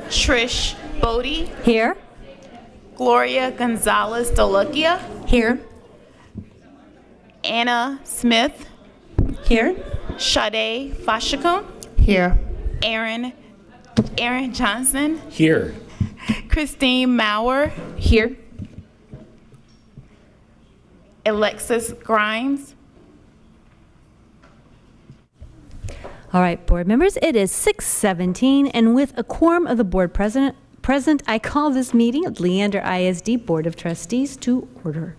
Trish Bodie. Here. Gloria Gonzalez Delucia. Here. Anna Smith. Here. Sade Fashikun. Here. Aaron Johnson. Here. Christine Maurer. Here. Alexis Grimes. All right, board members, it is 6:17, and with a quorum of the board present, I call this meeting of Leander ISD Board of Trustees to order.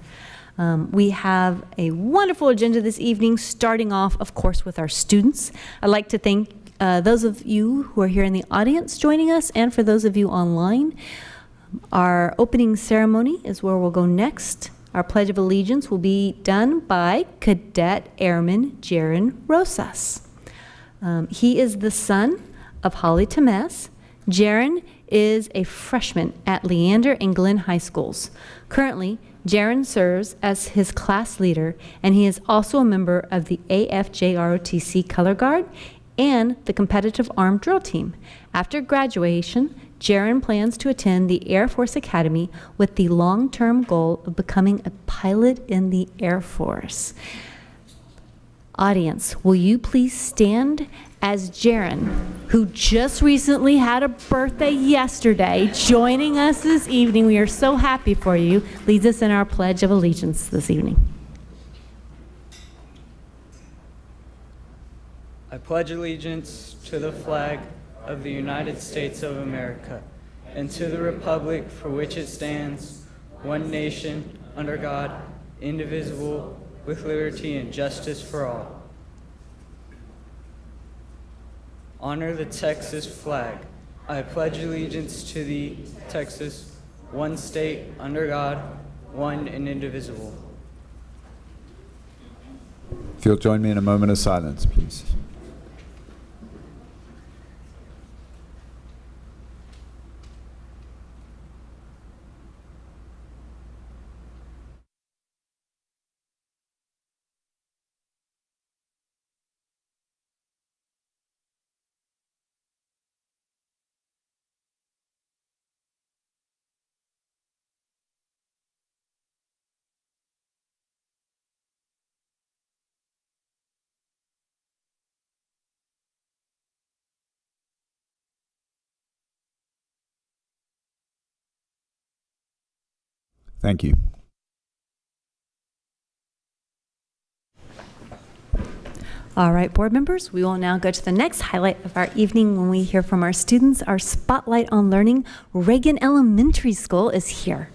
We have a wonderful agenda this evening, starting off, of course, with our students. I'd like to thank those of you who are here in the audience joining us, and for those of you online. Our opening ceremony is where we'll go next. Our Pledge of Allegiance will be done by Cadet Airman Jaron Rosas. He is the son of Holly Temes. Jaron is a freshman at Leander and Glenn High Schools. Currently, Jaron serves as his class leader, and he is also a member of the AFJROTC Color Guard and the competitive armed drill team. After graduation, Jaron plans to attend the Air Force Academy with the long-term goal of becoming a pilot in the Air Force. Audience, will you please stand as Jaron, who just recently had a birthday yesterday, joining us this evening. We are so happy for you. Leads us in our Pledge of Allegiance this evening. I pledge allegiance to the flag of the United States of America and to the republic for which it stands, one nation, under God, indivisible, with liberty and justice for all. Honor the Texas flag. I pledge allegiance to the Texas, one state, under God, one and indivisible. If you'll join me in a moment of silence, please. Thank you. All right, board members, we will now go to the next highlight of our evening when we hear from our students. Our Spotlight on Learning Reagan Elementary School is here.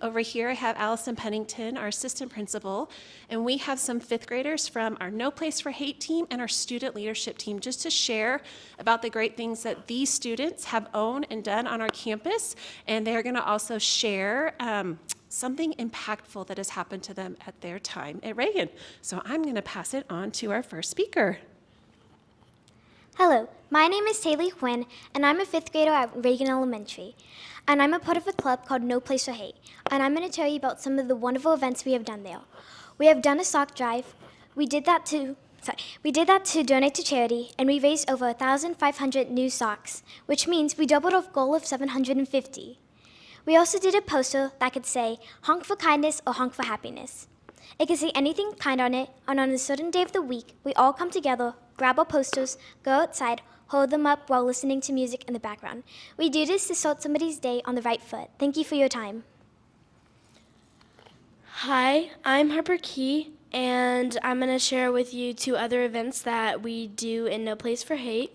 Over here I have Allison Pennington, our assistant principal, and we have some fifth graders from our No Place for Hate team and our student leadership team just to share about the great things that these students have owned and done on our campus, and they're going to also share something impactful that has happened to them at their time at Reagan. So I'm going to pass it on to our first speaker. Hello, my name is Taylor Quinn, and I'm a fifth grader at Reagan Elementary. And I'm a part of a club called No Place for Hate. And I'm going to tell you about some of the wonderful events we have done there. We have done a sock drive. We did that to donate to charity, and we raised over 1,500 new socks, which means we doubled our goal of 750. We also did a poster that could say, honk for kindness or honk for happiness. It could say anything kind on it, and on a certain day of the week, we all come together, grab our posters, go outside, hold them up while listening to music in the background. We do this to start somebody's day on the right foot. Thank you for your time. Hi, I'm Harper Key, and I'm going to share with you 2 other events that we do in No Place for Hate,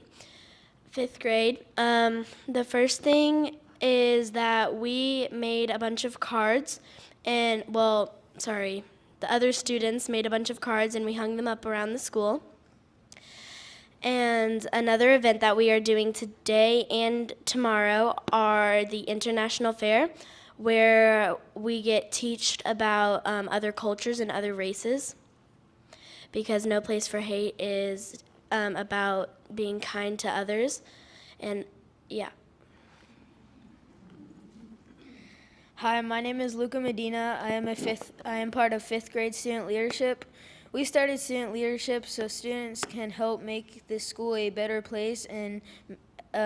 5th grade. The first thing is that we made a bunch of cards, and, the other students made a bunch of cards and we hung them up around the school. And another event that we are doing today and tomorrow are the International Fair, where we get taught about other cultures and other races, because No Place for Hate is about being kind to others. And yeah. Hi, my name is Luca Medina. I am part of 5th grade student leadership. We started student leadership so students can help make this school a better place and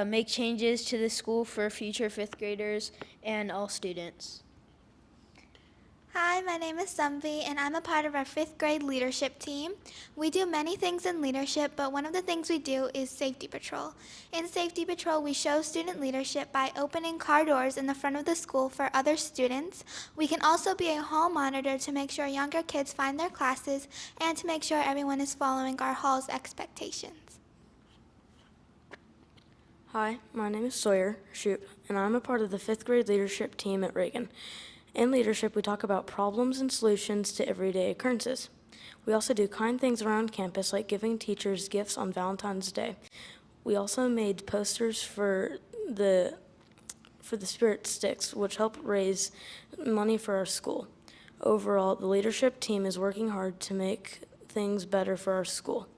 make changes to the school for future 5th graders and all students. Hi, my name is Sumvi, and I'm a part of our 5th grade leadership team. We do many things in leadership, but one of the things we do is safety patrol. In safety patrol, we show student leadership by opening car doors in the front of the school for other students. We can also be a hall monitor to make sure younger kids find their classes and to make sure everyone is following our hall's expectations. Hi, my name is Sawyer Shoup, and I'm a part of the 5th grade leadership team at Reagan. In leadership, we talk about problems and solutions to everyday occurrences. We also do kind things around campus, like giving teachers gifts on Valentine's Day. We also made posters for the Spirit Sticks, which help raise money for our school. Overall, the leadership team is working hard to make things better for our school.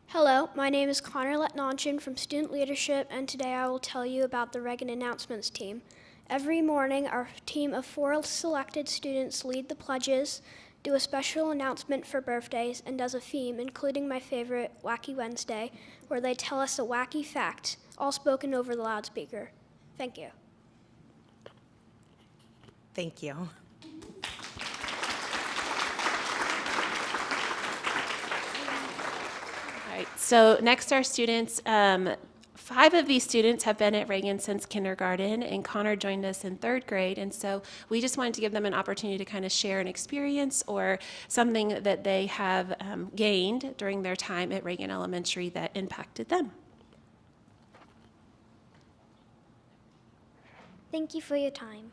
Hello, my name is Connor Letnanchin from Student Leadership, and today I will tell you about the Reagan Announcements team. Every morning, our team of 4 selected students lead the pledges, do a special announcement for birthdays, and does a theme, including my favorite, Wacky Wednesday, where they tell us a wacky fact, all spoken over the loudspeaker. Thank you. Thank you. All right, so next our students. 5 of these students have been at Reagan since kindergarten, and Connor joined us in 3rd grade, and so we just wanted to give them an opportunity to kind of share an experience or something that they have gained during their time at Reagan Elementary that impacted them. Thank you for your time.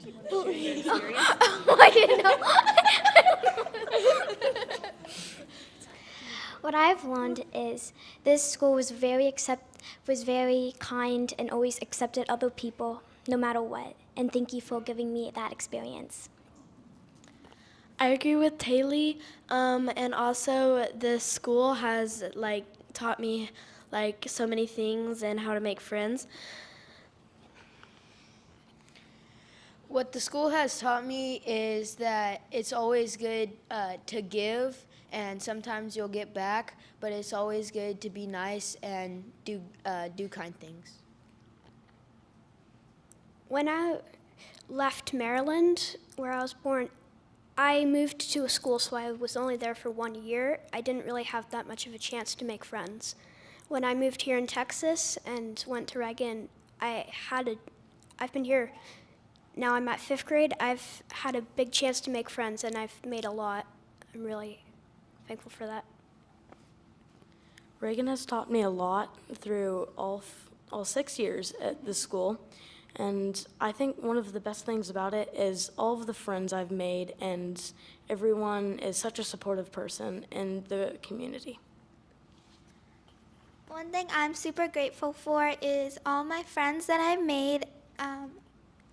I didn't know. What I've learned is this school was very kind and always accepted other people, no matter what. And thank you for giving me that experience. I agree with Taylor, and also the school has taught me so many things and how to make friends. What the school has taught me is that it's always good to give, and sometimes you'll get back, but it's always good to be nice and do kind things. When I left Maryland, where I was born, I moved to a school, so I was only there for 1 year. I didn't really have that much of a chance to make friends. When I moved here in Texas and went to Reagan, I've been here. Now I'm at 5th grade. I've had a big chance to make friends, and I've made a lot. I'm really thankful for that. Reagan has taught me a lot through all 6 years at the school, and I think one of the best things about it is all of the friends I've made, and everyone is such a supportive person in the community. One thing I'm super grateful for is all my friends that I've made,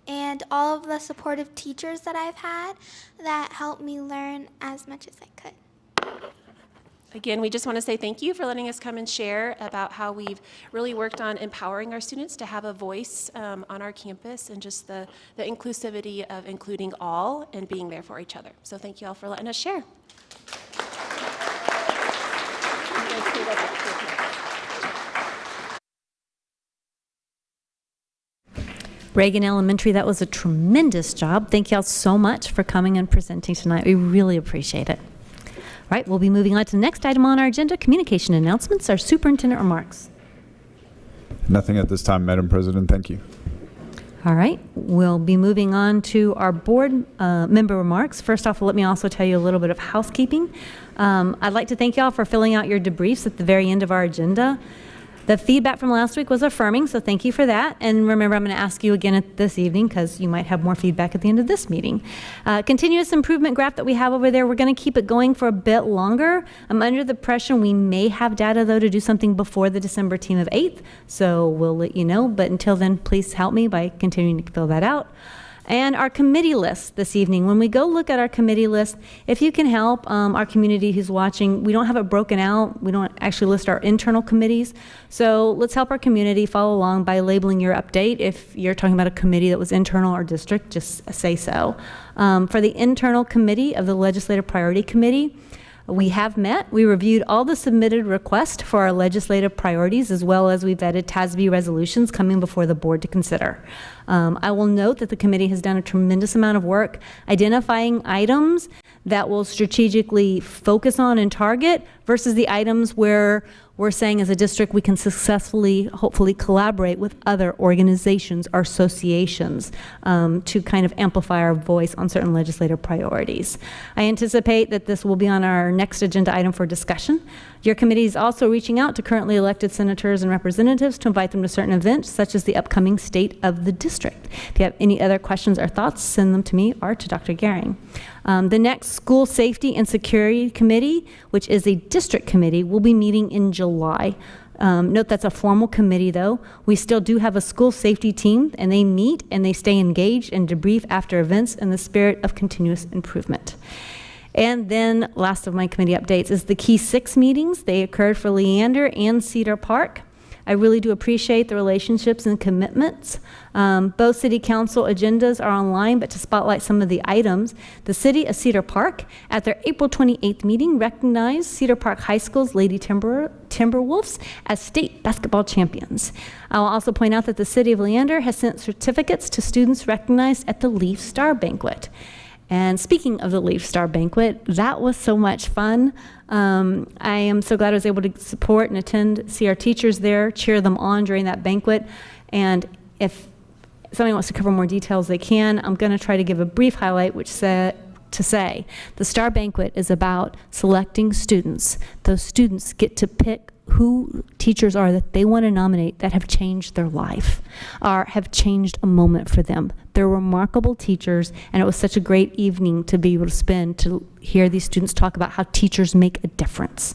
and all of the supportive teachers that I've had that helped me learn as much as I could. Again, we just want to say thank you for letting us come and share about how we've really worked on empowering our students to have a voice on our campus, and just the inclusivity of including all and being there for each other. So thank you all for letting us share. Reagan Elementary, that was a tremendous job. Thank y'all so much for coming and presenting tonight. We really appreciate it. All right, we'll be moving on to the next item on our agenda, communication announcements, our superintendent remarks. Nothing at this time, Madam President. Thank you. All right, we'll be moving on to our board member remarks. First off, let me also tell you a little bit of housekeeping. I'd like to thank y'all for filling out your debriefs at the very end of our agenda. The feedback from last week was affirming, so thank you for that. And remember, I'm going to ask you again this evening because you might have more feedback at the end of this meeting. Continuous improvement graph that we have over there, we're going to keep it going for a bit longer. I'm under the impression we may have data, though, to do something before the December team of 8th, so we'll let you know. But until then, please help me by continuing to fill that out. And our committee list this evening. When we go look at our committee list, if you can help our community who's watching, we don't have it broken out. We don't actually list our internal committees. So let's help our community follow along by labeling your update. If you're talking about a committee that was internal or district, just say so. For the internal committee of the Legislative Priority Committee, we have met. We reviewed all the submitted requests for our legislative priorities, as well as we vetted TASB resolutions coming before the board to consider. I will note that the committee has done a tremendous amount of work identifying items that will strategically focus on and target versus the items where we're saying as a district we can successfully, hopefully, collaborate with other organizations or associations to kind of amplify our voice on certain legislative priorities. I anticipate that this will be on our next agenda item for discussion. Your committee is also reaching out to currently elected senators and representatives to invite them to certain events, such as the upcoming State of the District. If you have any other questions or thoughts, send them to me or to Dr. Gehring. The next School Safety and Security Committee, which is a district committee, will be meeting in July. Note that's a formal committee, though. We still do have a school safety team, and they meet and they stay engaged and debrief after events in the spirit of continuous improvement. And then last of my committee updates is the Key 6 meetings. They occurred for Leander and Cedar Park. I really do appreciate the relationships and commitments. Both city council agendas are online, but to spotlight some of the items, the city of Cedar Park at their April 28th meeting recognized Cedar Park High School's Lady Timberwolves as state basketball champions. I'll also point out that the city of Leander has sent certificates to students recognized at the Leaf Star Banquet. And speaking of the Leaf Star Banquet, that was so much fun. I am so glad I was able to support and attend, see our teachers there, cheer them on during that banquet. And if somebody wants to cover more details, they can. I'm going to try to give a brief highlight, which said to say the Star Banquet is about selecting students. Those students get to pick who teachers are that they want to nominate that have changed their life or have changed a moment for them. They're remarkable teachers, and it was such a great evening to be able to spend to hear these students talk about how teachers make a difference.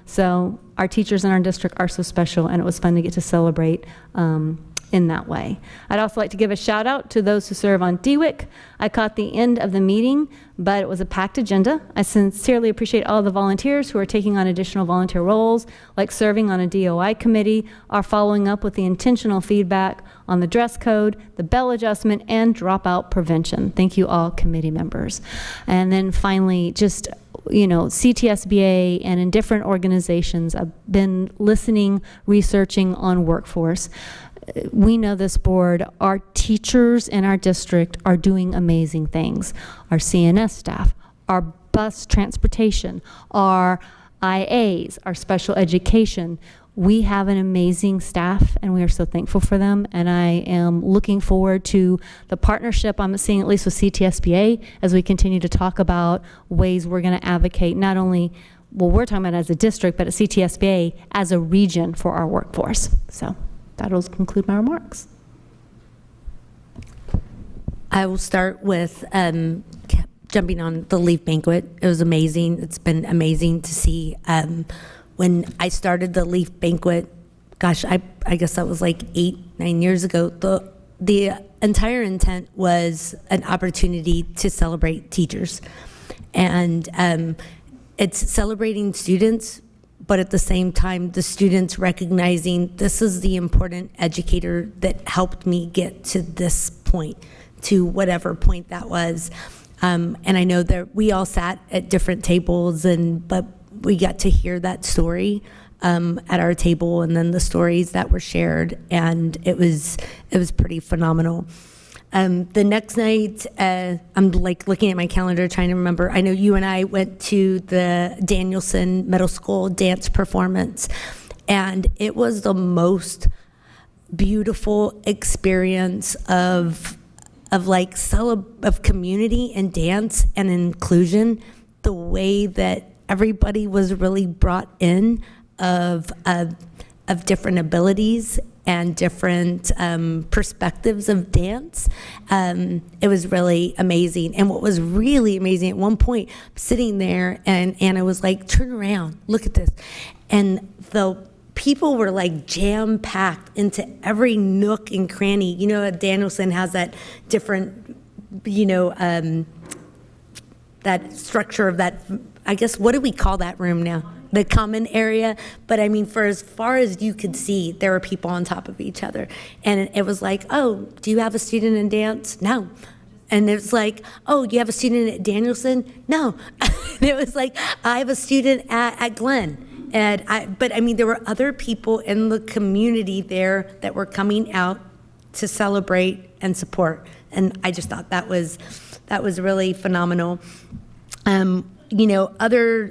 So our teachers in our district are so special, and it was fun to get to celebrate in that way. I'd also like to give a shout out to those who serve on DWIC. I caught the end of the meeting, but it was a packed agenda. I sincerely appreciate all the volunteers who are taking on additional volunteer roles, like serving on a DOI committee, or following up with the intentional feedback on the dress code, the bell adjustment, and dropout prevention. Thank you all, committee members. And then finally, just CTSBA and in different organizations, I've been listening, researching on workforce. We know this board, our teachers in our district are doing amazing things. Our CNS staff, our bus transportation, our IAs, our special education. We have an amazing staff, and we are so thankful for them. And I am looking forward to the partnership I'm seeing, at least with CTSBA, as we continue to talk about ways we're going to advocate not only what we're talking about as a district, but at CTSBA as a region for our workforce. So that'll conclude my remarks. I will start with jumping on the Leaf Banquet. It was amazing. It's been amazing to see. When I started the Leaf Banquet, gosh, I guess that was like 8-9 years ago. The entire intent was an opportunity to celebrate teachers. And it's celebrating students, but at the same time, the students recognizing this is the important educator that helped me get to this point, to whatever point that was. And I know that we all sat at different tables, but we got to hear that story at our table, and then the stories that were shared, and it was pretty phenomenal. The next night, I'm like looking at my calendar trying to remember. I know you and I went to the Danielson Middle School dance performance, and it was the most beautiful experience of community and dance and inclusion. The way that everybody was really brought in, of different abilities and different perspectives of dance. It was really amazing. And what was really amazing, at one point, I'm sitting there and Anna was like, turn around, look at this. And the people were like jam-packed into every nook and cranny. You know, Danielson has that different, that structure of that, I guess, what do we call that room now? The common area. But I mean, for as far as you could see, there were people on top of each other. And it was like, oh, do you have a student in dance? No. And it was like, oh, you have a student at Danielson? No. And it was like, I have a student at Glenn. But I mean, there were other people in the community there that were coming out to celebrate and support. And I just thought that was really phenomenal. Other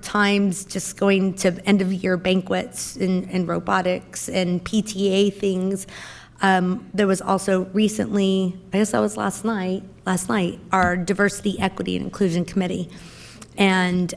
times just going to end of year banquets and robotics and PTA things. There was also recently, I guess that was last night, our Diversity, Equity, and Inclusion Committee. And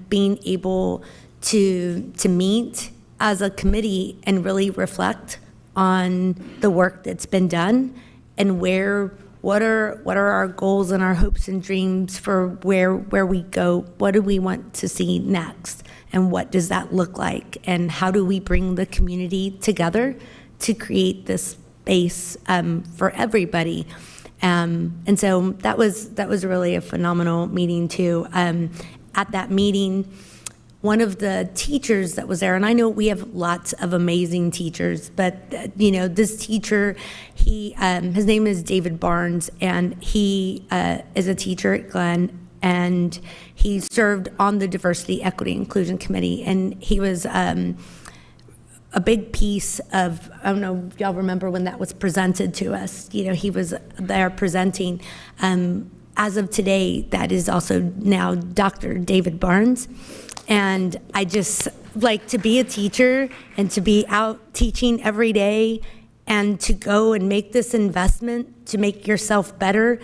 being able to meet as a committee and really reflect on the work that's been done and what are our goals and our hopes and dreams for where we go? What do we want to see next? And what does that look like? And how do we bring the community together to create this space for everybody? And so that was really a phenomenal meeting too. At that meeting, one of the teachers that was there, and I know we have lots of amazing teachers, but this teacher, his name is David Barnes, and he is a teacher at Glenn, and he served on the Diversity, Equity, Inclusion Committee, and he was a big piece of, I don't know if y'all remember when that was presented to us. He was there presenting. As of today, that is also now Dr. David Barnes. And I just like to be a teacher and to be out teaching every day and to go and make this investment to make yourself better,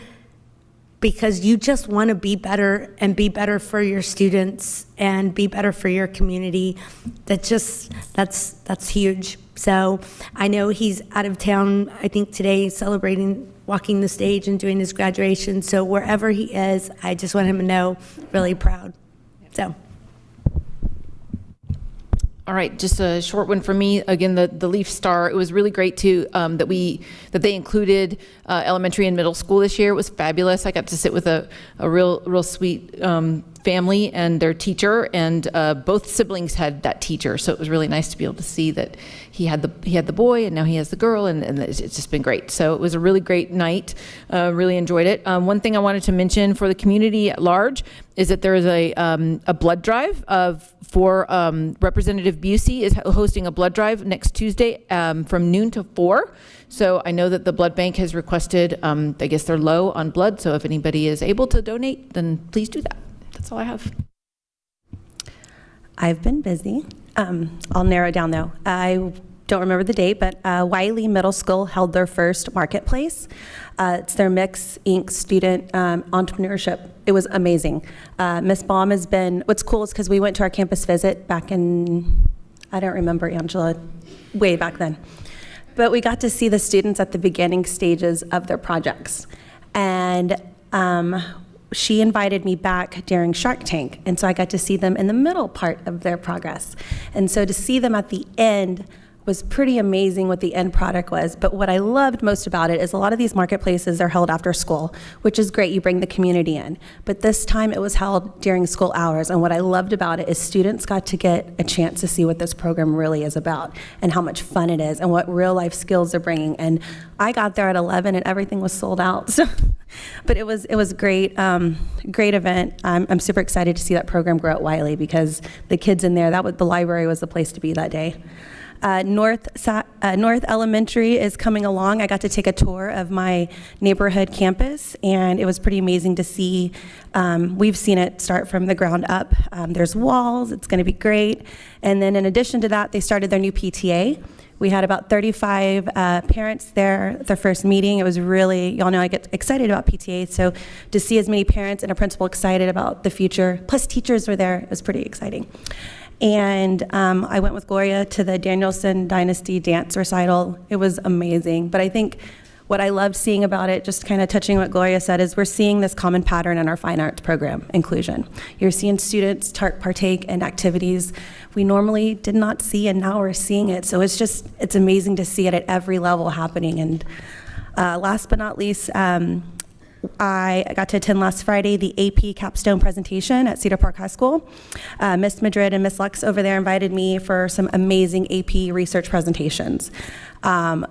because you just want to be better and be better for your students and be better for your community. That's huge. So I know he's out of town, I think today, celebrating, walking the stage and doing his graduation. So wherever he is, I just want him to know, really proud. So. All right, just a short one for me. Again, the Leaf Star, it was really great too that they included elementary and middle school this year. It was fabulous. I got to sit with a real sweet family and their teacher, and both siblings had that teacher. So it was really nice to be able to see that he had the boy and now he has the girl, and it's just been great. So it was a really great night. Really enjoyed it. One thing I wanted to mention for the community at large is that there is a blood drive for Representative Busey is hosting a blood drive next Tuesday from noon to 4. So I know that the blood bank has requested, I guess they're low on blood. So if anybody is able to donate, then please do that. That's all I have. I've been busy. I'll narrow it down though. I don't remember the date, but Wiley Middle School held their first marketplace. It's their Mix Inc. student entrepreneurship. It was amazing. Miss Baum has been, what's cool is because we went to our campus visit back in, I don't remember, Angela, way back then. But we got to see the students at the beginning stages of their projects. And she invited me back during Shark Tank. And so I got to see them in the middle part of their progress. And so to see them at the end was pretty amazing what the end product was. But what I loved most about it is a lot of these marketplaces are held after school, which is great, you bring the community in. But this time it was held during school hours, and what I loved about it is students got to get a chance to see what this program really is about and how much fun it is and what real life skills they're bringing. And I got there at 11 and everything was sold out. So, but it was great, great event. I'm super excited to see that program grow at Wiley because the kids in there, the library was the place to be that day. North Elementary is coming along. I got to take a tour of my neighborhood campus, and it was pretty amazing to see. We've seen it start from the ground up. There's walls. It's going to be great. And then in addition to that, they started their new PTA. We had about 35 parents there at their first meeting. It was really, y'all know I get excited about PTA, so to see as many parents and a principal excited about the future, plus teachers were there, it was pretty exciting. And I went with Gloria to the Danielson Dynasty dance recital. It was amazing. But I think what I loved seeing about it, just kind of touching what Gloria said, is we're seeing this common pattern in our fine arts program, inclusion. You're seeing students partake in activities we normally did not see, and now we're seeing it. So it's amazing to see it at every level happening. And last but not least, I got to attend last Friday the AP Capstone presentation at Cedar Park High School. Miss Madrid and Miss Lux over there invited me for some amazing AP research presentations.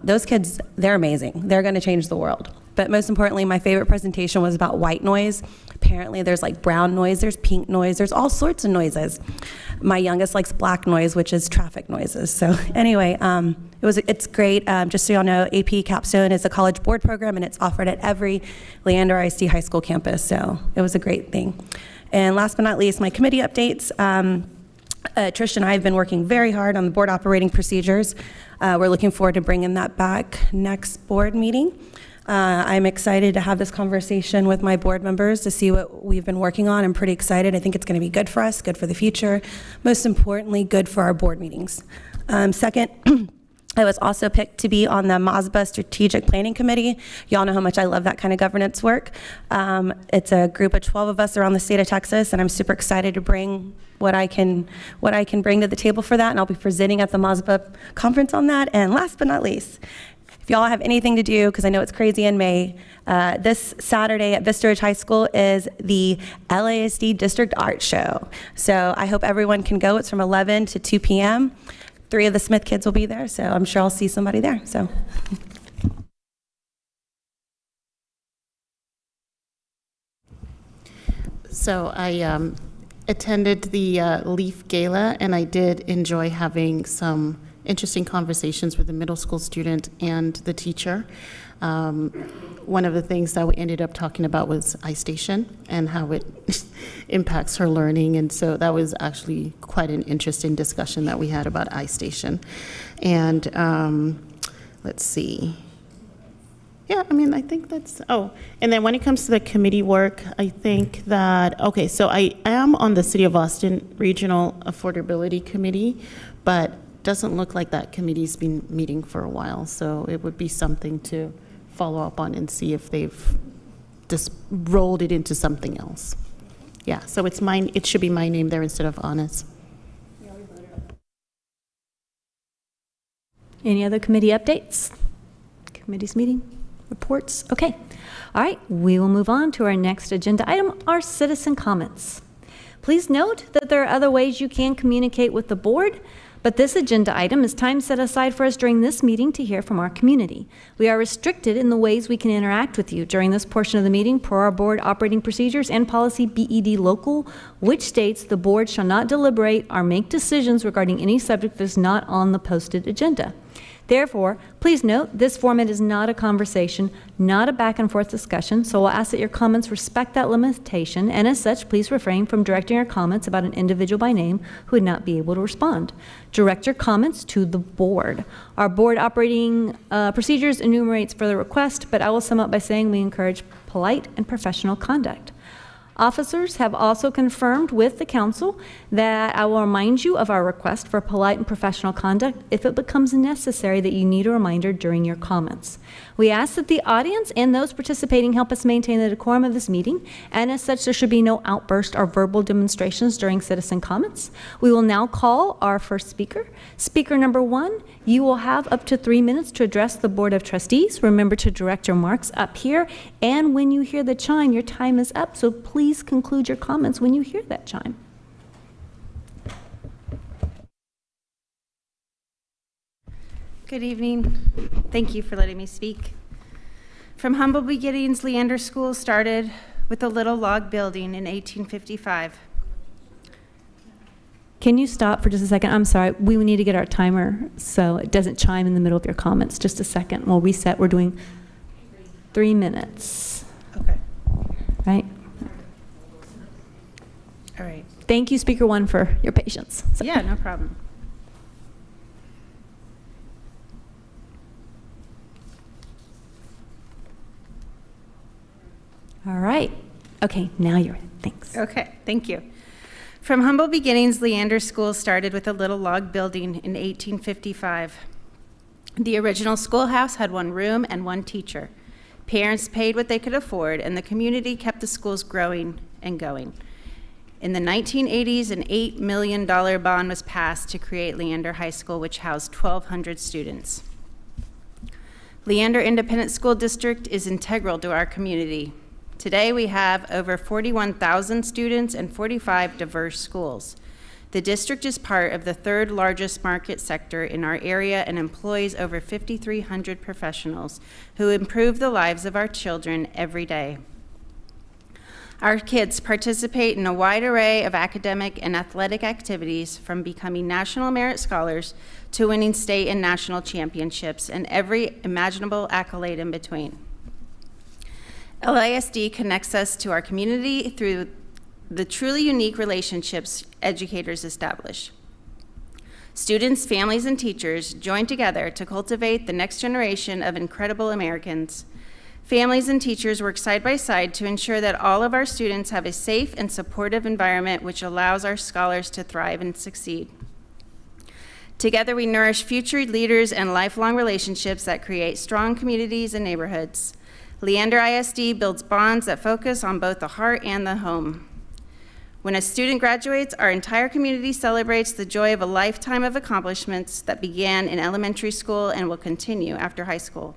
Those kids, they're amazing. They're going to change the world. But most importantly, my favorite presentation was about white noise. Apparently there's like brown noise, there's pink noise, there's all sorts of noises. My youngest likes black noise, which is traffic noises. So anyway, it's great. Just so y'all know, AP Capstone is a college board program, and it's offered at every Leander ISD high school campus. So it was a great thing. And last but not least, my committee updates. Trish and I have been working very hard on the board operating procedures. We're looking forward to bringing that back next board meeting. I'm excited to have this conversation with my board members to see what we've been working on. I'm pretty excited. I think it's going to be good for us, good for the future. Most importantly, good for our board meetings. Second, I was also picked to be on the Mozba Strategic Planning Committee. Y'all know how much I love that kind of governance work. It's a group of 12 of us around the state of Texas, and I'm super excited to bring what I can bring to the table for that, and I'll be presenting at the Mozba conference on that. And last but not least, if y'all have anything to do, because I know it's crazy in May, this Saturday at Vista Ridge High School is the LASD District Art Show. So I hope everyone can go. It's from 11 to 2 p.m. 3 of the Smith kids will be there, so I'm sure I'll see somebody there. So I attended the Leaf Gala, and I did enjoy having some interesting conversations with the middle school student and the teacher. One of the things that we ended up talking about was iStation and how it impacts her learning, and so that was actually quite an interesting discussion that we had about iStation. And let's see. Yeah, I mean, I think that's, and then when it comes to the committee work, I think that, okay, so I am on the City of Austin Regional Affordability Committee, but doesn't look like that committee's been meeting for a while, so it would be something to follow up on and see if they've just rolled it into something else. Yeah, so it's mine. It should be my name there instead of Anna's. Any other committee updates? Committee's meeting reports? Okay. All right, we will move on to our next agenda item, our citizen comments. Please note that there are other ways you can communicate with the board, but this agenda item is time set aside for us during this meeting to hear from our community. We are restricted in the ways we can interact with you during this portion of the meeting per our board operating procedures and policy BED local, which states the board shall not deliberate or make decisions regarding any subject that is not on the posted agenda. Therefore, please note this format is not a conversation, not a back and forth discussion, so we'll ask that your comments respect that limitation, and as such, please refrain from directing your comments about an individual by name who would not be able to respond. Direct your comments to the board. Our board operating procedures enumerates further requests, but I will sum up by saying we encourage polite and professional conduct. Officers have also confirmed with the council that I will remind you of our request for polite and professional conduct if it becomes necessary that you need a reminder during your comments. We ask that the audience and those participating help us maintain the decorum of this meeting, and as such, there should be no outburst or verbal demonstrations during citizen comments. We will now call our first speaker. Speaker number 1, you will have up to 3 minutes to address the Board of Trustees. Remember to direct your marks up here, and when you hear the chime, your time is up, so please conclude your comments when you hear that chime. Good evening. Thank you for letting me speak. From humble beginnings, Leander School started with a little log building in 1855. Can you stop for just a second? I'm sorry, we need to get our timer so it doesn't chime in the middle of your comments. Just a second, we'll reset. We're doing 3 minutes. Okay. Right? All right. Thank you, Speaker 1, for your patience. Yeah, no problem. All right. Okay, now you're in. Thanks. Okay, thank you. From humble beginnings, Leander School started with a little log building in 1855. The original schoolhouse had one room and one teacher. Parents paid what they could afford, and the community kept the schools growing and going. In the 1980s, an $8 million bond was passed to create Leander High School, which housed 1,200 students. Leander Independent School District is integral to our community. Today, we have over 41,000 students and 45 diverse schools. The district is part of the third largest market sector in our area and employs over 5,300 professionals who improve the lives of our children every day. Our kids participate in a wide array of academic and athletic activities, from becoming national merit scholars to winning state and national championships and every imaginable accolade in between. LISD connects us to our community through the truly unique relationships educators establish. Students, families, and teachers join together to cultivate the next generation of incredible Americans. Families and teachers work side by side to ensure that all of our students have a safe and supportive environment which allows our scholars to thrive and succeed. Together, we nourish future leaders and lifelong relationships that create strong communities and neighborhoods. Leander ISD builds bonds that focus on both the heart and the home. When a student graduates, our entire community celebrates the joy of a lifetime of accomplishments that began in elementary school and will continue after high school.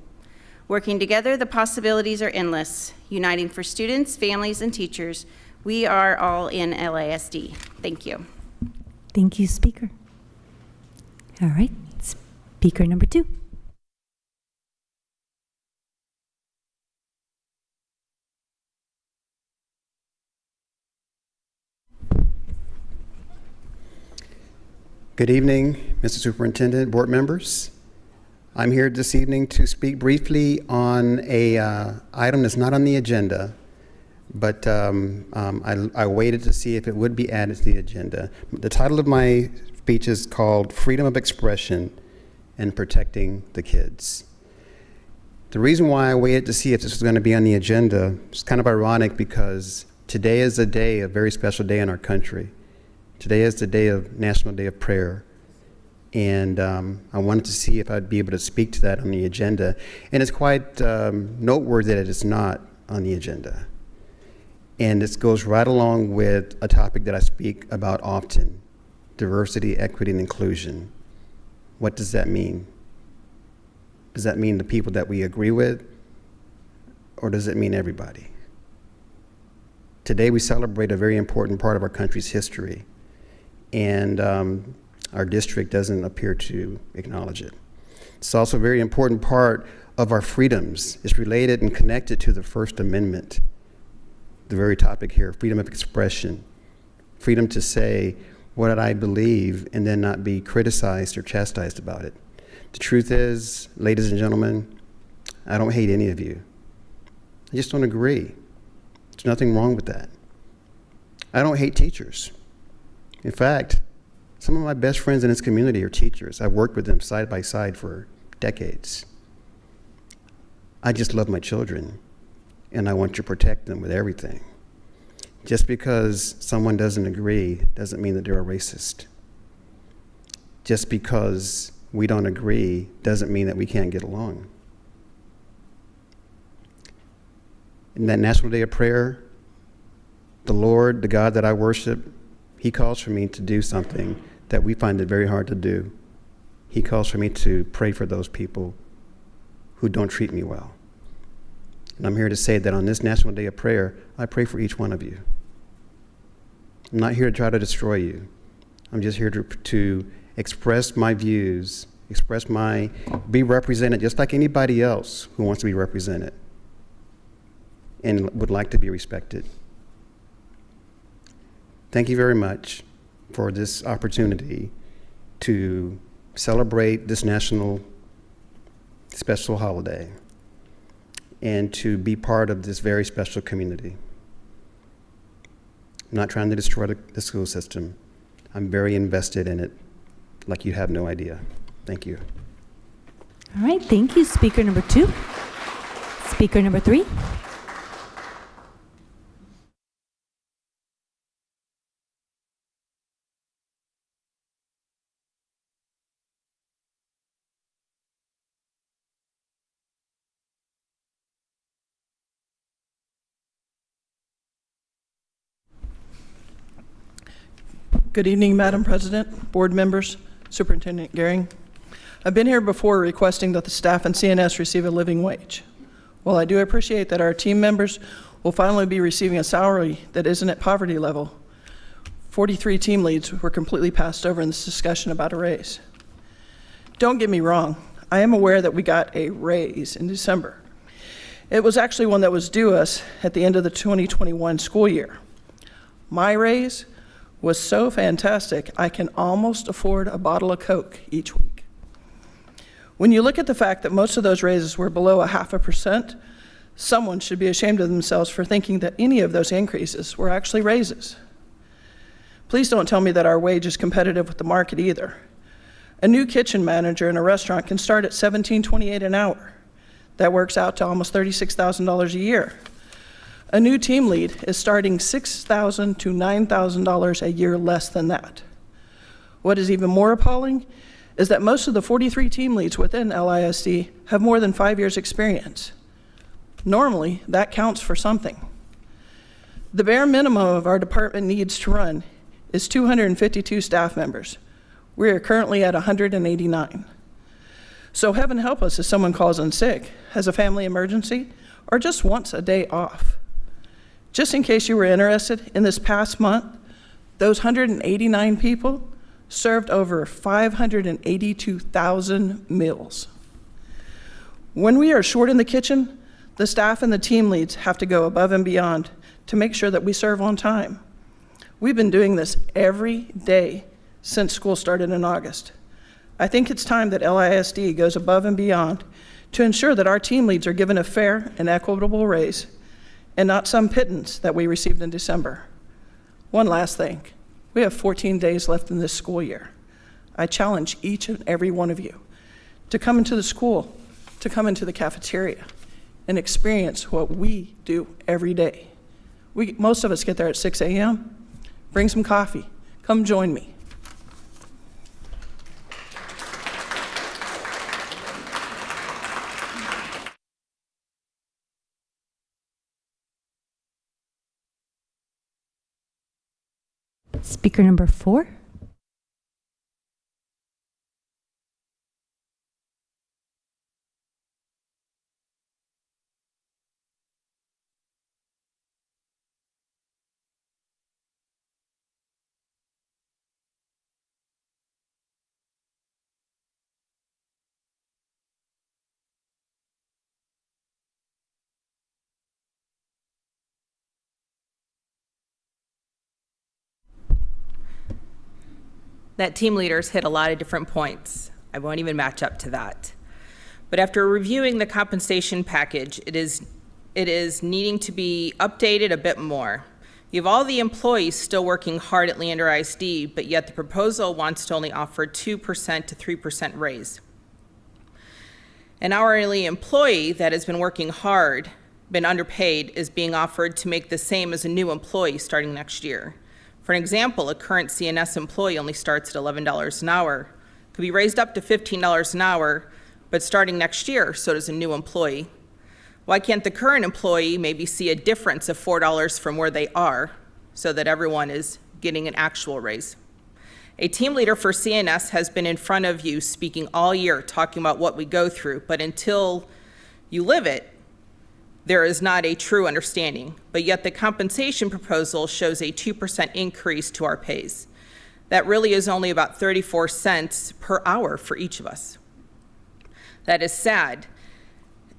Working together, the possibilities are endless. Uniting for students, families, and teachers, we are all in LISD. Thank you. Thank you, speaker. All right, speaker number 2. Good evening, Mr. Superintendent, board members. I'm here this evening to speak briefly on a item that's not on the agenda, but I waited to see if it would be added to the agenda. The title of my speech is called Freedom of Expression and Protecting the Kids. The reason why I waited to see if this was going to be on the agenda is kind of ironic, because today is a day, a very special day in our country. Today is the National Day of Prayer, and I wanted to see if I'd be able to speak to that on the agenda. And it's quite noteworthy that it is not on the agenda. And this goes right along with a topic that I speak about often: diversity, equity, and inclusion. What does that mean? Does that mean the people that we agree with, or does it mean everybody? Today we celebrate a very important part of our country's history, and our district doesn't appear to acknowledge it. It's also a very important part of our freedoms. It's related and connected to the First Amendment, the very topic here: freedom of expression, freedom to say what I believe and then not be criticized or chastised about it. The truth is, ladies and gentlemen, I don't hate any of you. I just don't agree. There's nothing wrong with that. I don't hate teachers. In fact, some of my best friends in this community are teachers. I've worked with them side by side for decades. I just love my children, and I want to protect them with everything. Just because someone doesn't agree doesn't mean that they're a racist. Just because we don't agree doesn't mean that we can't get along. In that National Day of Prayer, the Lord, the God that I worship, He calls for me to do something that we find it very hard to do. He calls for me to pray for those people who don't treat me well. And I'm here to say that on this National Day of Prayer, I pray for each one of you. I'm not here to try to destroy you. I'm just here to express my views, be represented just like anybody else who wants to be represented and would like to be respected. Thank you very much for this opportunity to celebrate this national special holiday and to be part of this very special community. I'm not trying to destroy the school system. I'm very invested in it, like you have no idea. Thank you. All right, thank you, speaker number 2. Speaker number 3. Good evening, Madam President, board members, Superintendent Gehring. I've been here before requesting that the staff and CNS receive a living wage. While I do appreciate that our team members will finally be receiving a salary that isn't at poverty level, 43 team leads were completely passed over in this discussion about a raise. Don't get me wrong, I am aware that we got a raise in December. It was actually one that was due us at the end of the 2021 school year. My raise was so fantastic, I can almost afford a bottle of Coke each week. When you look at the fact that most of those raises were below 0.5%, someone should be ashamed of themselves for thinking that any of those increases were actually raises. Please don't tell me that our wage is competitive with the market either. A new kitchen manager in a restaurant can start at $17.28 an hour. That works out to almost $36,000 a year. A new team lead is starting $6,000 to $9,000 a year less than that. What is even more appalling is that most of the 43 team leads within LISD have more than 5 years experience. Normally, that counts for something. The bare minimum of our department needs to run is 252 staff members. We are currently at 189. So heaven help us if someone calls in sick, has a family emergency, or just wants a day off. Just in case you were interested, in this past month, those 189 people served over 582,000 meals. When we are short in the kitchen, the staff and the team leads have to go above and beyond to make sure that we serve on time. We've been doing this every day since school started in August. I think it's time that LISD goes above and beyond to ensure that our team leads are given a fair and equitable raise and not some pittance that we received in December. One last thing, we have 14 days left in this school year. I challenge each and every one of you to come into the school, to come into the cafeteria and experience what we do every day. Most of us get there at 6 a.m. Bring some coffee, come join me. Speaker number 4. That team leaders hit a lot of different points. I won't even match up to that. But after reviewing the compensation package, it is needing to be updated a bit more. You have all the employees still working hard at Leander ISD, but yet the proposal wants to only offer 2% to 3% raise. An hourly employee that has been working hard, been underpaid, is being offered to make the same as a new employee starting next year. For an example, a current CNS employee only starts at $11 an hour. Could be raised up to $15 an hour, but starting next year, so does a new employee. Why can't the current employee maybe see a difference of $4 from where they are, so that everyone is getting an actual raise? A team leader for CNS has been in front of you speaking all year, talking about what we go through, but until you live it, there is not a true understanding, but yet the compensation proposal shows a 2% increase to our pays. That really is only about 34 cents per hour for each of us. That is sad.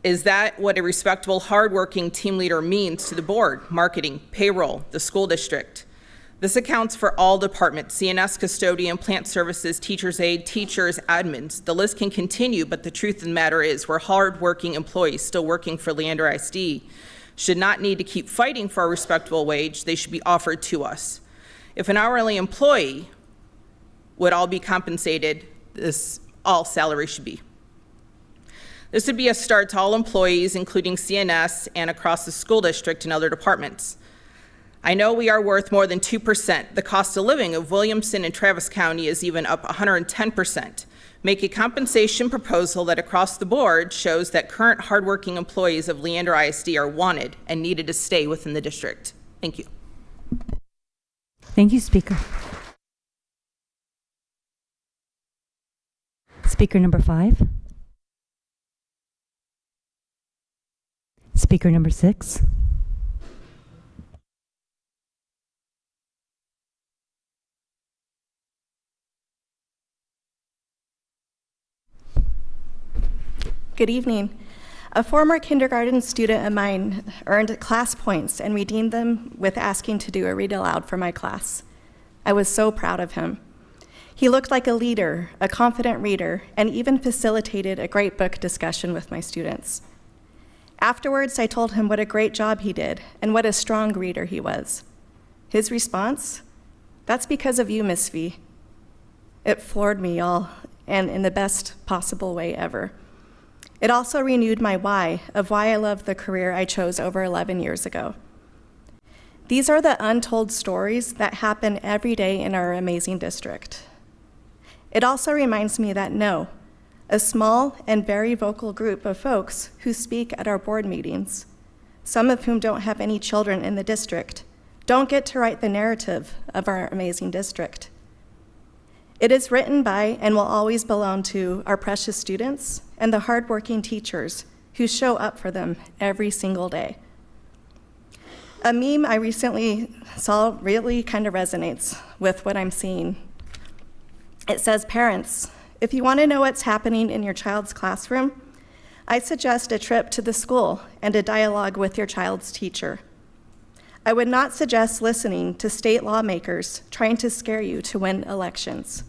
Is that what a respectable, hardworking team leader means to the board, marketing, payroll, the school district? This accounts for all departments: CNS, custodian, plant services, teacher's aide, teachers, admins. The list can continue, but the truth of the matter is we're hardworking employees still working for Leander ISD should not need to keep fighting for a respectable wage. They should be offered to us. If an hourly employee would all be compensated, all salary should be. This would be a start to all employees, including CNS and across the school district and other departments. I know we are worth more than 2%. The cost of living of Williamson and Travis County is even up 110%. Make a compensation proposal that across the board shows that current hardworking employees of Leander ISD are wanted and needed to stay within the district. Thank you. Thank you, Speaker. Speaker number 5. Speaker number 6. Good evening. A former kindergarten student of mine earned class points and redeemed them with asking to do a read aloud for my class. I was so proud of him. He looked like a leader, a confident reader, and even facilitated a great book discussion with my students. Afterwards, I told him what a great job he did and what a strong reader he was. His response? "That's because of you, Miss V." It floored me, y'all, and in the best possible way ever. It also renewed my why of why I love the career I chose over 11 years ago. These are the untold stories that happen every day in our amazing district. It also reminds me that no, a small and very vocal group of folks who speak at our board meetings, some of whom don't have any children in the district, don't get to write the narrative of our amazing district. It is written by and will always belong to our precious students and the hardworking teachers who show up for them every single day. A meme I recently saw really kind of resonates with what I'm seeing. It says, "Parents, if you want to know what's happening in your child's classroom, I suggest a trip to the school and a dialogue with your child's teacher. I would not suggest listening to state lawmakers trying to scare you to win elections."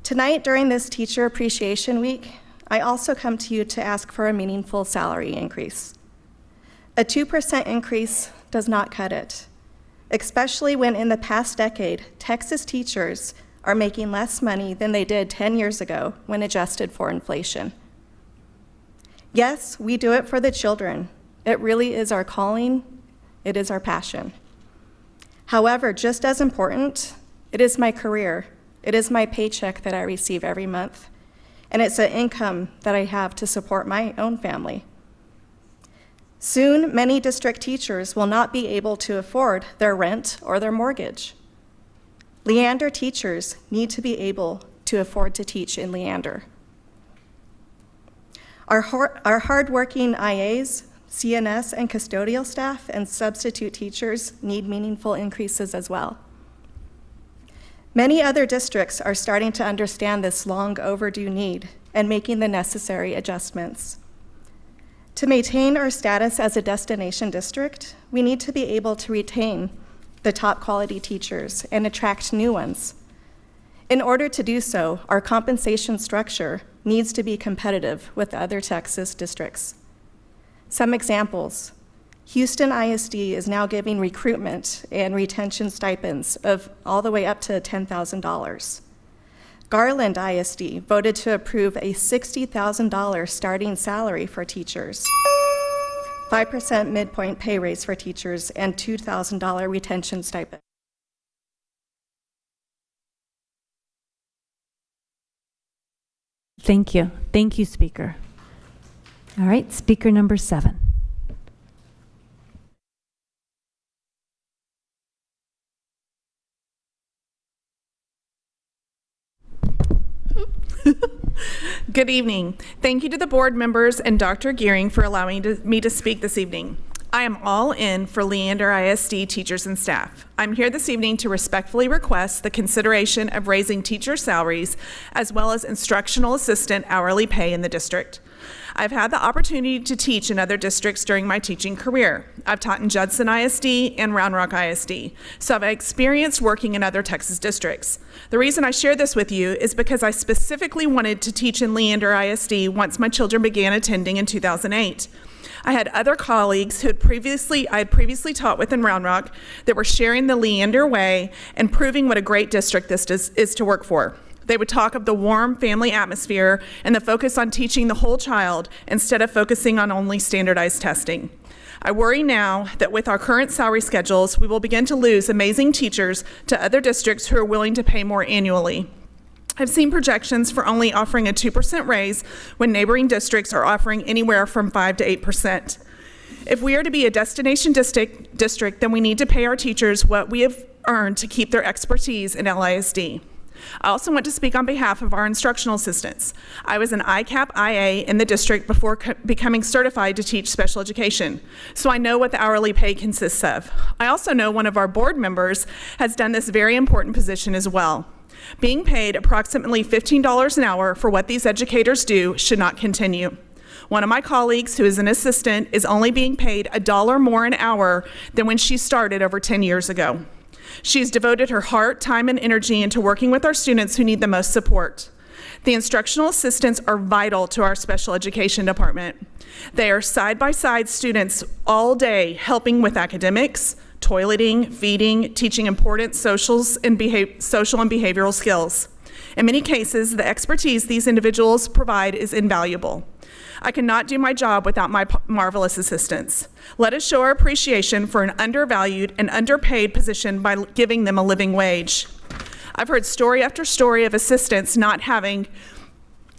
Tonight, during this Teacher Appreciation Week, I also come to you to ask for a meaningful salary increase. A 2% increase does not cut it, especially when in the past decade, Texas teachers are making less money than they did 10 years ago when adjusted for inflation. Yes, we do it for the children. It really is our calling. It is our passion. However, just as important, it is my career. It is my paycheck that I receive every month, and it's an income that I have to support my own family. Soon, many district teachers will not be able to afford their rent or their mortgage. Leander teachers need to be able to afford to teach in Leander. Our hardworking IAs, CNS, and custodial staff and substitute teachers need meaningful increases as well. Many other districts are starting to understand this long overdue need and making the necessary adjustments. To maintain our status as a destination district, we need to be able to retain the top quality teachers and attract new ones. In order to do so, our compensation structure needs to be competitive with other Texas districts. Some examples: Houston ISD is now giving recruitment and retention stipends of all the way up to $10,000. Garland ISD voted to approve a $60,000 starting salary for teachers, 5% midpoint pay raise for teachers, and $2,000 retention stipend. Thank you. Thank you, Speaker. All right, Speaker number 7. Good evening. Thank you to the board members and Dr. Gearing for allowing me to speak this evening. I am all in for Leander ISD teachers and staff. I'm here this evening to respectfully request the consideration of raising teacher salaries as well as instructional assistant hourly pay in the district. I've had the opportunity to teach in other districts during my teaching career. I've taught in Judson ISD and Round Rock ISD, so I've experienced working in other Texas districts. The reason I share this with you is because I specifically wanted to teach in Leander ISD once my children began attending in 2008. I had other colleagues who I had previously taught with in Round Rock that were sharing the Leander way and proving what a great district this is to work for. They would talk of the warm family atmosphere and the focus on teaching the whole child instead of focusing on only standardized testing. I worry now that with our current salary schedules, we will begin to lose amazing teachers to other districts who are willing to pay more annually. I've seen projections for only offering a 2% raise when neighboring districts are offering anywhere from 5 to 8%. If we are to be a destination district, then we need to pay our teachers what we have earned to keep their expertise in LISD. I also want to speak on behalf of our instructional assistants. I was an ICAP IA in the district before becoming certified to teach special education, so I know what the hourly pay consists of. I also know one of our board members has done this very important position as well. Being paid approximately $15 an hour for what these educators do should not continue. One of my colleagues, who is an assistant, is only being paid $1 more an hour than when she started over 10 years ago. She has devoted her heart, time, and energy into working with our students who need the most support. The instructional assistants are vital to our special education department. They are side-by-side students all day, helping with academics, toileting, feeding, teaching important social and behavioral skills. In many cases, the expertise these individuals provide is invaluable. I cannot do my job without my marvelous assistants. Let us show our appreciation for an undervalued and underpaid position by giving them a living wage. I've heard story after story of assistants not having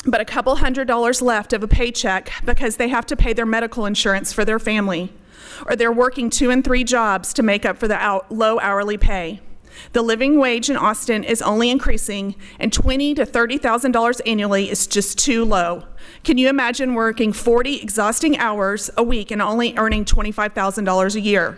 but a couple $100s left of a paycheck because they have to pay their medical insurance for their family, or they're working 2 and 3 jobs to make up for the low hourly pay. The living wage in Austin is only increasing, and $20,000 to $30,000 annually is just too low. Can you imagine working 40 exhausting hours a week and only earning $25,000 a year?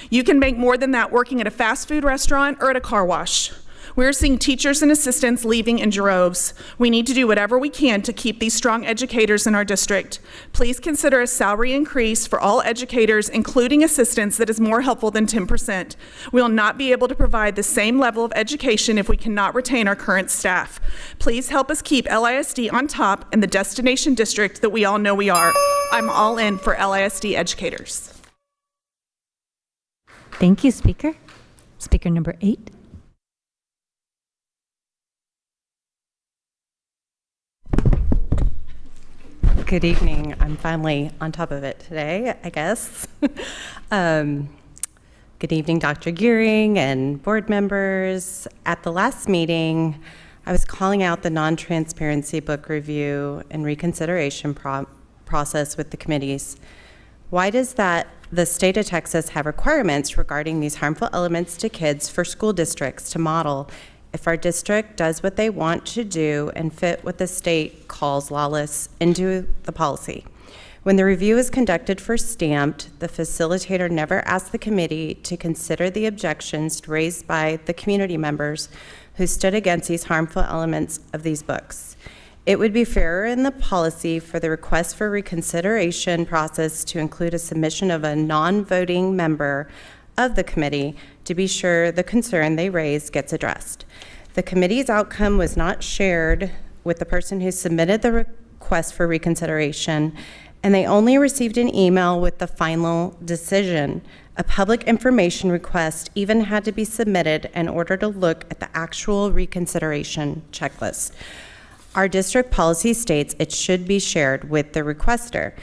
You can make more than that working at a fast food restaurant or at a car wash. We're seeing teachers and assistants leaving in droves. We need to do whatever we can to keep these strong educators in our district. Please consider a salary increase for all educators, including assistants, that is more helpful than 10%. We will not be able to provide the same level of education if we cannot retain our current staff. Please help us keep LISD on top in the destination district that we all know we are. I'm all in for LISD educators. Thank you, Speaker. Speaker number 8. Good evening. I'm finally on top of it today, I guess. Good evening, Dr. Gearing and board members. At the last meeting, I was calling out the non-transparency book review and reconsideration process with the committees. Why does the state of Texas have requirements regarding these harmful elements to kids for school districts to model if our district does what they want to do and fit what the state calls lawless into the policy? When the review is conducted for stamped, the facilitator never asked the committee to consider the objections raised by the community members who stood against these harmful elements of these books. It would be fairer in the policy for the request for reconsideration process to include a submission of a non-voting member of the committee to be sure the concern they raised gets addressed. The committee's outcome was not shared with the person who submitted the request for reconsideration, and they only received an email with the final decision. A public information request even had to be submitted in order to look at the actual reconsideration checklist. Our district policy states it should be shared with the requester.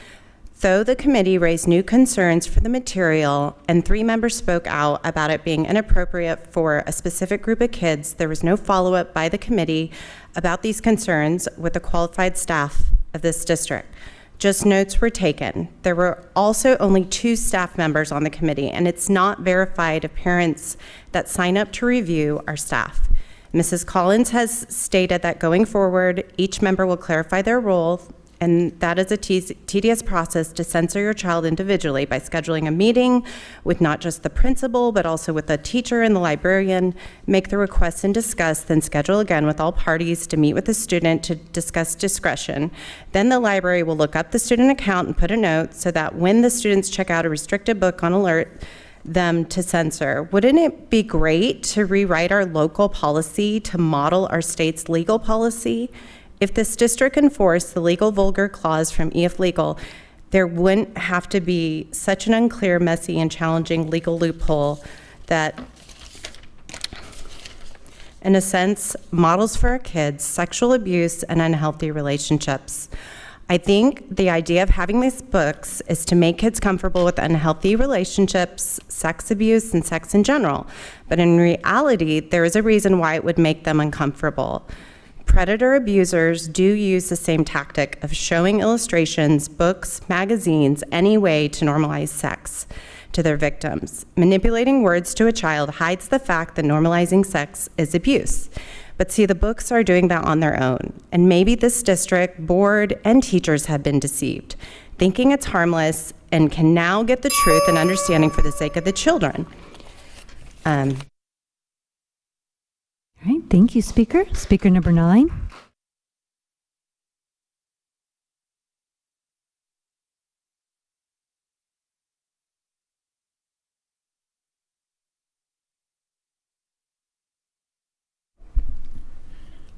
Though the committee raised new concerns for the material and 3 members spoke out about it being inappropriate for a specific group of kids, there was no follow-up by the committee about these concerns with the qualified staff of this district. Just notes were taken. There were also only 2 staff members on the committee, and it's not verified if parents that sign up to review are staff. Mrs. Collins has stated that going forward, each member will clarify their role, and that is a tedious process to censor your child individually by scheduling a meeting with not just the principal, but also with the teacher and the librarian, make the request and discuss, then schedule again with all parties to meet with the student to discuss discretion. Then the library will look up the student account and put a note so that when the students check out a restricted book on alert them to censor. Wouldn't it be great to rewrite our local policy to model our state's legal policy? If this district enforced the legal vulgar clause from EF Legal, there wouldn't have to be such an unclear, messy, and challenging legal loophole that, in a sense, models for our kids sexual abuse and unhealthy relationships. I think the idea of having these books is to make kids comfortable with unhealthy relationships, sex abuse, and sex in general. But in reality, there is a reason why it would make them uncomfortable. Predator abusers do use the same tactic of showing illustrations, books, magazines, any way to normalize sex to their victims. Manipulating words to a child hides the fact that normalizing sex is abuse. But see, the books are doing that on their own. And maybe this district, board, and teachers have been deceived, thinking it's harmless and can now get the truth and understanding for the sake of the children. All right, thank you, Speaker. Speaker number 9.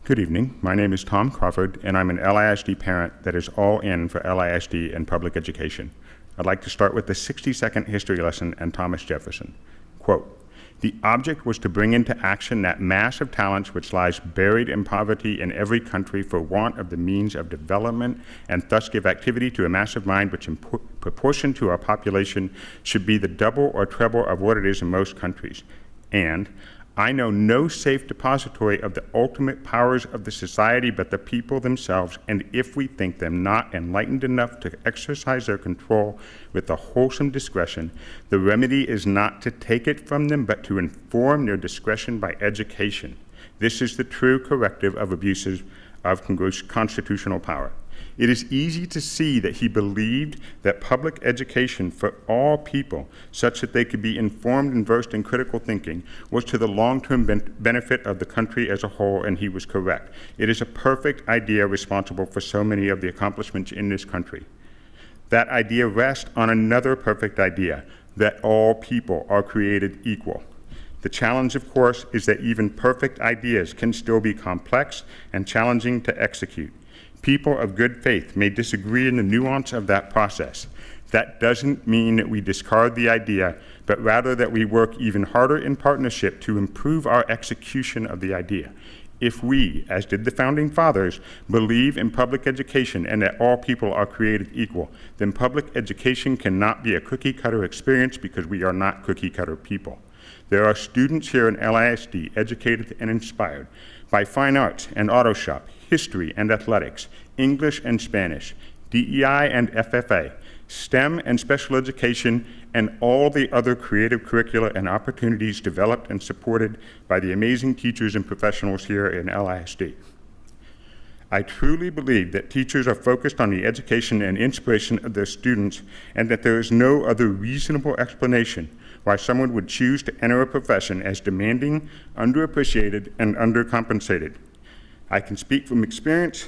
Good evening. My name is Tom Crawford, and I'm an LISD parent that is all in for LISD and public education. I'd like to start with the 60-second history lesson and Thomas Jefferson. Quote, "The object was to bring into action that mass of talents which lies buried in poverty in every country for want of the means of development, and thus give activity to a massive mind which in proportion to our population should be the double or treble of what it is in most countries. And I know no safe depository of the ultimate powers of the society but the people themselves, and if we think them not enlightened enough to exercise their control with a wholesome discretion, the remedy is not to take it from them, but to inform their discretion by education. This is the true corrective of abuses of constitutional power." It is easy to see that he believed that public education for all people, such that they could be informed and versed in critical thinking, was to the long-term benefit of the country as a whole, and he was correct. It is a perfect idea responsible for so many of the accomplishments in this country. That idea rests on another perfect idea, that all people are created equal. The challenge, of course, is that even perfect ideas can still be complex and challenging to execute. People of good faith may disagree in the nuance of that process. That doesn't mean that we discard the idea, but rather that we work even harder in partnership to improve our execution of the idea. If we, as did the Founding Fathers, believe in public education and that all people are created equal, then public education cannot be a cookie-cutter experience because we are not cookie-cutter people. There are students here in LISD educated and inspired by fine arts and auto shop, history and athletics, English and Spanish, DEI and FFA, STEM and special education, and all the other creative curricula and opportunities developed and supported by the amazing teachers and professionals here in LISD. I truly believe that teachers are focused on the education and inspiration of their students, and that there is no other reasonable explanation why someone would choose to enter a profession as demanding, underappreciated, and undercompensated. I can speak from experience,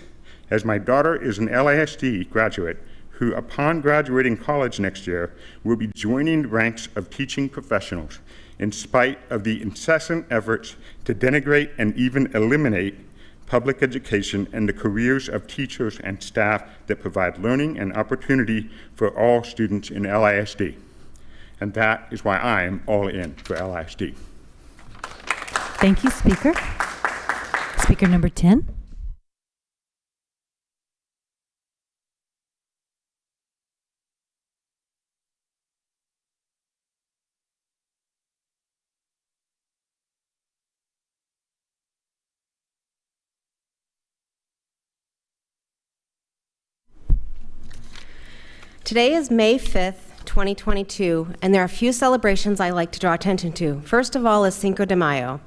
as my daughter is an LISD graduate who, upon graduating college next year, will be joining the ranks of teaching professionals in spite of the incessant efforts to denigrate and even eliminate public education and the careers of teachers and staff that provide learning and opportunity for all students in LISD. And that is why I am all in for LISD. Thank you, Speaker. Speaker number 10. Today is May 5th, 2022, and there are a few celebrations I like to draw attention to. First of all is Cinco de Mayo.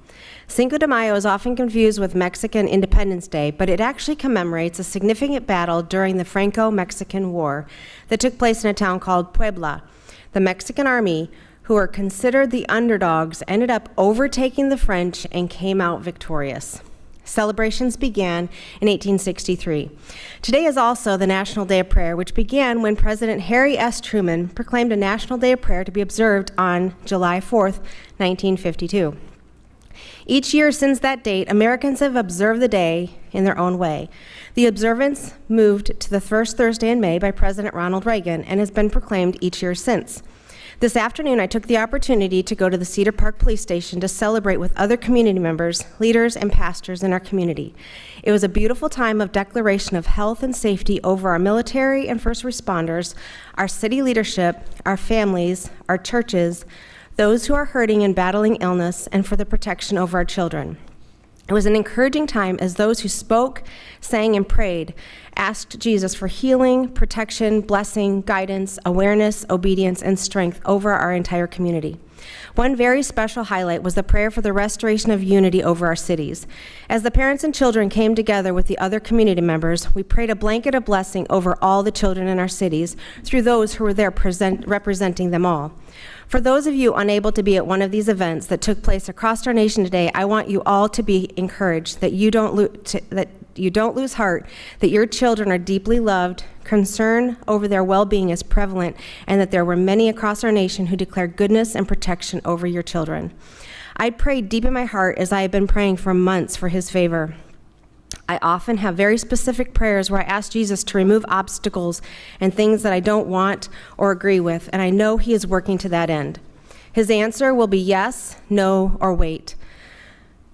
Cinco de Mayo is often confused with Mexican Independence Day, but it actually commemorates a significant battle during the Franco-Mexican War that took place in a town called Puebla. The Mexican army, who were considered the underdogs, ended up overtaking the French and came out victorious. Celebrations began in 1863. Today is also the National Day of Prayer, which began when President Harry S. Truman proclaimed a National Day of Prayer to be observed on July 4th, 1952. Each year since that date, Americans have observed the day in their own way. The observance moved to the first Thursday in May by President Ronald Reagan and has been proclaimed each year since. This afternoon, I took the opportunity to go to the Cedar Park Police Station to celebrate with other community members, leaders, and pastors in our community. It was a beautiful time of declaration of health and safety over our military and first responders, our city leadership, our families, our churches, those who are hurting and battling illness, and for the protection over our children. It was an encouraging time as those who spoke, sang, and prayed asked Jesus for healing, protection, blessing, guidance, awareness, obedience, and strength over our entire community. One very special highlight was the prayer for the restoration of unity over our cities. As the parents and children came together with the other community members, we prayed a blanket of blessing over all the children in our cities through those who were there representing them all. For those of you unable to be at one of these events that took place across our nation today, I want you all to be encouraged that you don't lose heart, that your children are deeply loved, concern over their well-being is prevalent, and that there were many across our nation who declared goodness and protection over your children. I prayed deep in my heart as I have been praying for months for his favor. I often have very specific prayers where I ask Jesus to remove obstacles and things that I don't want or agree with, and I know he is working to that end. His answer will be yes, no, or wait.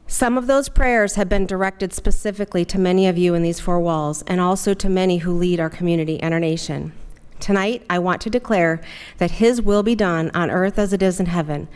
Some of those prayers have been directed specifically to many of you in these four walls, and also to many who lead our community and our nation. Tonight, I want to declare that his will be done on earth as it is in heaven.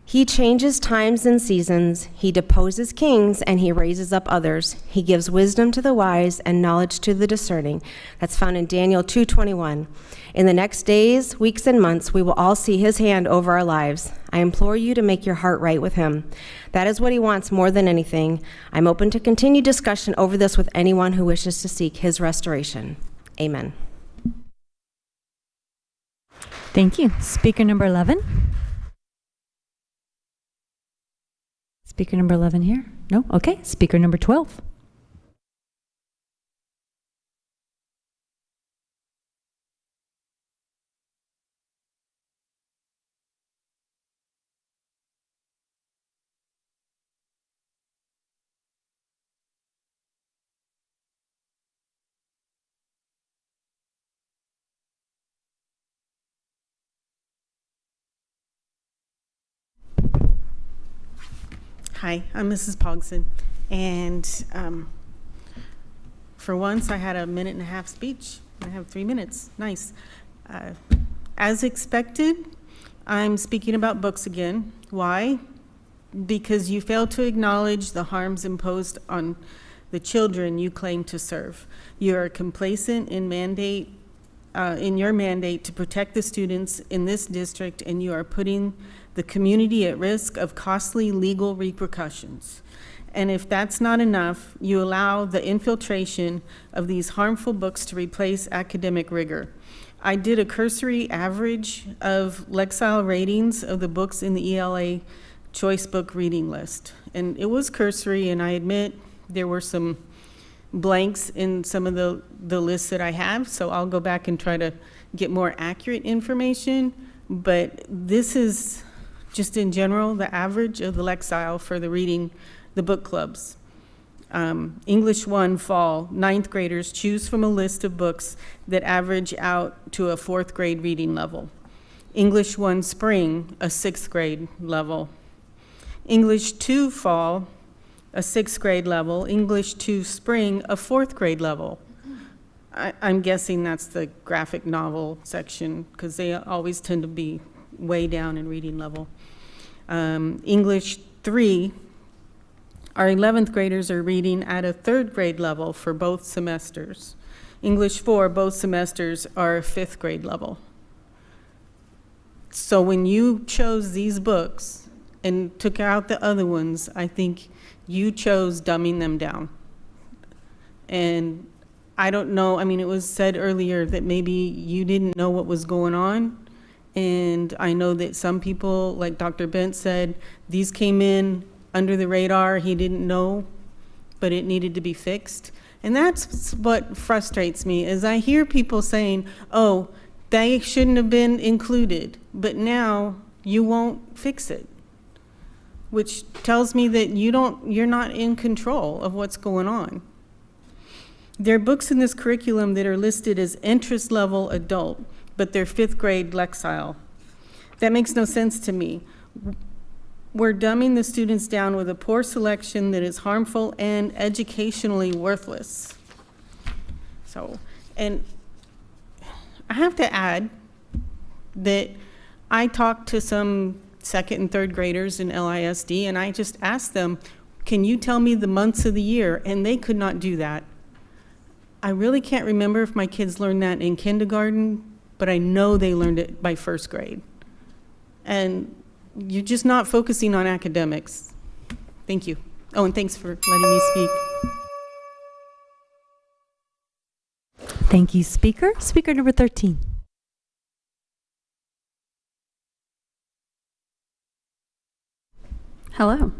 He changes times and seasons, he deposes kings, and he raises up others. He gives wisdom to the wise and knowledge to the discerning. That's found in Daniel 2:21. In the next days, weeks, and months, we will all see his hand over our lives. I implore you to make your heart right with him. That is what he wants more than anything. I'm open to continued discussion over this with anyone who wishes to seek his restoration. Amen. Thank you. Speaker number 11. Speaker number 11 here? No? Okay. Speaker number 12. Hi, I'm Mrs. Pogson, and for once I had a 1.5-minute speech. I have 3 minutes. Nice. As expected, I'm speaking about books again. Why? Because you fail to acknowledge the harms imposed on the children you claim to serve. You are complacent in your mandate to protect the students in this district, and you are putting the community at risk of costly legal repercussions. And if that's not enough, you allow the infiltration of these harmful books to replace academic rigor. I did a cursory average of Lexile ratings of the books in the ELA choice book reading list. And it was cursory, and I admit there were some blanks in some of the lists that I have, so I'll go back and try to get more accurate information. But this is just in general the average of the Lexile for the book clubs. English 1 fall, 9th graders choose from a list of books that average out to a 4th grade reading level. English 1 spring, a 6th grade level. English 2 fall, a 6th grade level. English 2 spring, a 4th grade level. I'm guessing that's the graphic novel section, because they always tend to be way down in reading level. English 3, our 11th graders are reading at a 3rd grade level for both semesters. English 4, both semesters are 5th grade level. So when you chose these books and took out the other ones, I think you chose dumbing them down. And I don't know, I mean, it was said earlier that maybe you didn't know what was going on. And I know that some people, like Dr. Bent said, these came in under the radar, he didn't know, but it needed to be fixed. And that's what frustrates me, is I hear people saying, oh, they shouldn't have been included, but now you won't fix it, which tells me that you're not in control of what's going on. There are books in this curriculum that are listed as interest level adult, but they're 5th grade Lexile. That makes no sense to me. We're dumbing the students down with a poor selection that is harmful and educationally worthless. So, and I have to add that I talked to some 2nd and 3rd graders in LISD, and I just asked them, can you tell me the months of the year? And they could not do that. I really can't remember if my kids learned that in kindergarten, but I know they learned it by 1st grade. and you're just not focusing on academics. Thank you. Oh, and thanks for letting me speak. Thank you, speaker. Speaker number 13. Hello.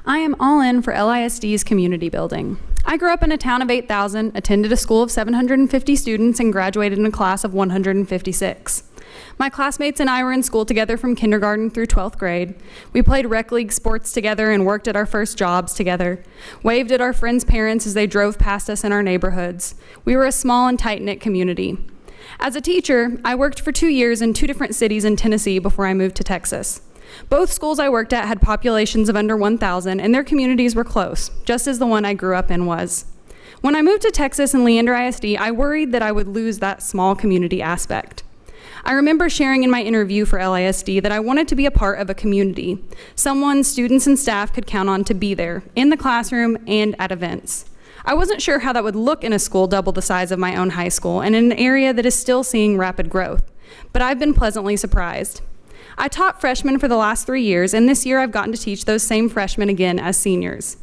I am all in for LISD's community building. I grew up in a town of 8,000, attended a school of 750 students, and graduated in a class of 156. My classmates and I were in school together from kindergarten through 12th grade. We played rec league sports together and worked at our first jobs together, waved at our friends' parents as they drove past us in our neighborhoods. We were a small and tight-knit community. As a teacher, I worked for 2 years in 2 different cities in Tennessee before I moved to Texas. Both schools I worked at had populations of under 1,000, and their communities were close, just as the one I grew up in was. When I moved to Texas and Leander ISD, I worried that I would lose that small community aspect. I remember sharing in my interview for LISD that I wanted to be a part of a community, someone students and staff could count on to be there, in the classroom and at events. I wasn't sure how that would look in a school double the size of my own high school and in an area that is still seeing rapid growth, but I've been pleasantly surprised. I taught freshmen for the last 3 years, and this year I've gotten to teach those same freshmen again as seniors.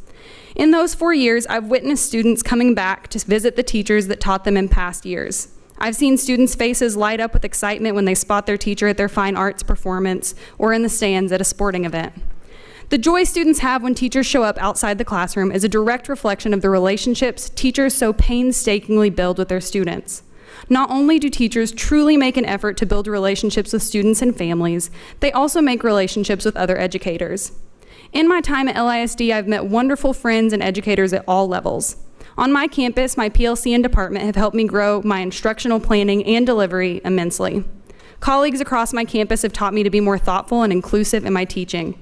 In those 4 years, I've witnessed students coming back to visit the teachers that taught them in past years. I've seen students' faces light up with excitement when they spot their teacher at their fine arts performance or in the stands at a sporting event. The joy students have when teachers show up outside the classroom is a direct reflection of the relationships teachers so painstakingly build with their students. Not only do teachers truly make an effort to build relationships with students and families, they also make relationships with other educators. In my time at LISD, I've met wonderful friends and educators at all levels. On my campus, my PLC and department have helped me grow my instructional planning and delivery immensely. Colleagues across my campus have taught me to be more thoughtful and inclusive in my teaching.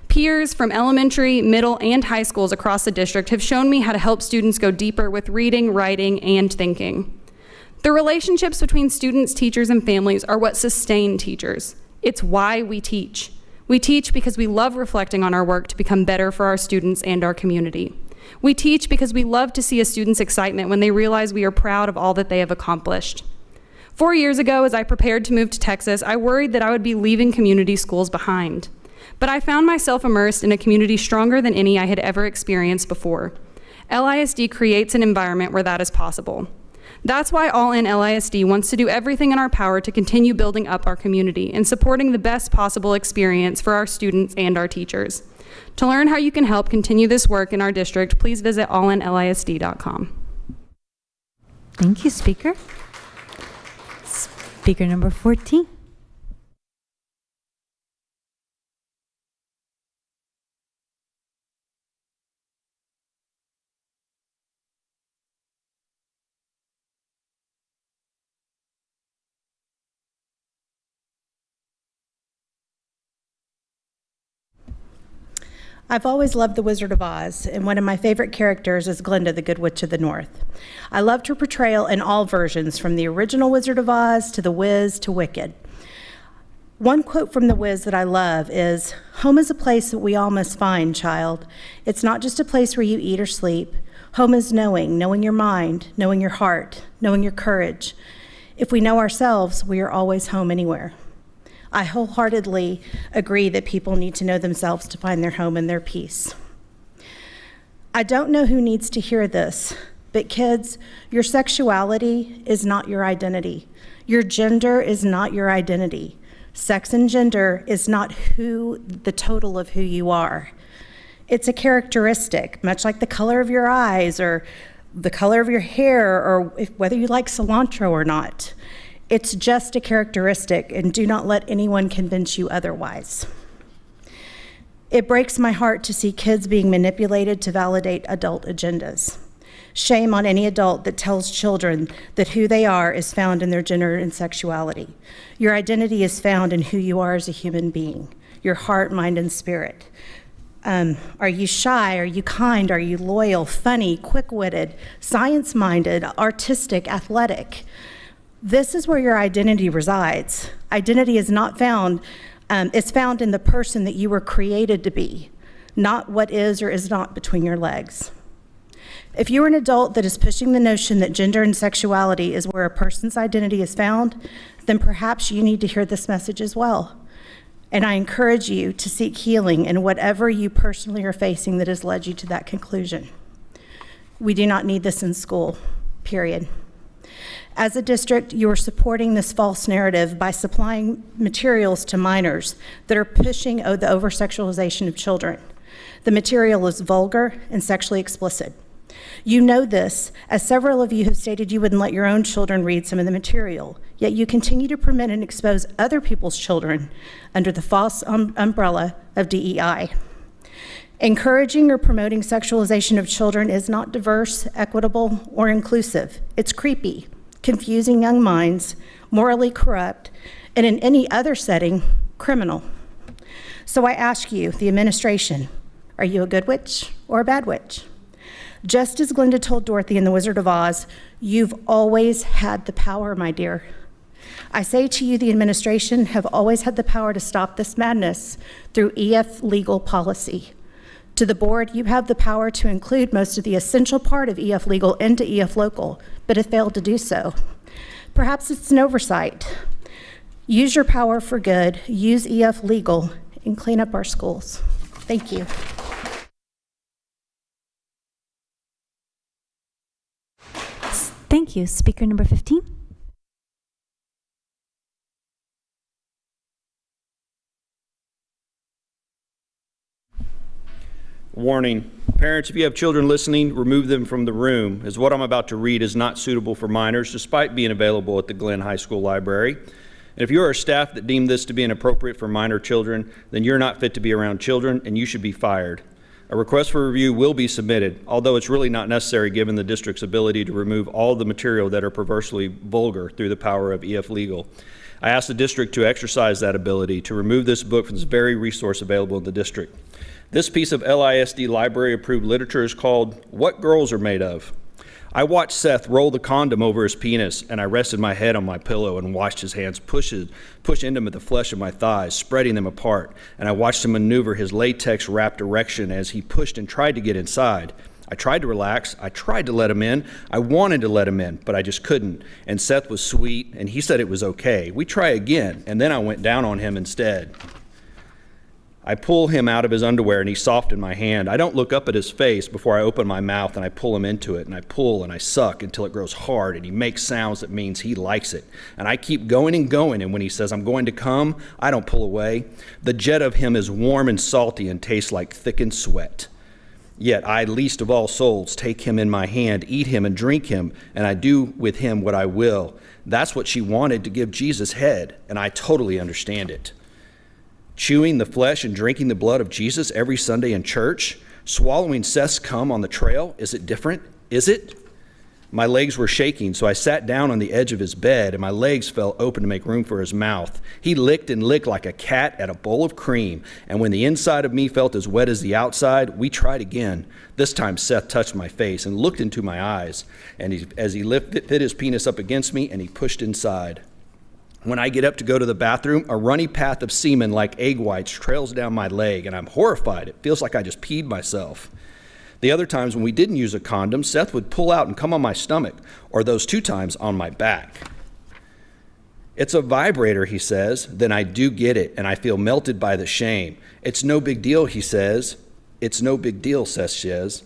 Peers from elementary, middle, and high schools across the district have shown me how to help students go deeper with reading, writing, and thinking. The relationships between students, teachers, and families are what sustain teachers. It's why we teach. We teach because we love reflecting on our work to become better for our students and our community. We teach because we love to see a student's excitement when they realize we are proud of all that they have accomplished. 4 years ago, as I prepared to move to Texas, I worried that I would be leaving community schools behind. But I found myself immersed in a community stronger than any I had ever experienced before. LISD creates an environment where that is possible. That's why All In LISD wants to do everything in our power to continue building up our community and supporting the best possible experience for our students and our teachers. To learn how you can help continue this work in our district, please visit allinlisd.com. Thank you, speaker. Speaker number 14. I've always loved The Wizard of Oz, and one of my favorite characters is Glinda, the Good Witch of the North. I loved her portrayal in all versions, from the original Wizard of Oz to The Wiz to Wicked. One quote from The Wiz that I love is, "Home is a place that we all must find, child. It's not just a place where you eat or sleep. Home is knowing your mind, knowing your heart, knowing your courage. If we know ourselves, we are always home anywhere." I wholeheartedly agree that people need to know themselves to find their home and their peace. I don't know who needs to hear this, but kids, your sexuality is not your identity. Your gender is not your identity. Sex and gender is not the total of who you are. It's a characteristic, much like the color of your eyes or the color of your hair or whether you like cilantro or not. It's just a characteristic, and do not let anyone convince you otherwise. It breaks my heart to see kids being manipulated to validate adult agendas. Shame on any adult that tells children that who they are is found in their gender and sexuality. Your identity is found in who you are as a human being, your heart, mind, and spirit. Are you shy? Are you kind? Are you loyal, funny, quick-witted, science-minded, artistic, athletic? This is where your identity resides. Identity is not found, it's found in the person that you were created to be, not what is or is not between your legs. If you're an adult that is pushing the notion that gender and sexuality is where a person's identity is found, then perhaps you need to hear this message as well. and I encourage you to seek healing in whatever you personally are facing that has led you to that conclusion. We do not need this in school, period. As a district, you are supporting this false narrative by supplying materials to minors that are pushing the over-sexualization of children. The material is vulgar and sexually explicit. You know this, as several of you have stated you wouldn't let your own children read some of the material, yet you continue to permit and expose other people's children under the false umbrella of DEI. Encouraging or promoting sexualization of children is not diverse, equitable, or inclusive. It's creepy, confusing young minds, morally corrupt, and in any other setting, criminal. So I ask you, the administration, are you a good witch or a bad witch? Just as Glinda told Dorothy in The Wizard of Oz, you've always had the power, my dear. I say to you, the administration have always had the power to stop this madness through EF legal policy. To the board, you have the power to include most of the essential part of EF legal into EF local, but have failed to do so. Perhaps it's an oversight. Use your power for good, use EF legal, and clean up our schools. Thank you. Thank you. Speaker number 15. Warning, parents, if you have children listening, remove them from the room, as what I'm about to read is not suitable for minors, despite being available at the Glenn High School Library. And if you are a staff that deem this to be inappropriate for minor children, then you're not fit to be around children and you should be fired. A request for review will be submitted, although it's really not necessary given the district's ability to remove all the material that are perversely vulgar through the power of EF Legal. I ask the district to exercise that ability to remove this book from this very resource available in the district. This piece of LISD library-approved literature is called What Girls Are Made Of. I watched Seth roll the condom over his penis, and I rested my head on my pillow and watched his hands push into the flesh of my thighs, spreading them apart, and I watched him maneuver his latex-wrapped erection as he pushed and tried to get inside. I tried to relax, I tried to let him in, I wanted to let him in, but I just couldn't, and Seth was sweet, and he said it was okay. We try again, and then I went down on him instead. I pull him out of his underwear and he softened my hand. I don't look up at his face before I open my mouth and I pull him into it, and I pull and I suck until it grows hard and he makes sounds that means he likes it. And I keep going, and when he says I'm going to come, I don't pull away. The jet of him is warm and salty and tastes like thickened sweat. Yet I, least of all souls, take him in my hand, eat him and drink him, and I do with him what I will. That's what she wanted to give Jesus head, and I totally understand it. Chewing the flesh and drinking the blood of Jesus every Sunday in church, swallowing Seth's cum on the trail, is it different? Is it? My legs were shaking, so I sat down on the edge of his bed, and my legs fell open to make room for his mouth. He licked and licked like a cat at a bowl of cream, and when the inside of me felt as wet as the outside, we tried again. This time Seth touched my face and looked into my eyes, and as he fit his penis up against me, and he pushed inside. When I get up to go to the bathroom, a runny path of semen like egg whites trails down my leg, and I'm horrified. It feels like I just peed myself. The other times when we didn't use a condom, Seth would pull out and come on my stomach, or those 2 times on my back. It's a vibrator, he says. Then I do get it, and I feel melted by the shame. It's no big deal, he says. It's no big deal, Seth says.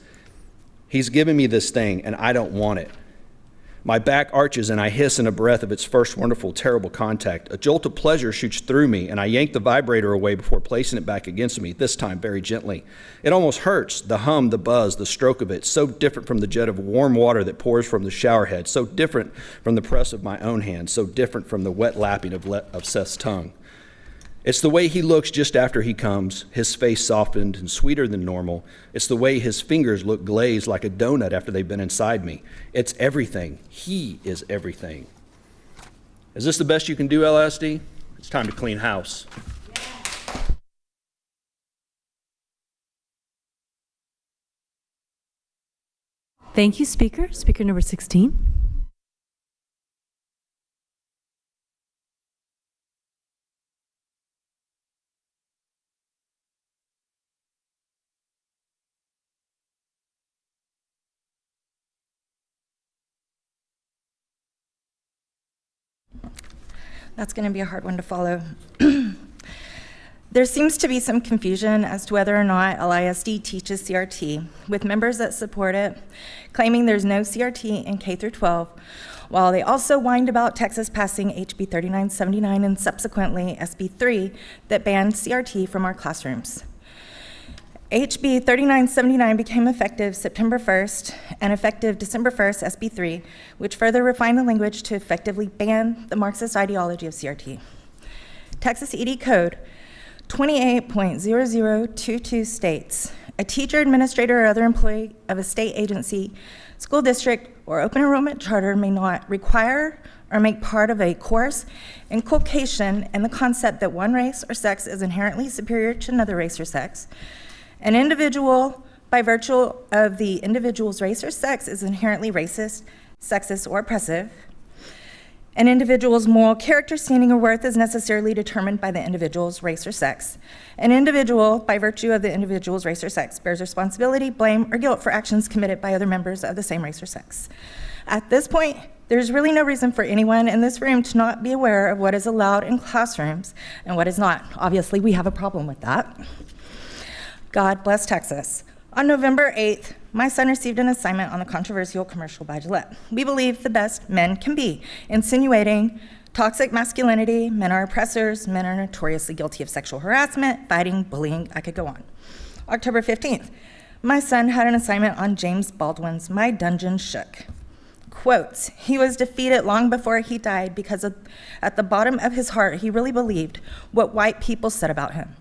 He's giving me this thing, and I don't want it. My back arches and I hiss in a breath of its first wonderful, terrible contact. A jolt of pleasure shoots through me, and I yank the vibrator away before placing it back against me, this time very gently. It almost hurts, the hum, the buzz, the stroke of it, so different from the jet of warm water that pours from the shower head, so different from the press of my own hand, so different from the wet lapping of Seth's tongue. It's the way he looks just after he comes, his face softened and sweeter than normal. It's the way his fingers look glazed like a donut after they've been inside me. It's everything. He is everything. Is this the best you can do, LSD? It's time to clean house. Thank you, Speaker. Speaker number 16. That's going to be a hard one to follow. There seems to be some confusion as to whether or not LISD teaches CRT, with members that support it claiming there's no CRT in K through 12, while they also whined about Texas passing HB 3979 and subsequently SB 3 that banned CRT from our classrooms. HB 3979 became effective September 1st and effective December 1st, SB 3, which further refined the language to effectively ban the Marxist ideology of CRT. Texas ED Code 28.0022 states, a teacher, administrator, or other employee of a state agency, school district, or open enrollment charter may not require or make part of a course inculcation in the concept that one race or sex is inherently superior to another race or sex. An individual, by virtue of the individual's race or sex, is inherently racist, sexist, or oppressive. An individual's moral character, standing, or worth is necessarily determined by the individual's race or sex. An individual, by virtue of the individual's race or sex, bears responsibility, blame, or guilt for actions committed by other members of the same race or sex. At this point, there's really no reason for anyone in this room to not be aware of what is allowed in classrooms and what is not. Obviously, we have a problem with that. God bless Texas. On November 8th, my son received an assignment on the controversial commercial by Gillette. We believe the best men can be, insinuating toxic masculinity, men are oppressors, men are notoriously guilty of sexual harassment, fighting, bullying, I could go on. October 15th, my son had an assignment on James Baldwin's My Dungeon Shook. Quotes, he was defeated long before he died because at the bottom of his heart, he really believed what white people said about him.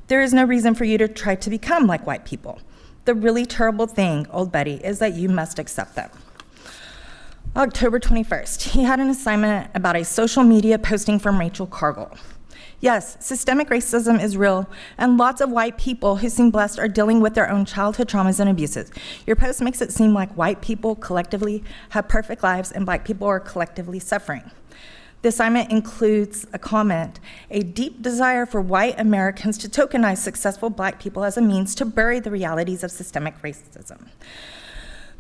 There is no reason for you to try to become like white people. The really terrible thing, old buddy, is that you must accept them. October 21st, he had an assignment about a social media posting from Rachel Cargill. Yes, systemic racism is real, and lots of white people who seem blessed are dealing with their own childhood traumas and abuses. Your post makes it seem like white people collectively have perfect lives and black people are collectively suffering. The assignment includes a comment, a deep desire for white Americans to tokenize successful black people as a means to bury the realities of systemic racism.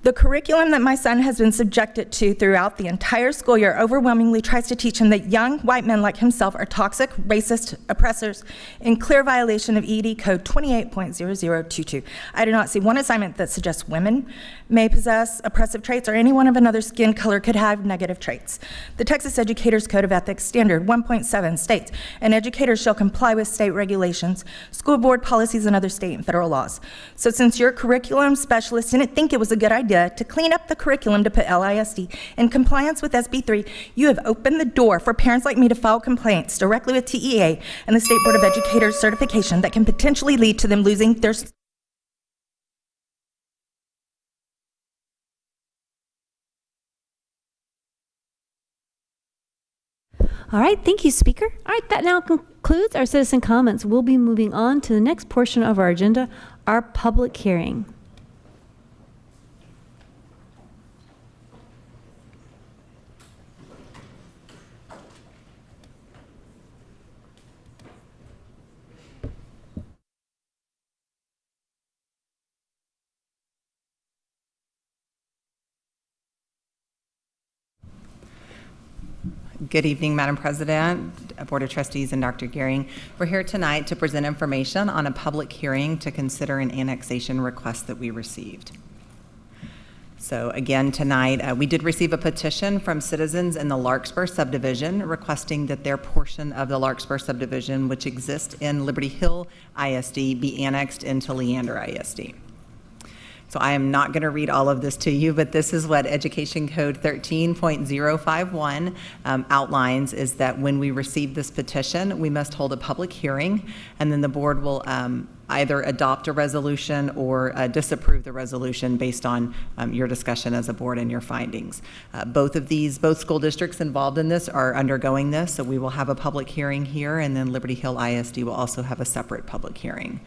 The curriculum that my son has been subjected to throughout the entire school year overwhelmingly tries to teach him that young white men like himself are toxic, racist oppressors in clear violation of ED Code 28.0022. I do not see one assignment that suggests women may possess oppressive traits or anyone of another skin color could have negative traits. The Texas Educators Code of Ethics Standard 1.7 states, an educator shall comply with state regulations, school board policies, and other state and federal laws. So since your curriculum specialist didn't think it was a good idea to clean up the curriculum to put LISD in compliance with SB 3, you have opened the door for parents like me to file complaints directly with TEA and the State Board of Educators certification that can potentially lead to them losing their All right, thank you, Speaker. All right, that now concludes our citizen comments. We'll be moving on to the next portion of our agenda, our public hearing. Good evening, Madam President, Board of Trustees, and Dr. Gehring. We're here tonight to present information on a public hearing to consider an annexation request that we received. So again, tonight, we did receive a petition from citizens in the Larkspur subdivision requesting that their portion of the Larkspur subdivision, which exists in Liberty Hill ISD, be annexed into Leander ISD. So I am not going to read all of this to you, but this is what Education Code 13.051 outlines, is that when we receive this petition, we must hold a public hearing, and then the board will either adopt a resolution or disapprove the resolution based on your discussion as a board and your findings. Both school districts involved in this are undergoing this, so we will have a public hearing here, and then Liberty Hill ISD will also have a separate public hearing.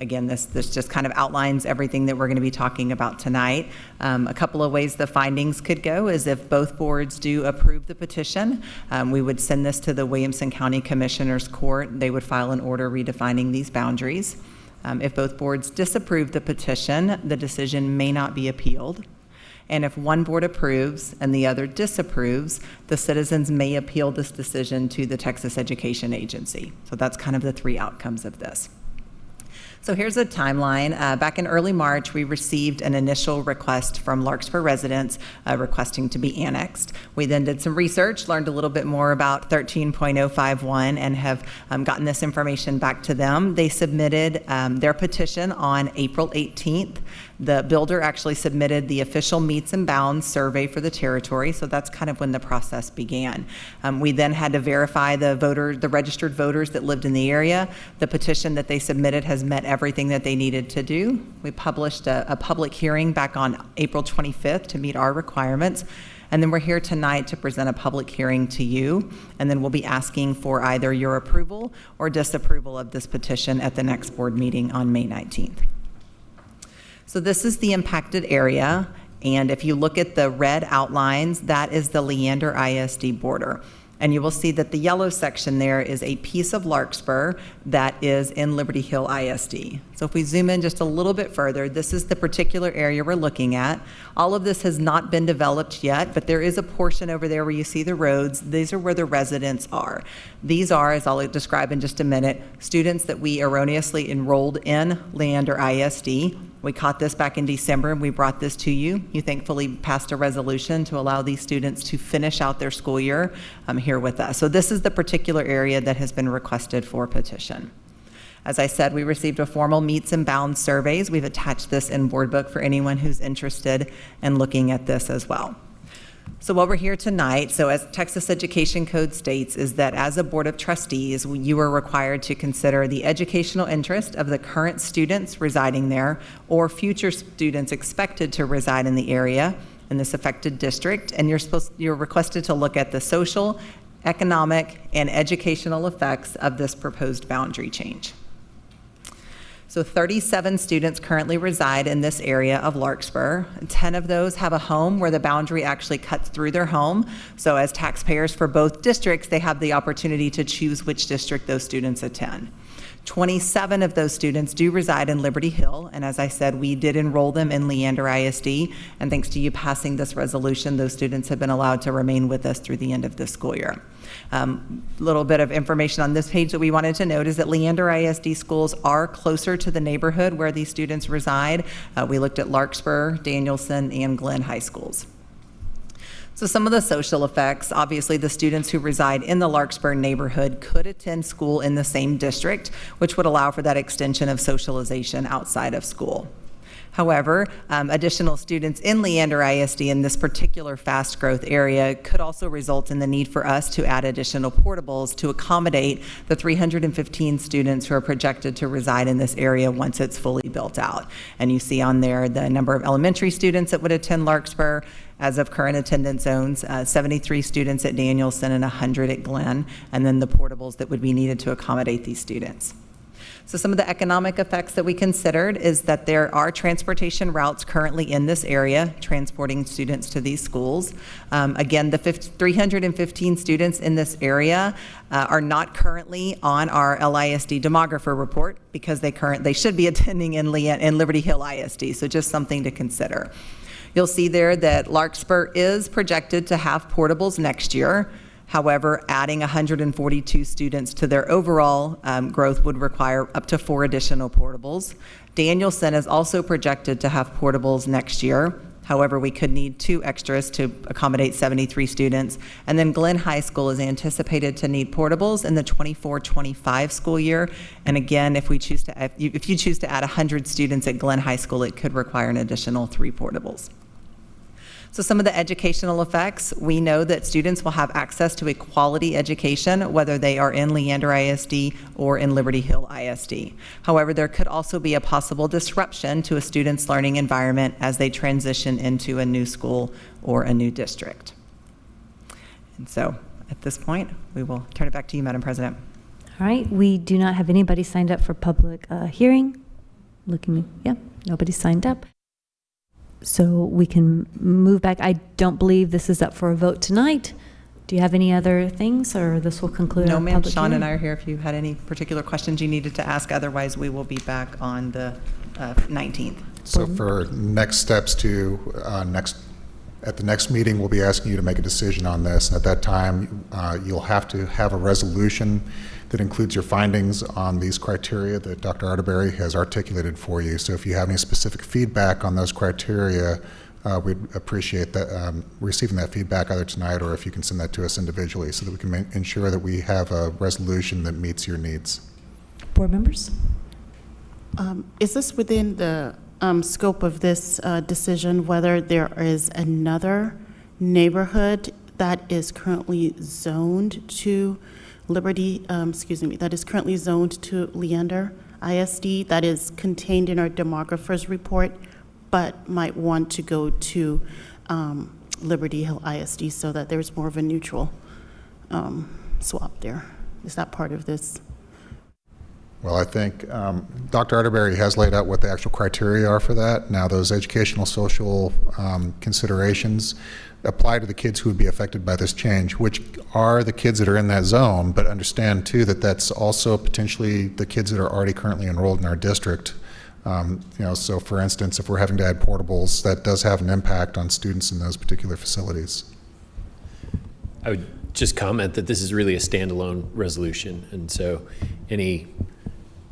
Again, this just kind of outlines everything that we're going to be talking about tonight. A couple of ways the findings could go is if both boards do approve the petition, we would send this to the Williamson County Commissioners Court. They would file an order redefining these boundaries. If both boards disapprove the petition, the decision may not be appealed. And if one board approves and the other disapproves, the citizens may appeal this decision to the Texas Education Agency. So that's kind of the three outcomes of this. So here's a timeline. Back in early March, we received an initial request from Larkspur residents requesting to be annexed. We then did some research, learned a little bit more about 13.051, and have gotten this information back to them. They submitted their petition on April 18th. The builder actually submitted the official meets and bounds survey for the territory, so that's kind of when the process began. We then had to verify the registered voters that lived in the area. The petition that they submitted has met everything that they needed to do. We published a public hearing back on April 25th to meet our requirements. And then we're here tonight to present a public hearing to you, and then we'll be asking for either your approval or disapproval of this petition at the next board meeting on May 19th. So this is the impacted area, and if you look at the red outlines, that is the Leander ISD border. And you will see that the yellow section there is a piece of Larkspur that is in Liberty Hill ISD. So if we zoom in just a little bit further, this is the particular area we're looking at. All of this has not been developed yet, but there is a portion over there where you see the roads. These are where the residents are. These are, as I'll describe in just a minute, students that we erroneously enrolled in Leander ISD. We caught this back in December and we brought this to you. You thankfully passed a resolution to allow these students to finish out their school year here with us. So this is the particular area that has been requested for petition. As I said, we received a formal meets and bounds surveys. We've attached this in board book for anyone who's interested in looking at this as well. So while we're here tonight, so as Texas Education Code states, is that as a Board of Trustees, you are required to consider the educational interest of the current students residing there or future students expected to reside in the area in this affected district, and you're requested to look at the social, economic, and educational effects of this proposed boundary change. So 37 students currently reside in this area of Larkspur. 10 of those have a home where the boundary actually cuts through their home. So as taxpayers for both districts, they have the opportunity to choose which district those students attend. 27 of those students do reside in Liberty Hill, and as I said, we did enroll them in Leander ISD, and thanks to you passing this resolution, those students have been allowed to remain with us through the end of this school year. Little bit of information on this page that we wanted to note is that Leander ISD schools are closer to the neighborhood where these students reside. We looked at Larkspur, Danielson, and Glenn high schools. So some of the social effects, obviously the students who reside in the Larkspur neighborhood could attend school in the same district, which would allow for that extension of socialization outside of school. However, additional students in Leander ISD in this particular fast growth area could also result in the need for us to add additional portables to accommodate the 315 students who are projected to reside in this area once it's fully built out. And you see on there the number of elementary students that would attend Larkspur. As of current attendance zones, 73 students at Danielson and 100 at Glenn, and then the portables that would be needed to accommodate these students. So some of the economic effects that we considered is that there are transportation routes currently in this area transporting students to these schools. Again, the 315 students in this area are not currently on our LISD demographer report because they should be attending in Liberty Hill ISD, so just something to consider. You'll see there that Larkspur is projected to have portables next year. However, adding 142 students to their overall growth would require up to 4 additional portables. Danielson is also projected to have portables next year. However, we could need 2 extras to accommodate 73 students. And then Glenn High School is anticipated to need portables in the 24-25 school year. And again, if you choose to add 100 students at Glenn High School, it could require an additional 3 portables. So some of the educational effects, we know that students will have access to a quality education, whether they are in Leander ISD or in Liberty Hill ISD. However, there could also be a possible disruption to a student's learning environment as they transition into a new school or a new district. And so at this point, we will turn it back to you, Madam President. All right, we do not have anybody signed up for public hearing. Nobody signed up. So we can move back. I don't believe this is up for a vote tonight. Do you have any other things, or this will conclude our public hearing? No, ma'am. Sean and I are here if you had any particular questions you needed to ask. Otherwise, we will be back on the 19th. So for next steps to next At the next meeting, we'll be asking you to make a decision on this, and at that time, you'll have to have a resolution that includes your findings on these criteria that Dr. Arterberry has articulated for you. So if you have any specific feedback on those criteria, we'd appreciate that, receiving that feedback either tonight or if you can send that to us individually so that we can ensure that we have a resolution that meets your needs. Board members? Is this within the scope of this decision whether there is another neighborhood that is currently zoned to Liberty, that is currently zoned to Leander ISD that is contained in our demographer's report, but might want to go to Liberty Hill ISD so that there's more of a neutral swap there? Is that part of this? Well, I think Dr. Arterberry has laid out what the actual criteria are for that. Now, those educational social considerations apply to the kids who would be affected by this change, which are the kids that are in that zone, but understand too that that's also potentially the kids that are already currently enrolled in our district. So for instance, if we're having to add portables, that does have an impact on students in those particular facilities. I would just comment that this is really a standalone resolution, and so any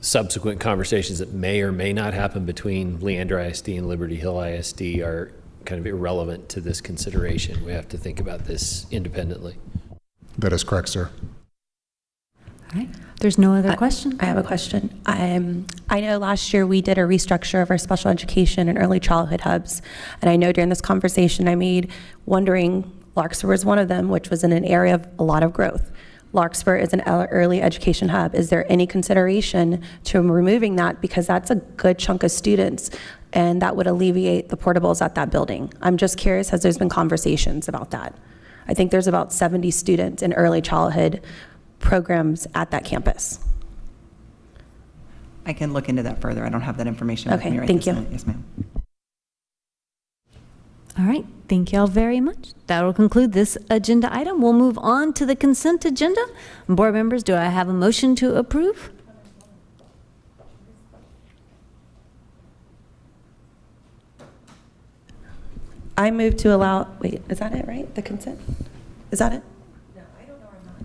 subsequent conversations that may or may not happen between Leander ISD and Liberty Hill ISD are kind of irrelevant to this consideration. We have to think about this independently. That is correct, sir. All right. There's no other question? I have a question. I know last year we did a restructure of our special education and early childhood hubs. And I know during this conversation I made wondering, Larkspur was one of them, which was in an area of a lot of growth. Larkspur is an early education hub. Is there any consideration to removing that? Because that's a good chunk of students, and that would alleviate the portables at that building. I'm just curious, has there been conversations about that? I think there's about 70 students in early childhood programs at that campus. I can look into that further. I don't have that information with me right thank this you. minute. Yes, ma'am. All right, thank you all very much. That will conclude this agenda item. We'll move on to the consent agenda. Board members, do I have a motion to approve? I move to allow, wait, is that it, right? The consent? Is that it?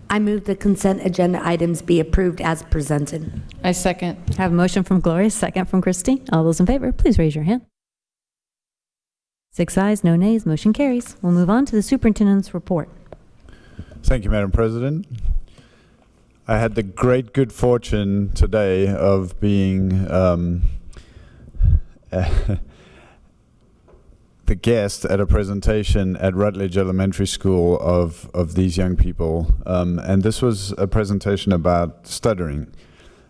I move the consent agenda items be approved as presented. I second. I have a motion from Gloria, second from Christy. All those in favor, please raise your hand. 6 ayes, no nays, motion carries. We'll move on to the superintendent's report. Thank you, Madam President. I had the great good fortune today of being the guest at a presentation at Rutledge Elementary School of these young people. And this was a presentation about stuttering.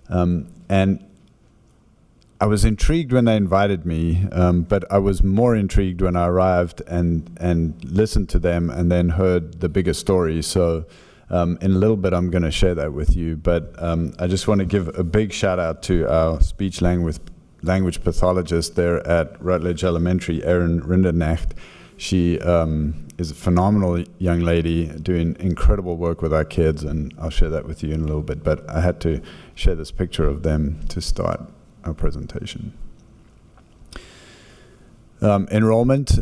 And I was intrigued when they invited me, but I was more intrigued when I arrived and listened to them and then heard the bigger story. So in a little bit, I'm going to share that with you. But I just want to give a big shout out to our speech language pathologist there at Rutledge Elementary, Erin Rindernacht. She is a phenomenal young lady doing incredible work with our kids, and I'll share that with you in a little bit. But I had to share this picture of them to start our presentation. Enrollment,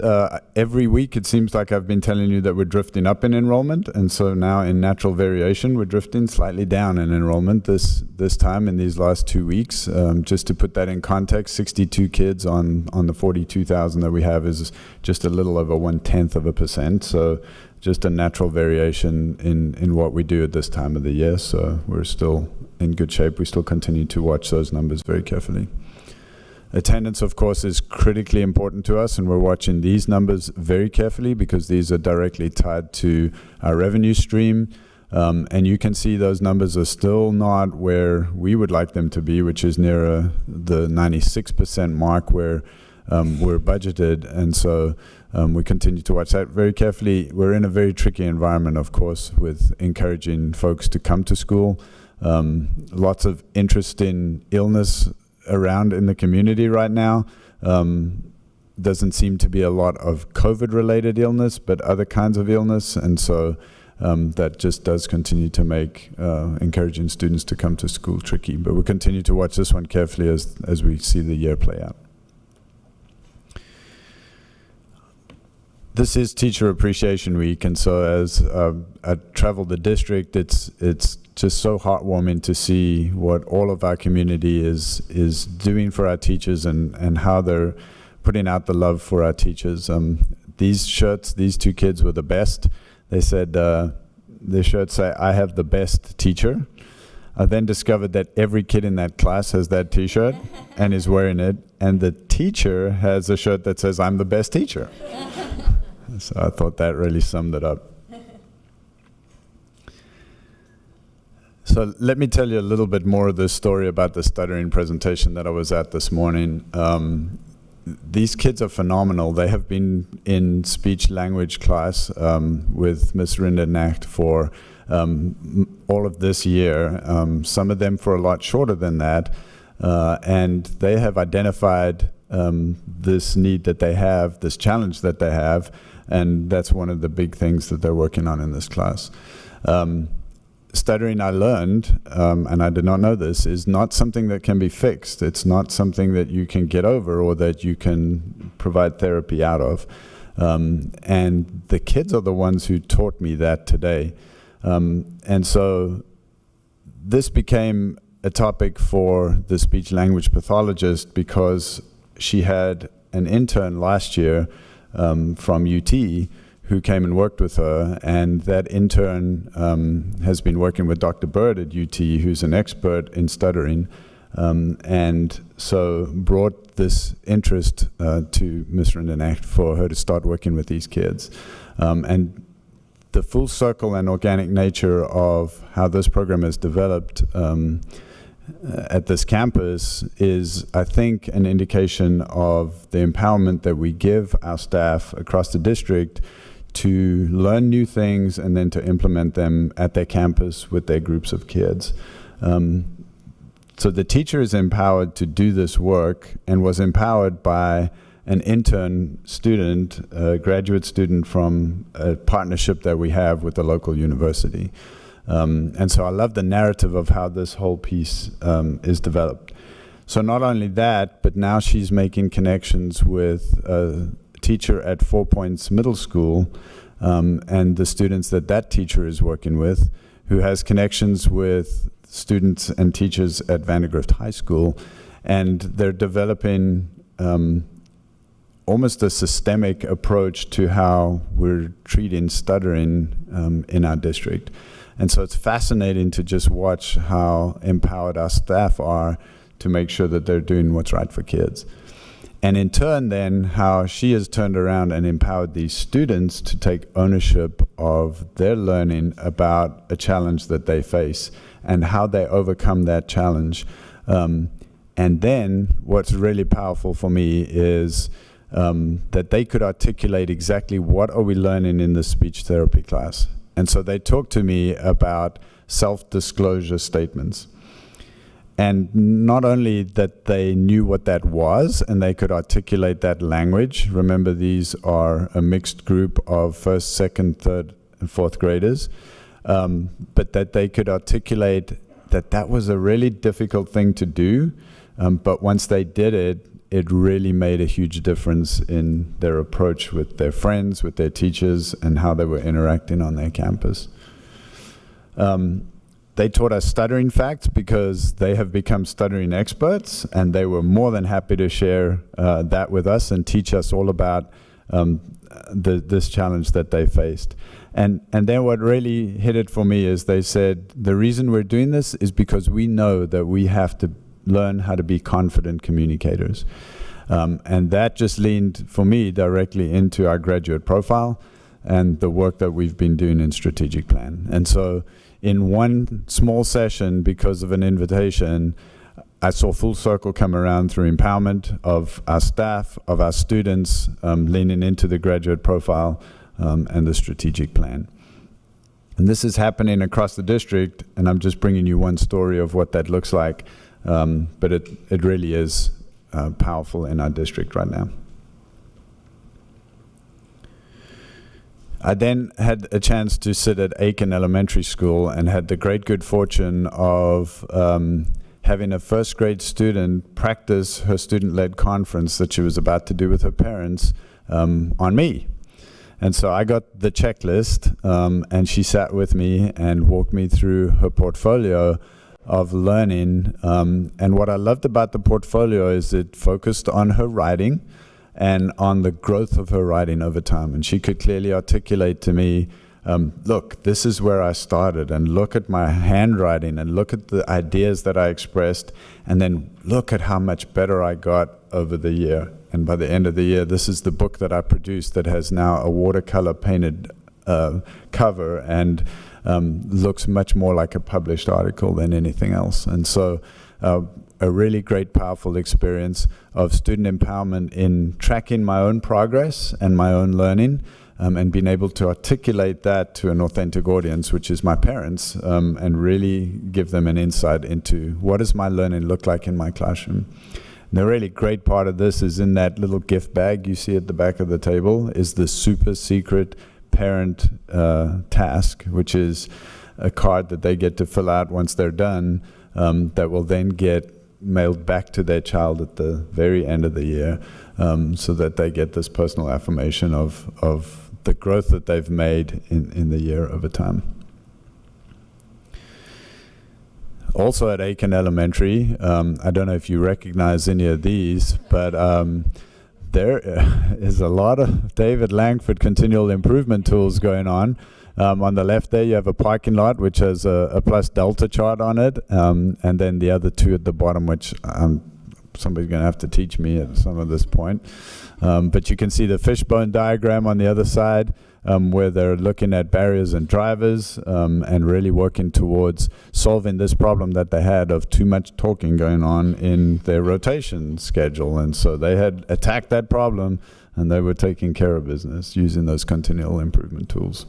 every week it seems like I've been telling you that we're drifting up in enrollment, and so now in natural variation we're drifting slightly down in enrollment this time in these last 2 weeks. Just to put that in context, 62 kids on the 42,000 that we have is just a little over 0.1%, so just a natural variation in what we do at this time of the year. So we're still in good shape. We still continue to watch those numbers very carefully. Attendance, of course, is critically important to us, and we're watching these numbers very carefully because these are directly tied to our revenue stream. And you can see those numbers are still not where we would like them to be, which is nearer the 96% mark where we're budgeted. And so we continue to watch that very carefully. We're in a very tricky environment, of course, with encouraging folks to come to school. Lots of interest in illness around in the community right now. Doesn't seem to be a lot of COVID-related illness, but other kinds of illness, and so that just does continue to make encouraging students to come to school tricky. But we'll continue to watch this one carefully as we see the year play out. this is Teacher Appreciation Week, and so as I travel the district, it's just so heartwarming to see what all of our community is doing for our teachers and how they're putting out the love for our teachers. These shirts, these two kids were the best. They said, their shirts say, "I have the best teacher." I then discovered that every kid in that class has that t-shirt and is wearing it, and the teacher has a shirt that says, "I'm the best teacher." So I thought that really summed it up. So let me tell you a little bit more of this story about the stuttering presentation that I was at this morning. These kids are phenomenal. They have been in speech language class with Miss Rindernacht for all of this year, some of them for a lot shorter than that, and they have identified this need that they have, this challenge that they have, and that's one of the big things that they're working on in this class. Stuttering, I learned, and I did not know this, is not something that can be fixed. It's not something that you can get over or that you can provide therapy out of. And the kids are the ones who taught me that today. And so this became a topic for the speech language pathologist because she had an intern last year from UT who came and worked with her, and that intern has been working with Dr. Bird at UT, who's an expert in stuttering, and so brought this interest to Ms. Rindernacht for her to start working with these kids. And the full circle and organic nature of how this program is developed at this campus is, I think, an indication of the empowerment that we give our staff across the district to learn new things and then to implement them at their campus with their groups of kids. So the teacher is empowered to do this work and was empowered by an intern student, a graduate student from a partnership that we have with the local university. And so I love the narrative of how this whole piece is developed. So not only that, but now she's making connections with teacher at 4 Points Middle School and the students that teacher is working with, who has connections with students and teachers at Vandergrift High School, and they're developing almost a systemic approach to how we're treating stuttering in our district. And so it's fascinating to just watch how empowered our staff are to make sure that they're doing what's right for kids. And in turn, then, how she has turned around and empowered these students to take ownership of their learning about a challenge that they face and how they overcome that challenge. And then what's really powerful for me is that they could articulate exactly what are we learning in the speech therapy class. And so they talked to me about self-disclosure statements. And not only that they knew what that was and they could articulate that language. Remember, these are a mixed group of first, second, third, and fourth graders. But that they could articulate that was a really difficult thing to do. But once they did it, it really made a huge difference in their approach with their friends, with their teachers, and how they were interacting on their campus. They taught us stuttering facts because they have become stuttering experts, and they were more than happy to share that with us and teach us all about this challenge that they faced. And then what really hit it for me is they said, the reason we're doing this is because we know that we have to learn how to be confident communicators. And that just leaned, for me, directly into our graduate profile and the work that we've been doing in strategic plan. And so in one small session, because of an invitation, I saw full circle come around through empowerment of our staff, of our students, leaning into the graduate profile and the strategic plan. And this is happening across the district, and I'm just bringing you one story of what that looks like, but it really is powerful in our district right now. I then had a chance to sit at Aiken Elementary School and had the great good fortune of having a first grade student practice her student-led conference that she was about to do with her parents on me. And so I got the checklist, and she sat with me and walked me through her portfolio of learning. And what I loved about the portfolio is it focused on her writing and on the growth of her writing over time. And she could clearly articulate to me, look, this is where I started, and look at my handwriting, and look at the ideas that I expressed, and then look at how much better I got over the year. And by the end of the year, this is the book that I produced that has now a watercolor painted cover and looks much more like a published article than anything else. And so a really great, powerful experience of student empowerment in tracking my own progress and my own learning, and being able to articulate that to an authentic audience, which is my parents, and really give them an insight into what does my learning look like in my classroom. The really great part of this is in that little gift bag you see at the back of the table is the super secret parent task, which is a card that they get to fill out once they're done, that will then get mailed back to their child at the very end of the year, so that they get this personal affirmation of the growth that they've made in the year over time. Also at Aiken Elementary, I don't know if you recognize any of these, but there is a lot of David Langford continual improvement tools going on. On the left there, you have a parking lot, which has a plus delta chart on it, and then the other two at the bottom, which somebody's going to have to teach me at some of this point. But you can see the fishbone diagram on the other side, where they're looking at barriers and drivers, and really working towards solving this problem that they had of too much talking going on in their rotation schedule. And so they had attacked that problem, and they were taking care of business using those continual improvement tools.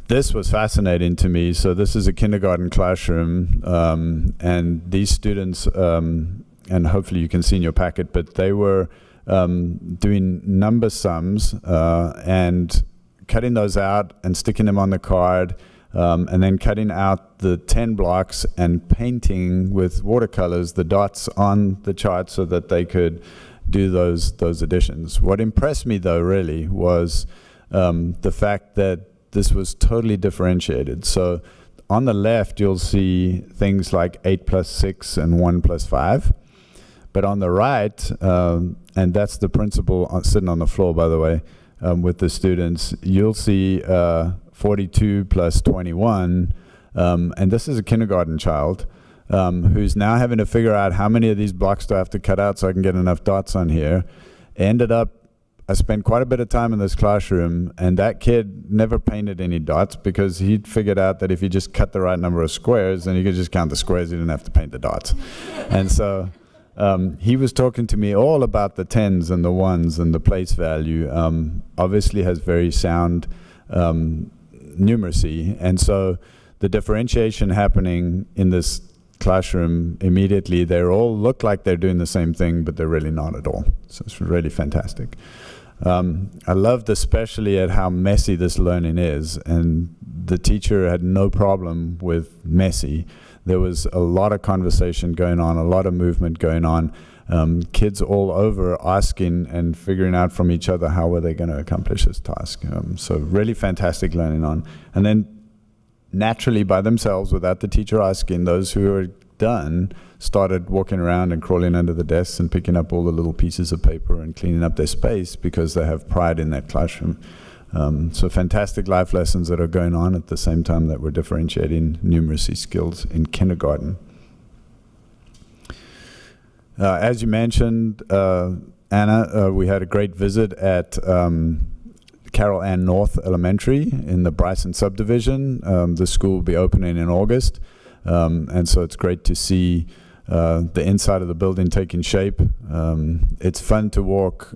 This was fascinating to me. So this is a kindergarten classroom, and these students, and hopefully you can see in your packet, but they were doing number sums and cutting those out and sticking them on the card, and then cutting out the 10 blocks and painting with watercolors the dots on the chart so that they could do those additions. What impressed me though really was the fact that this was totally differentiated. So on the left, you'll see things like 8 plus 6 and 1 plus 5. But on the right, and that's the principal sitting on the floor, by the way, with the students, you'll see 42 plus 21. And this is a kindergarten child who's now having to figure out how many of these blocks do I have to cut out so I can get enough dots on here. I spent quite a bit of time in this classroom, and that kid never painted any dots because he'd figured out that if he just cut the right number of squares, then he could just count the squares, he didn't have to paint the dots. And so he was talking to me all about the 10s and the 1s and the place value. Obviously has very sound numeracy, and so the differentiation happening in this classroom immediately, they all look like they're doing the same thing, but they're really not at all. So it's really fantastic. I loved especially at how messy this learning is, and the teacher had no problem with messy. There was a lot of conversation going on, a lot of movement going on, kids all over asking and figuring out from each other how were they going to accomplish this task. So really fantastic learning on. And then naturally by themselves, without the teacher asking, those who were done started walking around and crawling under the desks and picking up all the little pieces of paper and cleaning up their space because they have pride in that classroom. So fantastic life lessons that are going on at the same time that we're differentiating numeracy skills in kindergarten. As you mentioned, Anna, we had a great visit at Carol Ann North Elementary in the Bryson subdivision. The school will be opening in August. And so it's great to see the inside of the building taking shape. It's fun to walk,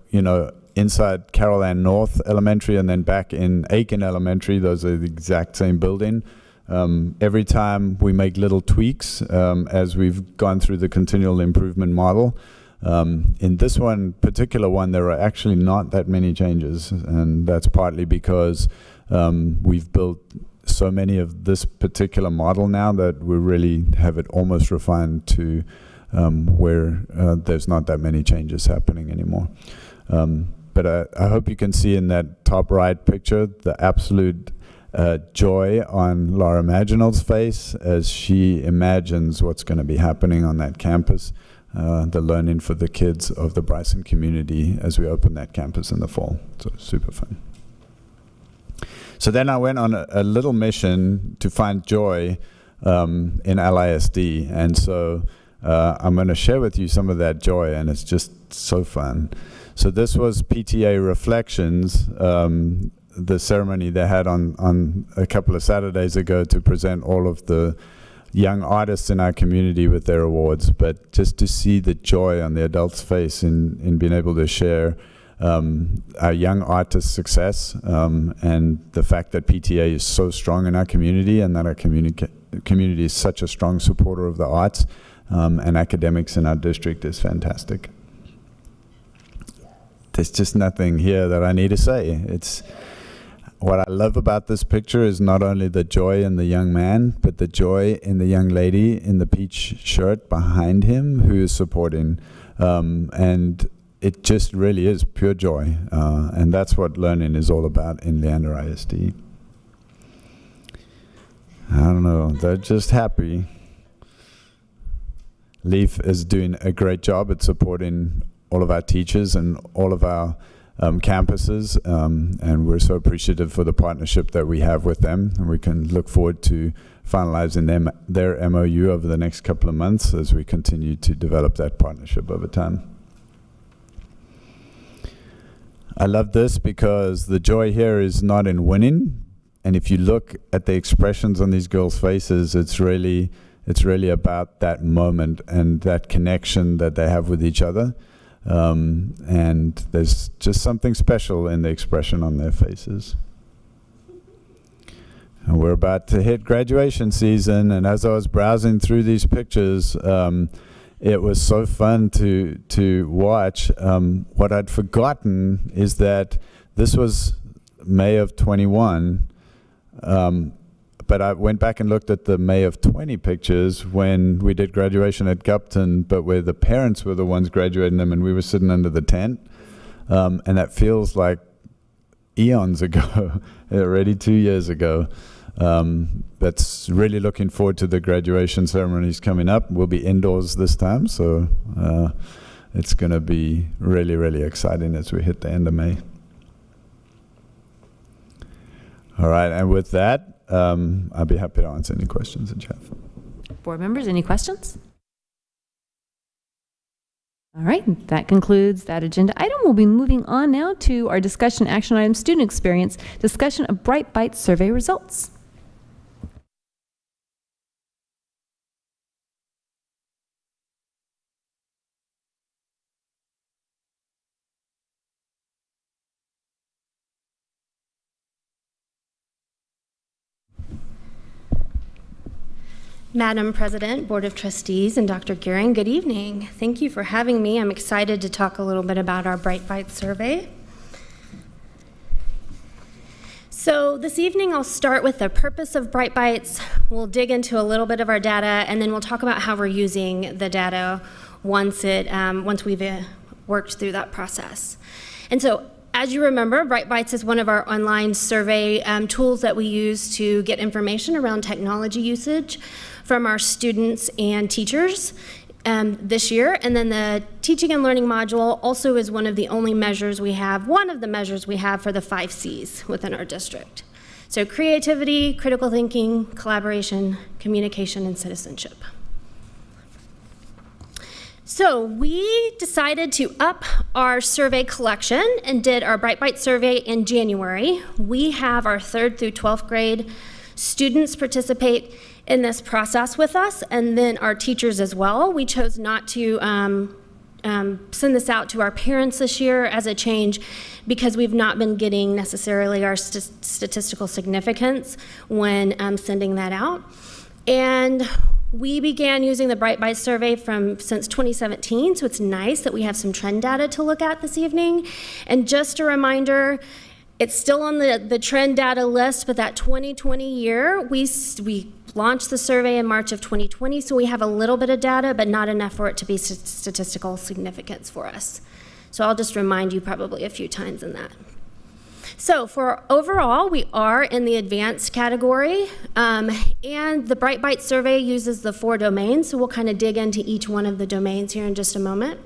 inside Carol Ann North Elementary and then back in Aiken Elementary. Those are the exact same building. Every time we make little tweaks as we've gone through the continual improvement model. In this particular one, there are actually not that many changes, and that's partly because we've built so many of this particular model now that we really have it almost refined to where there's not that many changes happening anymore. But I hope you can see in that top right picture the absolute joy on Laura Maginal's face as she imagines what's going to be happening on that campus, the learning for the kids of the Bryson community as we open that campus in the fall. So super fun. So then I went on a little mission to find joy in LISD. And so I'm going to share with you some of that joy, and it's just so fun. So this was Pta Reflections, the ceremony they had on a couple of Saturdays ago to present all of the young artists in our community with their awards. But just to see the joy on the adults' face in being able to share our young artists' success, and the fact that PTA is so strong in our community, and that our community is such a strong supporter of the arts and academics in our district is fantastic. There's just nothing here that I need to say. It's what I love about this picture is not only the joy in the young man, but the joy in the young lady in the peach shirt behind him who is supporting. And it just really is pure joy. And that's what learning is all about in Leander ISD. I don't know, they're just happy. Leaf is doing a great job at supporting all of our teachers and all of our campuses, and we're so appreciative for the partnership that we have with them, and we can look forward to finalizing their MOU over the next couple of months as we continue to develop that partnership over time. I love this because the joy here is not in winning, and if you look at the expressions on these girls' faces, it's really about that moment and that connection that they have with each other. And there's just something special in the expression on their faces. And we're about to hit graduation season, and as I was browsing through these pictures, it was so fun to watch. What I'd forgotten is that this was May of 21, but I went back and looked at the May of 20 pictures when we did graduation at Capstone, but where the parents were the ones graduating them and we were sitting under the tent. And that feels like eons ago, already 2 years ago. That's really looking forward to the graduation ceremonies coming up. We'll be indoors this time, so it's going to be really, really exciting as we hit the end of May. All right, and with that, I'll be happy to answer any questions that you have. Board members, any questions? All right, that concludes that agenda item. We'll be moving on now to our discussion action item, student experience, discussion of Bright Bites survey results. Madam President, Board of Trustees, and Dr. Gearing, good evening. Thank you for having me. I'm excited to talk a little bit about our Bright Bites survey. So this evening I'll start with the purpose of Bright Bites. We'll dig into a little bit of our data, and then we'll talk about how we're using the data once we've worked through that process. And so, as you remember, Bright Bites is one of our online survey tools that we use to get information around technology usage from our students and teachers this year. And then the teaching and learning module also is one of the measures we have for the 5 C's within our district. So creativity, critical thinking, collaboration, communication, and citizenship. So we decided to up our survey collection and did our Bright Bites survey in January. We have our 3rd through 12th grade students participate in this process with us, and then our teachers as well. We chose not to send this out to our parents this year as a change because we've not been getting necessarily our statistical significance when sending that out. And we began using the Bright Bites survey since 2017, so it's nice that we have some trend data to look at this evening. And just a reminder, it's still on the trend data list, but that 2020 year, we launched the survey in March of 2020, so we have a little bit of data, but not enough for it to be statistical significance for us. So I'll just remind you probably a few times in that. So for overall, we are in the advanced category, and the Bright Bites survey uses the 4 domains, so we'll kind of dig into each one of the domains here in just a moment.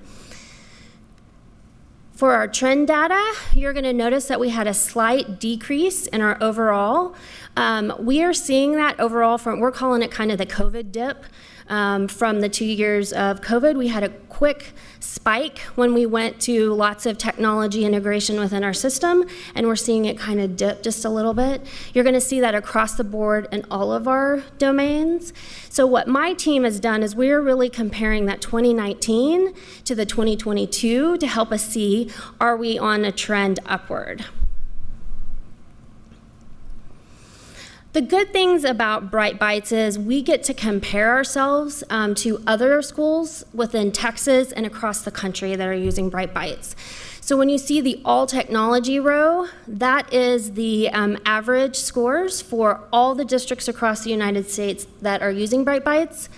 For our trend data, you're going to notice that we had a slight decrease in our overall. We are seeing that overall we're calling it kind of the COVID dip. From the 2 years of COVID, we had a quick spike when we went to lots of technology integration within our system, and we're seeing it kind of dip just a little bit. You're going to see that across the board in all of our domains. So what my team has done is we're really comparing that 2019 to the 2022 to help us see, are we on a trend upward? The good things about Bright Bites is we get to compare ourselves to other schools within Texas and across the country that are using Bright Bites. So when you see the all technology row, that is the average scores for all the districts across the United States that are using Bright Bites.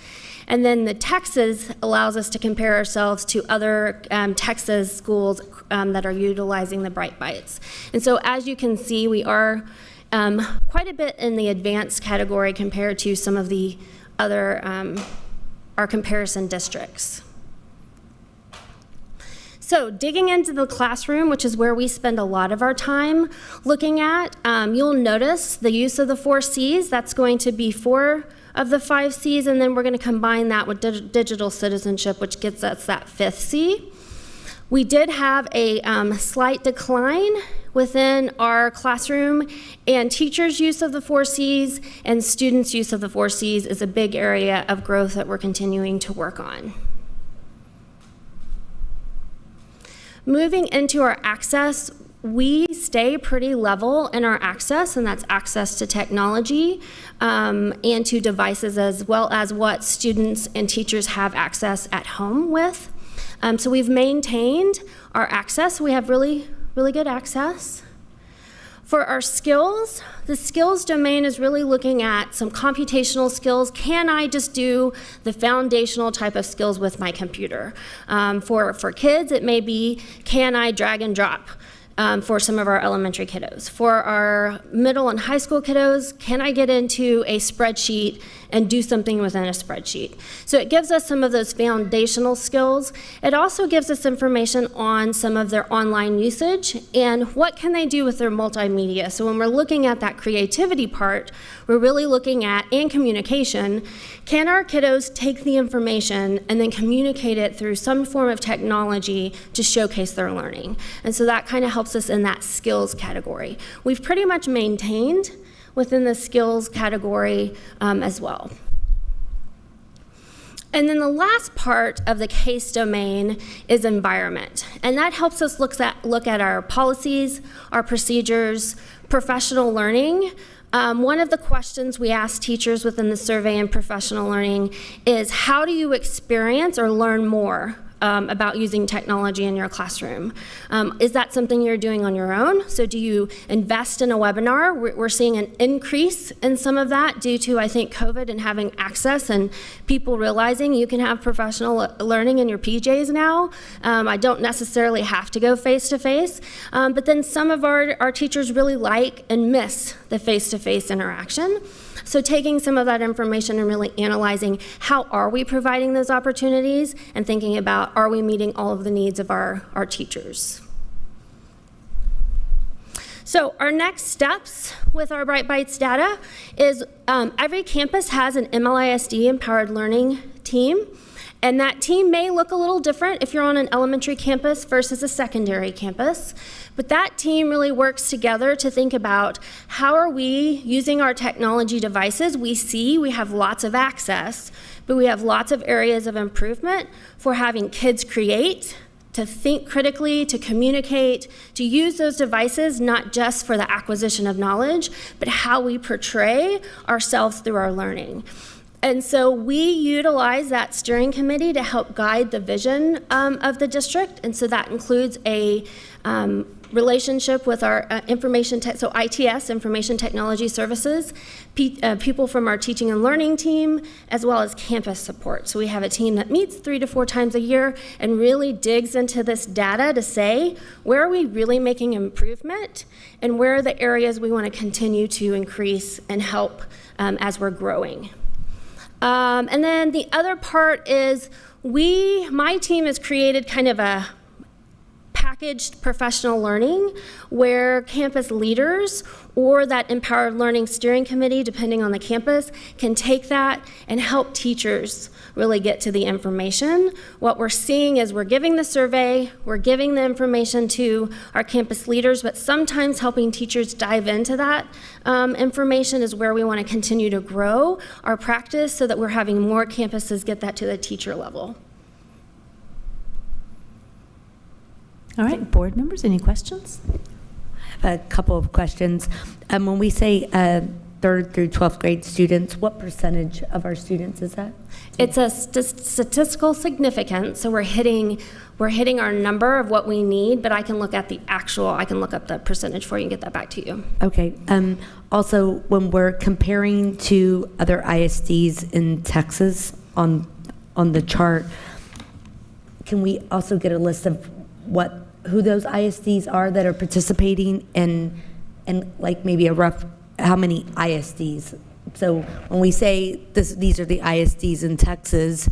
And then the Texas allows us to compare ourselves to other Texas schools that are utilizing the Bright Bites. And so as you can see, we are quite a bit in the advanced category compared to some of the other, our comparison districts. So digging into the classroom, which is where we spend a lot of our time looking at, you'll notice the use of the 4 C's. That's going to be 4 of the 5 C's, and then we're going to combine that with digital citizenship, which gets us that 5th C. We did have a slight decline within our classroom, and teachers' use of the 4 C's and students' use of the 4 C's is a big area of growth that we're continuing to work on. Moving into our access, we stay pretty level in our access, and that's access to technology and to devices, as well as what students and teachers have access at home with. So we've maintained our access. We have really good access. For our skills, the skills domain is really looking at some computational skills. Can I just do the foundational type of skills with my computer? For kids, it may be, can I drag and drop? For some of our elementary kiddos. For our middle and high school kiddos, can I get into a spreadsheet and do something within a spreadsheet? So it gives us some of those foundational skills. It also gives us information on some of their online usage and what can they do with their multimedia. So when we're looking at that creativity part, we're really looking at, and communication, can our kiddos take the information and then communicate it through some form of technology to showcase their learning? And so that kind of helps us in that skills category. We've pretty much maintained within the skills category as well. And then the last part of the case domain is environment. And that helps us look at our policies, our procedures, professional learning. One of the questions we ask teachers within the survey in professional learning is, how do you experience or learn more about using technology in your classroom? Is that something you're doing on your own? So do you invest in a webinar? We're seeing an increase in some of that due to, I think, COVID and having access and people realizing you can have professional learning in your PJs now. I don't necessarily have to go face-to-face, but then some of our teachers really like and miss the face-to-face interaction. So taking some of that information and really analyzing, how are we providing those opportunities, and thinking about, are we meeting all of the needs of our teachers? So our next steps with our Bright Bites data is every campus has an Mlisd empowered learning team. And that team may look a little different if you're on an elementary campus versus a secondary campus. But that team really works together to think about, how are we using our technology devices? We see we have lots of access, but we have lots of areas of improvement for having kids create, to think critically, to communicate, to use those devices not just for the acquisition of knowledge, but how we portray ourselves through our learning. And so we utilize that steering committee to help guide the vision of the district. And so that includes a relationship with our so ITS, Information Technology Services, people from our teaching and learning team, as well as campus support. So we have a team that meets 3 to 4 times a year and really digs into this data to say, where are we really making improvement and where are the areas we want to continue to increase and help as we're growing. And then the other part is my team has created kind of a packaged professional learning where campus leaders or that empowered learning steering committee, depending on the campus, can take that and help teachers really get to the information. What we're seeing is we're giving the survey, we're giving the information to our campus leaders, but sometimes helping teachers dive into that information is where we want to continue to grow our practice so that we're having more campuses get that to the teacher level. All right, board members, any questions? I have a couple of questions. When we say 3rd through 12th grade students, what percentage of our students is that? It's a statistical significance, so we're hitting our number of what we need, but I can look at I can look up the percentage for you and get that back to you. Okay. Also, when we're comparing to other ISDs in Texas on the chart, can we also get a list of who those ISDs are that are participating and like maybe a rough how many ISDs? So when we say these are the ISDs in Texas,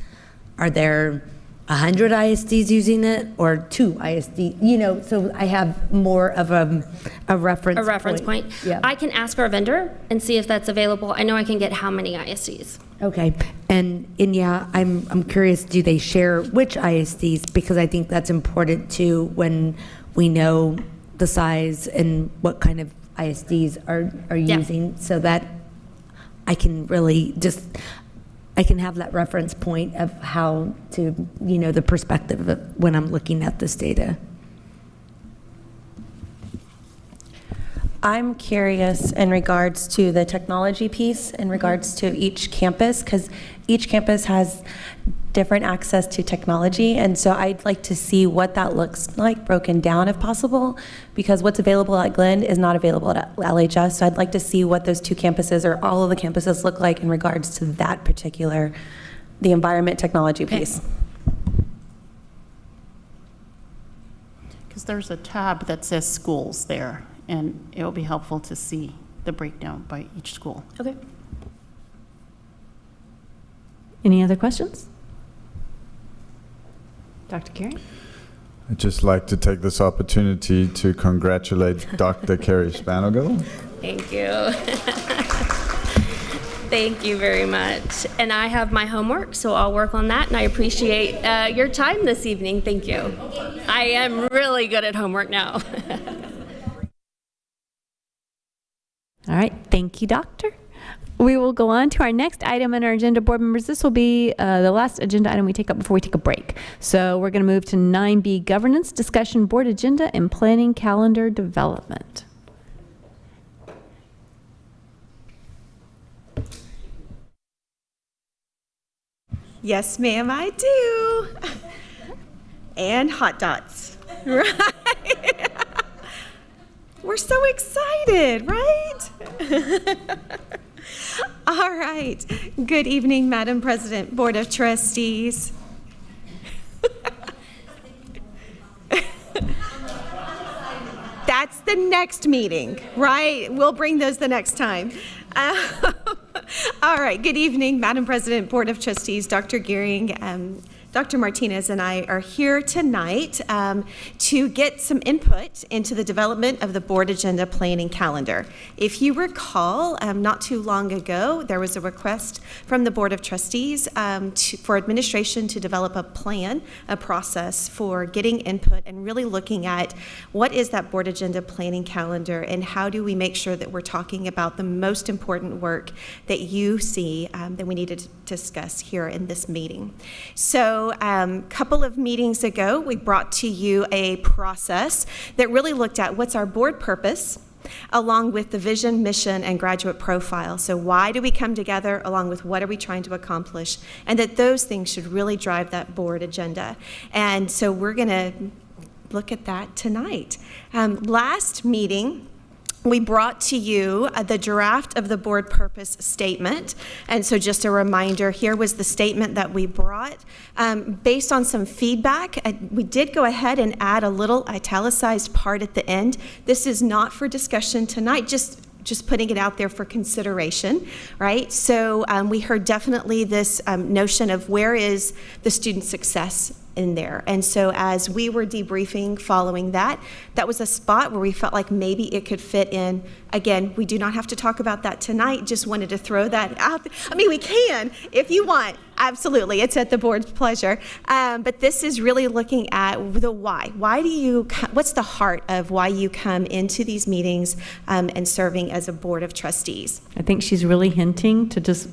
are there 100 ISDs using it or 2 ISDs? So I have more of a reference point. Yeah. I can ask our vendor and see if that's available. I know I can get how many ISDs. Okay, and yeah, I'm curious, do they share which ISDs? Because I think that's important too when we know the size and what kind of ISDs are using, so that I can really I can have that reference point of how to, the perspective of when I'm looking at this data. I'm curious in regards to the technology piece, in regards to each campus, because each campus has different access to technology, and so I'd like to see what that looks like broken down if possible, because what's available at Glenn is not available at LHS, so I'd like to see what those 2 campuses or all of the campuses look like in regards to that particular, the environment technology piece. Because there's a tab that says schools there, and it will be helpful to see the breakdown by each school. Okay. Any other questions? Dr. Carey? I'd just like to take this opportunity to congratulate Dr. Carey Spanigal. Thank you. Thank you very much. And I have my homework, so I'll work on that, and I appreciate your time this evening. Thank you. I am really good at homework now. All right, thank you, Doctor. We will go on to our next item on our agenda, board members. This will be the last agenda item we take up before we take a break. So we're going to move to 9B, governance, discussion, board agenda, and planning calendar development. Yes, ma'am, I do. And hot dogs, right? We're so excited, right? All right. Good evening, Madam President, Board of Trustees. That's the next meeting, right? We'll bring those the next time. All right. Good evening, Madam President, Board of Trustees, Dr. Gearing. Dr. Martinez and I are here tonight to get some input into the development of the board agenda planning calendar. If you recall, not too long ago, there was a request from the Board of Trustees for administration to develop a plan, a process for getting input and really looking at what is that board agenda planning calendar and how do we make sure that we're talking about the most important work that you see that we need to discuss here in this meeting. So a couple of meetings ago, we brought to you a process that really looked at what's our board purpose, along with the vision, mission, and graduate profile. So why do we come together, along with what are we trying to accomplish, and that those things should really drive that board agenda. And so we're going to look at that tonight. Last meeting, we brought to you the draft of the board purpose statement. And so just a reminder, here was the statement that we brought. Based on some feedback, we did go ahead and add a little italicized part at the end. This is not for discussion tonight, just putting it out there for consideration, right? So we heard definitely this notion of where is the student success in there. And so as we were debriefing following that, that was a spot where we felt like maybe it could fit in. Again, we do not have to talk about that tonight, just wanted to throw that out. I mean, we can if you want, absolutely, it's at the board's pleasure. But this is really looking at the why. What's the heart of why you come into these meetings and serving as a board of trustees? I think she's really hinting to just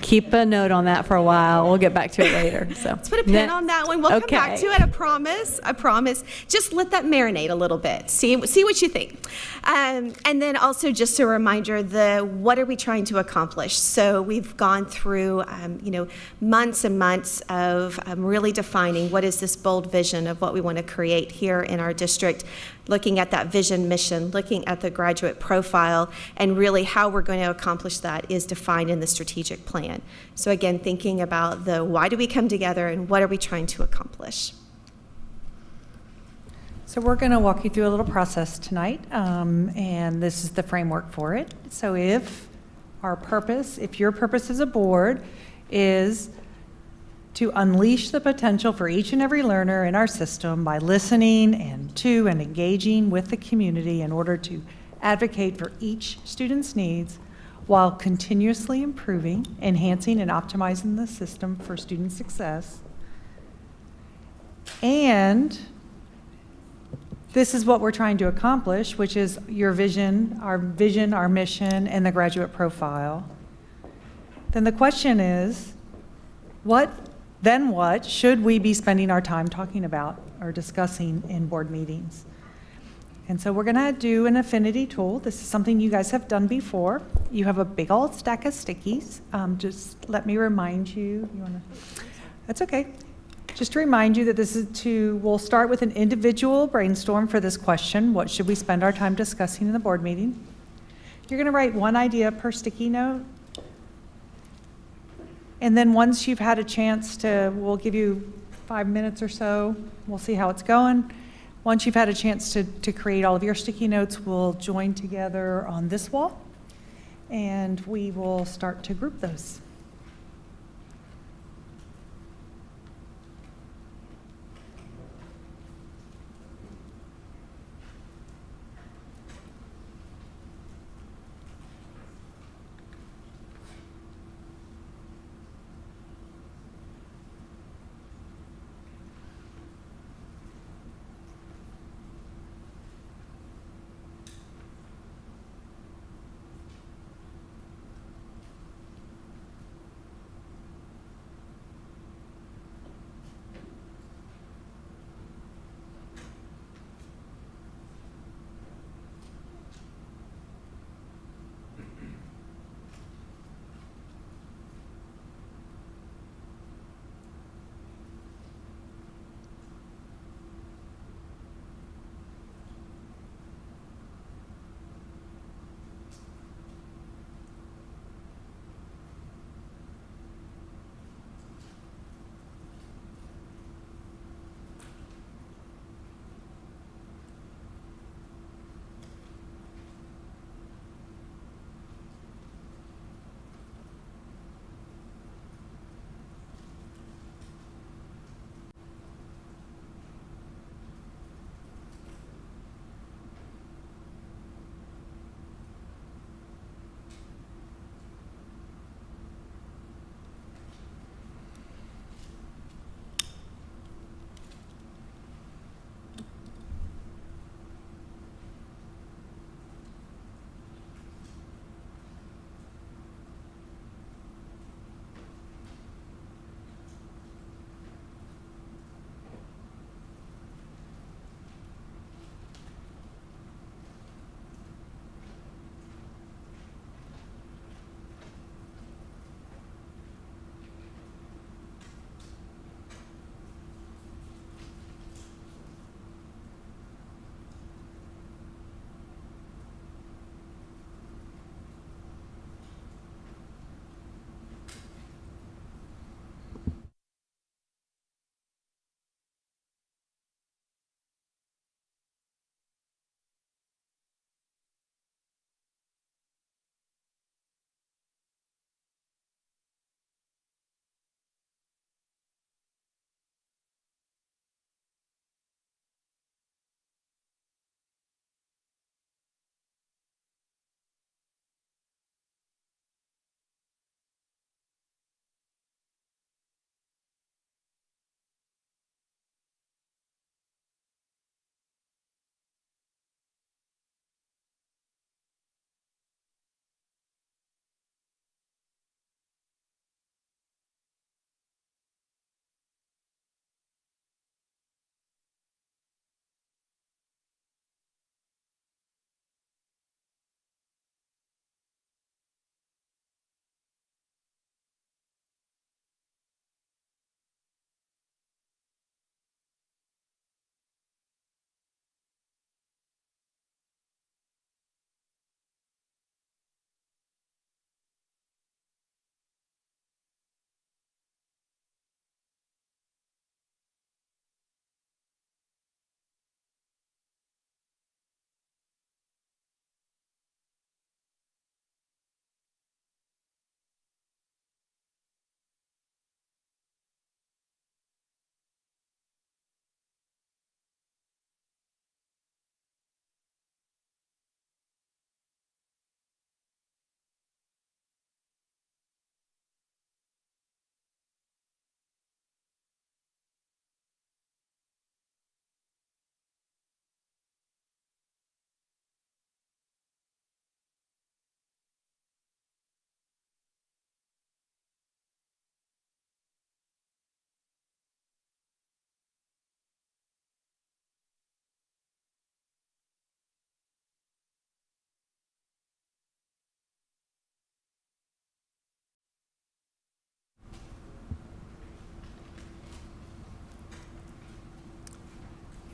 keep a note on that for a while. We'll get back to it later. So let's put a pin on that one. We'll come back to it. I promise. Just let that marinate a little bit. See what you think. And then also just a reminder, what are we trying to accomplish? So we've gone through months and months of really defining what is this bold vision of what we want to create here in our district, looking at that vision, mission, looking at the graduate profile, and really how we're going to accomplish that is defined in the strategic plan. So again, thinking about the why do we come together and what are we trying to accomplish? So we're going to walk you through a little process tonight, and this is the framework for it. So if your purpose as a board is to unleash the potential for each and every learner in our system by listening and engaging with the community in order to advocate for each student's needs while continuously improving, enhancing, and optimizing the system for student success. And this is what we're trying to accomplish, which is your vision, our mission, and the graduate profile. Then the question is, what should we be spending our time talking about or discussing in board meetings? And so we're going to do an affinity tool. This is something you guys have done before. You have a big old stack of stickies. Just let me remind you. That's okay. Just to remind you that we'll start with an individual brainstorm for this question. What should we spend our time discussing in the board meeting? You're going to write one idea per sticky note. And then once you've had a chance we'll give you 5 minutes or so. We'll see how it's going. Once you've had a chance to create all of your sticky notes, we'll join together on this wall, and we will start to group those.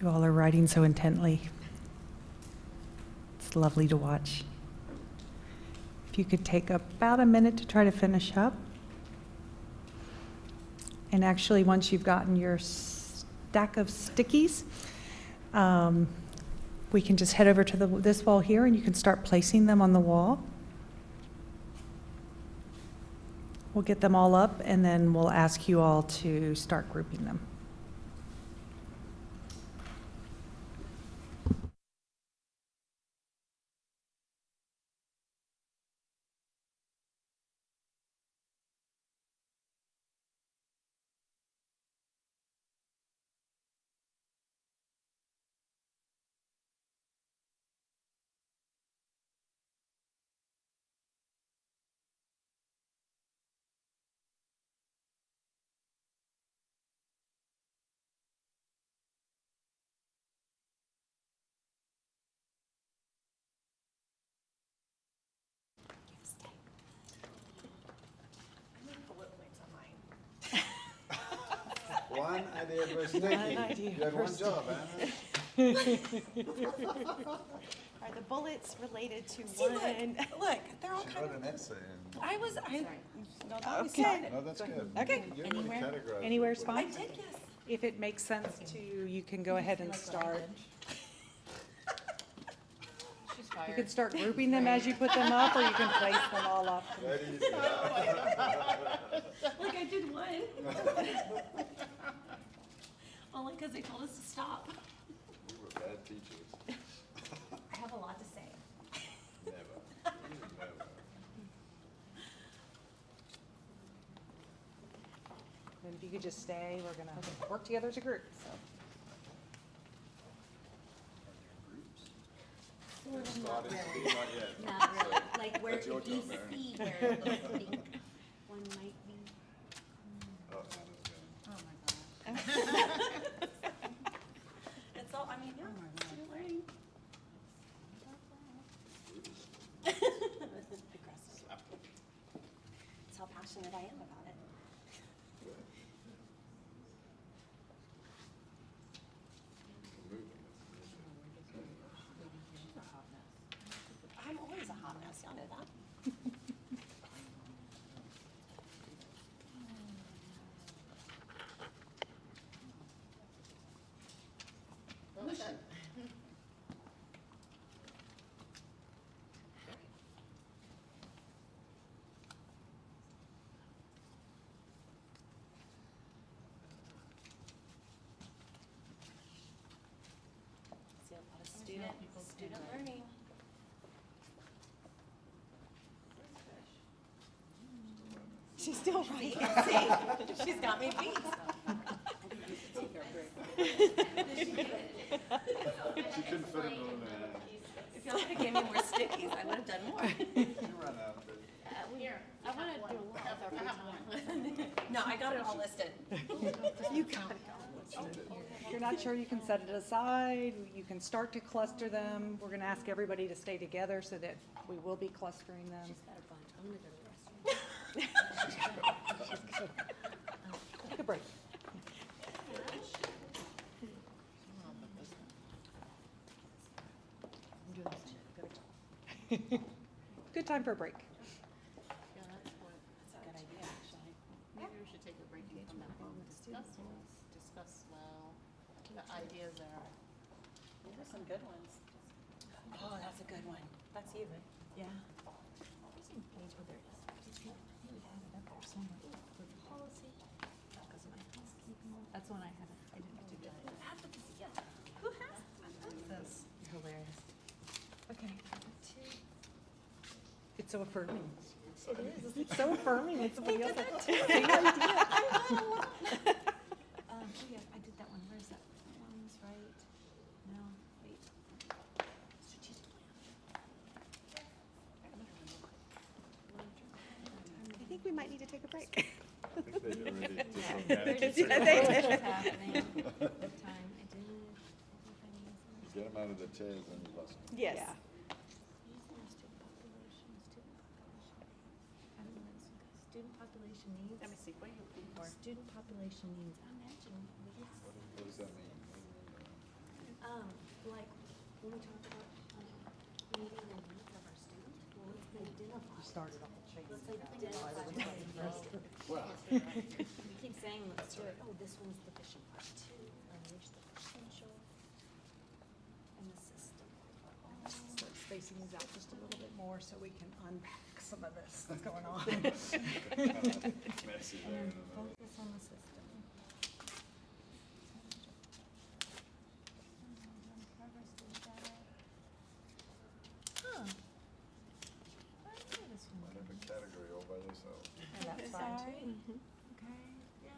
You all are writing so intently. It's lovely to watch. If you could take about a minute to try to finish up. And actually, once you've gotten your stack of stickies, we can just head over to this wall here and you can start placing them on the wall. We'll get them all up and then we'll ask you all to start grouping them. One idea per sticky. You had one job, Are the bullets related to See, one? Look, they're all She kind wrote of. an essay. No, that was Okay. No, that's good. Okay. Anywhere's fine. I did, yes. If it makes sense to you, you can go ahead and start. You can start grouping them as you put them up, or you can place them all up. Look, I did one. Only because they told us to stop. We were bad teachers. I have a lot to say. Never. And if you could just stay, we're gonna work together as a group, so. Not really. Not really. Like where That's your if you job, Aaron. see where you think one might be. Oh, That's all, I mean, yeah. Still learning. Aggressive. That's how passionate I am about it. I'm always a hot mess, y'all know that. See a lot of student learning. She's still right. See, she's got me beat. She couldn't fit them on there. If y'all would have given me more stickies, I would have done more. You ran out. Here, I want to do a little of every time. No, I got it all listed. You got it. If you're not sure, you can set it aside. You can start to cluster them. We're gonna ask everybody to stay together so that we will be clustering them. I'm gonna go to the restroom. Take a break. Good time for a break. Yeah, that's a good idea, actually. Maybe we should take a break and come back and discuss well, the ideas there. Those are some good ones. Oh, that's a good one. That's you. Yeah. There's a page where there is. You have it up there somewhere with policy. Because of my housekeeping. That's one I haven't. I didn't do that. Advocacy, yeah. Who has This. You're hilarious. Okay. It's so affirming. It is. It's so affirming. It's somebody else. Oh yeah, I did that one. Where's that? That one's right. No, wait. Strategic I think we might need to take a break. I think they already did some Yeah, damage. they did. What's happening? What time? I did. You get them out of the chairs and you lost them. Yes. Yeah. Student population needs. Let me see, what are you looking for? Student population needs. Imagine. What does that mean? Like, when we talk about meeting the needs of our students, well, let's identify. Started off the chain. Let's identify. We keep saying, let's do it. Oh, this one's deficient. Part two, unleash the potential in the system. Start spacing these out just a little bit more so we can unpack some of this that's going on. And then focus on the system. Huh. I know this one. Whatever category all by yourself. And that's fine too. Okay, yeah.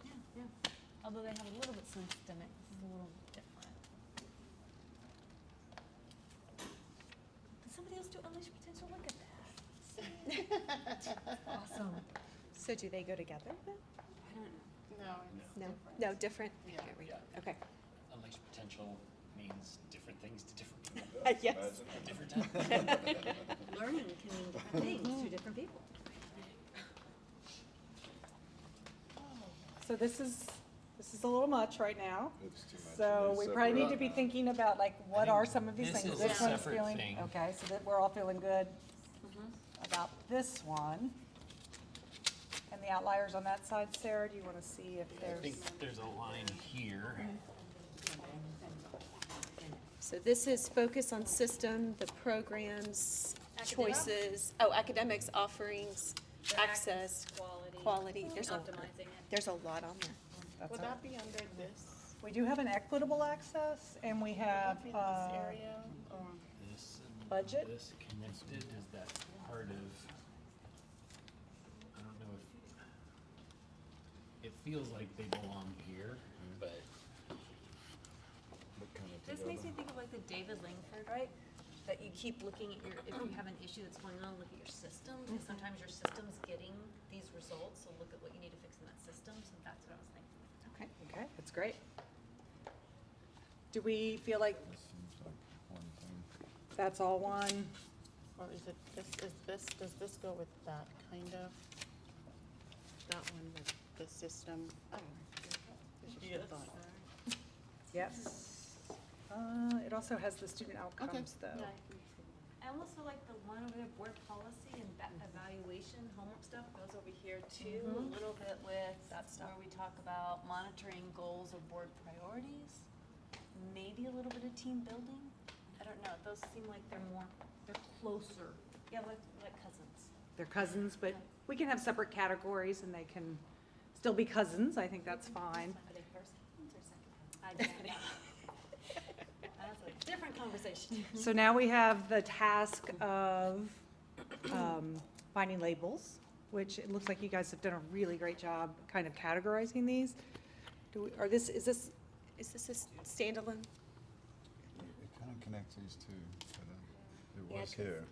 Yeah, yeah. Although they have a little bit systemic, this is a little different. Did somebody else do unleash potential? Look at that. Awesome. So do they go together then? I don't know. No, no, different? I Yeah. can't read. Yeah. Okay. Unleash potential means different things to different people. Yes. At different times. Learning can mean different things to different people. So this is a little much right now. It's too much. So It's we separate. probably need to be thinking about like, what are some of these this things? is a This one's separate feeling, thing. okay, so that we're all feeling good about this one. And the outliers on that side, Sarah, do you want to see if I there's? think there's a line here. So this is focus on system, the programs, choices, academics, offerings, access, quality. There's a lot on there. Would that be under this? We do have an equitable access and we have, This area, or? This and Budget? this connected, is that part of, I don't know if, it feels like they belong here, but This makes me think of like the David Langford, right? That you keep looking at if you have an issue that's going on, look at your system, because sometimes your system's getting these results, so look at what you need to fix in that system, so that's what I was thinking. okay, that's great. Do we feel like that's all one? Or is it, does this go with that kind of? That one with the system? I don't know. It's just a thought. Yes. It also has the student outcomes though. Yeah, I almost feel like the one over there, board policy and evaluation, homework stuff goes over here too, a little bit with where we talk about monitoring goals or board priorities, maybe a little bit of team building. I don't know, those seem like they're closer. Yeah, like cousins. They're cousins, but we can have separate categories and they can still be cousins. I think that's fine. Are they first cousins or second cousins? I don't know. That's a different conversation. So now we have the task of finding labels, which it looks like you guys have done a really great job kind of categorizing these. Is this a standalone? It kind of connects these two. It Yeah, was here.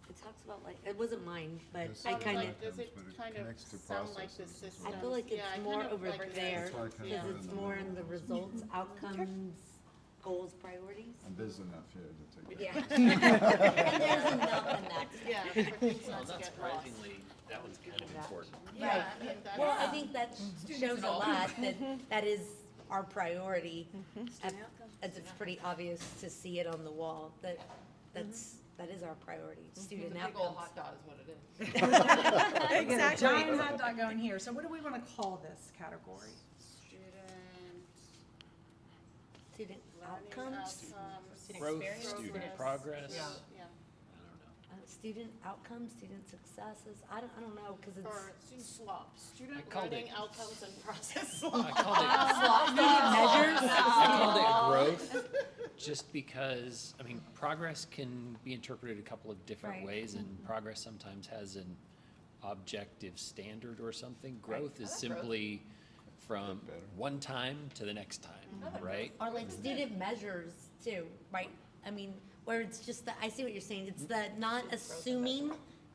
It talks about like, it wasn't mine, but This I is kind like of. Does it but it kind of connects to sound like the processes. system? I feel like it's more over there, That's why I because kind of put it it's in the more in the middle. results, outcomes, goals, priorities. And there's enough here to take. Yeah. And there's enough in that. Yeah, for things well, not to not get lost. surprisingly, that one's kind of important. Yeah, I Right. think that's. Well, I think that shows a lot, that is our priority. As it's pretty obvious to see it on the wall, that is our priority, student The big old outcomes. hot dot is what it is. Exactly. Giant hot dog going here. So what do we want to call this category? Student outcomes? Student Growth, experience. student progress. Yeah. Student outcomes, student successes, I don't know, because it's. Or student slop, student I called learning it- outcomes and process I slop. called it growth just because, I mean, progress can be interpreted a couple of different Right. ways, and progress sometimes has an objective standard or something. Growth is simply from one time to the next time, right? Or like student measures too, right? I mean, where it's just the, I see what you're saying, it's the not assuming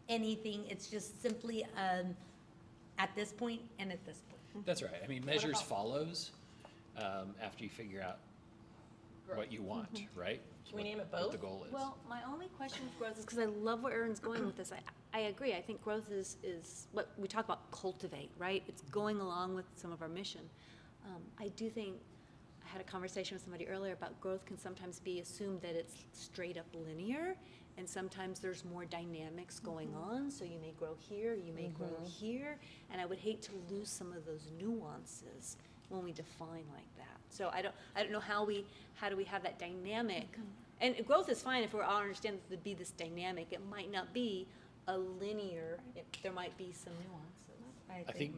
anything, it's just simply at this point and at this point. That's right. I mean, measures follows after you figure out what you want, right? Can we name it What both? the goal is. Well, my only question with growth is, because I love where Erin's going with this, I agree, I think growth is what we talk about, cultivate, right? It's going along with some of our mission. I do think had a conversation with somebody earlier about growth can sometimes be assumed that it's straight up linear, and sometimes there's more dynamics going on. So you may grow here, you may grow here, and I would hate to lose some of those nuances when we define like that. So I don't know how do we have that dynamic? And growth is fine if we all understand that there'd be this dynamic. It might not be a linear. There might be some nuances. I think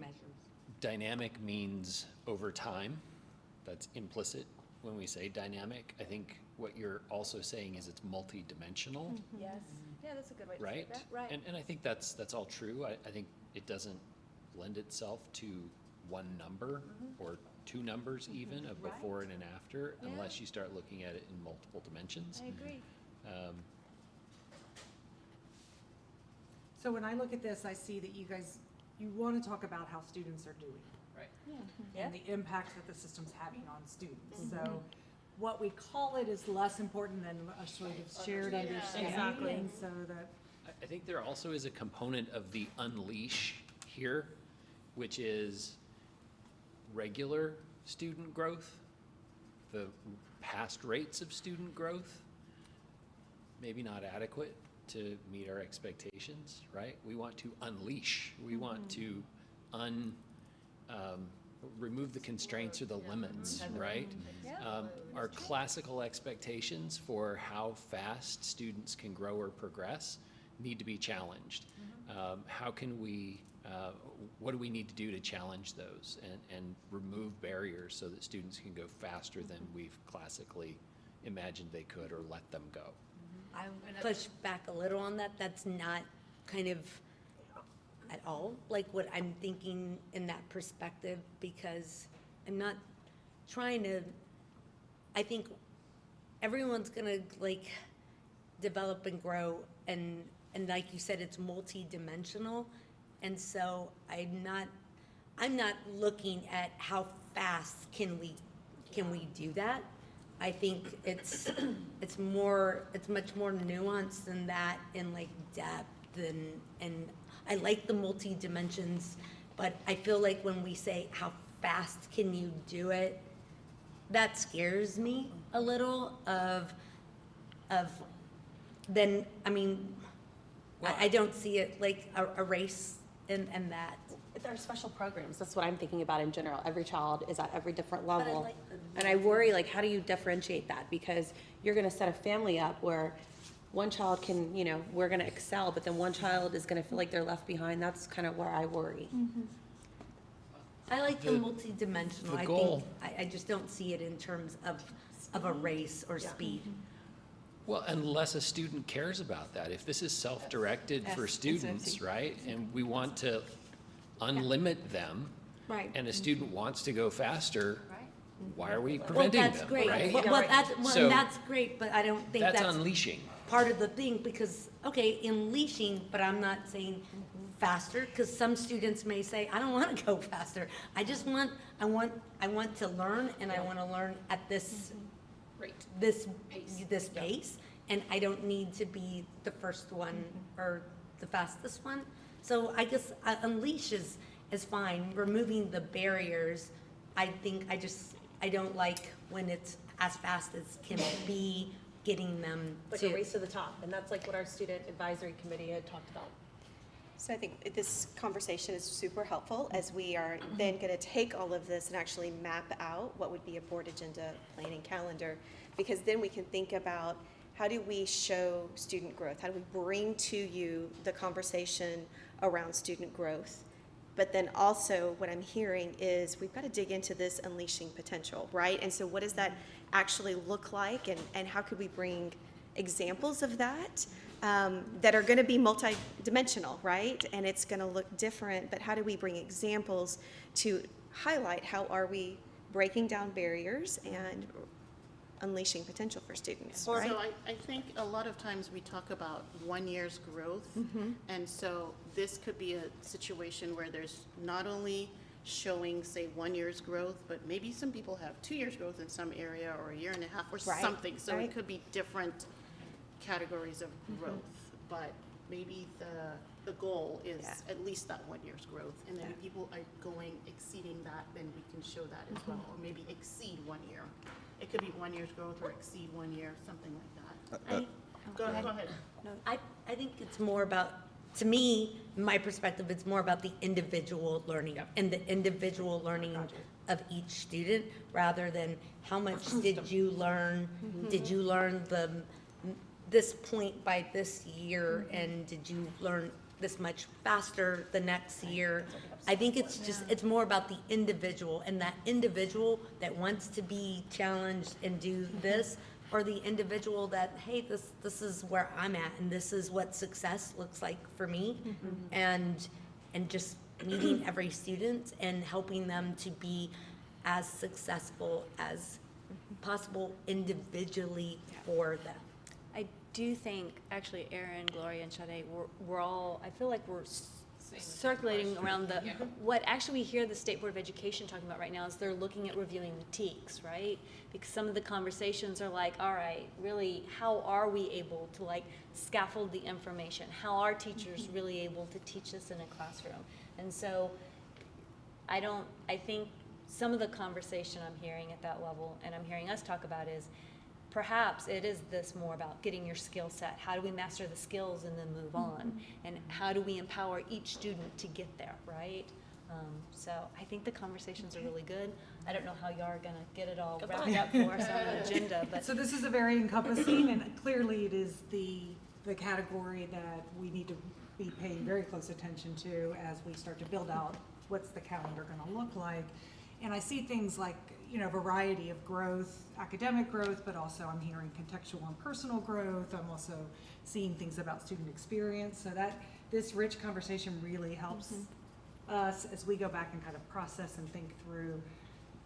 dynamic means over time. That's implicit when we say dynamic. I think what you're also saying is it's multi-dimensional. Yes. Yeah, that's a good way to right? say that. Right. And I think that's all true. I think it doesn't lend itself to one number or two numbers even of before and an after unless you start looking at it in multiple dimensions. I agree. So when I look at this, I see that you want to talk about how students are doing. Right. And the impact that the system's having on students. So what we call it is less important than a sort of shared understanding. Exactly. And so that I think there also is a component of the unleash here, which is regular student growth, the past rates of student growth, maybe not adequate to meet our expectations, right? We want to unleash. We want to remove the constraints or the limits, right? Our classical expectations for how fast students can grow or progress need to be challenged. How can we, what do we need to do to challenge those and remove barriers so that students can go faster than we've classically imagined they could or let them go? I would push back a little on that. That's not kind of at all like what I'm thinking in that perspective, because I'm not trying to, I think everyone's gonna like develop and grow, and like you said, it's multi-dimensional. And so I'm not looking at how fast can we do that. I think it's much more nuanced than that in like depth, and I like the multi-dimensions, but I feel like when we say how fast can you do it, that scares me a little then, I mean, I don't see it like a race in that. There are special programs. That's what I'm thinking about in general. Every child is at every different level. And I worry, like, how do you differentiate that? Because you're going to set a family up where one child can, we're going to excel, but then one child is going to feel like they're left behind. That's kind of where I worry. I like the multi-dimensional. the goal- I just don't see it in terms of a race or speed. Well, unless a student cares about that. If this is self-directed for students, right, and we want to unlimit them, Right. and a student wants to go faster, why are we Well, preventing that's them, great. right? Well, that's great, but I don't think That's that's unleashing. part of the thing, because, okay, unleashing, but I'm not saying faster, because some students may say, I don't want to go faster. I want to learn, and I want to learn at this this pace, and I don't need to be the first one or the fastest one. So I guess unleash is fine. Removing the barriers, I think I don't like when it's as fast as can be, getting them Like to a race to the top. And that's like what our student advisory committee had talked about. So I think this conversation is super helpful as we are then going to take all of this and actually map out what would be a board agenda, planning calendar, because then we can think about how do we show student growth? How do we bring to you the conversation around student growth? But then also what I'm hearing is we've got to dig into this unleashing potential, right? And so what does that actually look like, and how could we bring examples of that that are going to be multidimensional, right? And it's going to look different, but how do we bring examples to highlight how are we breaking down barriers and unleashing potential for students, right? So I think a lot of times we talk about 1 year's growth, and so this could be a situation where there's not only showing, say, 1 year's growth, but maybe some people have 2 years growth in some area, or a year and a half, or something. So it could be different categories of growth, but maybe the the goal is at least that 1 year's growth. And then if people are going, exceeding that, then we can show that as well, or maybe exceed 1 year. It could be 1 year's growth or exceed 1 year, something like that. Go ahead. No, I think it's more about, to me, my perspective, it's more about the individual learning and the individual learning of each student rather than how much did you learn? Did you learn this point by this year and did you learn this much faster the next year? I think it's just, it's more about the individual and that individual that wants to be challenged and do this, or the individual that, hey, this is where I'm at and this is what success looks like for me, and just meeting every student and helping them to be as successful as possible individually for them. I do think, actually, Erin, Gloria, and Sade, we're all, I feel like we're circulating around the, what actually we hear the State Board of Education talking about right now is they're looking at reviewing the TEKS, right? Because some of the conversations are like, all right, really, how are we able to like scaffold the information? How are teachers really able to teach this in a classroom? And so I think some of the conversation I'm hearing at that level, and I'm hearing us talk about, is perhaps it is this more about getting your skill set. How do we master the skills and then move on? And how do we empower each student to get there, right? So I think the conversations are really good. I don't know how y'all are gonna get it all wrapped up for us on the agenda, but. So this is a very encompassing, and clearly it is the category that we need to be paying very close attention to as we start to build out what's the calendar gonna look like. And I see things like, you know, variety of growth, academic growth, but also I'm hearing contextual and personal growth. I'm also seeing things about student experience. So that this rich conversation really helps us as we go back and kind of process and think through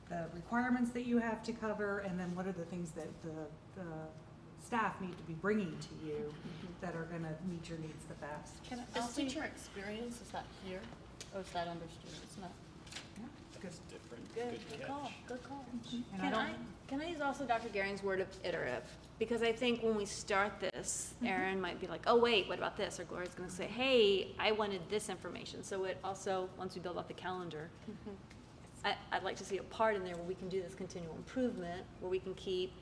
the requirements that you have to cover, and then what are the things that the staff need to be bringing to you that are going to meet your needs the best. Is teacher experience, is that here, or is that under students? No. Good. Different. Good call. And Can I use also Dr. Gehring's word of iterative? Because I think when we start this, Erin might be like, oh, wait, what about this? Or Gloria's going to say, hey, I wanted this information. So it also, once we build out the calendar, I'd like to see a part in there where we can do this continual improvement, where we can keep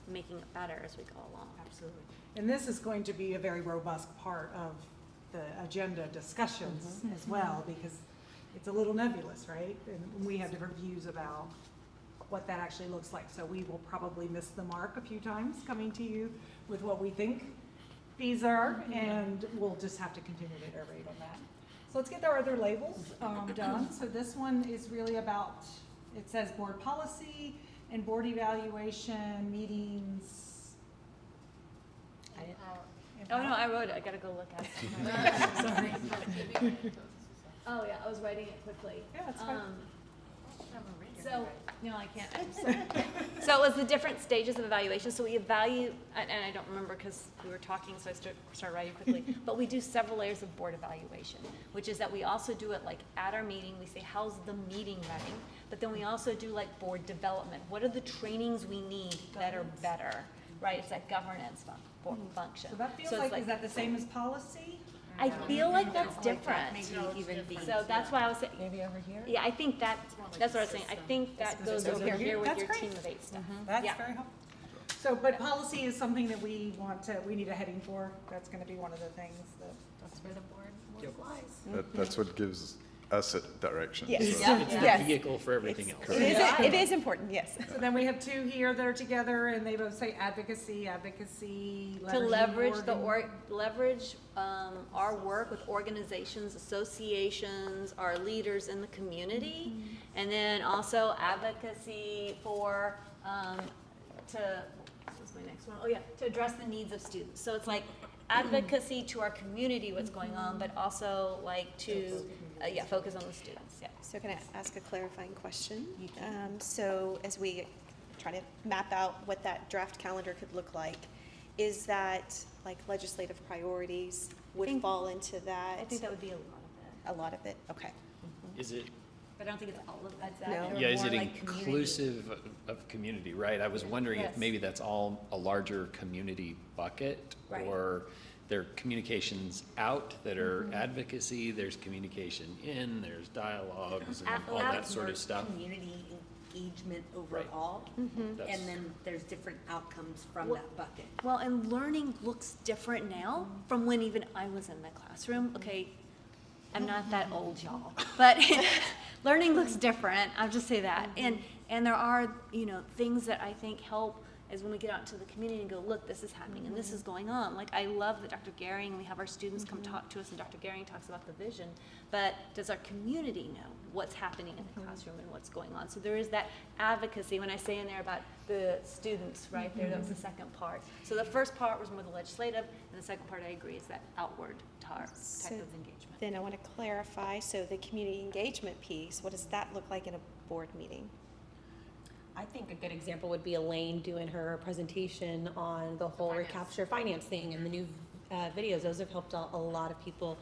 making it better as we go along. Absolutely. And this is going to be a very robust part of the agenda discussions as well, because it's a little nebulous, right? And we have different views about what that actually looks like. So we will probably miss the mark a few times coming to you with what we think these are, and we'll just have to continue to iterate on that. So let's get our other labels done. So this one is really about, it says board policy and board evaluation, meetings. Oh, no, I wrote it. I got to go look at it. Sorry. Oh, yeah, I was writing it quickly. Yeah, that's fine. So, no, I can't. So it was the different stages of evaluation. So we evaluate, and I don't remember because we were talking, so I started writing quickly. But we do several layers of board evaluation, which is that we also do it like at our meeting. We say, how's the meeting running? But then we also do like board development. What are the trainings we need that are better? Right? It's that governance function. So that feels like, is that the same as policy? I feel like that's different. So that's why I was saying. Maybe over here? Yeah, I think that's what I was saying. I think that goes over here with your team of 8 stuff. That's very helpful. So, but policy is something that we need a heading for. That's going to be one of the things That's where the board lies. That's what gives us a direction. Yes. So. It's the vehicle for everything else. It is important, yes. So then we have 2 here that are together, and they both say advocacy, To leverage our work with organizations, associations, our leaders in the community, and then also advocacy for what's my next one? Oh yeah, to address the needs of students. So it's like advocacy to our community, what's going on, but also like to focus on the students. Yeah. So can I ask a clarifying question? So as we try to map out what that draft calendar could look like, is that like legislative priorities would fall into that? I think that would be a lot of it. A lot of it, okay. Is it? But I don't think it's all of that. No. Yeah, is it inclusive of community, right? I was wondering if maybe that's all a larger community bucket, Right. or there are communications out that are advocacy, there's communication in, there's dialogues and all that sort of stuff. Community engagement overall, That's- and then there's different outcomes from that bucket. Well, and learning looks different now from when even I was in the classroom. Okay, I'm not that old, y'all, but learning looks different. I'll just say that. And there are, you know, things that I think help is when we get out into the community and go, look, this is happening and this is going on. Like, I love that Dr. Gehring, we have our students come talk to us and Dr. Gehring talks about the vision, but does our community know what's happening in the classroom and what's going on? So there is that advocacy when I say in there about the students right there, that was the second part. So the first part was more the legislative, and the second part I agree is that outward type of engagement. Then I want to clarify, so the community engagement piece, what does that look like in a board meeting? I think a good example would be Elaine doing her presentation on the whole recapture finance thing and the new videos. Those have helped a lot of people,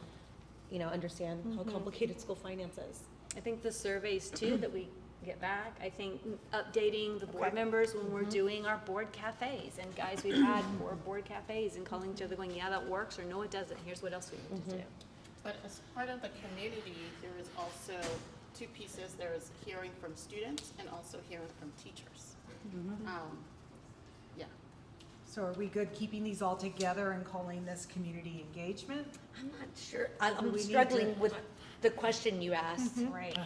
you know, understand how complicated school finance is. I think the surveys too that we get back, I think updating the board members when we're doing our board cafes. And guys, we've had 4 board cafes and calling each other going, yeah, that works, or no, it doesn't. Here's what else we need to do. But as part of the community, there is also 2 pieces. There is hearing from students and also hearing from teachers. Yeah. So are we good keeping these all together and calling this community engagement? I'm not sure. Do I'm we need struggling to- with the question you asked. Right.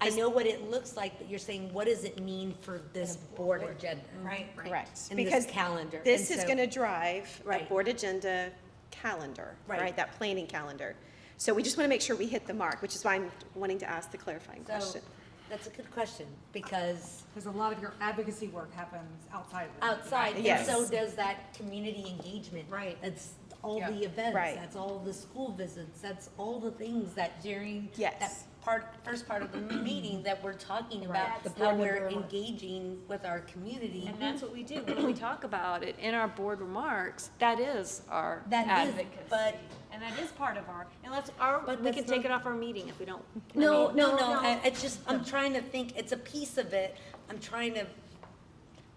I know what it looks like, but you're saying, what does it mean for this board agenda? Right. Correct. And Because this calendar. This And is so- going to drive a Right. board agenda calendar, Right. right? That planning calendar. So we just want to make sure we hit the mark, which is why I'm wanting to ask the clarifying So, question. that's a good question, because Because a lot of your advocacy work happens outside of it. outside, and Yes. so does that community engagement. Right. That's all Yeah. the events, Right. that's all the school visits, that's all the things that during Yes. that first part of the meeting that we're talking Right. about, The how board we're member- engaging with our community. And that's what we do when we talk about it in our board remarks. That is our That is, advocacy. but- And that is part of our, and we that's can take not- it off our meeting if we don't. No, it's just, I'm trying to think, it's a piece of it, I'm trying to,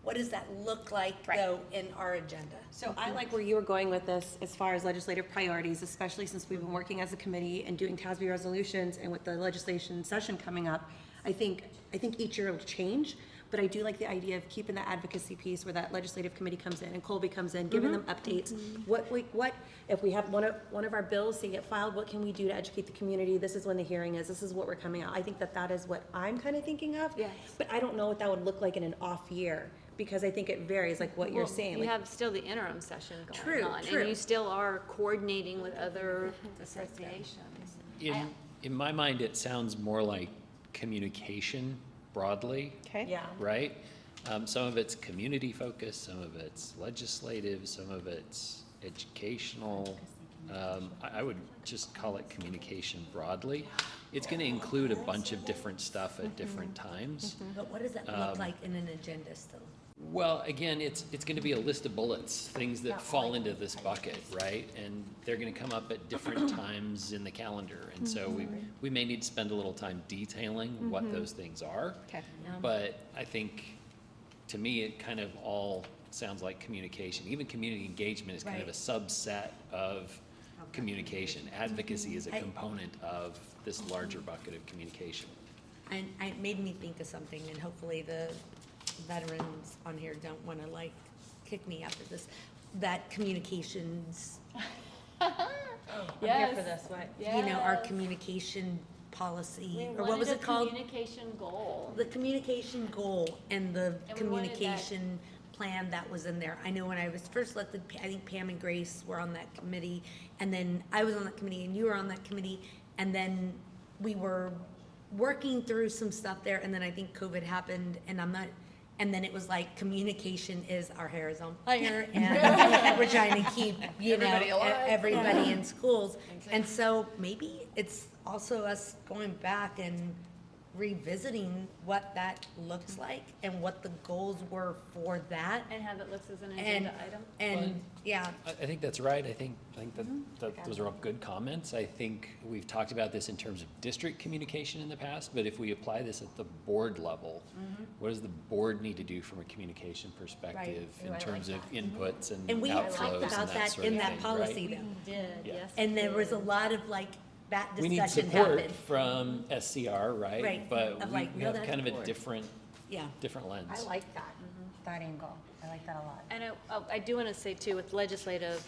what does that look like though in our agenda? So I like where you were going with this as far as legislative priorities, especially since we've been working as a committee and doing TASB resolutions, and with the legislation session coming up, I think each year will change, but I do like the idea of keeping the advocacy piece where that legislative committee comes in and Colby comes in, giving them updates. What if we have one of our bills to get filed, what can we do to educate the community? This is when the hearing is, this is what we're coming out. I think that is what I'm kind of thinking of. Yes. But I don't know what that would look like in an off year, because I think it varies, like what you're Well, saying. You like- have still the interim session going True, on. true. And you still are coordinating with other associations. In my mind, it sounds more like communication broadly, Okay? Yeah. right? Some of it's community focused, some of it's legislative, some of it's educational. I would just call it communication broadly. It's going to include a bunch of different stuff at different times. But what does that look like in an agenda still? Well, again, it's going to be a list of bullets, things that fall into this bucket, right? And they're going to come up at different times in the calendar. And so we may need to spend a little time detailing what those things are. Okay. But I think, to me, it kind of all sounds like communication. Even community engagement is kind of a subset of communication. Advocacy is a component of this larger bucket of communication. And it made me think of something, and hopefully the veterans on here don't want to like kick me after this, that communications, I'm here for this, what? you know, our communication policy, We or what was wanted it a called? communication goal. The communication goal and the And we wanted that- communication plan that was in there. I know when I was first elected, I think Pam and Grace were on that committee, and then I was on that committee, and you were on that committee, and then we were working through some stuff there, and then I think COVID happened, and then it was like, communication is our hair is on fire, and we're trying to keep, you know, Everybody alive. everybody in schools. And so maybe it's also us going back and revisiting what that looks like and what the goals were for that. And how that looks as an And, agenda item. and, yeah. I think that's right. I think that those are all good comments. I think we've talked about this in terms of district communication in the past, but if we apply this at the board level, what does the board need to do from a communication perspective in terms of inputs and And we had outflows talked and about that that sort in of that thing, policy right? though. We did, Yeah. yes. And there was a lot of like, that We need discussion support happened. from SCR, right? Right, But of we like, we no, have that's kind of a board. different Yeah. lens. I like that, that angle. I like that a lot. And I do want to say too, with legislative,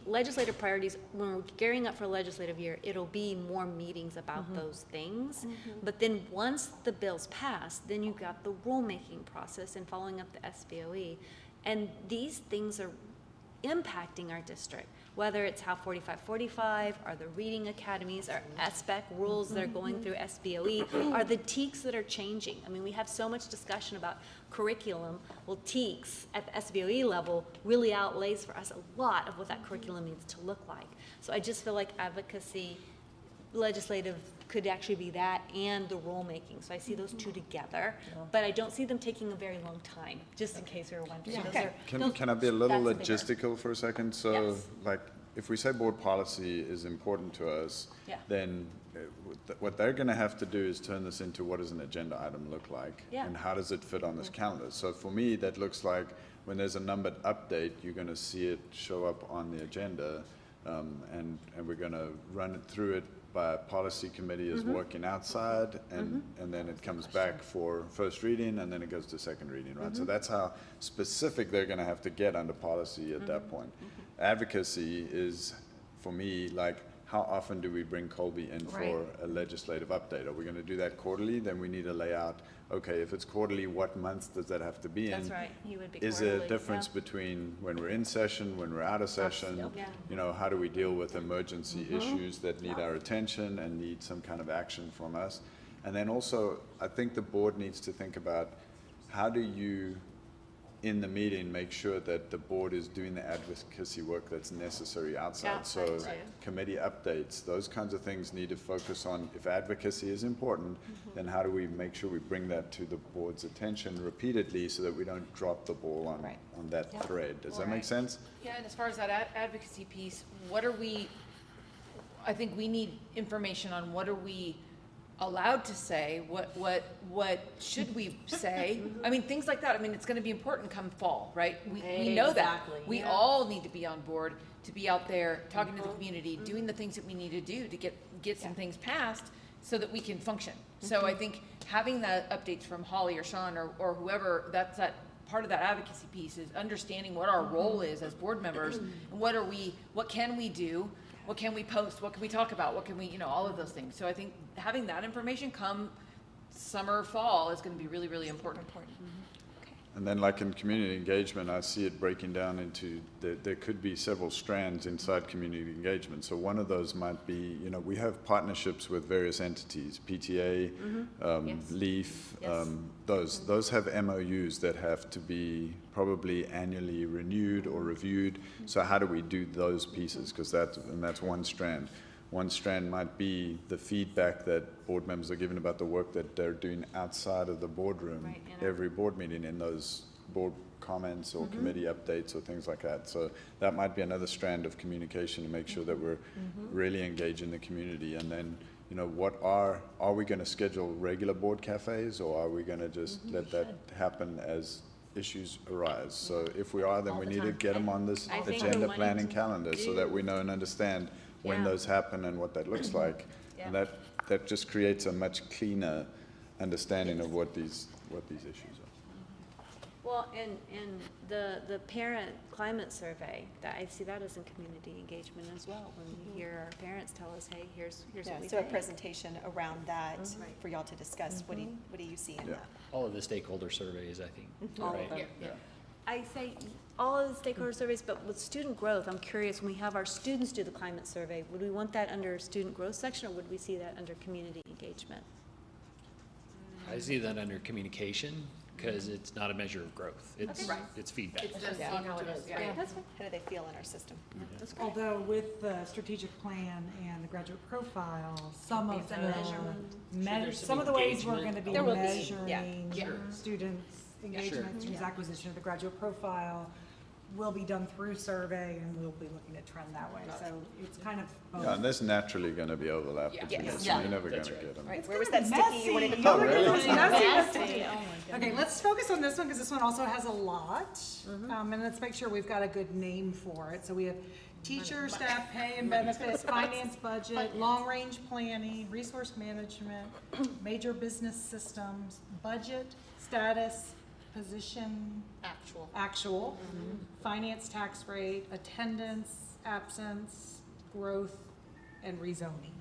legislative priorities, when we're gearing up for legislative year, it'll be more meetings about those things. But then once the bills pass, then you've got the rulemaking process and following up the SBOE. And these things are impacting our district, whether it's how 4545, are the reading academies, are SBEC rules that are going through SBOE, are the TEKs that are changing. I mean, we have so much discussion about curriculum. Well, TEKs at the SBOE level really outlays for us a lot of what that curriculum needs to look like. So I just feel like advocacy, legislative could actually be that and the rulemaking. So I see those two together, but I don't see them taking a very long time, just in case you were wondering. Can I be a little that's bigger. logistical for a second? So, Yes. like, if we say board policy is important to us, Yeah. then what they're going to have to do is turn this into what does an agenda item look like? Yeah. And how does it fit on this calendar? So for me, that looks like when there's a numbered update, you're going to see it show up on the agenda, and we're going to run it through it by policy committee is working outside, and then it comes back for first reading, and then it goes to second reading, right? So that's how specific they're going to have to get under policy at that point. Advocacy is, for me, like, how often do we bring Colby in for a legislative update? Are we going to do that quarterly? Then we need to lay out, okay, if it's quarterly, what months does that have to be in? That's right, he would be Is there a quarterly, difference yeah. between when we're in session, when we're out of session? Yeah. You know, how do we deal with emergency issues that need our attention and need some kind of action from us? And then also, I think the board needs to think about how do you, in the meeting, make sure that the board is doing the advocacy work that's necessary outside. So committee updates, those kinds of things need to focus on, if advocacy is important, then how do we make sure we bring that to the board's attention repeatedly so that we don't drop the ball on that thread? Does that make sense? Yeah, and as far as that advocacy piece, what are we, I think we need information on what are we allowed to say, what should we say? I mean, things like that. I mean, it's going to be important come fall, right? We know that. We all need to be on board to be out there talking to the community, doing the things that we need to do to get some things passed so that we can function. So I think having that updates from Holly or Sean or whoever, that's that part of that advocacy piece is understanding what our role is as board members and what can we do? What can we post? What can we talk about? What can we, all of those things. So I think having that information come summer, fall is going to be really, really important. And then like in community engagement, I see it breaking down into, there could be several strands inside community engagement. So one of those might be, we have partnerships with various entities, PTA, LEAF, those have MOUs that have to be probably annually renewed or reviewed. So how do we do those pieces? Because that's one strand. One strand might be the feedback that board members are given about the work that they're doing outside of the boardroom, every board meeting, in those board comments or committee updates or things like that. So that might be another strand of communication to make sure that we're really engaging the community. And then, are we going to schedule regular board cafes, or are we going to just let that happen as issues arise? So if we are, then we need to get them on this agenda planning calendar so that we know and understand when those happen and what that looks like. And that just creates a much cleaner understanding of what these issues are. Well, and the parent climate survey, that I see that as in community engagement as well. When we hear our parents tell us, hey, here's what we so think. a presentation around that for y'all to discuss. What do you see in that? All of the stakeholder surveys, I think. All of them. I say all of the stakeholder surveys, but with student growth, I'm curious, when we have our students do the climate survey, would we want that under student growth section, or would we see that under community engagement? I see that under communication, because it's not a measure of growth. It's, it's feedback. It's just seeing how it is, yeah. How do they feel in our system? That's great. Although with the strategic plan and the graduate profile, some of the ways we're going to be measuring students' engagement, students' acquisition of the graduate profile will be done through survey, and we'll be looking at trend that way. So it's kind of both. Yeah, and there's naturally going to be overlap between this, so you're never going to get them. Right. Where was that sticky you wanted to Oh, really? Okay, let's focus on this one because this one also has a lot. And let's make sure we've got a good name for it. So we have teacher, staff pay and benefits, finance budget, long-range planning, resource management, major business systems, budget, status, position, actual, finance tax rate, attendance, absence, growth, and rezoning.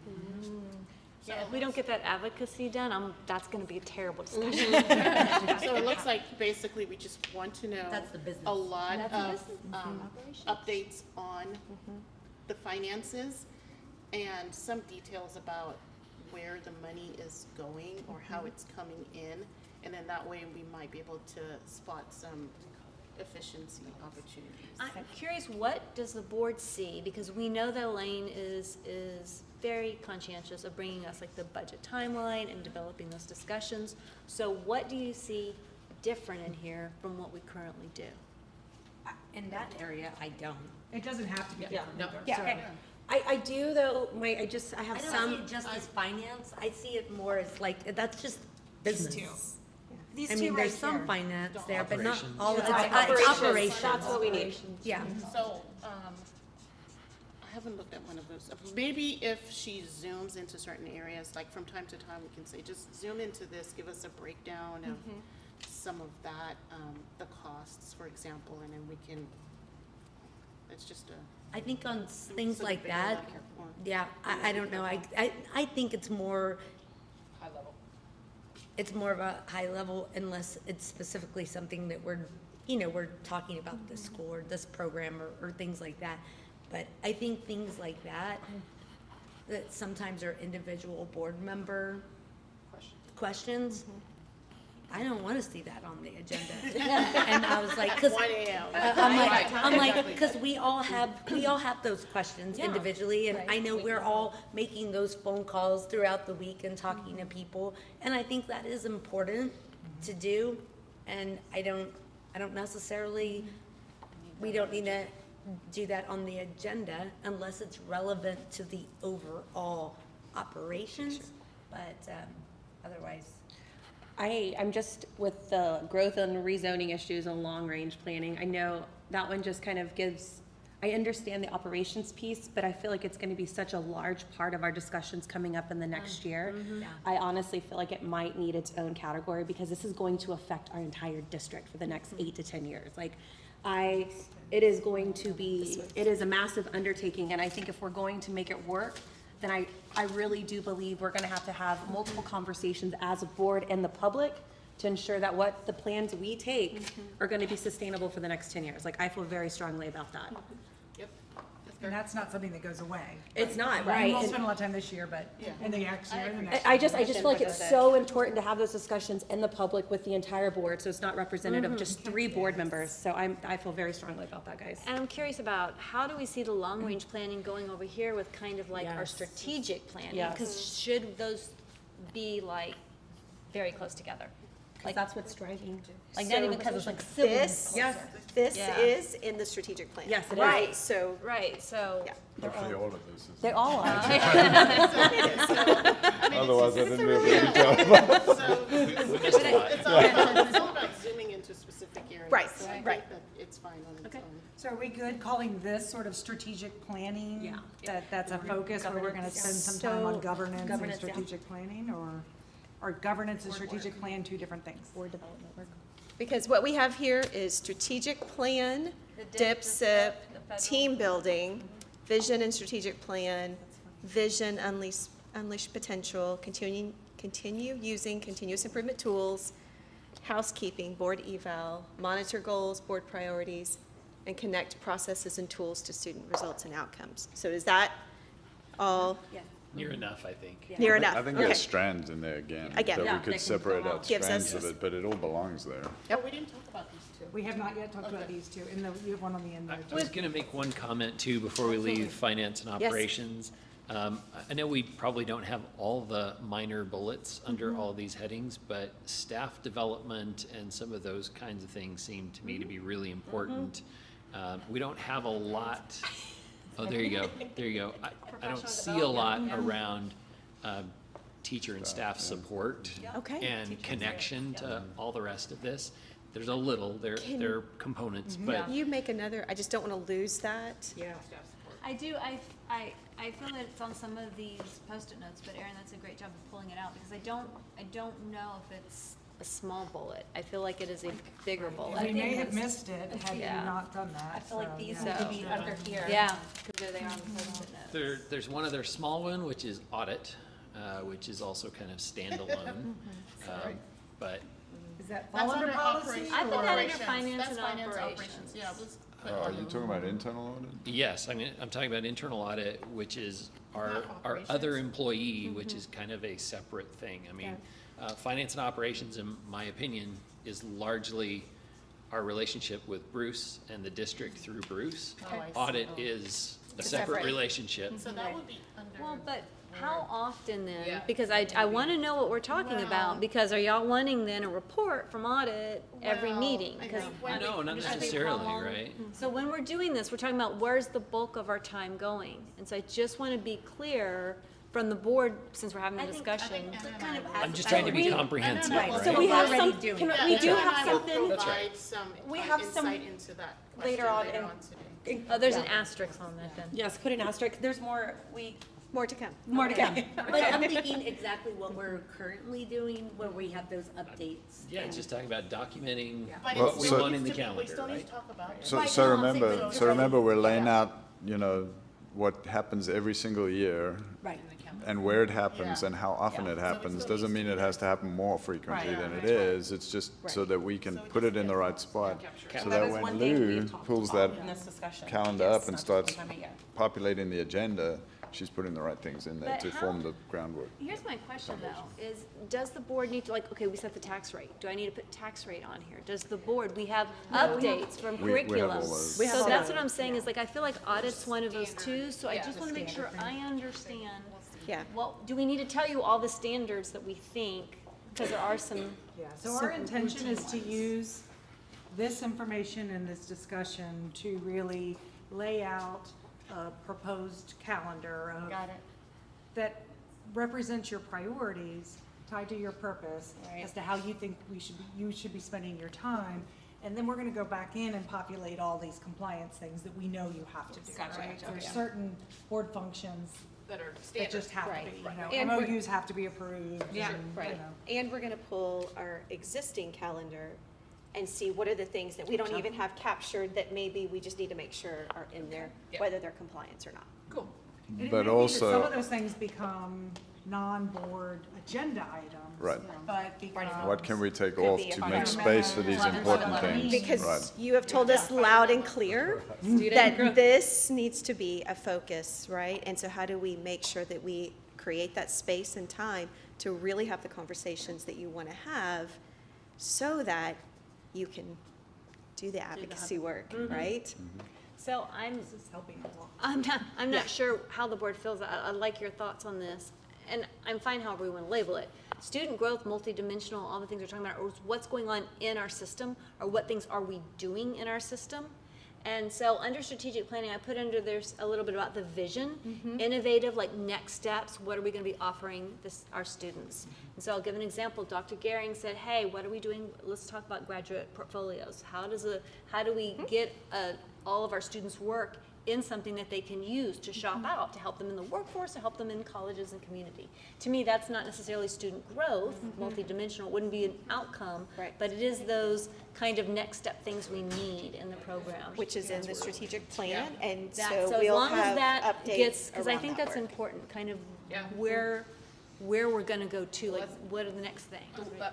Yeah, if we don't get that advocacy done, that's going to be a terrible discussion. So it looks like basically we just want to know a lot of updates on the finances and some details about where the money is going or how it's coming in. And then that way we might be able to spot some efficiency opportunities. I'm curious, what does the board see? Because we know that Elaine is very conscientious of bringing us like the budget timeline and developing those discussions. So what do you see different in here from what we currently do? In that area, I don't. It doesn't have to be different either. Yeah, So- okay. I do though, I have I don't some. see it just as finance, I see it more as like, that's just business. These I two mean, right there's some here. finance there, but not all of it. Operations. It's operations. That's what we need. Yeah. So, I haven't looked at one of those. Maybe if she zooms into certain areas, like from time to time, we can say, just zoom into this, give us a breakdown of some of that, the costs, for example, and then we can, it's just a. I think on things something like bigger that, like here. yeah, I don't know. I think it's more. High level. It's more of a high level unless it's specifically something that we're talking about this school or this program or things like that. But I think things like that sometimes are individual board member questions. I don't want to see that on the agenda. And I was like, because 1 a.m. I'm like, because we all have those questions individually, and I know we're all making those phone calls throughout the week and talking to people, and I think that is important to do, and I don't necessarily, we don't need to do that on the agenda unless it's relevant to the overall operations, but otherwise. I'm just with the growth and rezoning issues and long-range planning. I know that one just kind of gives, I understand the operations piece, but I feel like it's going to be such a large part of our discussions coming up in the next year. I honestly feel like it might need its own category because this is going to affect our entire district for the next 8 to 10 years. Like, it is going to be, it is a massive undertaking, and I think if we're going to make it work, then I really do believe we're going to have multiple conversations as a board and the public to ensure that what the plans we take are going to be sustainable for the next 10 years. Like, I feel very strongly about that. Yep. And that's not something that goes away. It's not, And right. we'll spend a lot of time this year, but in the next year, the next I year. just feel like it's so important to have those discussions in the public with the entire board, so it's not representative of just 3 board members. So I feel very strongly about that, guys. And I'm curious about how do we see the long-range planning going over here with kind of like our strategic planning? Yes. Because should those be like very close together? Like, that's what's driving. Like not even because it's like civil. This is in the strategic plan. Yes, it is. Right, so. Hopefully all of this is. They all are. Otherwise, I didn't do a good job. It's all about zooming into specific areas. Right, So I think right. that it's fine on its own. So are we good calling this sort of strategic planning? Yeah. That's a focus where we're going to spend some time on governance and strategic planning, or governance and strategic plan, 2 different things? Board development work. Because what we have here is strategic plan, DIP-SIP, team building, vision and strategic plan, vision, unleash potential, continue using continuous improvement tools, housekeeping, board eval, monitor goals, board priorities, and connect processes and tools to student results and outcomes. So is that all Near enough, I think. Near enough. I think Okay. there's strands in there again. Again. That we could separate out Gives strands us- of it, but it all belongs there. Oh, we didn't talk about these two. We have not yet talked about these two, and you have one on the end there. I was going to make one comment too before we leave finance and Yes. operations. I know we probably don't have all the minor bullets under all these headings, but staff development and some of those kinds of things seem to me to be really important. We don't have a lot. Oh, there you go. There you go. I don't see a lot around teacher and staff support Okay. and connection to all the rest of this. There's a little, there are components, but You make another, I just don't want to lose that. Yeah. I do, I feel that it's on some of these Post-it notes, but Erin, that's a great job of pulling it out, because I don't know if it's a small bullet. I feel like it is a bigger bullet. We may have missed it had you Yeah. not done that. I feel like these yeah. would be under here. Yeah, because they're there on the Post-it notes. there's one other small one, which is audit, which is also kind of standalone. But Is that That's fall under under policy? operations. I put that under Operations. finance That's and finance operations. Yeah, let's put Oh, are under- you talking about internal audit? yes, I mean, I'm talking about internal audit, which is our Not other operations. employee, which is kind of a separate thing. I mean, finance and operations, in my opinion, is largely our relationship with Bruce and the district through Bruce. Oh, I see. Audit Oh. is a separate relationship. So that would be under. Well, but how often then? Yeah. Because I want to know what we're talking about, because are y'all wanting then a report from audit every Well, meeting? I 'Cause think when No, we- not I think how necessarily, long- right? So when we're doing this, we're talking about where's the bulk of our time going? And so I just want to be clear from the board, since we're having a discussion. I'm just trying to be comprehensive, right? So we have some, Yeah, we do Erin have and I will something. provide some We have some insight into that later question on today. Oh, there's an asterisk on that then. Yes, put an asterisk. There's more, More to come. more to come. But I'm thinking exactly what we're currently doing, where we have those updates. Yeah, it's just talking about documenting But Well, it what we still so- want in needs the to be- We calendar, still need right? to talk about it. So, Right, so no, I'm remember, saying- so remember, we're laying out, you know, what happens every single year. Right. And where it happens Yeah. and how often it happens, still doesn't mean it has to happen more frequently than it is. It's just so that we can put it in the right spot. So that when Lou pulls that In this discussion. calendar Yes, up and not starts sometime a year. populating the agenda, she's putting the right things in there But to how- form the groundwork. Here's my question though, is does the board need to, like, okay, we set the tax rate. Do I need to put tax rate on here? Does the board, we have updates from We have all curriculum. those. We have So all that's those. what I'm saying is like, I feel like audit's one of those too, so I just want to make sure I understand. Yeah. Well, do we need to tell you all the standards that we think, because there are some. Yeah, so our intention is to use this information and this discussion to really lay out a proposed calendar of. Got it. That represents your priorities tied to your purpose Right. as to how you think you should be spending your time. And then we're gonna go back in and populate all these compliance things that we know you have to do, Gotcha. right? There's Okay. certain board functions That are that standard. just have to Right. be, you know, And we're- MOUs have to be approved. Yeah, and, you right. know. And we're gonna pull our existing calendar and see what are the things that we don't even have captured that maybe we just need to make sure are in there, whether they're compliance or not. Cool. And it But may be that also- some of those things become non-board agenda items. Right. But because. What can we take Could off be a to part make of space for these important things? Because Right. you have told us loud and clear that this needs to be a focus, right? And so how do we make sure that we create that space and time to really have the conversations that you want to have so that you can do the advocacy work, right? So I'm Helping a lot. I'm not sure how the board feels. I'd like your thoughts on this. And I'm fine however we want to label it. Student growth, multidimensional, all the things we're talking about, or what's going on in our system, or what things are we doing in our system. And so under strategic planning, I put under there's a little bit about the vision, innovative, like next steps, what are we going to be offering our students? And so I'll give an example. Dr. Gehring said, hey, what are we doing? Let's talk about graduate portfolios. How do we get all of our students' work in something that they can use to shop out, to help them in the workforce, to help them in colleges and community. To me, that's not necessarily student growth, multidimensional, it wouldn't be an outcome, but it is those kind of next step things we need in the program. Which is in the strategic plan, and So so as we'll long as have that updates gets, because I around think that that's work. important, kind of where where we're going to go to, like what are the next things?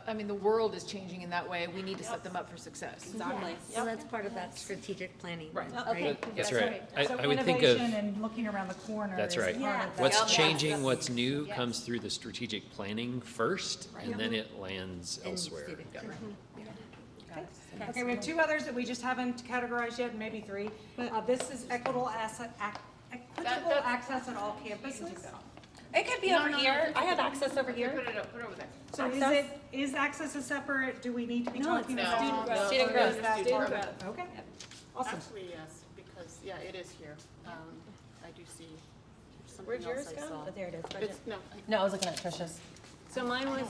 I mean, the world is changing in that way. We need to set them up for success. Exactly. So that's part of that strategic planning. Right. Okay. That's right. So I would think of, innovation and looking around the corner. that's is right. part of that. What's changing, what's new comes through the strategic planning first, and then it lands elsewhere. Okay, we have two others that we just haven't categorized yet, maybe three. This is equitable access at all campuses. It could be over here. I have access over here. Put it over there. So is access a separate, do we need to be talking it's about? student growth. Student growth. Okay, awesome. Actually, yes, because, yeah, it is here. I do see something Where'd yours else I go? saw. Oh, there it is. It's, no, No, I was looking at Trisha's. So mine was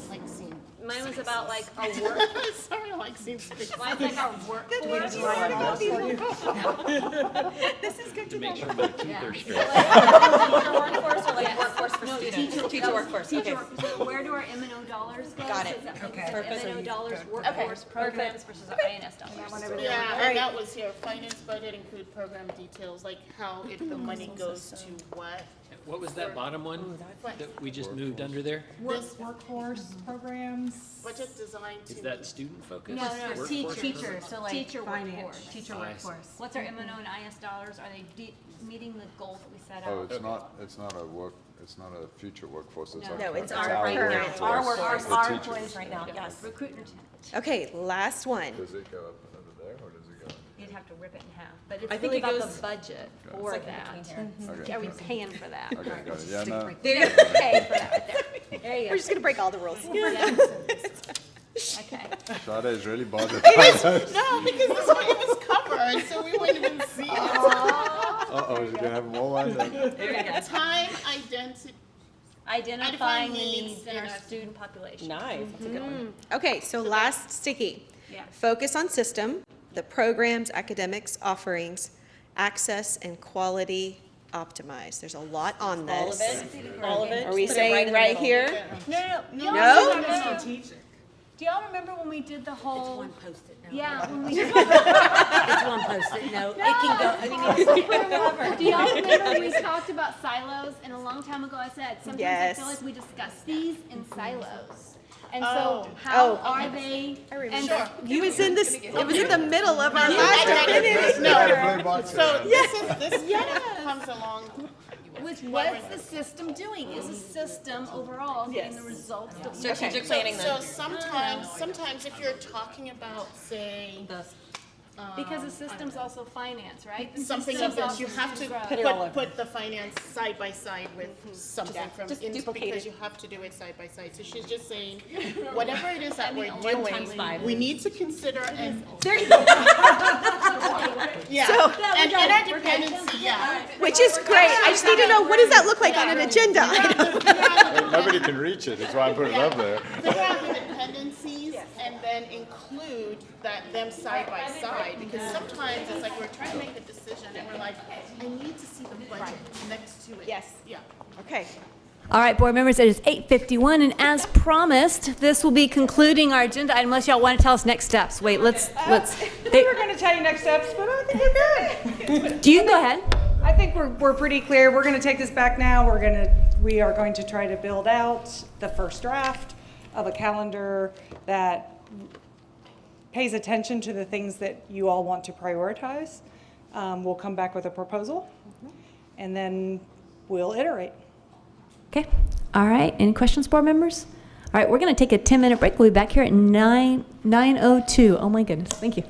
about like our I, work. sorry, I like seeing space. Mine's like our workforce. This is good To make sure my teeth are straight. Teacher workforce or like workforce for students? Teacher workforce, okay. Teacher workforce. So where do our M&O dollars go? Got it. So Okay. it's M&O dollars, workforce programs versus our INS dollars. Yeah, and that was here, finance budget include program details, like how the money goes to what. What was that bottom one that we just moved under there? This workforce programs. Budget designed to. Is that student focused? No, Workforce teachers, focused? so like teacher workforce. Teacher I see. workforce. What's our M&O and IS dollars? Are they meeting the goals that we set Oh, out? it's not a future workforce, it's No. our. No, it's our our right now. workforce, Our workforce, the our teachers. employees right now, yes. Recruit and retain. Okay, last one. Does it go up under there, or does it go? You'd have to rip it in half, but I it's think really it about goes- the budget for that. Okay. Are we paying for that? Okay, got it, yeah, no. They're gonna pay for that right there. There you go. We're just going to break all the rules. Okay. Sade is really bothered. No, because this one it was covered, so we wouldn't even see it. Uh-oh, is it gonna have more lines? Time identity. Identifying the needs in our student population. Nice, that's a good one. Okay, so last sticky. Yeah. Focus on system, the programs, academics, offerings, access, and quality optimized. There's a lot on this. All of it, all of it. Are we Just put it saying in the right middle. here? No. No? Do y'all remember when we did the whole? It's one Post-it note. Yeah, when we did. It's one Post-it note. It can go, I mean, Do y'all remember when we talked about silos? And a long time ago, I said sometimes Yes. I feel like we discuss these in silos. And so, Oh. how Oh. are they? I remember. And You was in this, it was in the middle of our last Play No, boxer, so man. this kind of comes along. with what's the system doing? Is the system overall getting the results that we Strategic want? planning So then. sometimes if you're talking about, say, Because the system's also finance, right? The something system's of this, you also have to growth. put the finance side by side with something from, Just in- duplicate because it. you have to do it side by side. So she's just saying, whatever it is that we're 1 times doing, 5. we need to consider and, There you go. yeah, So- and interdependency, yeah. Which is great. I just need to know, what does that look like on an agenda? Nobody can reach it, that's why I put it up there. Figure out the dependencies and then include them side by side, because sometimes it's like we're trying to make a decision and we're like, I need to see the budget next to it. Yes. Yeah. Okay. All right, board members, it is 8:51, and as promised, this will be concluding our agenda item, unless y'all want to tell us next steps. Wait, let's, We were going to tell you next steps, but I think we're good. do you go ahead? I think we're pretty clear. We're going to take this back now. We are going to try to build out the first draft of a calendar that pays attention to the things that you all want to prioritize. We'll come back with a proposal, and then we'll iterate. Okay, all right, any questions, board members? All right, we're going to take a 10-minute break. We'll be back here at 9:02. Oh my goodness, thank you.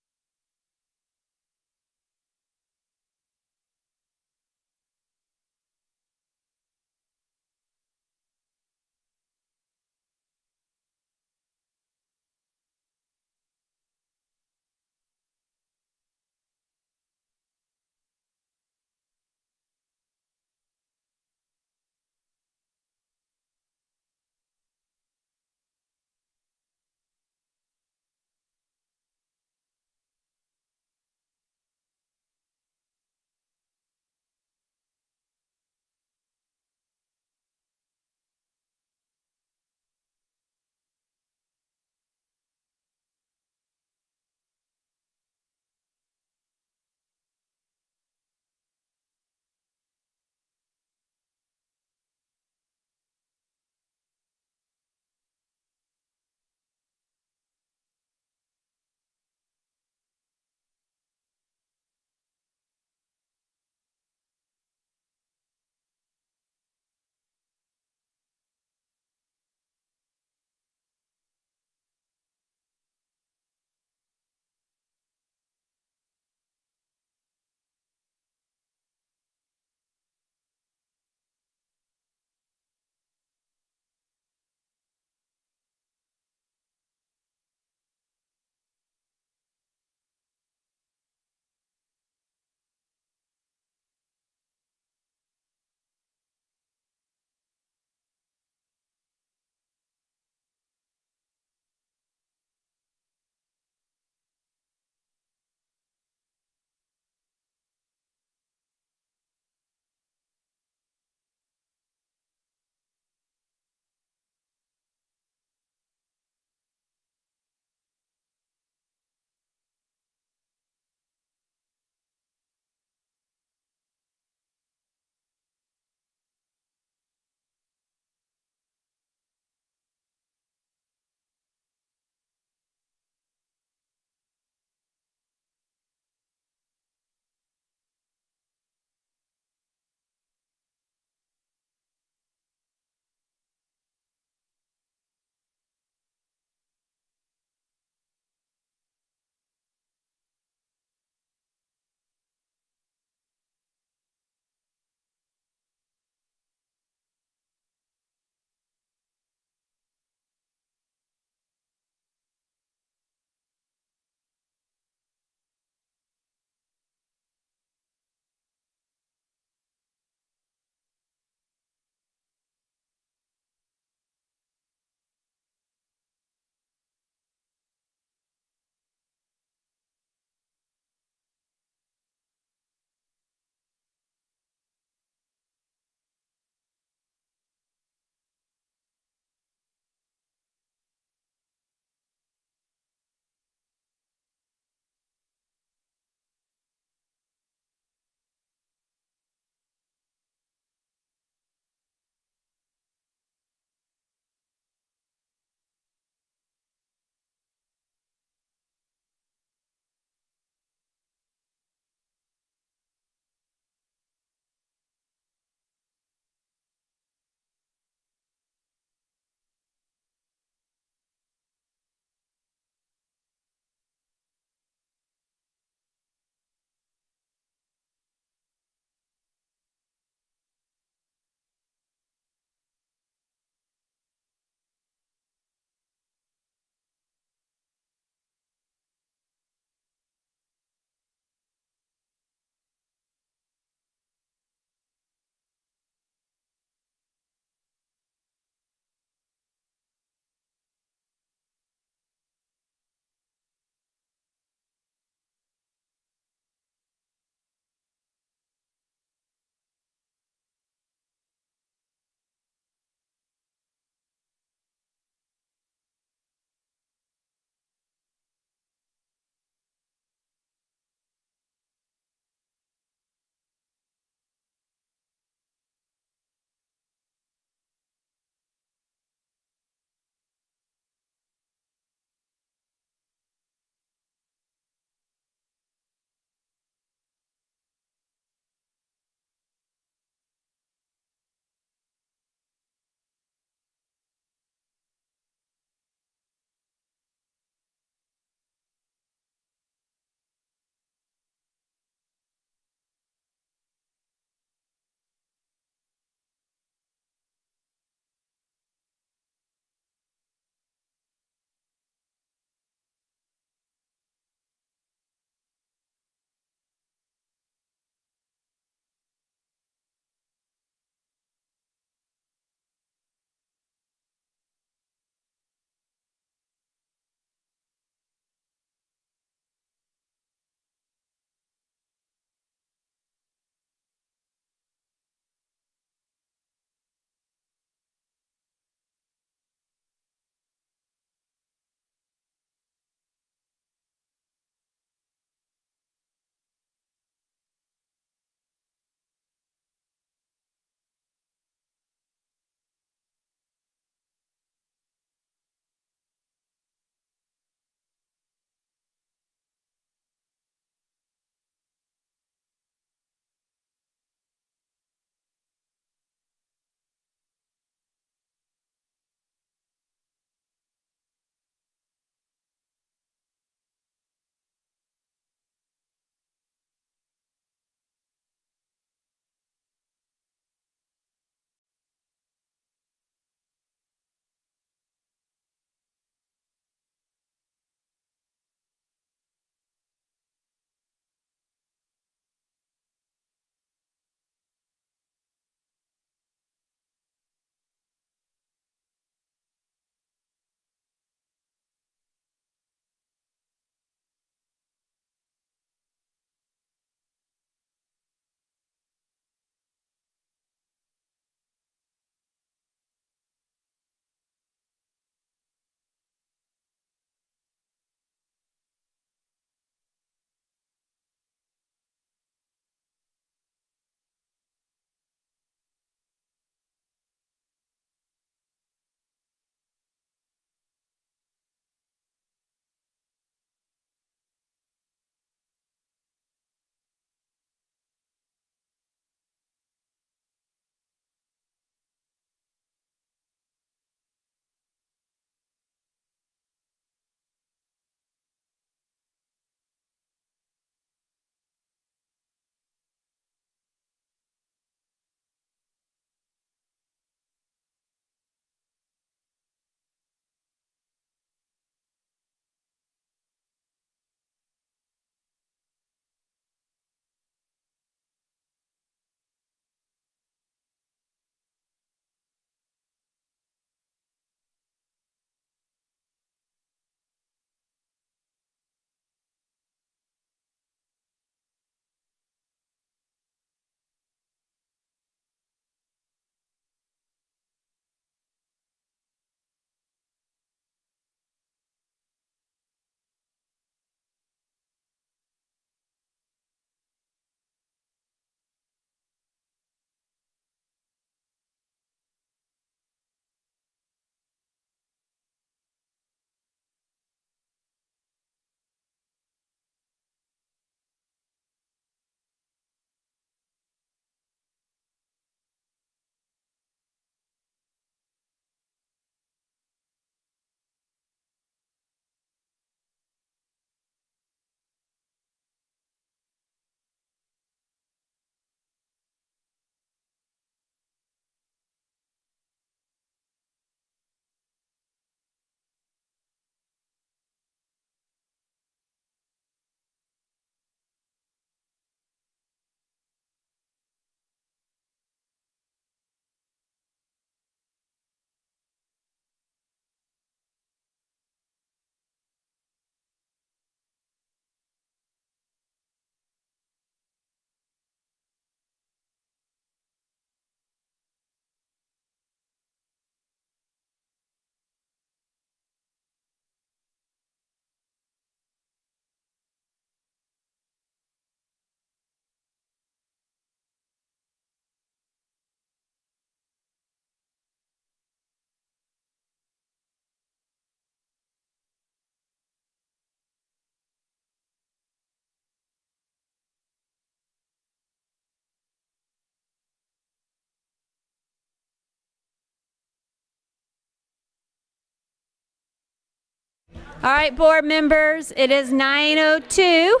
All right, board members, it is 9:02,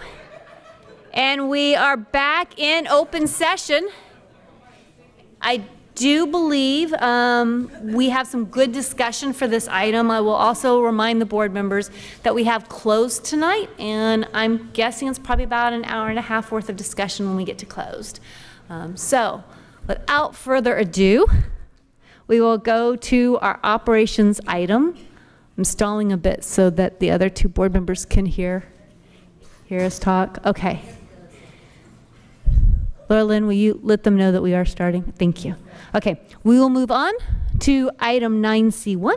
and we are back in open session. I do believe we have some good discussion for this item. I will also remind the board members that we have closed tonight, and I'm guessing it's probably about an hour and a half worth of discussion when we get to closed. So, without further ado, we will go to our operations item. I'm stalling a bit so that the other two board members can hear us talk. Okay. Laura Lynn, will you let them know that we are starting? Thank you. Okay, we will move on to item 9C1.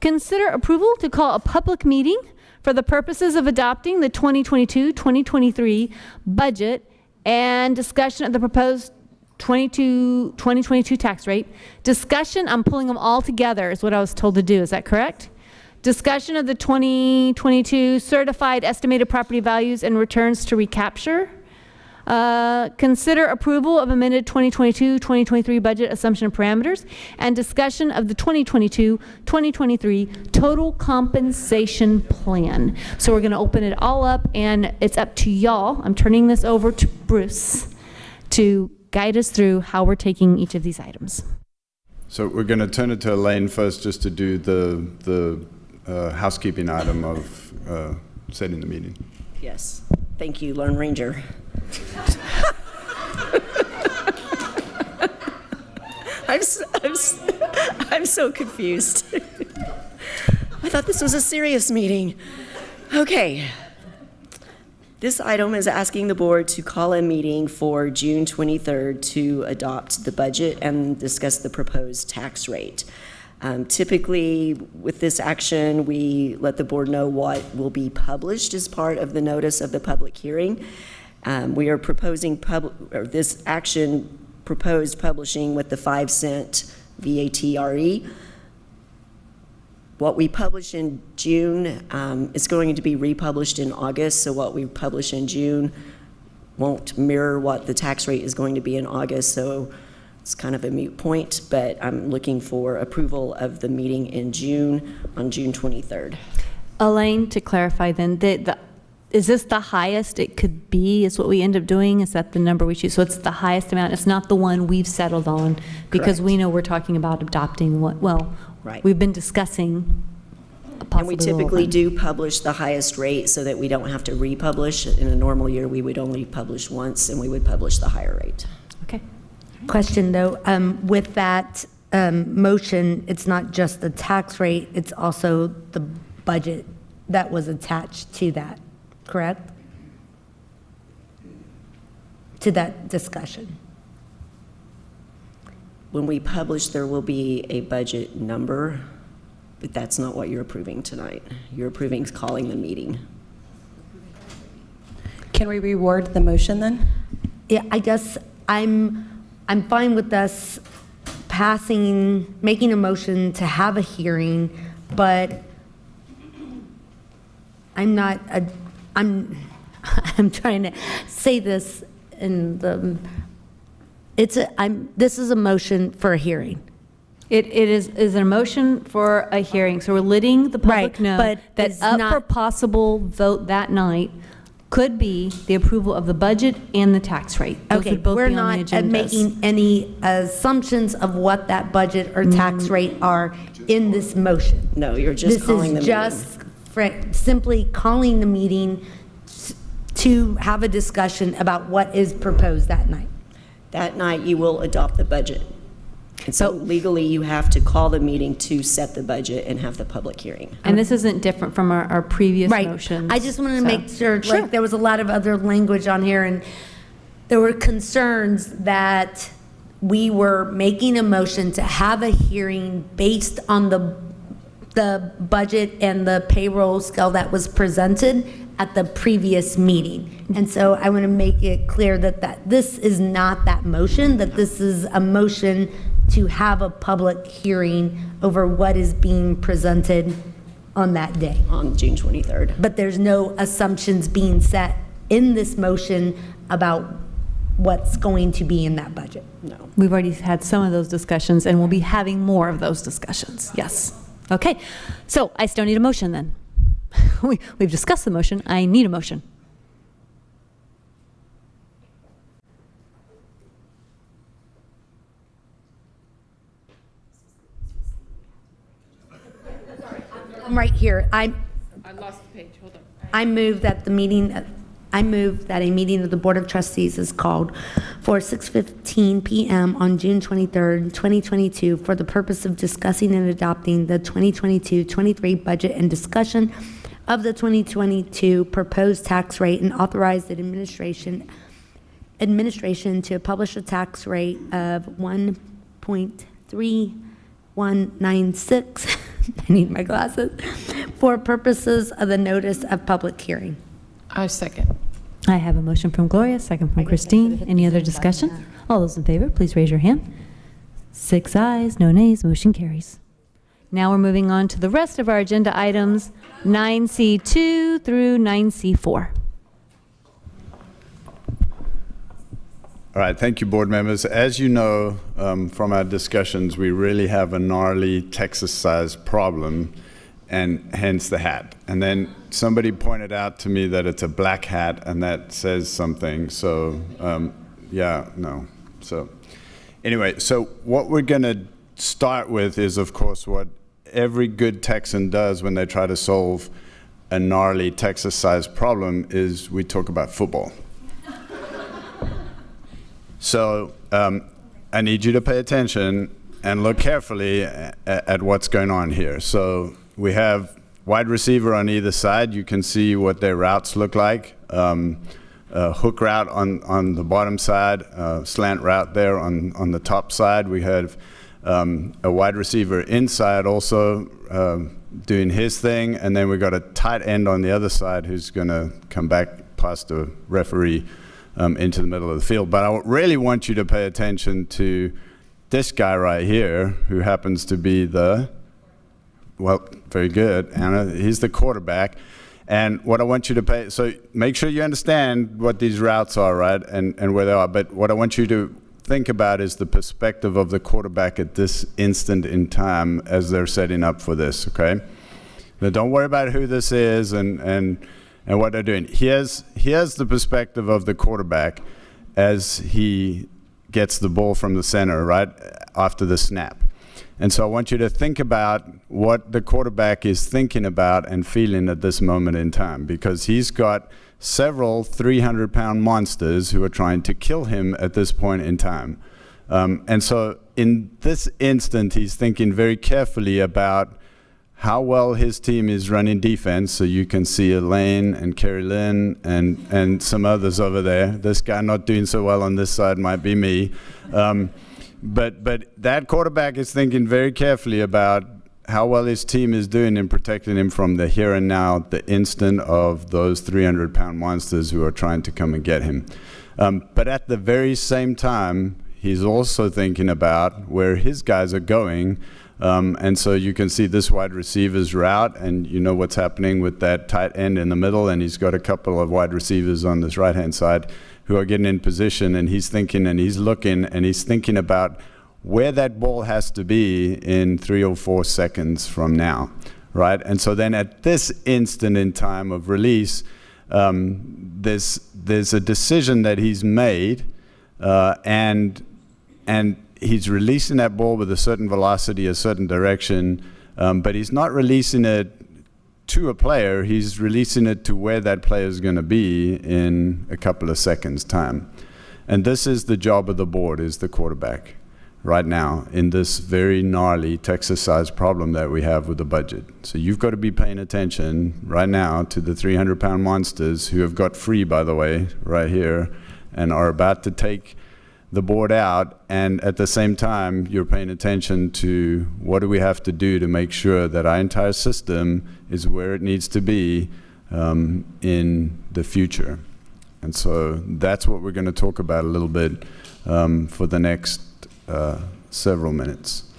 Consider approval to call a public meeting for the purposes of adopting the 2022-2023 budget and discussion of the proposed 2022 tax rate. Discussion, I'm pulling them all together is what I was told to do. Is that correct? Discussion of the 2022 certified estimated property values and returns to recapture. Consider approval of amended 2022-2023 budget assumption and parameters, and discussion of the 2022-2023 total compensation plan. So we're going to open it all up, and it's up to y'all. I'm turning this over to Bruce to guide us through how we're taking each of these items. So we're going to turn it to Elaine first, just to do the housekeeping item of setting the meeting. Yes. Thank you, Lone Ranger. I'm so confused. I thought this was a serious meeting. Okay. This item is asking the board to call a meeting for June 23rd to adopt the budget and discuss the proposed tax rate. Typically, with this action, we let the board know what will be published as part of the notice of the public hearing. We are proposing this action proposed publishing with the 5-cent VAT-RE. What we publish in June is going to be republished in August, so what we publish in June won't mirror what the tax rate is going to be in August, so it's kind of a moot point, but I'm looking for approval of the meeting in June, on June 23rd. Elaine, to clarify then, is this the highest it could be, is what we end up doing? Is that the number we choose? So it's the highest amount, it's not the one we've settled on, because we know we're talking about adopting what, well, right. We've been discussing a possible. And we typically do publish the highest rate so that we don't have to republish. In a normal year, we would only publish once, and we would publish the higher rate. Okay. Question though, with that motion, it's not just the tax rate, it's also the budget that was attached to that, correct? To that discussion. When we publish, there will be a budget number, but that's not what you're approving tonight. You're approving calling the meeting. Can we reword the motion then? Yeah, I guess I'm fine with us making a motion to have a hearing, but I'm trying to say this in the, this is a motion for a hearing. It is a motion for a hearing, so we're letting the public Right, know but that it's up not- for possible vote that night could be the approval of the budget and the tax rate. Those Okay, would both we're be on the not agendas. making any assumptions of what that budget or tax rate are in this motion. No, you're just calling the meeting. This is just simply calling the meeting to have a discussion about what is proposed that night. That night, you will adopt the budget. And so legally, you have to call the meeting to set the budget and have the public hearing. And this isn't different from our previous Right. motions. I just wanted to so. make sure, like, there was a lot of other language on here, and there were concerns that we were making a motion to have a hearing based on the budget and the payroll scale that was presented at the previous meeting. And so I want to make it clear that this is not that motion, that this is a motion to have a public hearing over what is being presented on that day. On June 23rd. But there's no assumptions being set in this motion about what's going to be in that budget. No. We've already had some of those discussions, and we'll be having more of those discussions. Yes. Okay. So I still need a motion then. we've discussed the motion. I need a motion. I'm right here. I lost the page. Hold on. I move that a meeting of the Board of Trustees is called for 6:15 p.m. on June 23rd, 2022 for the purpose of discussing and adopting the 2022-23 budget and discussion of the 2022 proposed tax rate and authorize the administration to publish a tax rate of 1.3196 I need my glasses, for purposes of the notice of public hearing. I second. I have a motion from Gloria, second from Christine. Any other discussion? All those in favor, please raise your hand. 6 ayes, no nays, motion carries. Now we're moving on to the rest of our agenda items, 9C2 through 9C4. All right, thank you, board members. As you know from our discussions, we really have a gnarly Texas-sized problem, and hence the hat. And then somebody pointed out to me that it's a black hat, and that says something. So, So anyway, so what we're going to start with is, of course, what every good Texan does when they try to solve a gnarly Texas-sized problem is we talk about football. So I need you to pay attention and look carefully at what's going on here. So we have wide receiver on either side. You can see what their routes look like. Hook route on the bottom side, slant route there on the top side. We have a wide receiver inside also doing his thing. And then we've got a tight end on the other side who's going to come back past the referee into the middle of the field. But I really want you to pay attention to this guy right here, who happens to be very good, Anna. He's the quarterback. And what I want you to so make sure you understand what these routes are, right, and where they are. But what I want you to think about is the perspective of the quarterback at this instant in time as they're setting up for this, okay? Now, don't worry about who this is and what they're doing. Here's the perspective of the quarterback as he gets the ball from the center, right, after the snap. And so I want you to think about what the quarterback is thinking about and feeling at this moment in time, because he's got several 300-pound monsters who are trying to kill him at this point in time. And so in this instant, he's thinking very carefully about how well his team is running defense. So you can see Elaine and Carrie Lynn and some others over there. This guy not doing so well on this side might be me. But that quarterback is thinking very carefully about how well his team is doing in protecting him from the here and now, the instant of those 300-pound monsters who are trying to come and get him. But at the very same time, he's also thinking about where his guys are going. And so you can see this wide receiver's route, and you know what's happening with that tight end in the middle, and he's got a couple of wide receivers on this right-hand side who are getting in position, and he's thinking and he's looking and he's thinking about where that ball has to be in 3 or 4 seconds from now, right? And so then at this instant in time of release, there's a decision that he's made, and he's releasing that ball with a certain velocity, a certain direction, but he's not releasing it to a player, he's releasing it to where that player is going to be in a couple of seconds' time. And this is the job of the board, is the quarterback, right now, in this very gnarly Texas-sized problem that we have with the budget. So you've got to be paying attention right now to the 300-pound monsters who have got free, by the way, right here, and are about to take the board out, and at the same time, you're paying attention to what do we have to do to make sure that our entire system is where it needs to be in the future. And so that's what we're going to talk about a little bit for the next several minutes.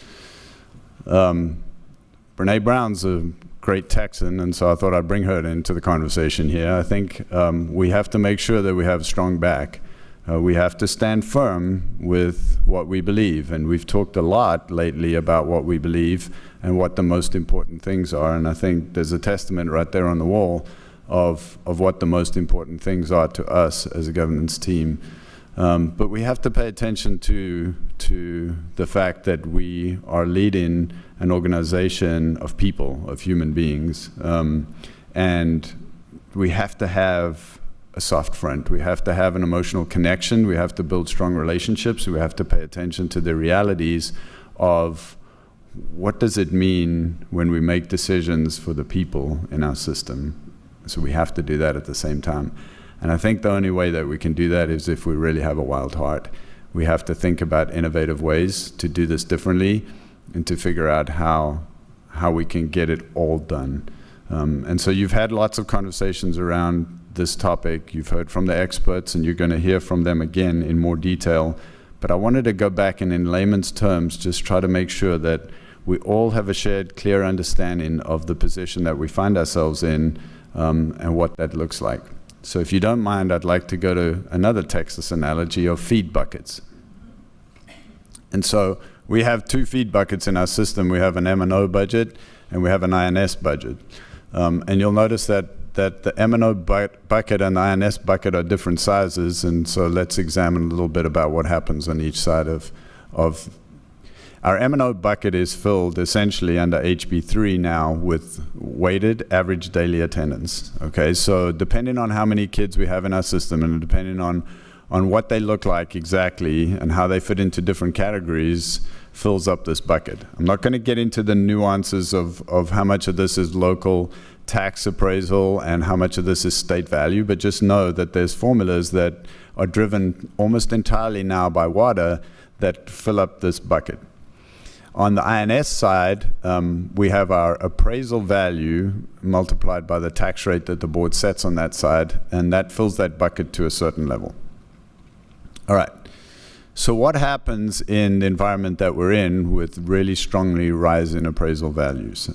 Brene Brown's a great Texan, and so I thought I'd bring her into the conversation here. I think we have to make sure that we have a strong back. We have to stand firm with what we believe, and we've talked a lot lately about what we believe and what the most important things are, and I think there's a testament right there on the wall of what the most important things are to us as a governance team. But we have to pay attention to the fact that we are leading an organization of people, of human beings, and we have to have a soft front. We have to have an emotional connection. We have to build strong relationships. We have to pay attention to the realities of what does it mean when we make decisions for the people in our system. So we have to do that at the same time. And I think the only way that we can do that is if we really have a wild heart. We have to think about innovative ways to do this differently and to figure out how we can get it all done. And so you've had lots of conversations around this topic. You've heard from the experts, and you're going to hear from them again in more detail. But I wanted to go back and in layman's terms just try to make sure that we all have a shared, clear understanding of the position that we find ourselves in and what that looks like. So if you don't mind, I'd like to go to another Texas analogy of feed buckets. And so we have two feed buckets in our system. We have an M&O budget and we have an INS budget. And you'll notice that the M&O bucket and the INS bucket are different sizes, and so let's examine a little bit about what happens on each side of our M&O bucket is filled essentially under HB3 now with weighted average daily attendance. Okay, so depending on how many kids we have in our system and depending on what they look like exactly and how they fit into different categories fills up this bucket. I'm not going to get into the nuances of how much of this is local tax appraisal and how much of this is state value, but just know that there's formulas that are driven almost entirely now by WADA that fill up this bucket. On the INS side, we have our appraisal value multiplied by the tax rate that the board sets on that side, and that fills that bucket to a certain level. All right. So what happens in the environment that we're in with really strongly rising appraisal values?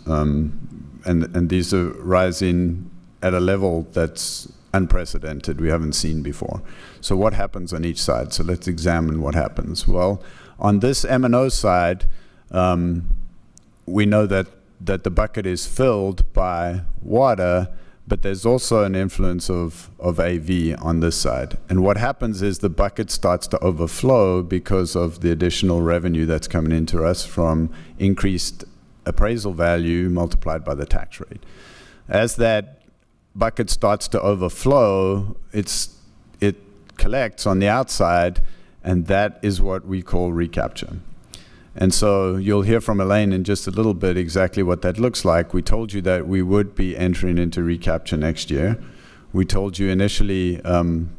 And these are rising at a level that's unprecedented, we haven't seen before. So what happens on each side? So let's examine what happens. Well, on this M&O side, we know that the bucket is filled by water, but there's also an influence of AV on this side. And what happens is the bucket starts to overflow because of the additional revenue that's coming into us from increased appraisal value multiplied by the tax rate. As that bucket starts to overflow, it collects on the outside, and that is what we call recapture. And so you'll hear from Elaine in just a little bit exactly what that looks like. We told you that we would be entering into recapture next year. We told you initially, and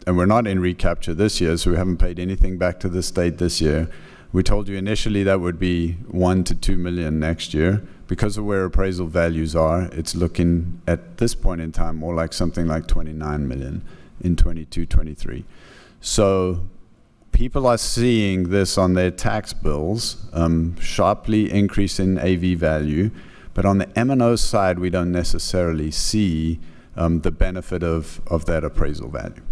we're not in recapture this year, so we haven't paid anything back to the state this year. We told you initially that would be $1 to $2 million next year. Because of where appraisal values are, it's looking at this point in time more like something like $29 million in 22-23. So people are seeing this on their tax bills, sharply increasing AV value, but on the M&O side, we don't necessarily see the benefit of that appraisal value.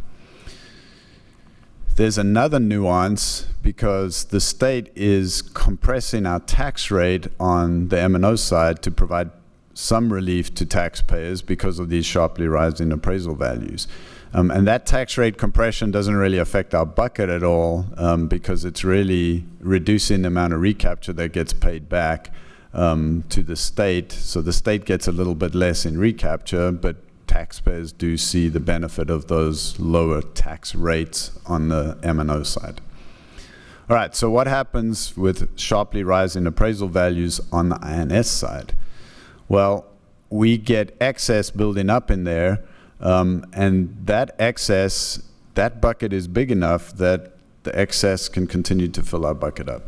There's another nuance because the state is compressing our tax rate on the M&O side to provide some relief to taxpayers because of these sharply rising appraisal values. And that tax rate compression doesn't really affect our bucket at all because it's really reducing the amount of recapture that gets paid back to the state. So the state gets a little bit less in recapture, but taxpayers do see the benefit of those lower tax rates on the M&O side. All right, so what happens with sharply rising appraisal values on the INS side? Well, we get excess building up in there, and that excess, that bucket is big enough that the excess can continue to fill our bucket up.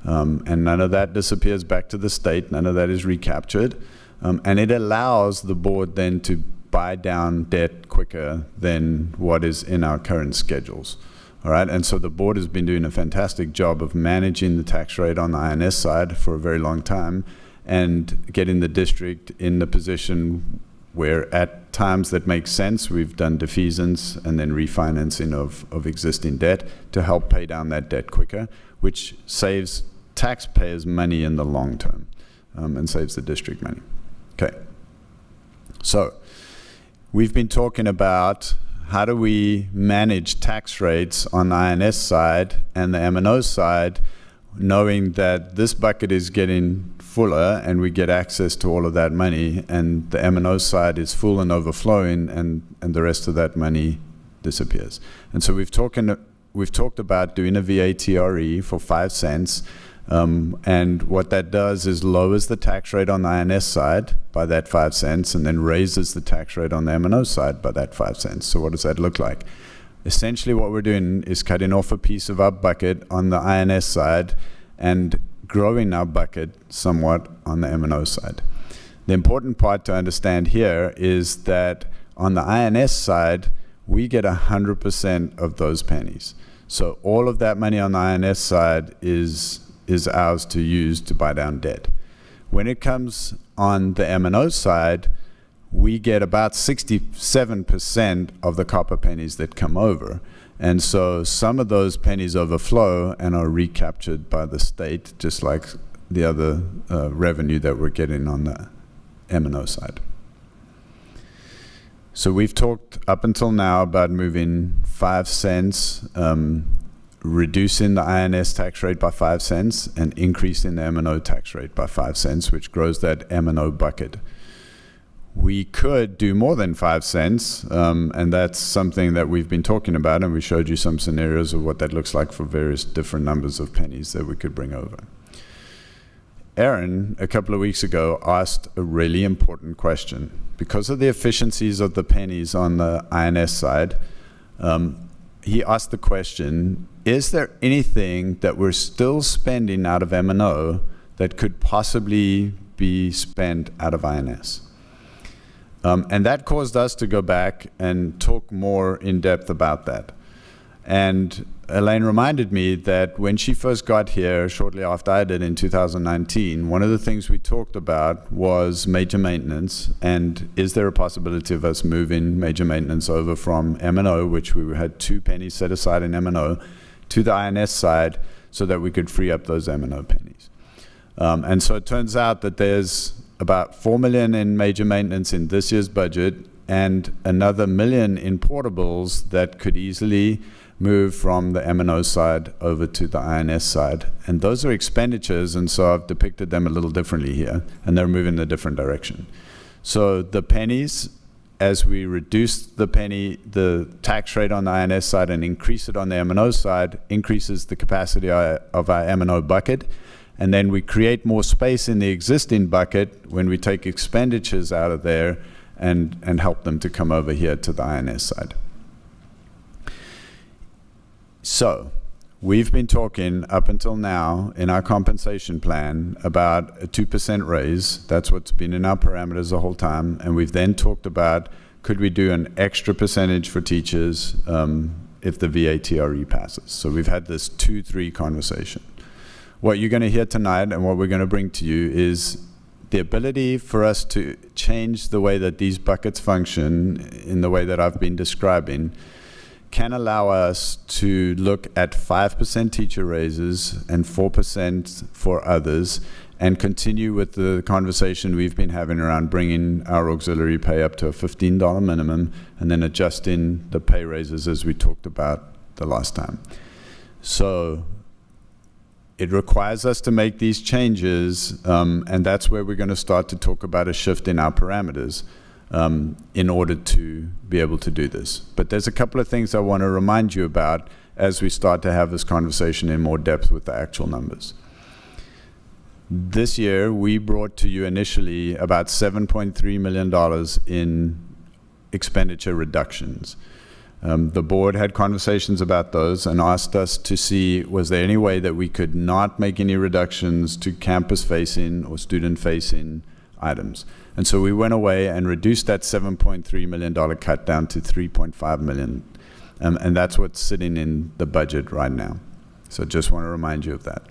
And none of that disappears back to the state, none of that is recaptured, and it allows the board then to buy down debt quicker than what is in our current schedules. All right, and so the board has been doing a fantastic job of managing the tax rate on the INS side for a very long time and getting the district in the position where at times that makes sense, we've done defeasance and then refinancing of existing debt to help pay down that debt quicker, which saves taxpayers money in the long term, and saves the district money. Okay. So we've been talking about how do we manage tax rates on the INS side and the M&O side, knowing that this bucket is getting fuller and we get access to all of that money, and the M&O side is full and overflowing, and the rest of that money disappears. And so we've talked about doing a VATRE for 5 cents, and what that does is lowers the tax rate on the INS side by that 5 cents, and then raises the tax rate on the M&O side by that 5 cents. So what does that look like? Essentially what we're doing is cutting off a piece of our bucket on the INS side and growing our bucket somewhat on the M&O side. The important part to understand here is that on the INS side, we get 100% of those pennies. So all of that money on the INS side is ours to use to buy down debt. When it comes on the M&O side, we get about 67% of the copper pennies that come over. And so some of those pennies overflow and are recaptured by the state, just like the other revenue that we're getting on the M&O side. So we've talked up until now about moving 5 cents, reducing the INS tax rate by 5 cents, and increasing the M&O tax rate by 5 cents, which grows that M&O bucket. We could do more than 5 cents, and that's something that we've been talking about, and we showed you some scenarios of what that looks like for various different numbers of pennies that we could bring over. Aaron, a couple of weeks ago, asked a really important question. Because of the efficiencies of the pennies on the INS side, he asked the question, is there anything that we're still spending out of M&O that could possibly be spent out of INS? And that caused us to go back and talk more in depth about that. And Elaine reminded me that when she first got here, shortly after I did in 2019, one of the things we talked about was major maintenance, and is there a possibility of us moving major maintenance over from M&O, which we had 2 pennies set aside in M&O, to the INS side so that we could free up those M&O pennies. And so it turns out that there's about $4 million in major maintenance in this year's budget, and another $1 million in portables that could easily move from the M&O side over to the INS side. And those are expenditures, and so I've depicted them a little differently here, and they're moving in a different direction. So the pennies, as we reduce the tax rate on the INS side and increase it on the M&O side, increases the capacity of our M&O bucket. And then we create more space in the existing bucket when we take expenditures out of there and help them to come over here to the INS side. So we've been talking up until now in our compensation plan about a 2% raise. That's what's been in our parameters the whole time. And we've then talked about, could we do an extra percentage for teachers if the VATRE passes? So we've had this 2-3 conversation. What you're going to hear tonight and what we're going to bring to you is the ability for us to change the way that these buckets function in the way that I've been describing can allow us to look at 5% teacher raises and 4% for others, and continue with the conversation we've been having around bringing our auxiliary pay up to a $15 minimum and then adjusting the pay raises as we talked about the last time. So it requires us to make these changes, and that's where we're going to start to talk about a shift in our parameters in order to be able to do this. But there's a couple of things I want to remind you about as we start to have this conversation in more depth with the actual numbers. This year, we brought to you initially about $7.3 million in expenditure reductions. The board had conversations about those and asked us to see, was there any way that we could not make any reductions to campus-facing or student-facing items? And so we went away and reduced that $7.3 million cut down to $3.5 million. And that's what's sitting in the budget right now. So just want to remind you of that.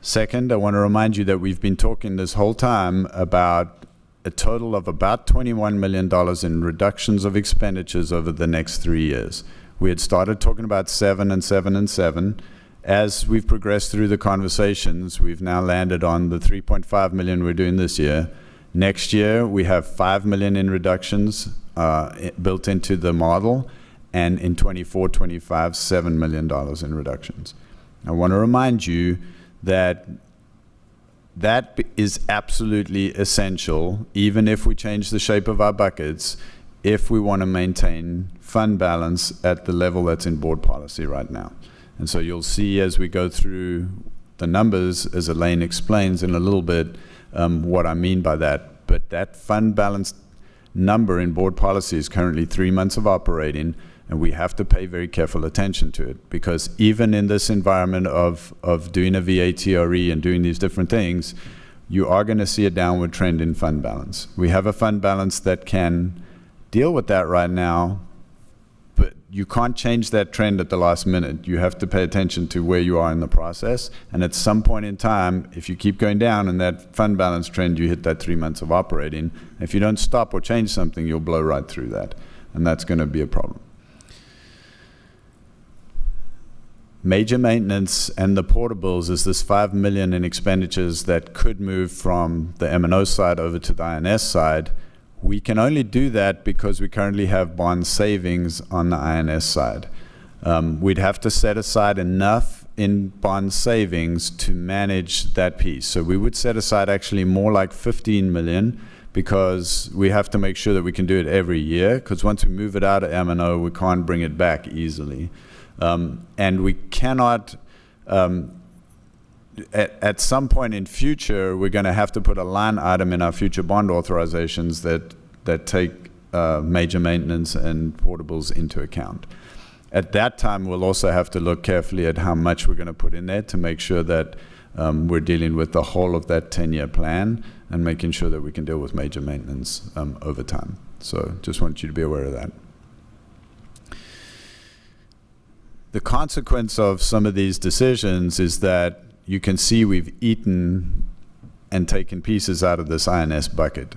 Second, I want to remind you that we've been talking this whole time about a total of about $21 million in reductions of expenditures over the next 3 years. We had started talking about 7 and 7 and 7. As we've progressed through the conversations, we've now landed on the 3.5 million we're doing this year. Next year, we have 5 million in reductions built into the model, and in 24, 25, $7 million in reductions. I want to remind you that that is absolutely essential, even if we change the shape of our buckets, if we want to maintain fund balance at the level that's in board policy right now. And so you'll see as we go through the numbers, as Elaine explains in a little bit, what I mean by that. But that fund balance number in board policy is currently 3 months of operating, and we have to pay very careful attention to it, because even in this environment of doing a VATRE and doing these different things, you are going to see a downward trend in fund balance. We have a fund balance that can deal with that right now, but you can't change that trend at the last minute. You have to pay attention to where you are in the process, and at some point in time, if you keep going down in that fund balance trend, you hit that 3 months of operating. If you don't stop or change something, you'll blow right through that, and that's going to be a problem. Major maintenance and the portables is this 5 million in expenditures that could move from the M&O side over to the INS side. We can only do that because we currently have bond savings on the INS side. We'd have to set aside enough in bond savings to manage that piece. So we would set aside actually more like 15 million, because we have to make sure that we can do it every year, because once we move it out of M&O, we can't bring it back easily. And we cannot, at some point in future, we're going to have to put a line item in our future bond authorizations that take major maintenance and portables into account. At that time, we'll also have to look carefully at how much we're going to put in there to make sure that we're dealing with the whole of that 10-year plan and making sure that we can deal with major maintenance over time. So just want you to be aware of that. The consequence of some of these decisions is that you can see we've eaten and taken pieces out of this INS bucket.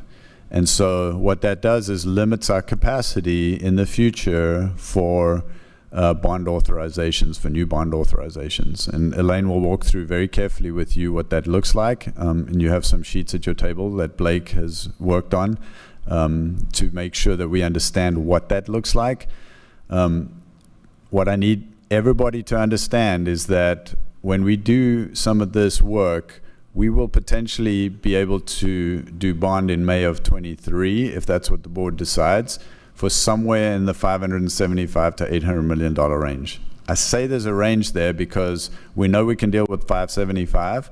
And so what that does is limits our capacity in the future for bond authorizations, for new bond authorizations. And Elaine will walk through very carefully with you what that looks like. And you have some sheets at your table that Blake has worked on to make sure that we understand what that looks like. What I need everybody to understand is that when we do some of this work, we will potentially be able to do bond in May of 23, if that's what the board decides, for somewhere in the $575 to $800 million range. I say there's a range there because we know we can deal with 575,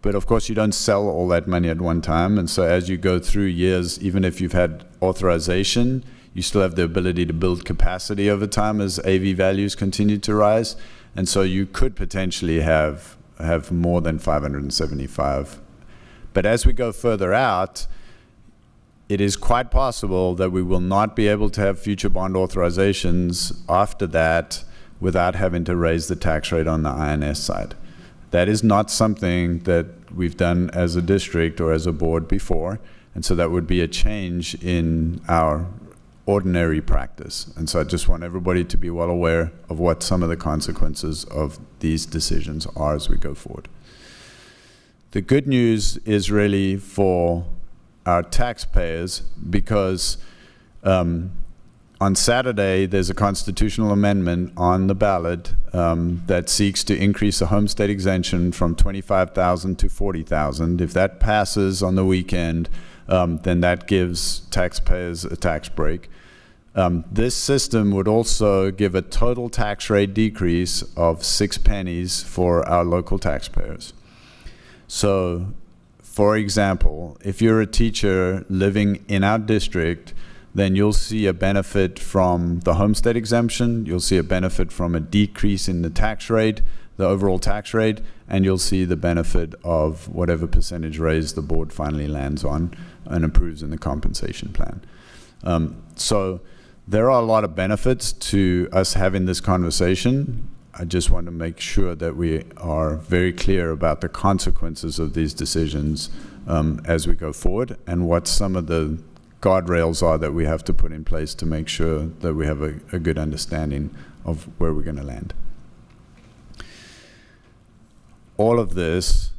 but of course you don't sell all that money at one time, and so as you go through years, even if you've had authorization, you still have the ability to build capacity over time as AV values continue to rise. And so you could potentially have more than 575. But as we go further out, it is quite possible that we will not be able to have future bond authorizations after that without having to raise the tax rate on the INS side. That is not something that we've done as a district or as a board before. And so that would be a change in our ordinary practice. And so I just want everybody to be well aware of what some of the consequences of these decisions are as we go forward. The good news is really for our taxpayers, because on Saturday there's a constitutional amendment on the ballot that seeks to increase the homestead exemption from $25,000 to $40,000. If that passes on the weekend, then that gives taxpayers a tax break. This system would also give a total tax rate decrease of 6 pennies for our local taxpayers. So, for example, if you're a teacher living in our district, then you'll see a benefit from the homestead exemption, you'll see a benefit from a decrease in the tax rate, the overall tax rate, and you'll see the benefit of whatever percentage raise the board finally lands on and approves in the compensation plan. So there are a lot of benefits to us having this conversation. I just want to make sure that we are very clear about the consequences of these decisions as we go forward, and what some of the guardrails are that we have to put in place to make sure that we have a good understanding of where we're going to land. All of this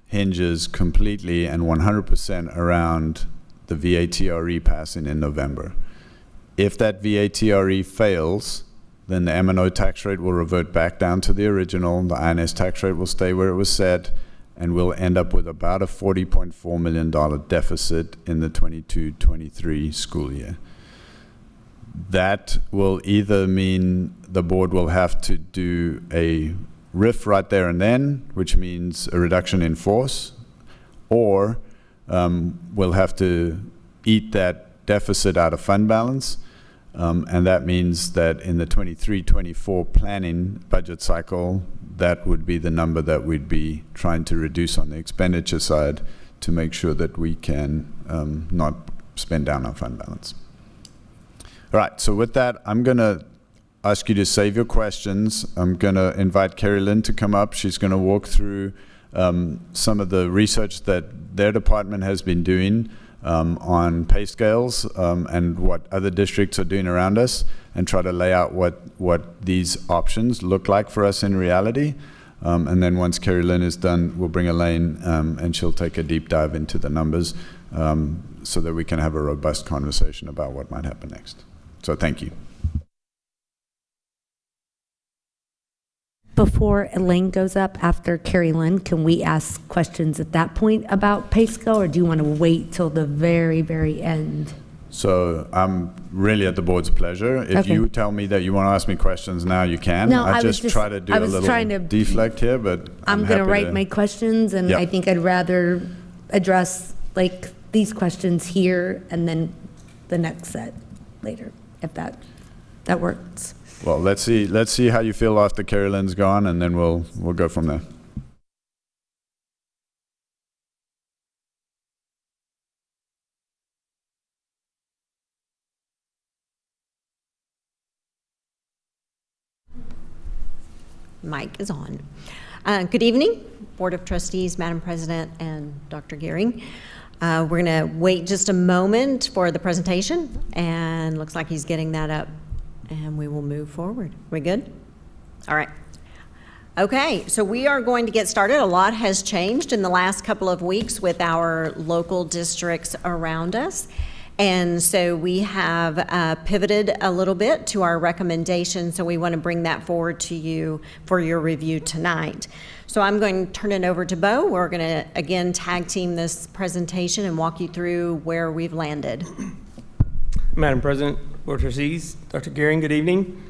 hinges completely and 100% around the VATRE passing in November. If that VATRE fails, then the M&O tax rate will revert back down to the original, the INS tax rate will stay where it was set, and we'll end up with about a $40.4 million deficit in the 22-23 school year. That will either mean the board will have to do a RIF right there and then, which means a reduction in force, or we'll have to eat that deficit out of fund balance, and that means that in the 23-24 planning budget cycle, that would be the number that we'd be trying to reduce on the expenditure side to make sure that we can not spend down our fund balance. All right, so with that, I'm going to ask you to save your questions. I'm going to invite Carrie Lynn to come up. She's going to walk through some of the research that their department has been doing on pay scales and what other districts are doing around us, and try to lay out what these options look like for us in reality. And then once Carrie Lynn is done, we'll bring Elaine and she'll take a deep dive into the numbers so that we can have a robust conversation about what might happen next. So thank you. Before Elaine goes up, after Carrie Lynn, can we ask questions at that point about pay scale, or do you want to wait till the very, very end? So I'm really at the board's pleasure. If Okay. you tell me that you want to ask me questions now, you can. No, I I was just just- try to do I a was little trying to- deflect here, but I'm going to happy write my questions, and Yep. I think I'd rather address like these questions here and then the next set later, if that works. Well, let's see how you feel after Carrie Lynn's gone, and then we'll go from there. Mic is on. Good evening, Board of Trustees, Madam President, and Dr. Gehring. We're going to wait just a moment for the presentation, and looks like he's getting that up, and we will move forward. We good? All right. Okay, so we are going to get started. A lot has changed in the last couple of weeks with our local districts around us. And so we have pivoted a little bit to our recommendation, so we want to bring that forward to you for your review tonight. So I'm going to turn it over to Bo. We're going to, again, tag team this presentation and walk you through where we've landed. Madam President, Board of Trustees, Dr. Gehring, good evening.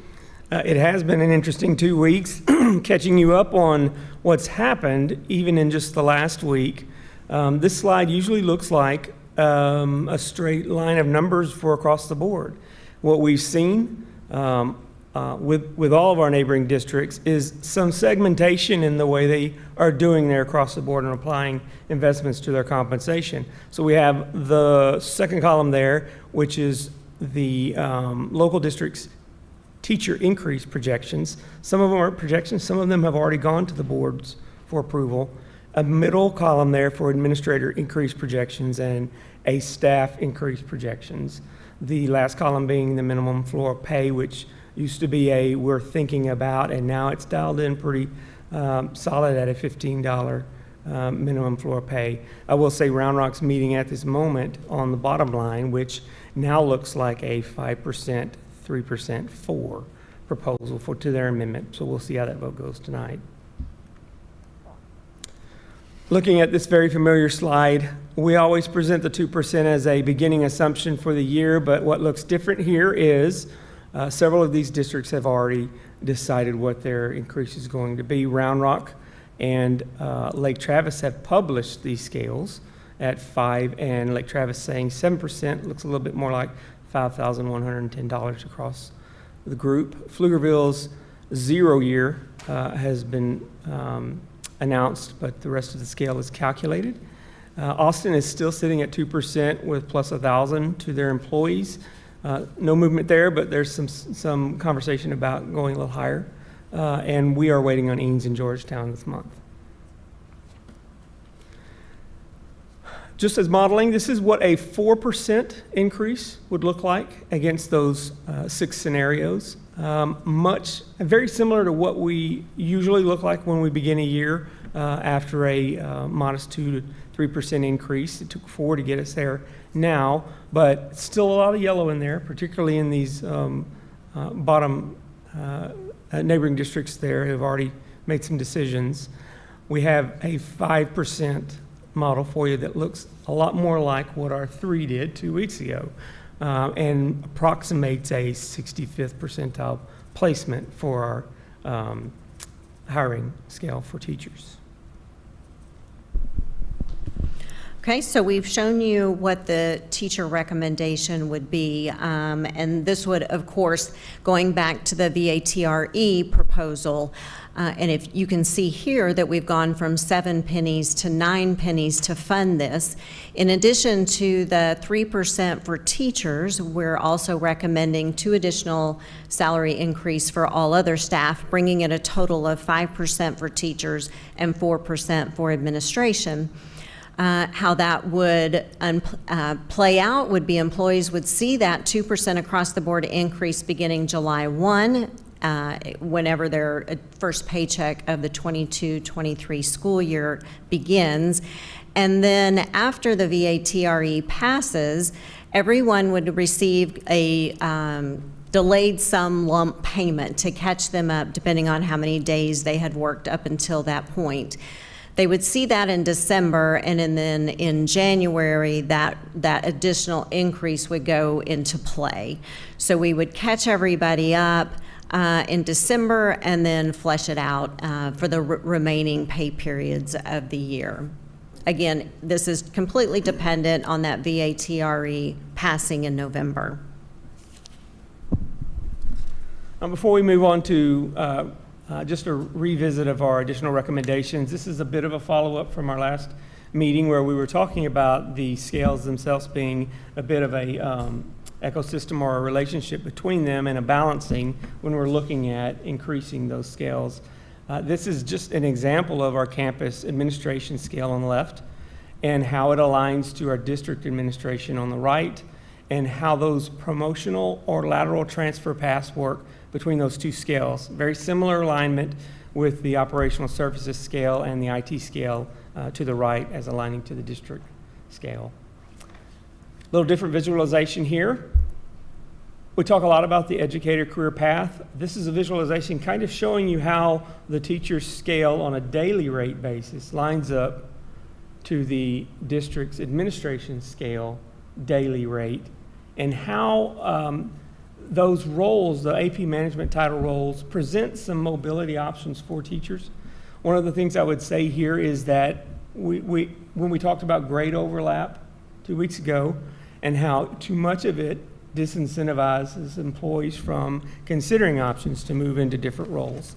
It has been an interesting 2 weeks catching you up on what's happened, even in just the last week. This slide usually looks like a straight line of numbers for across the board. What we've seen with all of our neighboring districts is some segmentation in the way they are doing there across the board and applying investments to their compensation. So we have the second column there, which is the local districts' teacher increase projections. Some of them are projections, some of them have already gone to the boards for approval. A middle column there for administrator increase projections and a staff increase projections. The last column being the minimum floor pay, which used to be we're thinking about, and now it's dialed in pretty solid at a $15 minimum floor pay. I will say Round Rock's meeting at this moment on the bottom line, which now looks like a 5%, 3% for proposal to their amendment. So we'll see how that vote goes tonight. Looking at this very familiar slide, we always present the 2% as a beginning assumption for the year, but what looks different here is several of these districts have already decided what their increase is going to be. Round Rock and Lake Travis have published these scales at 5%, and Lake Travis saying 7%, looks a little bit more like $5,110 across the group. Pflugerville's 0 year has been announced, but the rest of the scale is calculated. Austin is still sitting at 2% with plus 1,000 to their employees. No movement there, but there's some conversation about going a little higher. And we are waiting on Eanes and Georgetown this month. just as modeling, this is what a 4% increase would look like against those 6 scenarios. Very similar to what we usually look like when we begin a year after a modest 2 to 3% increase. It took 4 to get us there now, but still a lot of yellow in there, particularly in these bottom neighboring districts there have already made some decisions. We have a 5% model for you that looks a lot more like what our 3 did 2 weeks ago and approximates a 65th percentile placement for our hiring scale for teachers. Okay, so we've shown you what the teacher recommendation would be, and this would, of course, going back to the VATRE proposal, and if you can see here that we've gone from 7 pennies to 9 pennies to fund this. In addition to the 3% for teachers, we're also recommending 2 additional salary increase for all other staff, bringing it a total of 5% for teachers and 4% for administration. How that would play out would be employees would see that 2% across the board increase beginning July 1, whenever their first paycheck of the 22-23 school year begins. And then after the VATRE passes, everyone would receive a delayed sum lump payment to catch them up depending on how many days they had worked up until that point. They would see that in December, and then in January, that additional increase would go into play. So we would catch everybody up in December and then flesh it out for the remaining pay periods of the year. Again, this is completely dependent on that VATRE passing in November. Before we move on to just a revisit of our additional recommendations. This is a bit of a follow-up from our last meeting where we were talking about the scales themselves being a bit of a ecosystem or a relationship between them and a balancing when we're looking at increasing those scales. This is just an example of our campus administration scale on the left and how it aligns to our district administration on the right and how those promotional or lateral transfer paths work between those 2 scales. Very similar alignment with the operational services scale and the IT scale to the right as aligning to the district scale. A little different visualization here. We talk a lot about the educator career path. This is a visualization kind of showing you how the teacher's scale on a daily rate basis lines up to the district's administration scale daily rate and how those roles, the AP management title roles, present some mobility options for teachers. One of the things I would say here is that when we talked about grade overlap 2 weeks ago and how too much of it disincentivizes employees from considering options to move into different roles.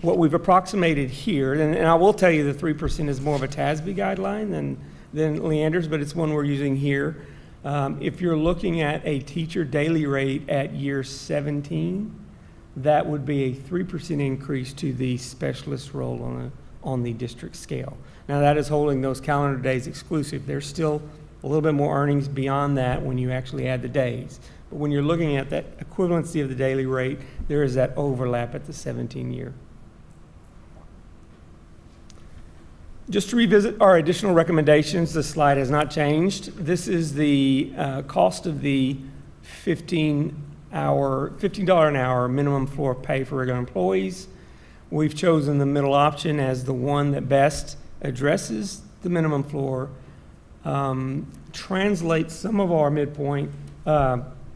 What we've approximated here, and I will tell you the 3% is more of a TASB guideline than Leander's, but it's one we're using here. If you're looking at a teacher daily rate at year 17, that would be a 3% increase to the specialist role on the district scale. Now that is holding those calendar days exclusive. There's still a little bit more earnings beyond that when you actually add the days. But when you're looking at that equivalency of the daily rate, there is that overlap at the 17-year. Just to revisit our additional recommendations, the slide has not changed. This is the cost of the $15 an hour minimum floor pay for regular employees. We've chosen the middle option as the one that best addresses the minimum floor, translates some of our midpoint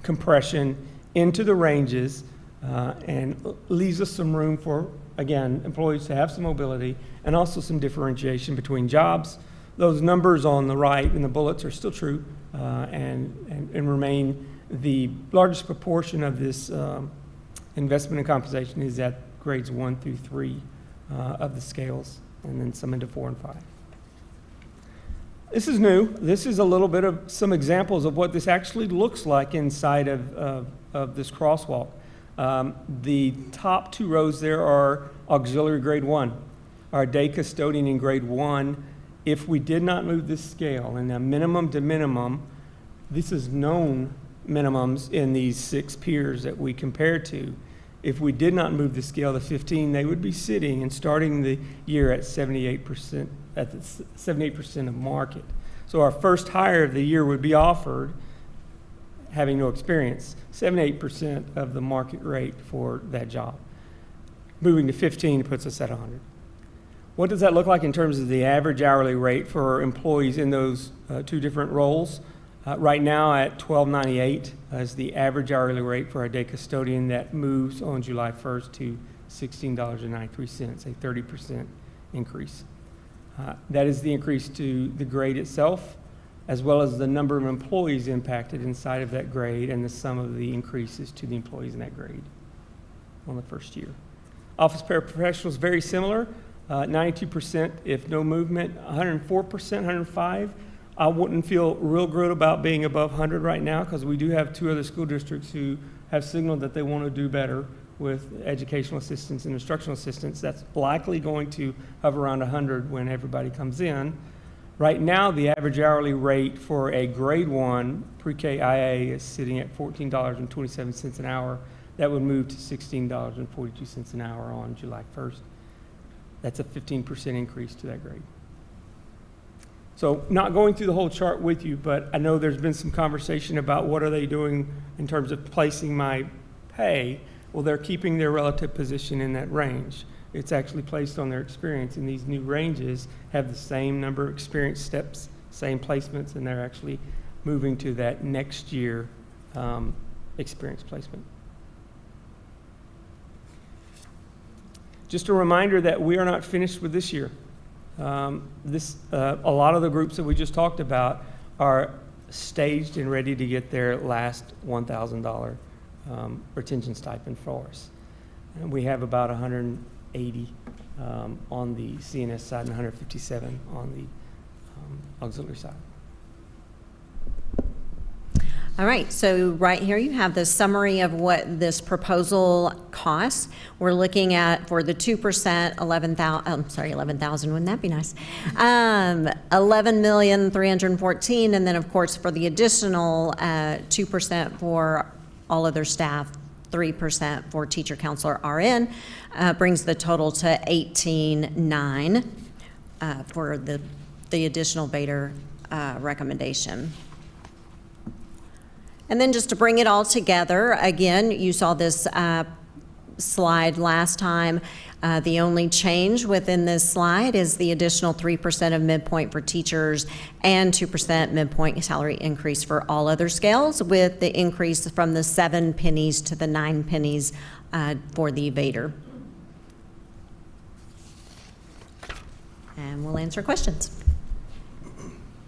compression into the ranges, and leaves us some room for, again, employees to have some mobility and also some differentiation between jobs. Those numbers on the right in the bullets are still true and remain. The largest proportion of this investment in compensation is at grades 1 through 3 of the scales, and then some into 4 and 5. This is new. This is a little bit of some examples of what this actually looks like inside of this crosswalk. The top 2 rows there are auxiliary grade 1. Our day custodian in grade 1 if we did not move this scale, and a minimum to minimum, this is known minimums in these 6 peers that we compare to. If we did not move the scale to 15, they would be sitting and starting the year at 78%, at the 78% of market. So our first hire of the year would be offered, having no experience, 78% of the market rate for that job. Moving to 15 puts us at 100. What does that look like in terms of the average hourly rate for employees in those 2 different roles? Right now at $12.98 is the average hourly rate for a day custodian. That moves on July 1st to $16.93, a 30% increase. That is the increase to the grade itself, as well as the number of employees impacted inside of that grade and the sum of the increases to the employees in that grade on the first year. Office paraprofessionals, very similar, 92% if no movement, 104%, 105%. I wouldn't feel real good about being above 100 right now because we do have 2 other school districts who have signaled that they want to do better with educational assistance and instructional assistance. That's likely going to hover around 100 when everybody comes in. Right now, the average hourly rate for a grade 1 pre-K IA is sitting at $14.27 an hour. That would move to $16.42 an hour on July 1st. That's a 15% increase to that grade. So not going through the whole chart with you, but I know there's been some conversation about what are they doing in terms of placing my pay. Well, they're keeping their relative position in that range. It's actually placed on their experience, and these new ranges have the same number of experience steps, same placements, and they're actually moving to that next year experience placement. Just a reminder that we are not finished with this year. A lot of the groups that we just talked about are staged and ready to get their last $1,000 retention stipend for us. And we have about 180 on the CNS side and 157 on the auxiliary side. All right, so right here you have the summary of what this proposal costs. We're looking at, for the 2%, 11,000, wouldn't that be nice? 11,314,000, and then of course for the additional 2% for all other staff, 3% for teacher, counselor, RN, brings the total to 18,900 for the additional Bader recommendation. And then just to bring it all together, again, you saw this slide last time. The only change within this slide is the additional 3% of midpoint for teachers and 2% midpoint salary increase for all other scales, with the increase from the 7 pennies to the 9 pennies for the Bader. And we'll answer questions.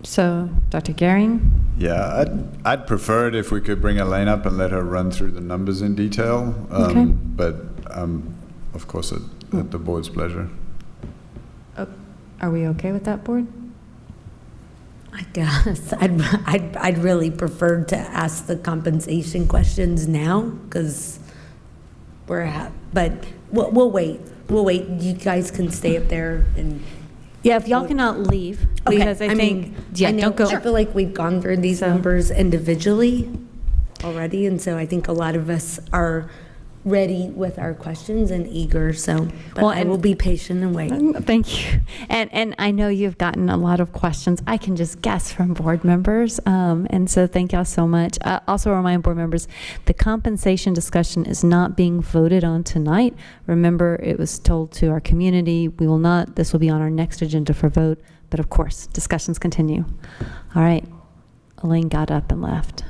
So, Dr. Gehring? Yeah, I'd prefer it if we could bring Elaine up and let her run through the numbers in detail. Okay. But of course, at the board's pleasure. Are we okay with that, board? I guess I'd really prefer to ask the compensation questions now because but we'll wait. We'll wait. You guys can stay up there and. Yeah, if y'all cannot leave, because I think, don't go. I feel like we've gone through these numbers individually already, and so I think a lot of us are ready with our questions and eager, so but I will be patient and wait. Thank you. And I know you've gotten a lot of questions. I can just guess from board members, and so thank y'all so much. Also remind board members, the compensation discussion is not being voted on tonight. Remember, it was told to our community, this will be on our next agenda for vote, but of course, discussions continue. All right, Elaine got up and left.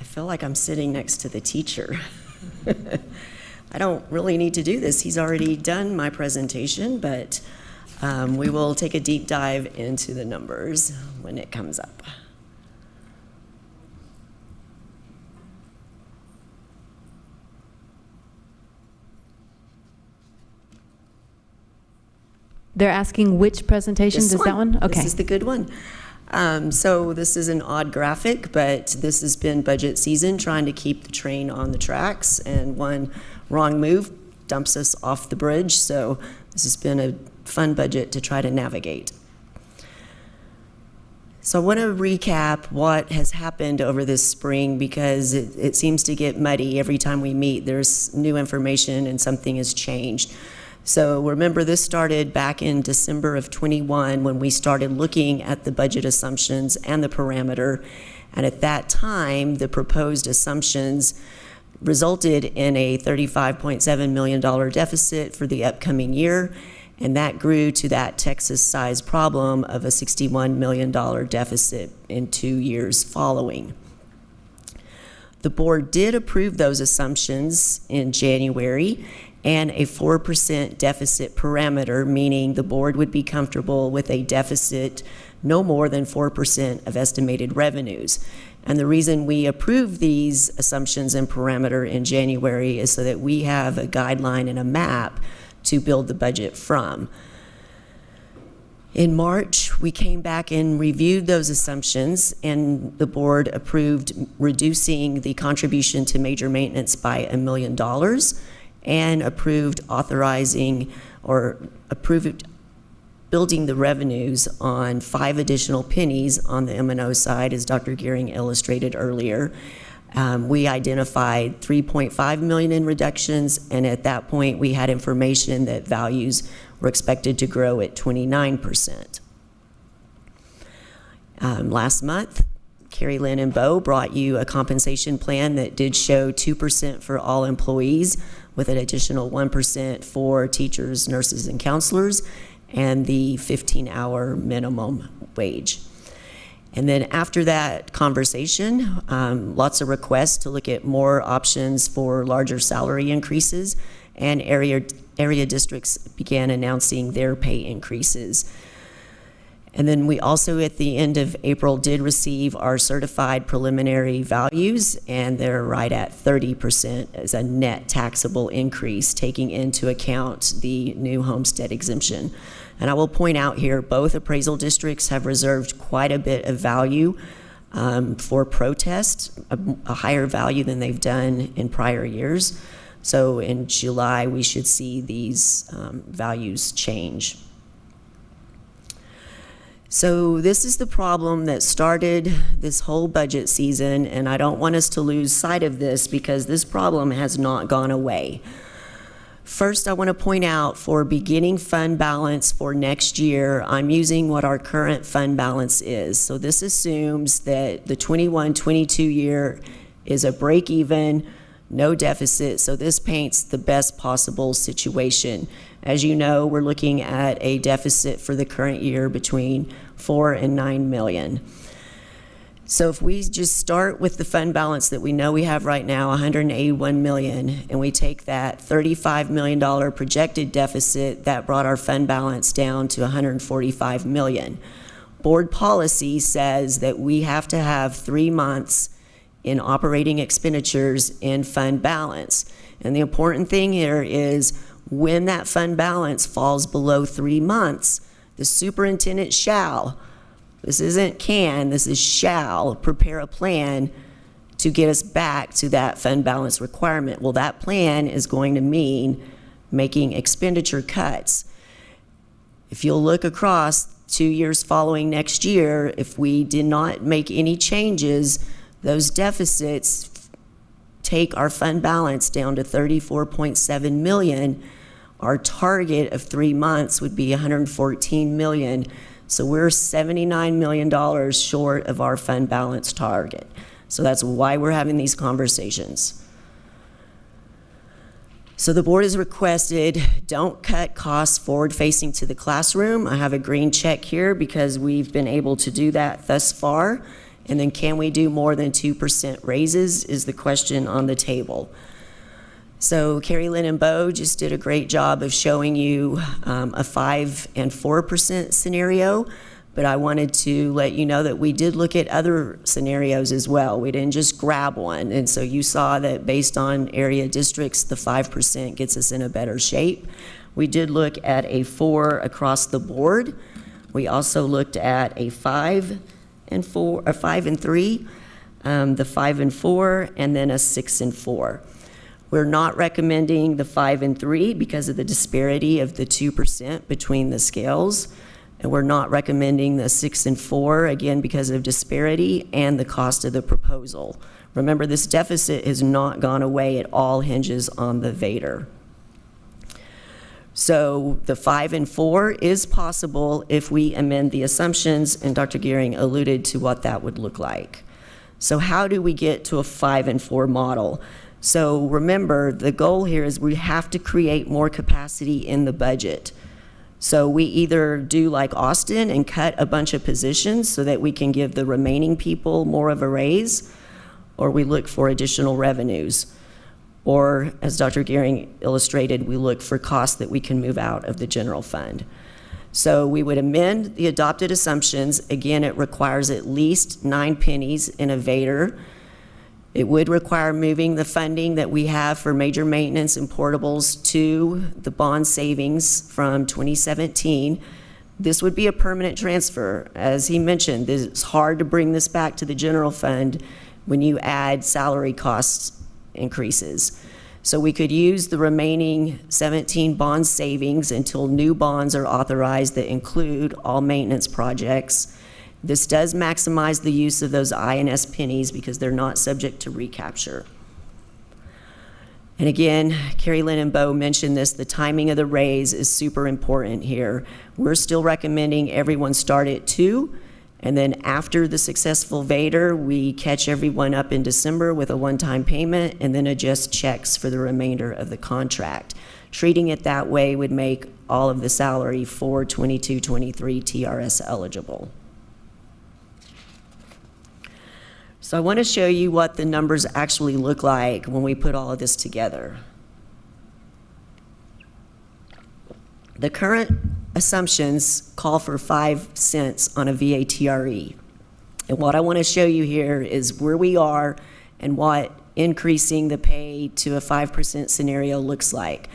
I feel like I'm sitting next to the teacher. I don't really need to do this. He's already done my presentation, but we will take a deep dive into the numbers when it comes up. They're asking which presentation? Does that one? Okay. This is the good one. So this is an odd graphic, but this has been budget season, trying to keep the train on the tracks, and one wrong move dumps us off the bridge. So this has been a fun budget to try to navigate. So I want to recap what has happened over this spring, because it seems to get muddy every time we meet. There's new information and something has changed. So remember, this started back in December of 21 when we started looking at the budget assumptions and the parameter. And at that time, the proposed assumptions resulted in a $35.7 million deficit for the upcoming year. And that grew to that Texas-sized problem of a $61 million deficit in 2 years following. The board did approve those assumptions in January, and a 4% deficit parameter, meaning the board would be comfortable with a deficit no more than 4% of estimated revenues. And the reason we approved these assumptions and parameter in January is so that we have a guideline and a map to build the budget from. In March, we came back and reviewed those assumptions, and the board approved reducing the contribution to major maintenance by $1 million, and approved authorizing or approved building the revenues on 5 additional pennies on the M&O side, as Dr. Gearing illustrated earlier. We identified $3.5 million in reductions, and at that point we had information that values were expected to grow at 29%. Last month, Carrie Lynn and Bo brought you a compensation plan that did show 2% for all employees, with an additional 1% for teachers, nurses, and counselors, and the 15-hour minimum wage. And then after that conversation, lots of requests to look at more options for larger salary increases, and area districts began announcing their pay increases. And then we also, at the end of April, did receive our certified preliminary values, and they're right at 30% as a net taxable increase, taking into account the new homestead exemption. And I will point out here, both appraisal districts have reserved quite a bit of value for protest, a higher value than they've done in prior years. So in July, we should see these values change. So this is the problem that started this whole budget season, and I don't want us to lose sight of this, because this problem has not gone away. First, I want to point out, for beginning fund balance for next year, I'm using what our current fund balance is. So this assumes that the 21-22 year is a break even, no deficit. So this paints the best possible situation. As you know, we're looking at a deficit for the current year between $4 and $9 million. So if we just start with the fund balance that we know we have right now, $181 million, and we take that $35 million projected deficit, that brought our fund balance down to $145 million. Board policy says that we have to have 3 months in operating expenditures in fund balance. And the important thing here is, when that fund balance falls below 3 months, the superintendent shall, this isn't can, this is shall, prepare a plan to get us back to that fund balance requirement. Well, that plan is going to mean making expenditure cuts. If you'll look across 2 years following next year, if we did not make any changes, those deficits take our fund balance down to $34.7 million. Our target of 3 months would be $114 million. So we're $79 million short of our fund balance target. So that's why we're having these conversations. So the board has requested, don't cut costs forward facing to the classroom. I have a green check here because we've been able to do that thus far. And then, can we do more than 2% raises is the question on the table. So Carrie Lynn and Bo just did a great job of showing you a 5 and 4% scenario, but I wanted to let you know that we did look at other scenarios as well. We didn't just grab one, and so you saw that based on area districts, the 5% gets us in a better shape. We did look at a 4 across the board. We also looked at a 5 and 4, or 5 and 3, the 5 and 4, and then a 6 and 4. We're not recommending the 5 and 3 because of the disparity of the 2% between the scales. And we're not recommending the 6 and 4, again, because of disparity and the cost of the proposal. Remember, this deficit has not gone away. It all hinges on the Vader. So the 5 and 4 is possible if we amend the assumptions, and Dr. Gearing alluded to what that would look like. So how do we get to a 5 and 4 model? So remember, the goal here is we have to create more capacity in the budget. So we either do like Austin and cut a bunch of positions so that we can give the remaining people more of a raise, or we look for additional revenues. Or, as Dr. Gearing illustrated, we look for costs that we can move out of the general fund. So we would amend the adopted assumptions. Again, it requires at least 9 pennies in a Vader. It would require moving the funding that we have for major maintenance and portables to the bond savings from 2017. This would be a permanent transfer. As he mentioned, it's hard to bring this back to the general fund when you add salary costs increases. So we could use the remaining 17 bond savings until new bonds are authorized that include all maintenance projects. This does maximize the use of those I&S pennies because they're not subject to recapture. And again, Carrie Lynn and Bo mentioned this, the timing of the raise is super important here. We're still recommending everyone start at 2, and then after the successful Vader, we catch everyone up in December with a one-time payment and then adjust checks for the remainder of the contract. Treating it that way would make all of the salary for 22-23 TRS eligible. So I want to show you what the numbers actually look like when we put all of this together. The current assumptions call for 5 cents on a VATRE. And what I want to show you here is where we are and what increasing the pay to a 5% scenario looks like.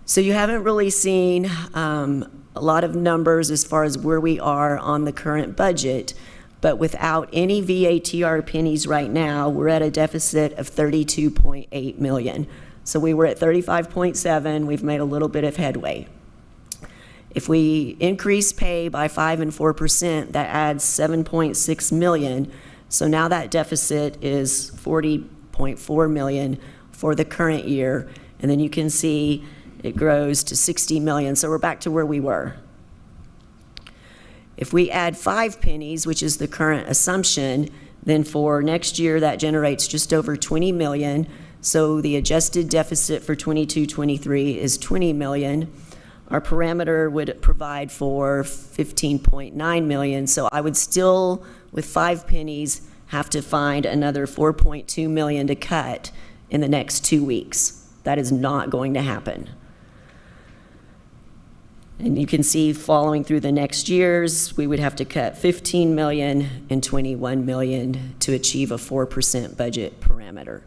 So you haven't really seen a lot of numbers as far as where we are on the current budget. But without any VATR pennies right now, we're at a deficit of 32.8 million. So we were at 35.7, we've made a little bit of headway. If we increase pay by 5 and 4%, that adds 7.6 million. So now that deficit is 40.4 million for the current year. And then you can see it grows to 60 million. So we're back to where we were. If we add 5 pennies, which is the current assumption, then for next year that generates just over 20 million. So the adjusted deficit for 22-23 is 20 million. Our parameter would provide for 15.9 million. So I would still, with 5 pennies, have to find another 4.2 million to cut in the next 2 weeks. That is not going to happen. And you can see following through the next years, we would have to cut 15 million and 21 million to achieve a 4% budget parameter.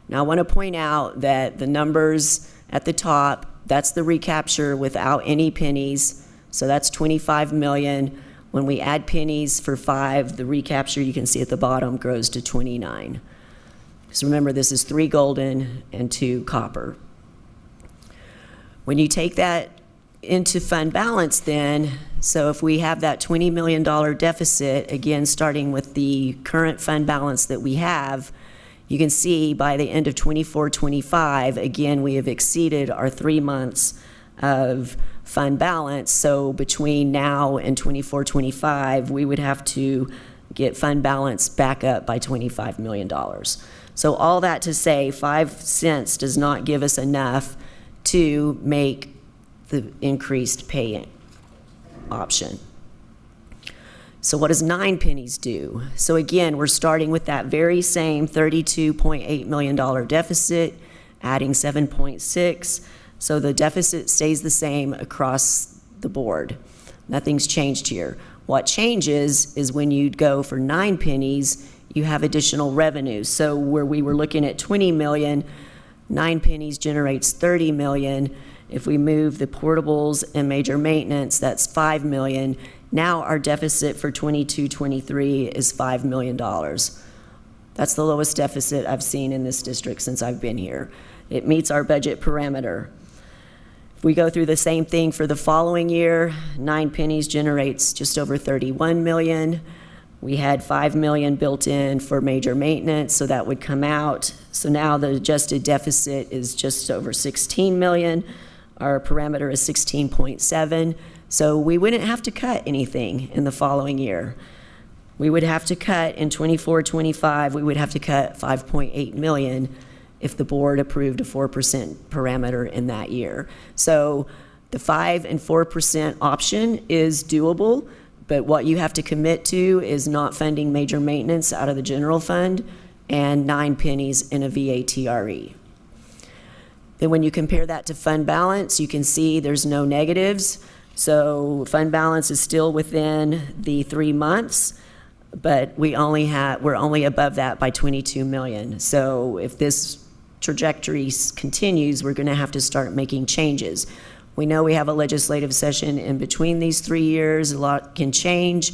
Now I want to point out that the numbers at the top, that's the recapture without any pennies. So that's 25 million. When we add pennies for 5, the recapture you can see at the bottom grows to 29. So remember, this is 3 golden and 2 copper. When you take that into fund balance then, so if we have that $20 million deficit, again, starting with the current fund balance that we have, you can see by the end of 24-25, again, we have exceeded our 3 months of fund balance. So between now and 24-25, we would have to get fund balance back up by $25 million. So all that to say, 5 cents does not give us enough to make the increased pay option. So what does 9 pennies do? So again, we're starting with that very same $32.8 million deficit, adding 7.6. So the deficit stays the same across the board. Nothing's changed here. What changes is when you go for 9 pennies, you have additional revenue. So where we were looking at 20 million, 9 pennies generates 30 million. If we move the portables and major maintenance, that's 5 million. Now our deficit for 22-23 is $5 million. That's the lowest deficit I've seen in this district since I've been here. It meets our budget parameter. If we go through the same thing for the following year, 9 pennies generates just over 31 million. We had 5 million built in for major maintenance, so that would come out. So now the adjusted deficit is just over 16 million. Our parameter is 16.7. So we wouldn't have to cut anything in the following year. We would have to cut in 24-25, we would have to cut 5.8 million if the board approved a 4% parameter in that year. So the 5 and 4% option is doable, but what you have to commit to is not funding major maintenance out of the general fund and 9 pennies in a VATRE. Then when you compare that to fund balance, you can see there's no negatives. So fund balance is still within the 3 months, but we're only above that by 22 million. So if this trajectory continues, we're gonna have to start making changes. We know we have a legislative session in between these 3 years. A lot can change,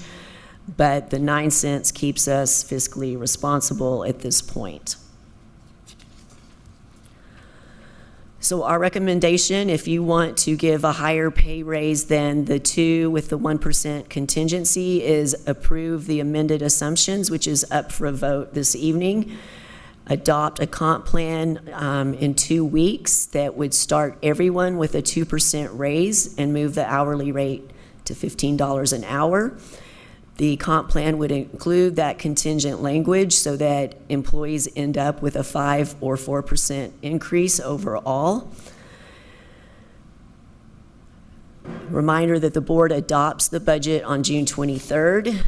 but the 9 cents keeps us fiscally responsible at this point. So our recommendation, if you want to give a higher pay raise than the 2 with the 1% contingency, is approve the amended assumptions, which is up for a vote this evening. Adopt a comp plan in 2 weeks that would start everyone with a 2% raise and move the hourly rate to $15 an hour. The comp plan would include that contingent language so that employees end up with a 5 or 4% increase overall. Reminder that the board adopts the budget on June 23rd.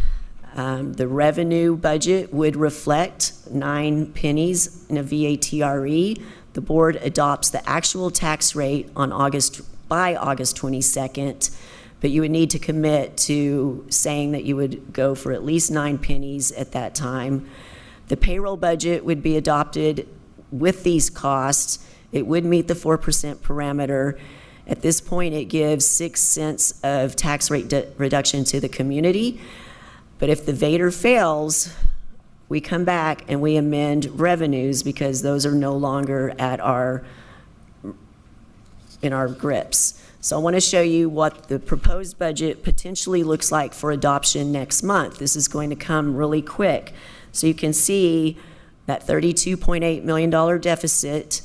The revenue budget would reflect 9 pennies in a VATRE. The board adopts the actual tax rate on by August 22nd, but you would need to commit to saying that you would go for at least 9 pennies at that time. The payroll budget would be adopted with these costs. It would meet the 4% parameter. At this point, it gives 6 cents of tax rate reduction to the community. But if the VATR fails, we come back and we amend revenues because those are no longer in our grips. So I want to show you what the proposed budget potentially looks like for adoption next month. This is going to come really quick. So you can see that $32.8 million deficit.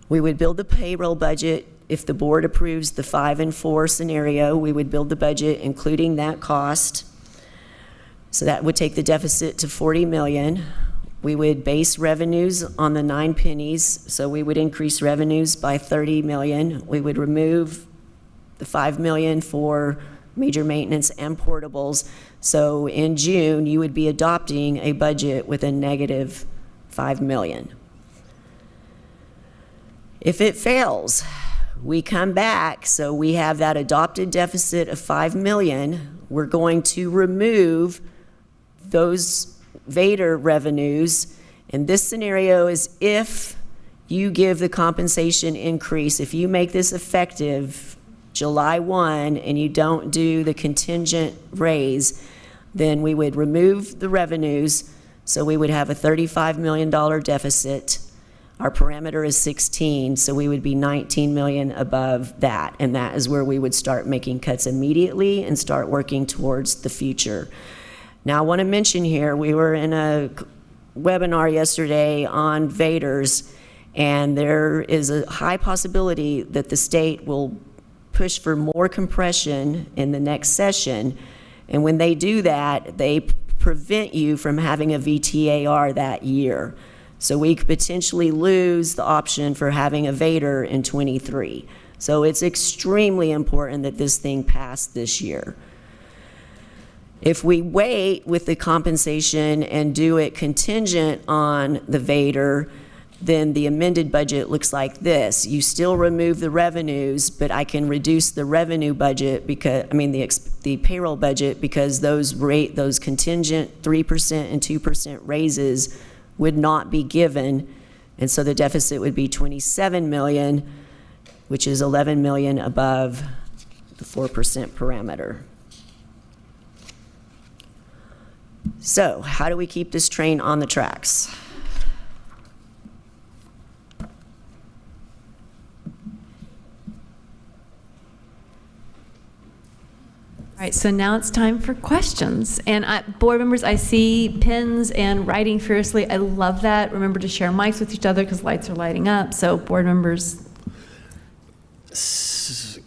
We would build the payroll budget. If the board approves the 5 and 4 scenario, we would build the budget including that cost. So that would take the deficit to 40 million. We would base revenues on the 9 pennies, so we would increase revenues by 30 million. We would remove the 5 million for major maintenance and portables. So in June, you would be adopting a budget with a negative 5 million. If it fails, we come back, so we have that adopted deficit of 5 million. We're going to remove those VATR revenues, and this scenario is if you give the compensation increase, if you make this effective July 1 and you don't do the contingent raise, then we would remove the revenues, so we would have a $35 million deficit. Our parameter is 16, so we would be 19 million above that, and that is where we would start making cuts immediately and start working towards the future. Now I want to mention here, we were in a webinar yesterday on VATRs, and there is a high possibility that the state will push for more compression in the next session, and when they do that, they prevent you from having a VTAR that year. So we could potentially lose the option for having a VATR in 23. So it's extremely important that this thing pass this year. If we wait with the compensation and do it contingent on the VATR, then the amended budget looks like this. You still remove the revenues, but I can reduce the revenue budget because, the payroll budget, because those contingent 3% and 2% raises would not be given, and so the deficit would be 27 million, which is 11 million above the 4% parameter. So how do we keep this train on the tracks? All right, so now it's time for questions. And board members, I see pens and writing furiously. I love that. Remember to share mics with each other because lights are lighting up. So board members.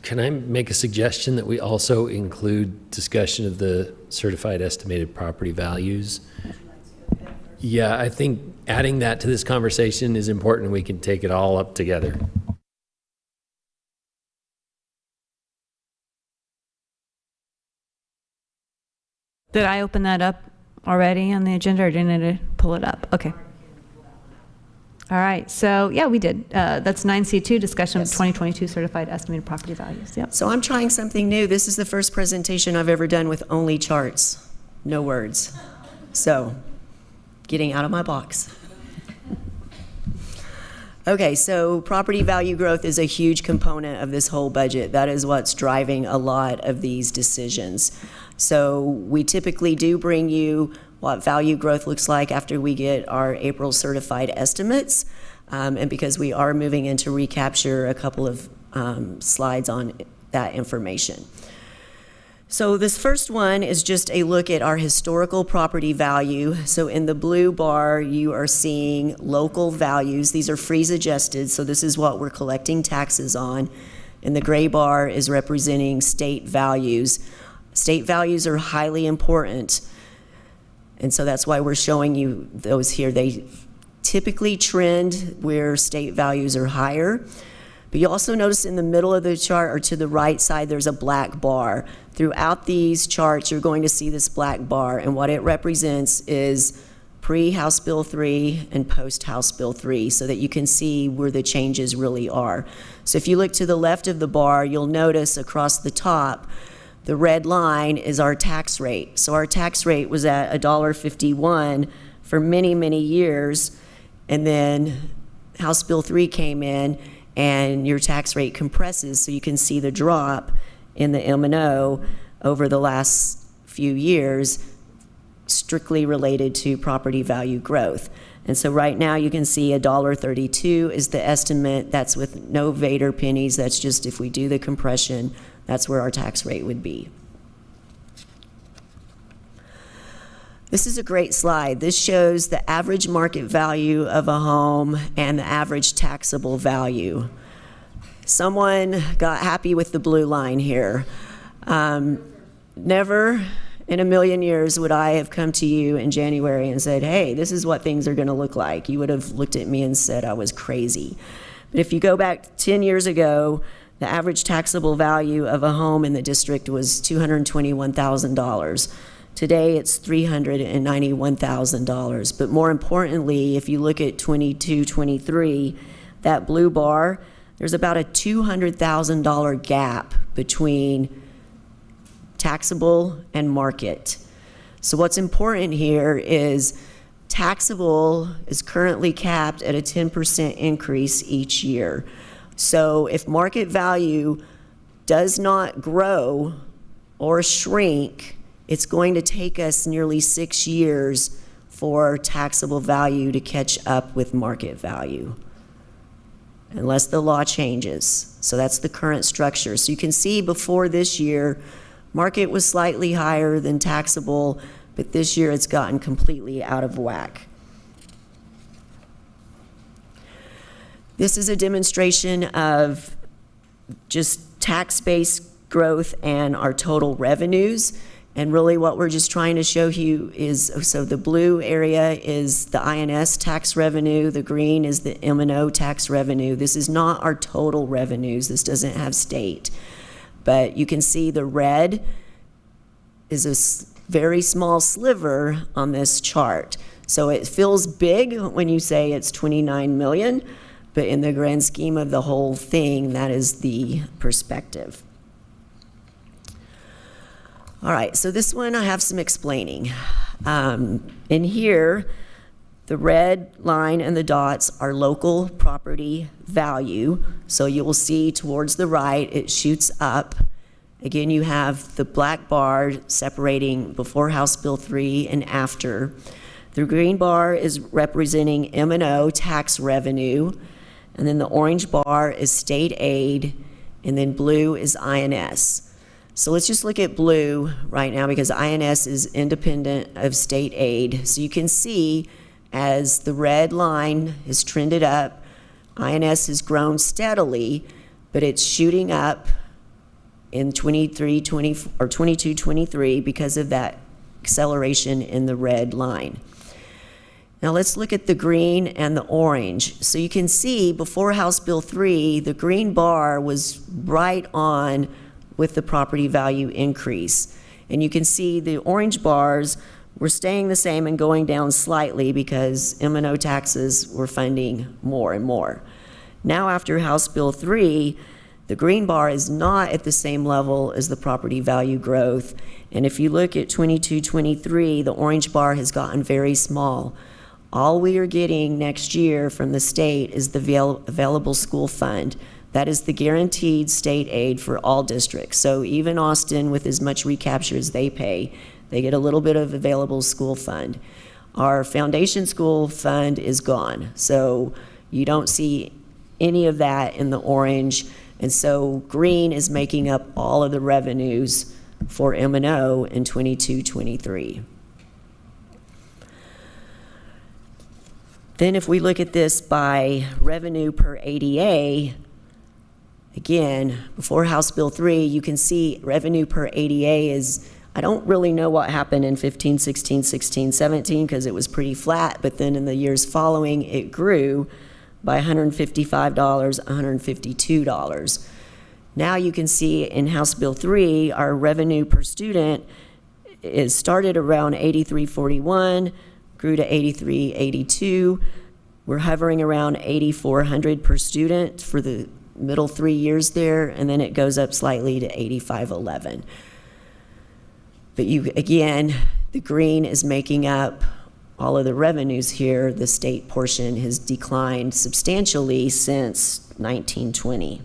Can I make a suggestion that we also include discussion of the certified estimated property values? Yeah, I think adding that to this conversation is important. We can take it all up together. Did I open that up already on the agenda, or did I need to pull it up? Okay. All right, so yeah, we did. That's 9C2, discussion of 2022 certified estimated property values. Yep. So I'm trying something new. This is the first presentation I've ever done with only charts, no words. So, getting out of my box. Okay, so property value growth is a huge component of this whole budget. That is what's driving a lot of these decisions. So we typically do bring you what value growth looks like after we get our April certified estimates. And because we are moving into recapture, a couple of slides on that information. So this first one is just a look at our historical property value. So in the blue bar, you are seeing local values. These are freeze adjusted, so this is what we're collecting taxes on. And the gray bar is representing state values. State values are highly important, and so that's why we're showing you those here. They typically trend where state values are higher. But you also notice in the middle of the chart, or to the right side, there's a black bar. Throughout these charts, you're going to see this black bar, and what it represents is pre-House Bill 3 and post-House Bill 3, so that you can see where the changes really are. So if you look to the left of the bar, you'll notice across the top, the red line is our tax rate. So our tax rate was at $1.51 for many, many years, and then House Bill 3 came in, and your tax rate compresses, so you can see the drop in the M&O over the last few years, strictly related to property value growth. And so right now you can see $1.32 is the estimate. That's with no Vader pennies. That's just if we do the compression, that's where our tax rate would be. This is a great slide. This shows the average market value of a home and the average taxable value. Someone got happy with the blue line here. Never in a million years would I have come to you in January and said, hey, this is what things are going to look like. You would have looked at me and said I was crazy. But if you go back 10 years ago, the average taxable value of a home in the district was $221,000. Today, it's $391,000. But more importantly, if you look at 22-23, that blue bar, there's about a $200,000 gap between taxable and market. So what's important here is taxable is currently capped at a 10% increase each year. So if market value does not grow or shrink, it's going to take us nearly 6 years for taxable value to catch up with market value, unless the law changes. So that's the current structure. So you can see before this year, market was slightly higher than taxable, but this year it's gotten completely out of whack. This is a demonstration of just tax-based growth and our total revenues. And really what we're just trying to show you is, so the blue area is the INS tax revenue, the green is the M&O tax revenue. This is not our total revenues, this doesn't have state. But you can see the red is a very small sliver on this chart. So it feels big when you say it's 29 million, but in the grand scheme of the whole thing, that is the perspective. All right, so this one I have some explaining. In here, the red line and the dots are local property value. So you will see towards the right, it shoots up. Again, you have the black bar separating before House Bill 3 and after. The green bar is representing M&O tax revenue, and then the orange bar is state aid, and then blue is INS. So let's just look at blue right now because INS is independent of state aid. So you can see as the red line has trended up, INS has grown steadily, but it's shooting up in 22-23 because of that acceleration in the red line. Now let's look at the green and the orange. So you can see before House Bill 3, the green bar was right on with the property value increase. And you can see the orange bars were staying the same and going down slightly because M&O taxes were funding more and more. Now after House Bill 3, the green bar is not at the same level as the property value growth. And if you look at 22-23, the orange bar has gotten very small. All we are getting next year from the state is the available school fund. That is the guaranteed state aid for all districts. So even Austin, with as much recapture as they pay, they get a little bit of available school fund. Our foundation school fund is gone. So you don't see any of that in the orange. And so green is making up all of the revenues for M&O in 22-23. Then if we look at this by revenue per ADA, again, before House Bill 3, you can see revenue per ADA is, I don't really know what happened in 15, 16, 16, 17 because it was pretty flat, but then in the years following it grew by $155, $152. Now you can see in House Bill 3, our revenue per student is started around $83.41, grew to $83.82. We're hovering around $8,400 per student for the middle 3 years there, and then it goes up slightly to $85.11. But again, the green is making up all of the revenues here. The state portion has declined substantially since 1920.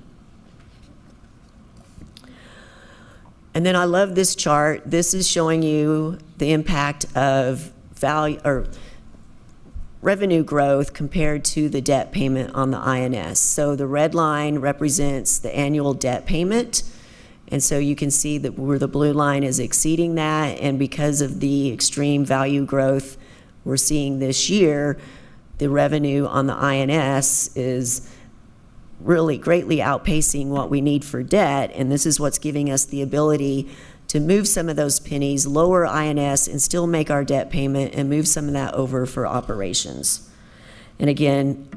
And then I love this chart. This is showing you the impact of value or revenue growth compared to the debt payment on the INS. So the red line represents the annual debt payment. And so you can see that where the blue line is exceeding that, and because of the extreme value growth we're seeing this year, the revenue on the INS is really greatly outpacing what we need for debt, and this is what's giving us the ability to move some of those pennies, lower INS, and still make our debt payment and move some of that over for operations. And again,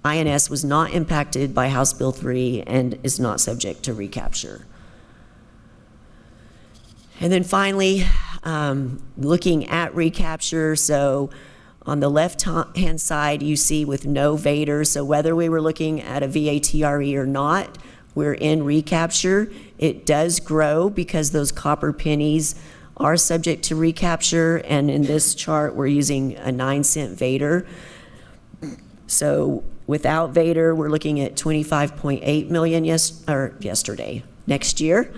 INS was not impacted by House Bill 3 and is not subject to recapture. And then finally, looking at recapture, so on the left-hand side, you see with no VADR, so whether we were looking at a VATRE or not, we're in recapture. It does grow because those copper pennies are subject to recapture, and in this chart, we're using a 9-cent VADR. So without VADR, we're looking at 25.8 million next year.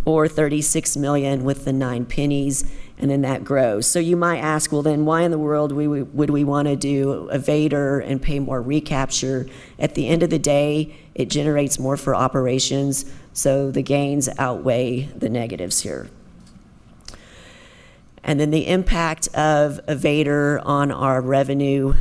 Or 36 million with the 9 pennies, and then that grows. So you might ask, well, then why in the world would we want to do a VADR and pay more recapture? At the end of the day, it generates more for operations, so the gains outweigh the negatives here. And then the impact of a VADR on our revenue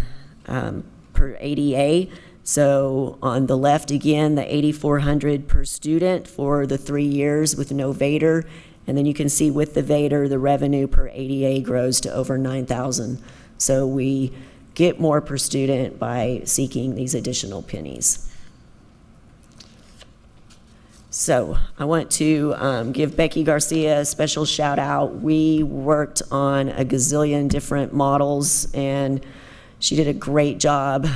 per ADA. So on the left, again, the $8,400 per student for the 3 years with no VADR. And then you can see with the VADR, the revenue per ADA grows to over $9,000. So we get more per student by seeking these additional pennies. So I want to give Becky Garcia a special shout out. We worked on a gazillion different models, and she did a great job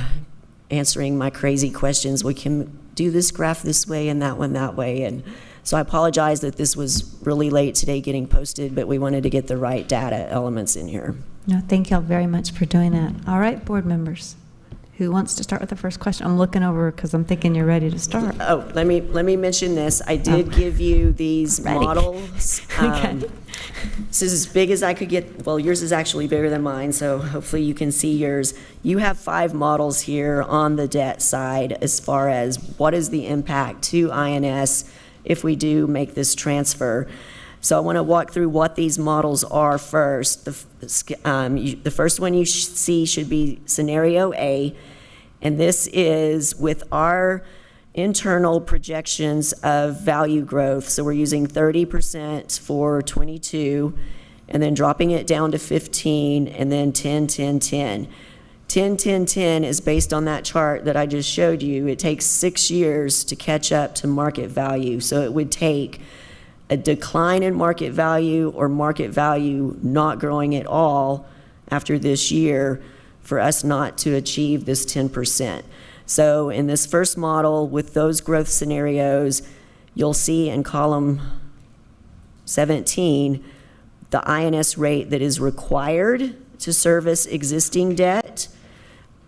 answering my crazy questions. We can do this graph this way and that one that way. And so I apologize that this was really late today getting posted, but we wanted to get the right data elements in here. No, thank you all very much for doing that. All right, board members. Who wants to start with the first question? I'm looking over because I'm thinking you're ready to start. Oh, let me mention this. I did give you these Ready. models. Okay. This is as big as I could get. Well, yours is actually bigger than mine, so hopefully you can see yours. You have 5 models here on the debt side as far as what is the impact to INS if we do make this transfer. So I want to walk through what these models are first. The first one you see should be scenario A, and this is with our internal projections of value growth. So we're using 30% for 22, and then dropping it down to 15, and then 10, 10, 10. 10, 10, 10 is based on that chart that I just showed you. It takes 6 years to catch up to market value. So it would take a decline in market value or market value not growing at all after this year for us not to achieve this 10%. So in this first model with those growth scenarios, you'll see in column 17 the INS rate that is required to service existing debt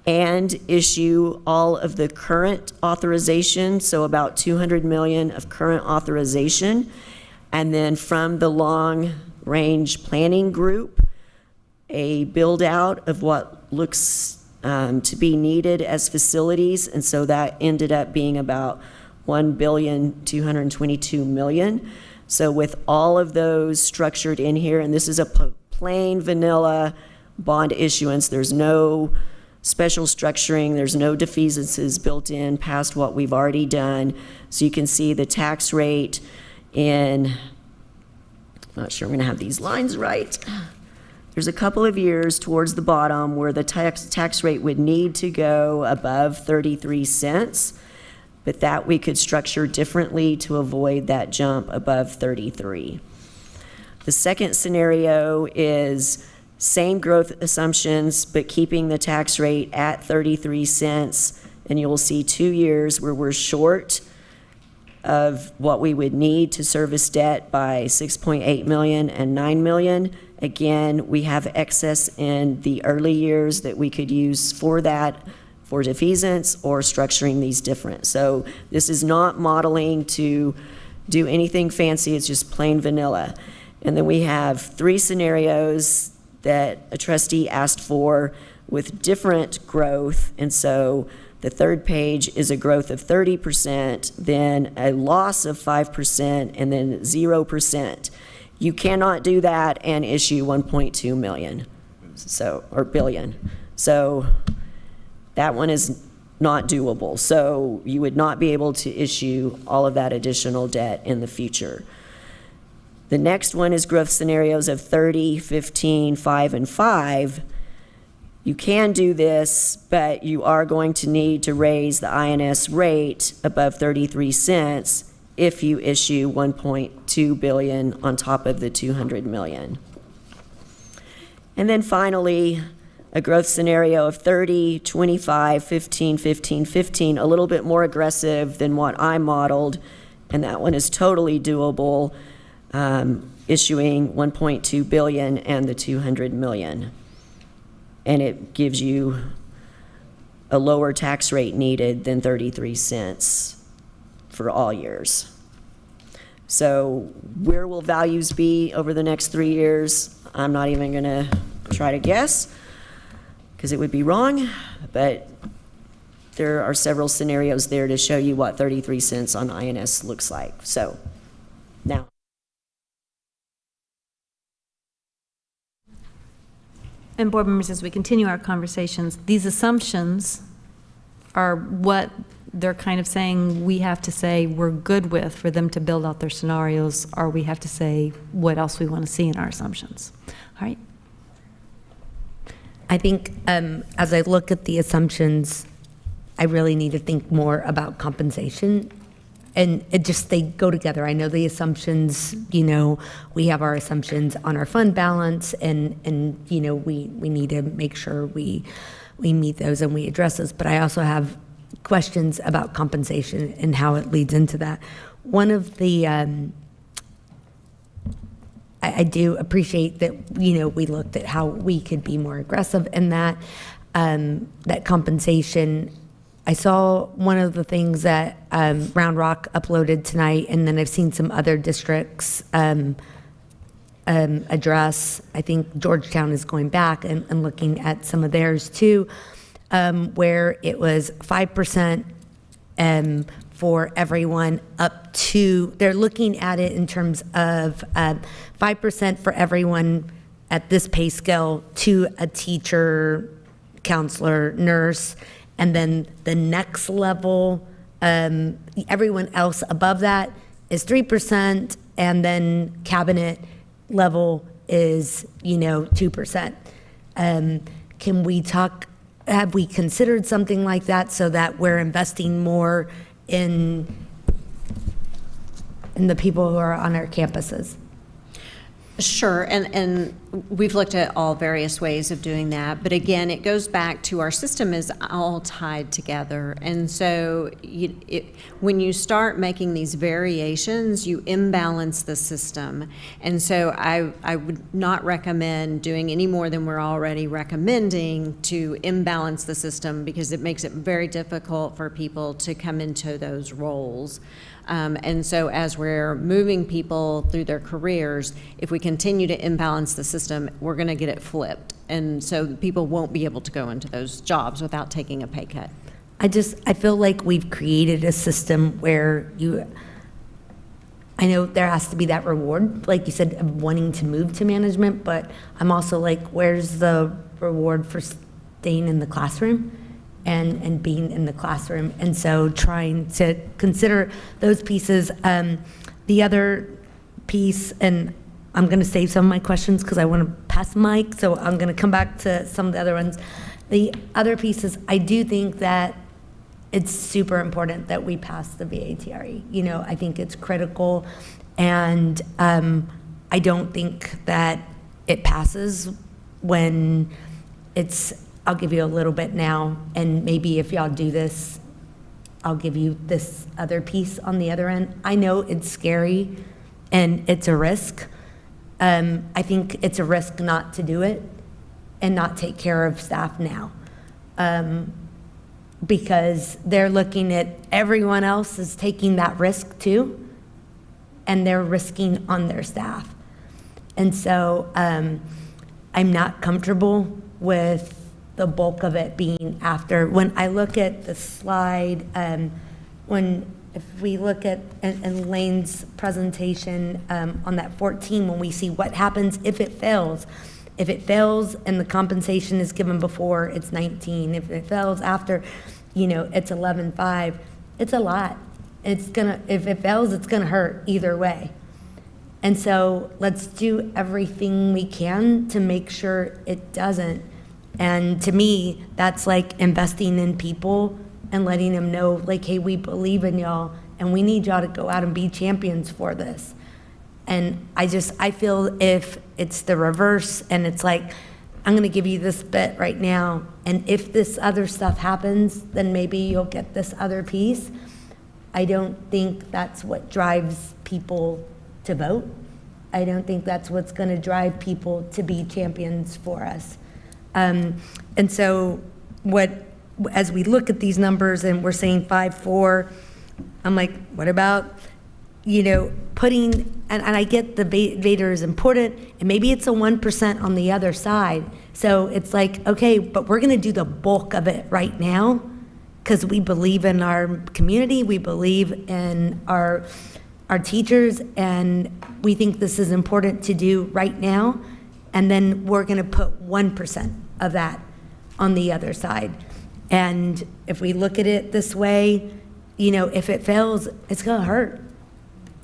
and issue all of the current authorization, so about $200 million of current authorization. And then from the long-range planning group, a build-out of what looks to be needed as facilities, and so that ended up being about $1.222 billion. So with all of those structured in here, and this is a plain vanilla bond issuance, there's no special structuring, there's no defeasances built in past what we've already done. So you can see the tax rate in, I'm not sure I'm going to have these lines right. There's a couple of years towards the bottom where the tax rate would need to go above 33 cents, but that we could structure differently to avoid that jump above 33. The second scenario is same growth assumptions, but keeping the tax rate at 33 cents, and you'll see 2 years where we're short of what we would need to service debt by 6.8 million and 9 million. Again, we have excess in the early years that we could use for that, for defeasance or structuring these different. So this is not modeling to do anything fancy, it's just plain vanilla. And then we have 3 scenarios that a trustee asked for with different growth, and so the third page is a growth of 30%, then a loss of 5%, and then 0%. You cannot do that and issue 1.2 million, so, or billion. So that one is not doable. So you would not be able to issue all of that additional debt in the future. The next one is growth scenarios of 30, 15, 5, and 5. You can do this, but you are going to need to raise the INS rate above 33 cents if you issue 1.2 billion on top of the 200 million. And then finally, a growth scenario of 30, 25, 15, 15, 15, a little bit more aggressive than what I modeled, and that one is totally doable, issuing 1.2 billion and the 200 million. And it gives you a lower tax rate needed than 33 cents for all years. So where will values be over the next 3 years? I'm not even going to try to guess because it would be wrong, but there are several scenarios there to show you what 33 cents on INS looks like. So now. And board members, as we continue our conversations, these assumptions are what they're kind of saying we have to say we're good with for them to build out their scenarios, or we have to say what else we want to see in our assumptions. All right. I think as I look at the assumptions, I really need to think more about compensation. And it just, they go together. I know the assumptions, you know, we have our assumptions on our fund balance and you know, we need to make sure we meet those and we address those. But I also have questions about compensation and how it leads into that. One of the, I do appreciate that, you know, we looked at how we could be more aggressive in that. that compensation. I saw one of the things that Round Rock uploaded tonight, and then I've seen some other districts address. I think Georgetown is going back and looking at some of theirs too, where it was 5% for everyone up to, they're looking at it in terms of 5% for everyone at this pay scale to a teacher, counselor, nurse, and then the next level, everyone else above that is 3%, and then cabinet level is, 2%. Can we talk, have we considered something like that so that we're investing more in the people who are on our campuses? Sure, and we've looked at all various ways of doing that, but again, it goes back to our system is all tied together, and so when you start making these variations, you imbalance the system, and so I would not recommend doing any more than we're already recommending to imbalance the system, because it makes it very difficult for people to come into those roles. And so as we're moving people through their careers, if we continue to imbalance the system, we're going to get it flipped. And so people won't be able to go into those jobs without taking a pay cut. I feel like we've created a system where I know there has to be that reward, like you said, of wanting to move to management, but I'm also like, where's the reward for staying in the classroom? And being in the classroom, and so trying to consider those pieces. The other piece, and I'm going to save some of my questions because I want to pass the mic, so I'm going to come back to some of the other ones. The other piece is, I do think that it's super important that we pass the VATRE. I think it's critical, and I don't think that it passes when it's, I'll give you a little bit now, and maybe if y'all do this, I'll give you this other piece on the other end. I know it's scary and it's a risk. I think it's a risk not to do it and not take care of staff now, because they're looking at everyone else is taking that risk too, and they're risking on their staff. And so I'm not comfortable with the bulk of it being after. When I look at the slide, if we look at in Lane's presentation on that 14, when we see what happens if it fails and the compensation is given before, it's 19. If it fails after, it's 11.5. It's a lot. If it fails, it's gonna hurt either way. And so let's do everything we can to make sure it doesn't. And to me, that's like investing in people and letting them know, like, hey, we believe in y'all and we need y'all to go out and be champions for this. And I feel if it's the reverse and it's like, I'm gonna give you this bit right now, and if this other stuff happens, then maybe you'll get this other piece. I don't think that's what drives people to vote. I don't think that's what's gonna drive people to be champions for us. And so as we look at these numbers and we're saying 5.4, I'm like, what about, putting, and I get the Vader is important, and maybe it's a 1% on the other side. So it's like, okay, but we're gonna do the bulk of it right now because we believe in our community, we believe in our teachers, and we think this is important to do right now. And then we're gonna put 1% of that on the other side. And if we look at it this way, if it fails, it's gonna hurt.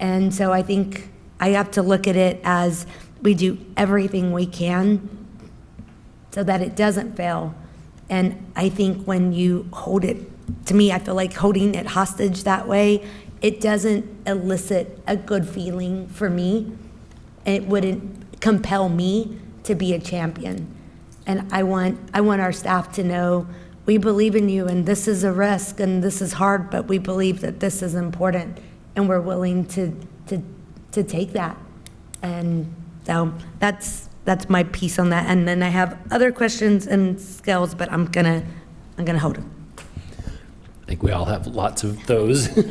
And so I think I have to look at it as we do everything we can so that it doesn't fail. And I think when you hold it, to me, I feel like holding it hostage that way, it doesn't elicit a good feeling for me. It wouldn't compel me to be a champion. And I want our staff to know we believe in you, and this is a risk and this is hard, but we believe that this is important and we're willing to take that. And so that's that's my piece on that. And then I have other questions and skills, but I'm gonna hold them. I think we all have lots of those. Just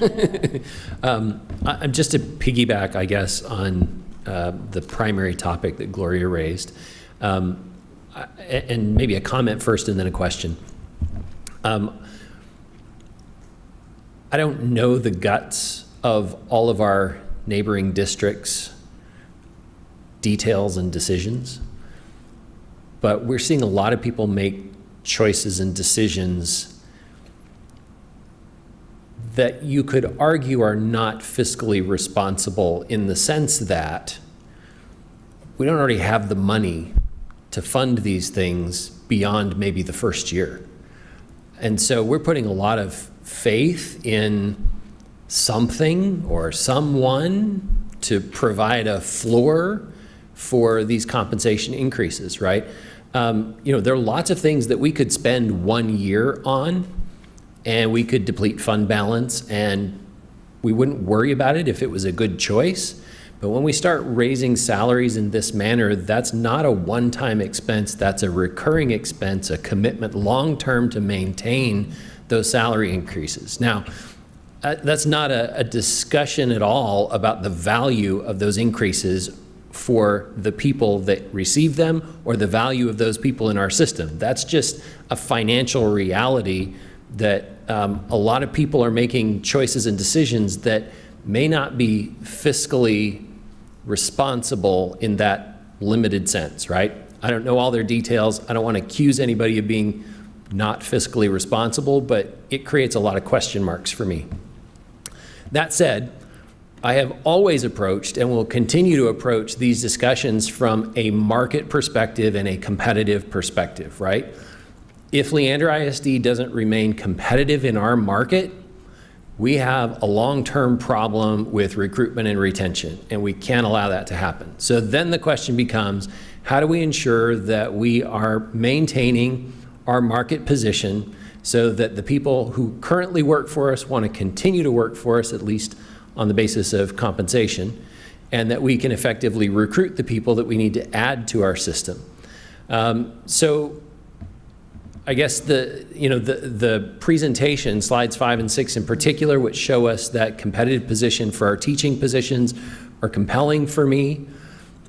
to piggyback, I guess, on the primary topic that Gloria raised, and maybe a comment first and then a question. I don't know the guts of all of our neighboring districts' details and decisions, but we're seeing a lot of people make choices and decisions that you could argue are not fiscally responsible, in the sense that we don't already have the money to fund these things beyond maybe the first year. And so we're putting a lot of faith in something or someone to provide a floor for these compensation increases, right? There are lots of things that we could spend 1 year on, and we could deplete fund balance, and we wouldn't worry about it if it was a good choice. But when we start raising salaries in this manner, that's not a one-time expense, that's a recurring expense, a commitment long-term to maintain those salary increases. Now, that's not a discussion at all about the value of those increases for the people that receive them or the value of those people in our system. That's just a financial reality that a lot of people are making choices and decisions that may not be fiscally responsible in that limited sense, right? I don't know all their details. I don't want to accuse anybody of being not fiscally responsible, but it creates a lot of question marks for me. That said, I have always approached and will continue to approach these discussions from a market perspective and a competitive perspective, right? If Leander ISD doesn't remain competitive in our market, we have a long-term problem with recruitment and retention, and we can't allow that to happen. So then the question becomes, how do we ensure that we are maintaining our market position so that the people who currently work for us want to continue to work for us, at least on the basis of compensation, and that we can effectively recruit the people that we need to add to our system? So I guess the presentation, slides 5 and 6 in particular, which show us that competitive position for our teaching positions, are compelling for me.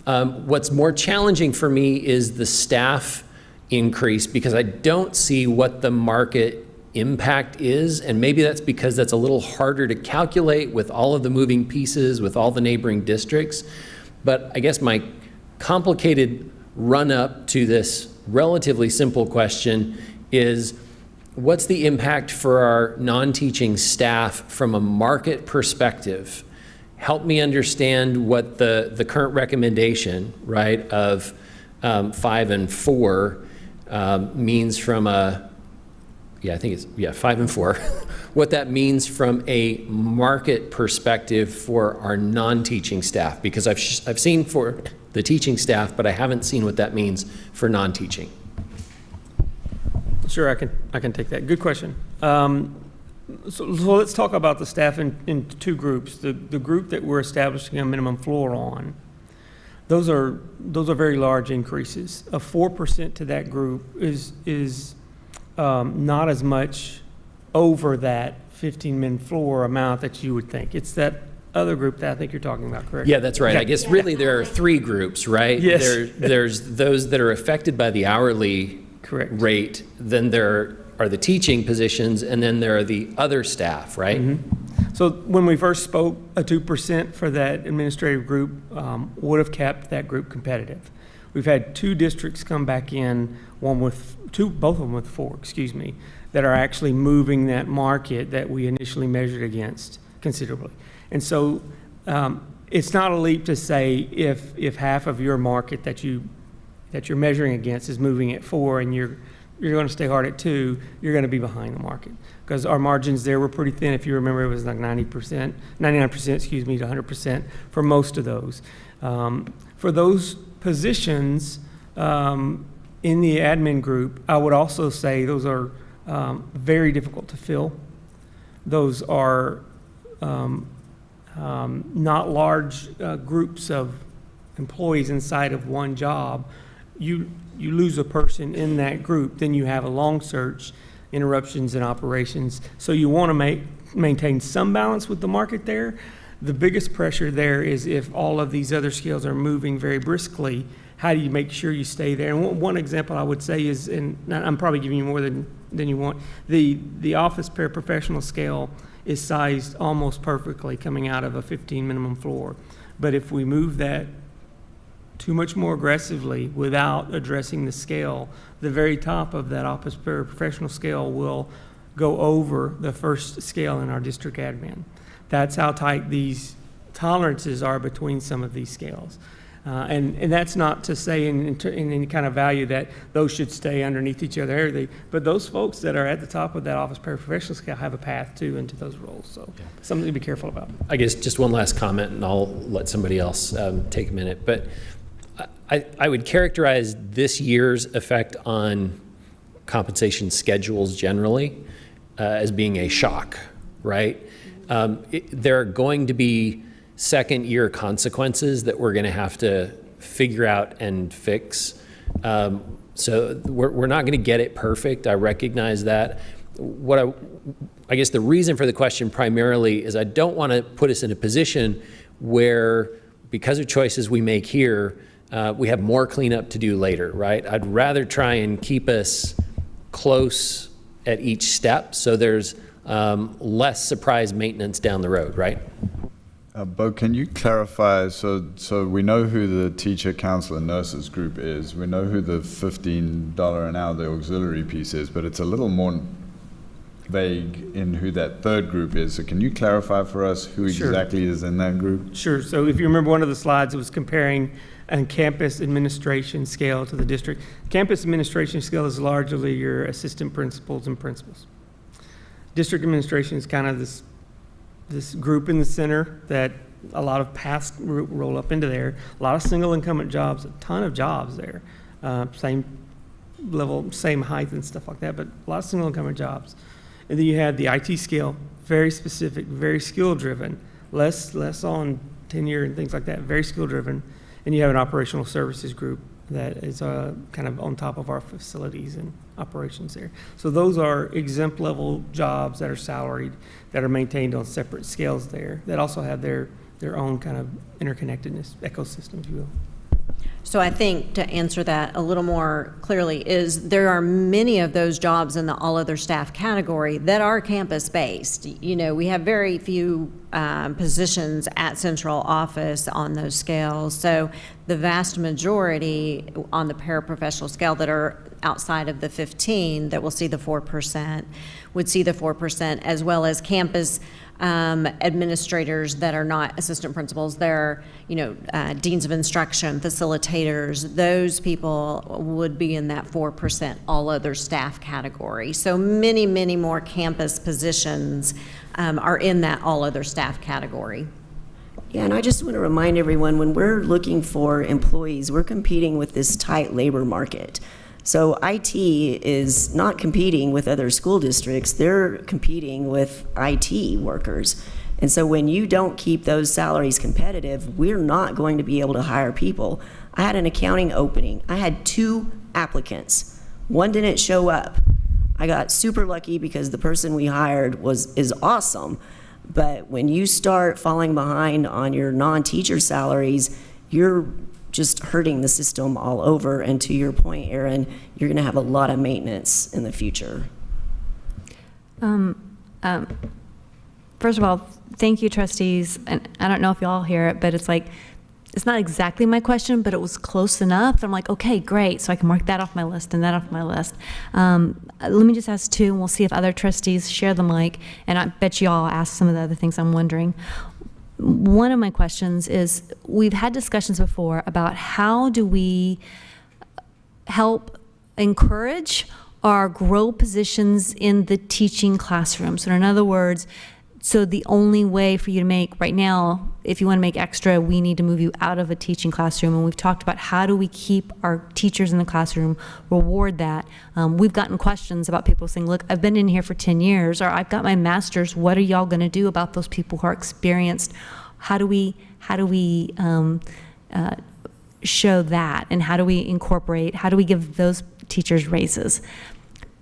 What's more challenging for me is the staff increase, because I don't see what the market impact is, and maybe that's because that's a little harder to calculate with all of the moving pieces, with all the neighboring districts. But I guess my complicated run-up to this relatively simple question is, what's the impact for our non-teaching staff from a market perspective? Help me understand what the current recommendation, right, of 5 and 4 means from a, I think it's 5 and 4, what that means from a market perspective for our non-teaching staff, because I've seen for the teaching staff, but I haven't seen what that means for non-teaching. Sure, I can take that. Good question. So let's talk about the staff in two groups. The group that we're establishing a minimum floor on, those are very large increases. A 4% to that group is not as much over that 15-min floor amount that you would think. It's that other group that I think you're talking about, correct? Yeah, that's right. Okay. I guess really there are 3 groups, right? Yes. There's those that are affected by the hourly rate, then there are the teaching positions, and then there are the other staff, right? Mm-hmm. So when we first spoke, a 2% for that administrative group would have kept that group competitive. We've had 2 districts come back in, both of them with 4, that are actually moving that market that we initially measured against considerably. And so it's not a leap to say if half of your market that you're measuring against is moving at 4 and you're going to stay hard at 2, you're going to be behind the market, because our margins there were pretty thin. If you remember, it was like 99%, to 100% for most of those. For those positions in the admin group, I would also say those are very difficult to fill. Those are not large groups of employees inside of one job, you lose a person in that group, then you have a long search, interruptions in operations. So you want to maintain some balance with the market there. The biggest pressure there is if all of these other scales are moving very briskly, how do you make sure you stay there? And one example I would say is, and I'm probably giving you more than you want, the office paraprofessional scale is sized almost perfectly coming out of a 15 minimum floor. But if we move that too much more aggressively without addressing the scale, the very top of that office paraprofessional scale will go over the first scale in our district admin. That's how tight these tolerances are between some of these scales. And that's not to say in any kind of value that those should stay underneath each other, but those folks that are at the top of that office paraprofessional scale have a path too into those roles. So something to be careful about. I guess just one last comment, and I'll let somebody else take a minute. But I would characterize this year's effect on compensation schedules generally as being a shock, right? There are going to be second-year consequences that we're going to have to figure out and fix. So we're not going to get it perfect. I recognize that. I guess the reason for the question primarily is I don't want to put us in a position where, because of choices we make here, we have more cleanup to do later, right? I'd rather try and keep us close at each step so there's less surprise maintenance down the road, right? Bo, can you clarify, so we know who the teacher, counselor, nurses group is, we know who the $15 an hour, the auxiliary piece is, but it's a little more vague in who that third group is. So can you clarify for us who exactly is in that group? Sure. So if you remember one of the slides, it was comparing a campus administration scale to the district. Campus administration scale is largely your assistant principals and principals. District administration is kind of this group in the center that a lot of paths roll up into there. A lot of single incumbent jobs, a ton of jobs there. Same level, same height and stuff like that, but a lot of single incumbent jobs. And then you had the IT scale, very specific, very skill driven, less on tenure and things like that, very skill driven. And you have an operational services group that is kind of on top of our facilities and operations there. So those are exempt level jobs that are salaried, that are maintained on separate scales there, that also have their own kind of interconnectedness, ecosystem, if you will. So I think to answer that a little more clearly is there are many of those jobs in the all other staff category that are campus-based. You know, we have very few positions at central office on those scales. So the vast majority on the paraprofessional scale that are outside of the 15 that will see the 4% would see the 4%, as well as campus administrators that are not assistant principals. They're, deans of instruction, facilitators. Those people would be in that 4% all other staff category. So many, many more campus positions are in that all other staff category. Yeah, and I just want to remind everyone, when we're looking for employees, we're competing with this tight labor market. So IT is not competing with other school districts, they're competing with IT workers. And so when you don't keep those salaries competitive, we're not going to be able to hire people. I had an accounting opening. I had 2 applicants. One didn't show up. I got super lucky because the person we hired is awesome. But when you start falling behind on your non-teacher salaries, you're just hurting the system all over. And to your point, Erin, you're going to have a lot of maintenance in the future. First of all, thank you, trustees. And I don't know if y'all hear it, but it's not exactly my question, but it was close enough. I'm like, okay, great. So I can mark that off my list and that off my list. Let me just ask 2, and we'll see if other trustees share the mic. And I bet you all ask some of the other things I'm wondering. One of my questions is, we've had discussions before about how do we help encourage or grow positions in the teaching classroom. So in other words, so the only way for you to make, right now, if you want to make extra, we need to move you out of a teaching classroom. And we've talked about how do we keep our teachers in the classroom, reward that. We've gotten questions about people saying, look, I've been in here for 10 years, or I've got my master's. What are y'all going to do about those people who are experienced? How do we show that, and how do we give those teachers raises?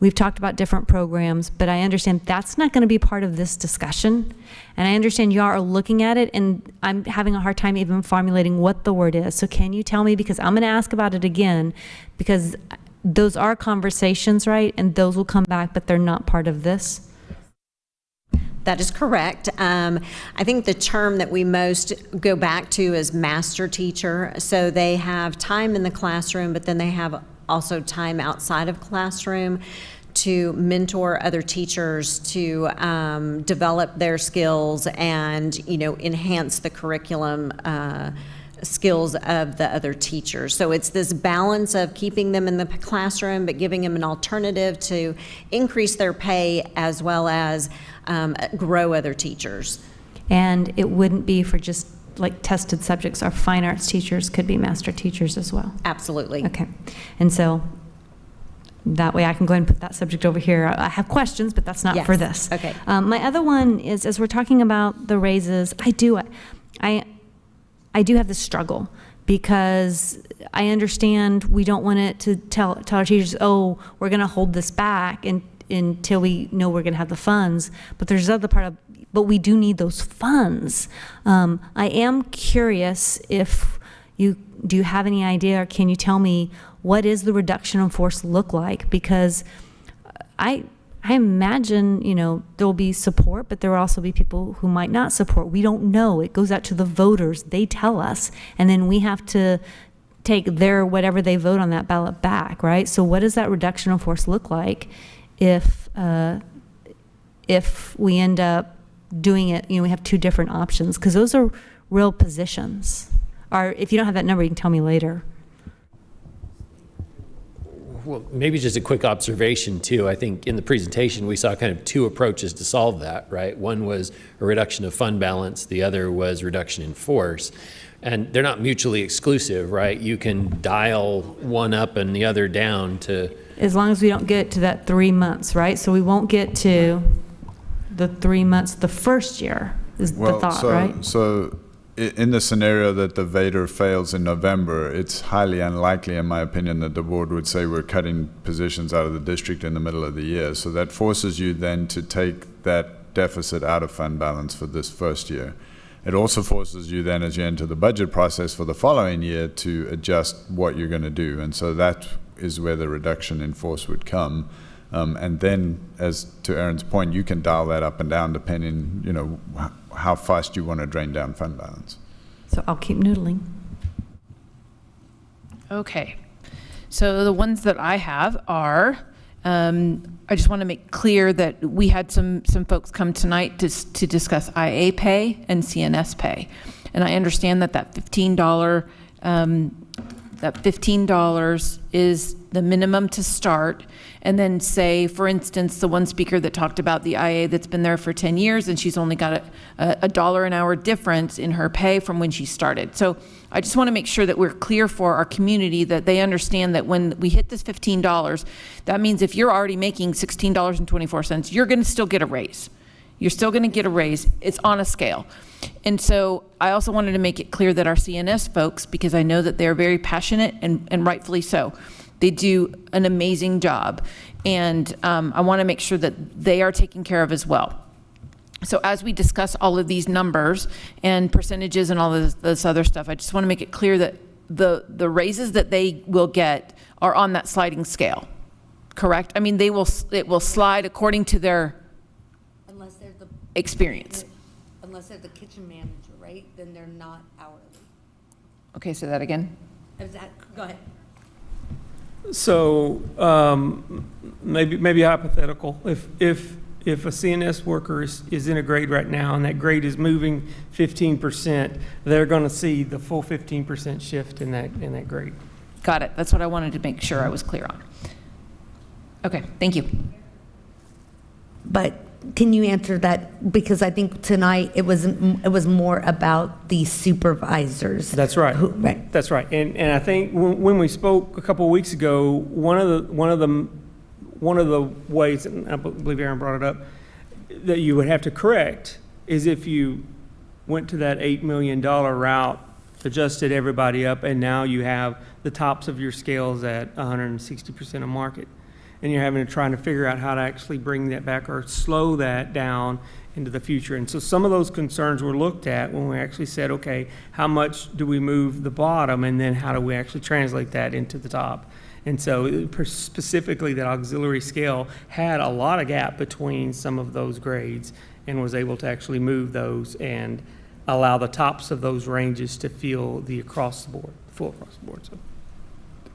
We've talked about different programs, but I understand that's not going to be part of this discussion. And I understand y'all are looking at it, and I'm having a hard time even formulating what the word is. So can you tell me, because I'm going to ask about it again, because those are conversations, right? And those will come back, but they're not part of this. That is correct. I think the term that we most go back to is master teacher. So they have time in the classroom, but then they have also time outside of classroom to mentor other teachers, to develop their skills and, enhance the curriculum skills of the other teachers. So it's this balance of keeping them in the classroom, but giving them an alternative to increase their pay as well as grow other teachers. And it wouldn't be for just like tested subjects. Our fine arts teachers could be master teachers as well. Absolutely. Okay. And so that way I can go ahead and put that subject over here. I have questions, but that's not for this. Okay. My other one is, as we're talking about the raises, I do have this struggle, because I understand we don't want it to tell our teachers, oh, we're going to hold this back until we know we're going to have the funds. But there's the other part of, but we do need those funds. I am curious if do you have any idea, or can you tell me what is the reduction in force look like? Because I imagine, there will be support, but there will also be people who might not support. We don't know. It goes out to the voters. They tell us, and then we have to take their whatever they vote on that ballot back, right? So what does that reduction in force look like if we end up doing it, we have two different options, because those are real positions. Or if you don't have that number, you can tell me later. Well, maybe just a quick observation too. I think in the presentation we saw kind of two approaches to solve that, right? One was a reduction of fund balance, the other was reduction in force. And they're not mutually exclusive, right? You can dial one up and the other down to... As long as we don't get to that 3 months, right? So we won't get to the 3 months the first year is the thought, right? So in the scenario that the VADER fails in November, it's highly unlikely, in my opinion, that the board would say we're cutting positions out of the district in the middle of the year. So that forces you then to take that deficit out of fund balance for this first year. It also forces you then, as you enter the budget process for the following year, to adjust what you're going to do. And so that is where the reduction in force would come. And then, as to Erin's point, you can dial that up and down depending, how fast you want to drain down fund balance. So I'll keep noodling. Okay. So the ones that I have are, I just want to make clear that we had some folks come tonight to discuss IA pay and CNS pay. And I understand that $15 is the minimum to start. And then say, for instance, the one speaker that talked about the IA that's been there for 10 years and she's only got a $1 an hour difference in her pay from when she started. So I just want to make sure that we're clear for our community that they understand that when we hit this $15, that means if you're already making $16.24, you're going to still get a raise. You're still going to get a raise. It's on a scale. And so I also wanted to make it clear that our CNS folks, because I know that they're very passionate and rightfully so, they do an amazing job. And I want to make sure that they are taken care of as well. So as we discuss all of these numbers and percentages and all of this other stuff, I just want to make it clear that the raises that they will get are on that sliding scale, correct? I mean, it will slide according to their Unless they're the experience. Unless they're the kitchen manager, right? Then they're not hourly. Okay, say that again. Go ahead. So maybe hypothetical. If a CNS worker is in a grade right now and that grade is moving 15%, they're going to see the full 15% shift in that grade. Got it. That's what I wanted to make sure I was clear on. Okay, thank you. But can you answer that? Because I think tonight it was more about the supervisors. That's right. Right. That's right. And I think when we spoke a couple of weeks ago, one of the ways, and I believe Erin brought it up, that you would have to correct is if you went to that $8 million route adjusted everybody up, and now you have the tops of your scales at 160% of market. And you're trying to figure out how to actually bring that back or slow that down into the future. And so some of those concerns were looked at when we actually said, okay, how much do we move the bottom, and then how do we actually translate that into the top? And so specifically that auxiliary scale had a lot of gap between some of those grades, and was able to actually move those and allow the tops of those ranges to feel the across the board, full across the board.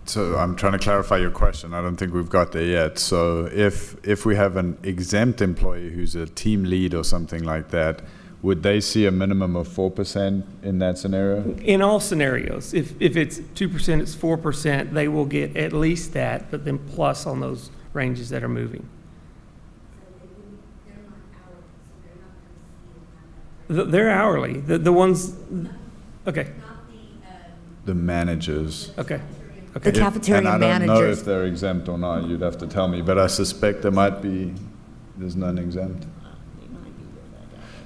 So I'm trying to clarify your question. I don't think we've got there yet. So if we have an exempt employee who's a team lead or something like that, would they see a minimum of 4% in that scenario? In all scenarios, if it's 2%, it's 4%, they will get at least that, but then plus on those ranges that are moving. They're hourly. The ones, okay. The managers. Okay. The cafeteria managers. And I don't know managers. if they're exempt or not. You'd have to tell me. But I suspect there might be, there's none exempt.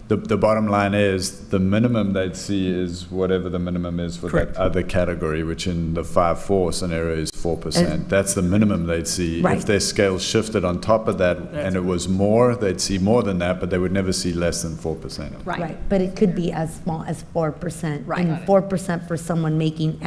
The bottom line is the minimum they'd see is whatever the minimum is for Correct. that other category, which in the 5-4 scenario is 4%. That's the minimum they'd see. Right. If their scale shifted on top of that and it was more, they'd see more than that, but they would never see less than 4%. Right, but it could be as small as 4%. Right. And 4% for someone making,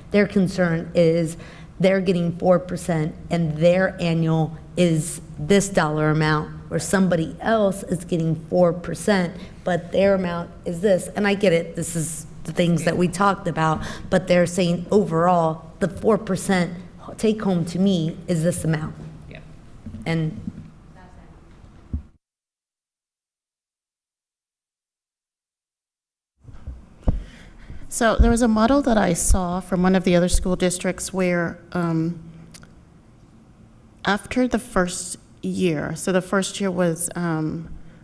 their concern is they're getting 4% and their annual is this dollar amount, where somebody else is getting 4%, but their amount is this. And I get it, this is the things that we talked about, but they're saying overall, the 4% take home to me is this amount. Yeah. And So there was a model that I saw from one of the other school districts where after the first year, so the first year was, I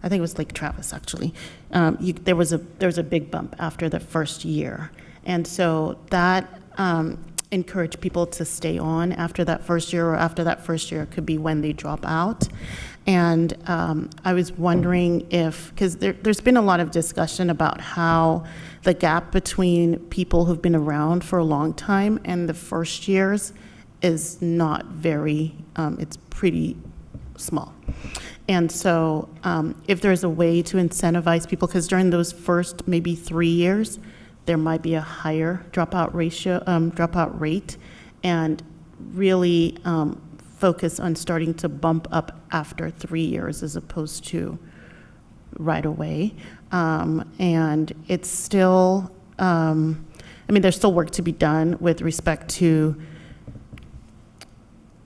think it was Lake Travis actually, there was a big bump after the first year. And so that encouraged people to stay on after that first year, or after that first year could be when they drop out. And I was wondering if, because there's been a lot of discussion about how the gap between people who've been around for a long time and the first years is not very, it's pretty small. And so if there's a way to incentivize people, because during those first maybe 3 years, there might be a higher dropout rate, and really focus on starting to bump up after 3 years as opposed to right away. And it's still, I mean, there's still work to be done with respect to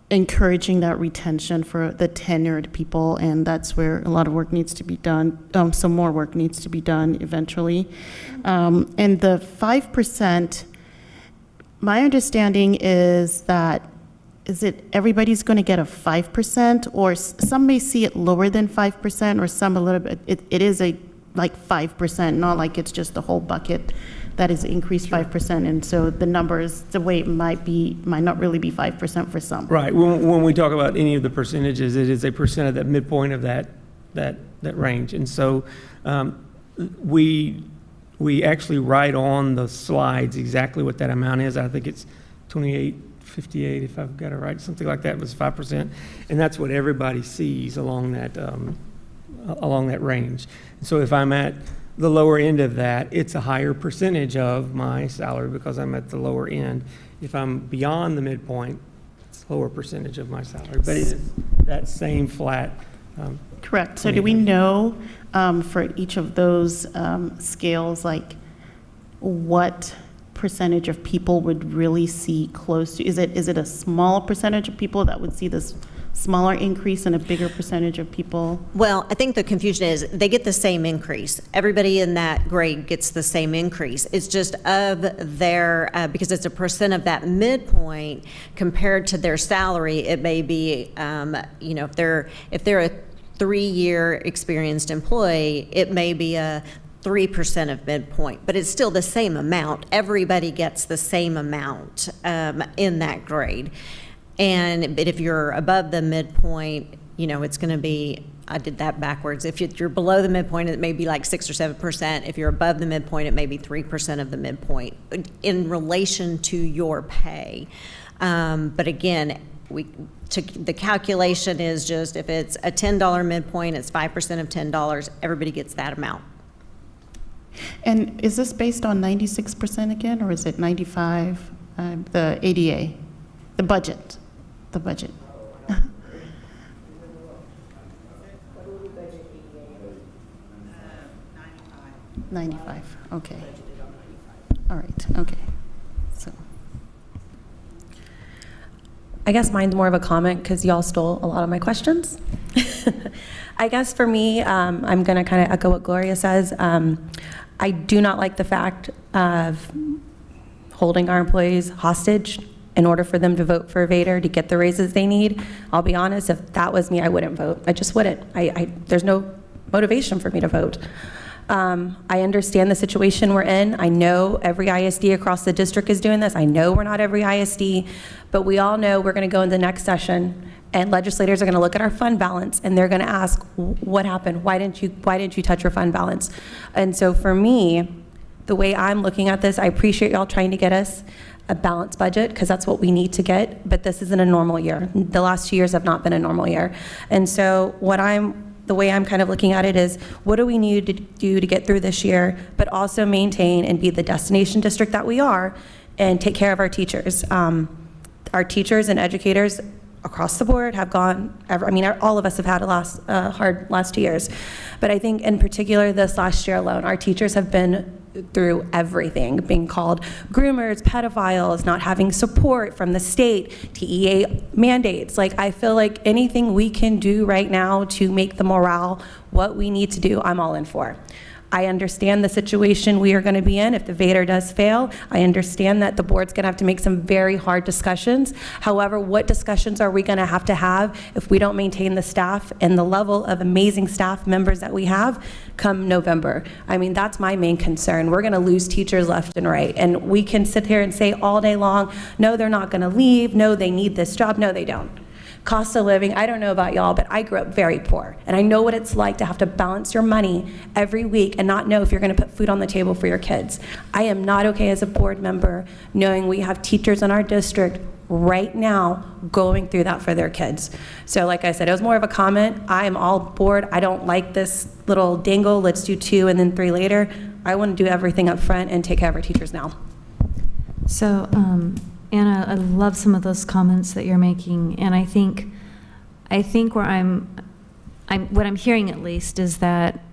encouraging that retention for the tenured people, and that's where a lot of work needs to be done. Some more work needs to be done eventually. And the 5%, my understanding is that, is it everybody's going to get a 5%, or some may see it lower than 5%, or some a little bit, it is a like 5%, not like it's just the whole bucket that is increased 5%. And so the numbers, the way it might not really be 5% for some. Right. When we talk about any of the percentages, it is a percent of that midpoint of that range. And so we actually write on the slides exactly what that amount is. I think it's 28.58, if I've got it right, something like that was 5%. And that's what everybody sees along that range. So if I'm at the lower end of that, it's a higher percentage of my salary because I'm at the lower end. If I'm beyond the midpoint, it's a lower percentage of my salary. But it is that same flat. Correct. So do we know for each of those scales, like what percentage of people would really see close to? Is it a small percentage of people that would see this smaller increase and a bigger percentage of people? Well, I think the confusion is they get the same increase. Everybody in that grade gets the same increase. It's just of their, because it's a percent of that midpoint compared to their salary, it may be, if they're a 3-year experienced employee, it may be a 3% of midpoint, but it's still the same amount. Everybody gets the same amount in that grade. But if you're above the midpoint, it's going to be I did that backwards. If you're below the midpoint, it may be like 6 or 7%. If you're above the midpoint, it may be 3% of the midpoint in relation to your pay. But again, the calculation is just if it's a $10 midpoint, it's 5% of $10, everybody gets that amount. And is this based on 96% again, or is it 95, the ADA, the budget? 95, okay. All right, okay. So, I guess mine's more of a comment because y'all stole a lot of my questions. I guess for me, I'm going to kind of echo what Gloria says. I do not like the fact of holding our employees hostage in order for them to vote for Vader to get the raises they need. I'll be honest, if that was me, I wouldn't vote. I just wouldn't. There's no motivation for me to vote. I understand the situation we're in. I know every ISD across the district is doing this. I know we're not every ISD, but we all know we're going to go into the next session and legislators are going to look at our fund balance and they're going to ask, what happened? Why didn't you touch your fund balance? And so for me, the way I'm looking at this, I appreciate y'all trying to get us a balanced budget because that's what we need to get, but this isn't a normal year. The last 2 years have not been a normal year. And so the way I'm kind of looking at it is, what do we need to do to get through this year, but also maintain and be the destination district that we are and take care of our teachers. Our teachers and educators across the board have gone, all of us have had a hard last 2 years. But I think in particular this last year alone, our teachers have been through everything, being called groomers, pedophiles, not having support from the state, TEA mandates. I feel like anything we can do right now to make the morale what we need to do, I'm all in for. I understand the situation we are going to be in if the Vader does fail. I understand that the board's going to have to make some very hard discussions. However, what discussions are we going to have if we don't maintain the staff and the level of amazing staff members that we have come November? That's my main concern. We're going to lose teachers left and right. And we can sit here and say all day long, no, they're not going to leave. No, they need this job. No, they don't. Cost of living, I don't know about y'all, but I grew up very poor. And I know what it's like to have to balance your money every week and not know if you're going to put food on the table for your kids. I am not okay as a board member knowing we have teachers in our district right now going through that for their kids. So like I said, it was more of a comment. I am all board. I don't like this little dangle, let's do 2 and then 3 later. I want to do everything up front and take care of our teachers now. So, Anna, I love some of those comments that you're making, and I think where what I'm hearing at least is that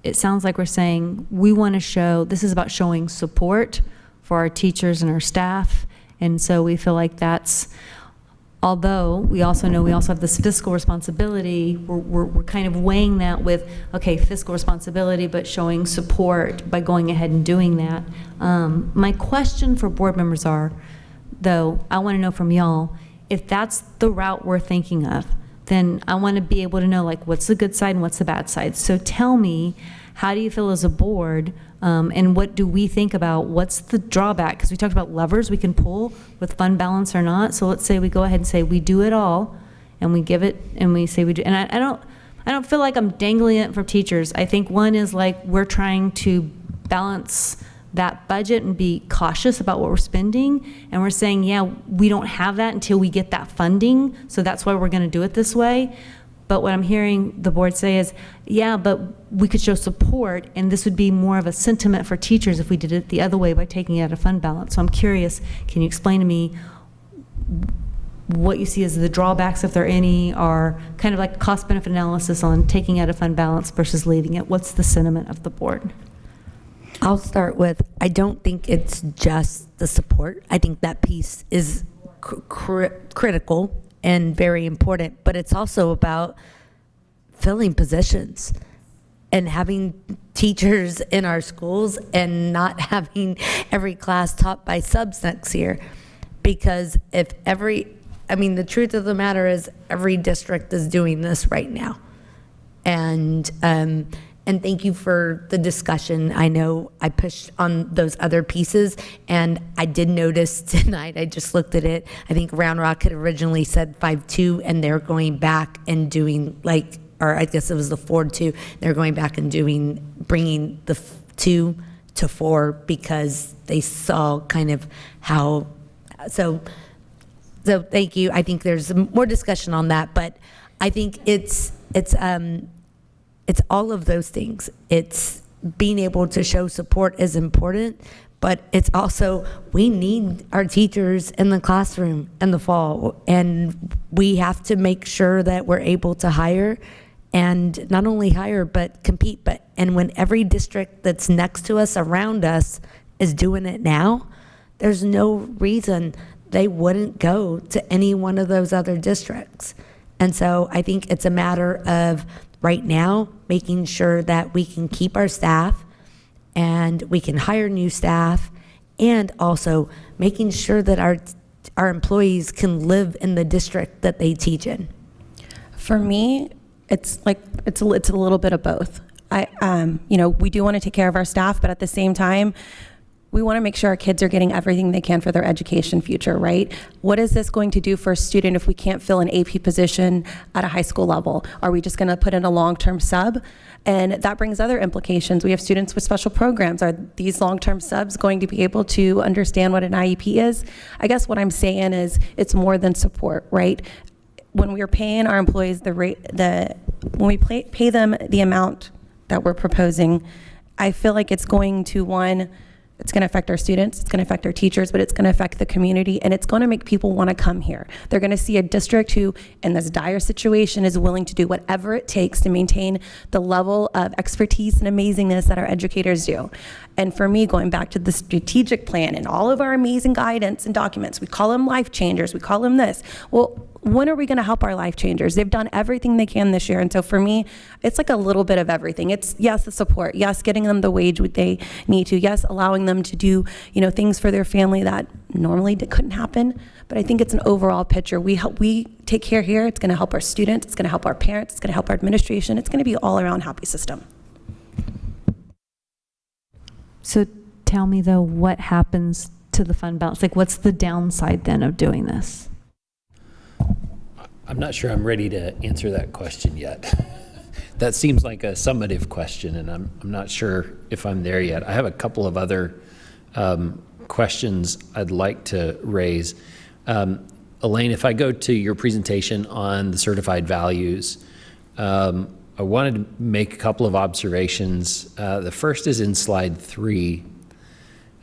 it sounds like we're saying we want to show, this is about showing support for our teachers and our staff, and so we feel like that's, although we also know we also have this fiscal responsibility, we're kind of weighing that with, okay, fiscal responsibility, but showing support by going ahead and doing that. My question for board members though, I want to know from y'all, if that's the route we're thinking of, then I want to be able to know what's the good side and what's the bad side. So tell me, how do you feel as a board, and what do we think about what's the drawback? Because we talked about levers we can pull with fund balance or not. So let's say we go ahead and say we do it all, and we give it, and we say we do. And I don't feel like I'm dangling it from teachers. I think one is we're trying to balance that budget and be cautious about what we're spending, and we're saying, yeah, we don't have that until we get that funding, so that's why we're going to do it this way. But what I'm hearing the board say is, yeah, but we could show support, and this would be more of a sentiment for teachers if we did it the other way by taking it out of fund balance. So I'm curious, can you explain to me what you see as the drawbacks, if there are any, or kind of like cost-benefit analysis on taking out of fund balance versus leaving it? What's the sentiment of the board? I'll start with, I don't think it's just the support. I think that piece is critical and very important, but it's also about filling positions and having teachers in our schools and not having every class taught by subs next year. Because the truth of the matter is every district is doing this right now. And thank you for the discussion. I know I pushed on those other pieces, and I did notice tonight, I just looked at it, I think Round Rock had originally said 5.2, and they're going back and doing or I guess it was the 4-2. They're going back and bringing the 2 to 4 because they saw kind of how, so thank you. I think there's more discussion on that, but I think it's all of those things. It's being able to show support is important, but it's also, we need our teachers in the classroom in the fall, and we have to make sure that we're able to hire, and not only hire, but compete. And when every district that's next to us, around us, is doing it now, there's no reason they wouldn't go to any one of those other districts. And so I think it's a matter of right now making sure that we can keep our staff and we can hire new staff, and also making sure that our employees can live in the district that they teach in. For me, it's a little bit of both. We do want to take care of our staff, but at the same time, we want to make sure our kids are getting everything they can for their education future, right? What is this going to do for a student if we can't fill an AP position at a high school level? Are we just going to put in a long-term sub? And that brings other implications. We have students with special programs. Are these long-term subs going to be able to understand what an IEP is? I guess what I'm saying is it's more than support, right? When we are paying our employees when we pay them the amount that we're proposing, I feel like it's going to, it's going to affect our students, it's going to affect our teachers, but it's going to affect the community, and it's going to make people want to come here. They're going to see a district who, in this dire situation, is willing to do whatever it takes to maintain the level of expertise and amazingness that our educators do. And for me, going back to the strategic plan and all of our amazing guidance and documents, we call them life changers, we call them this. Well, when are we going to help our life changers? They've done everything they can this year. And so for me, it's like a little bit of everything. It's, yes, the support. Yes, getting them the wage they need to. Yes, allowing them to do, things for their family that normally couldn't happen. But I think it's an overall picture. We take care here. It's going to help our students. It's going to help our parents. It's going to help our administration. It's going to be an all-around happy system. So tell me, though, what happens to the fund balance? Like, what's the downside then of doing this? I'm not sure I'm ready to answer that question yet. That seems like a summative question, and I'm not sure if I'm there yet. I have a couple of other questions I'd like to raise. Elaine, if I go to your presentation on the certified values, I wanted to make a couple of observations. The first is in slide 3.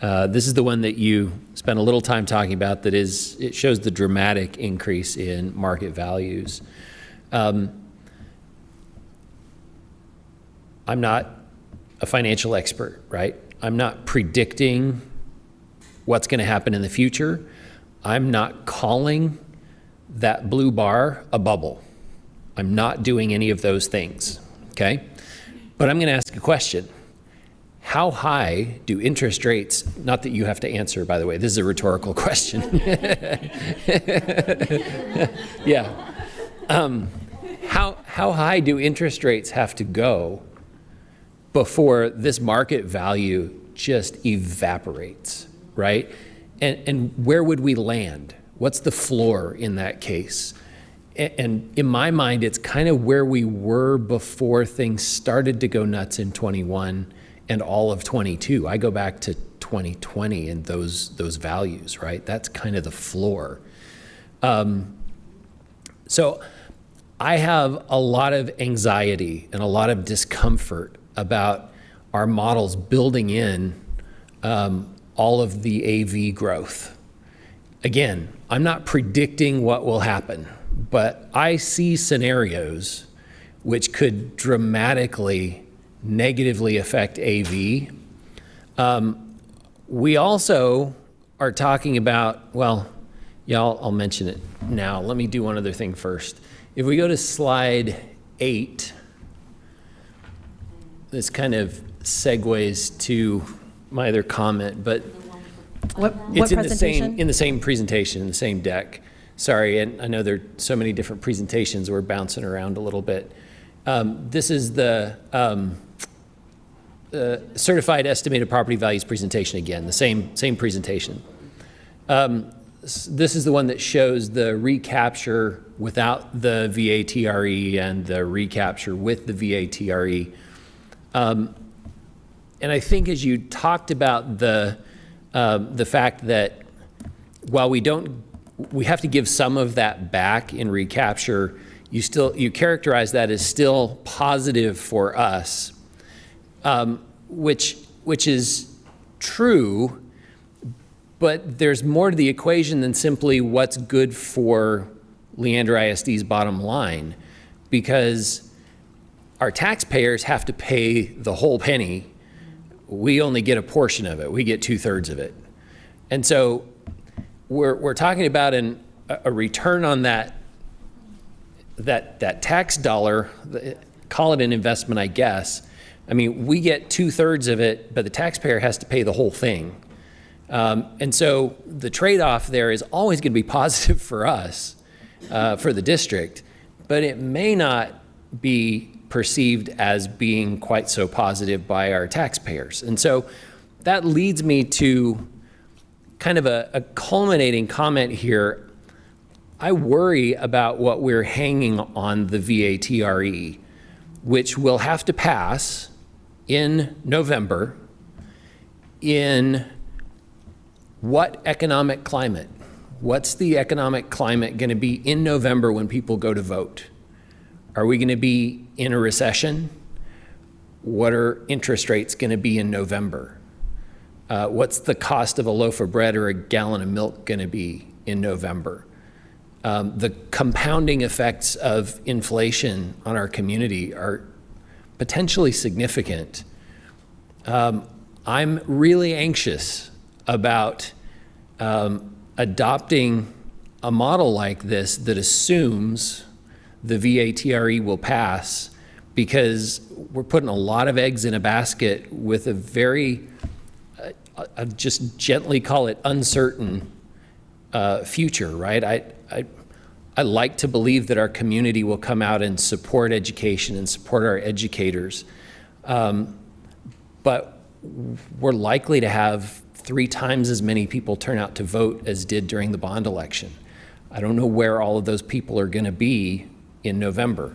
This is the one that you spent a little time talking about, it shows the dramatic increase in market values. I'm not a financial expert, right? I'm not predicting what's going to happen in the future. I'm not calling that blue bar a bubble. I'm not doing any of those things, okay? But I'm going to ask a question. How high do interest rates, not that you have to answer, by the way, this is a rhetorical question. Yeah. How high do interest rates have to go before this market value just evaporates, right? And where would we land? What's the floor in that case? And in my mind, it's kind of where we were before things started to go nuts in 21 and all of 22. I go back to 2020 and those values, right? That's kind of the floor. So I have a lot of anxiety and a lot of discomfort about our models building in all of the AV growth. Again, I'm not predicting what will happen, but I see scenarios which could dramatically negatively affect AV. We also are talking about, well, yeah, I'll mention it now. Let me do one other thing first. If we go to slide 8, this kind of segues to my other comment, but it's in the same presentation, in the same deck. Sorry, and I know there are so many different presentations. We're bouncing around a little bit. This is the certified estimated property values presentation again, the same presentation. this is the one that shows the recapture without the VATRE and the recapture with the VATRE. And I think as you talked about the fact that while we have to give some of that back in recapture, you characterize that as still positive for us, which is true, but there's more to the equation than simply what's good for Leander ISD's bottom line, because our taxpayers have to pay the whole penny. We only get a portion of it. We get 2/3 of it. And so we're talking about a return on that tax dollar, call it an investment, I guess. I mean, we get 2/3 of it, but the taxpayer has to pay the whole thing. And so the trade-off there is always going to be positive for us, for the district, but it may not be perceived as being quite so positive by our taxpayers. And so that leads me to kind of a culminating comment here. I worry about what we're hanging on the VATRE, which will have to pass in November. In what economic climate? What's the economic climate going to be in November when people go to vote? Are we going to be in a recession? What are interest rates going to be in November? What's the cost of a loaf of bread or a gallon of milk going to be in November? The compounding effects of inflation on our community are potentially significant. I'm really anxious about adopting a model like this that assumes the VATRE will pass, because we're putting a lot of eggs in a basket with a very, I'll just gently call it uncertain future, right? I like to believe that our community will come out and support education and support our educators. But we're likely to have 3 times as many people turn out to vote as did during the bond election. I don't know where all of those people are going to be in November.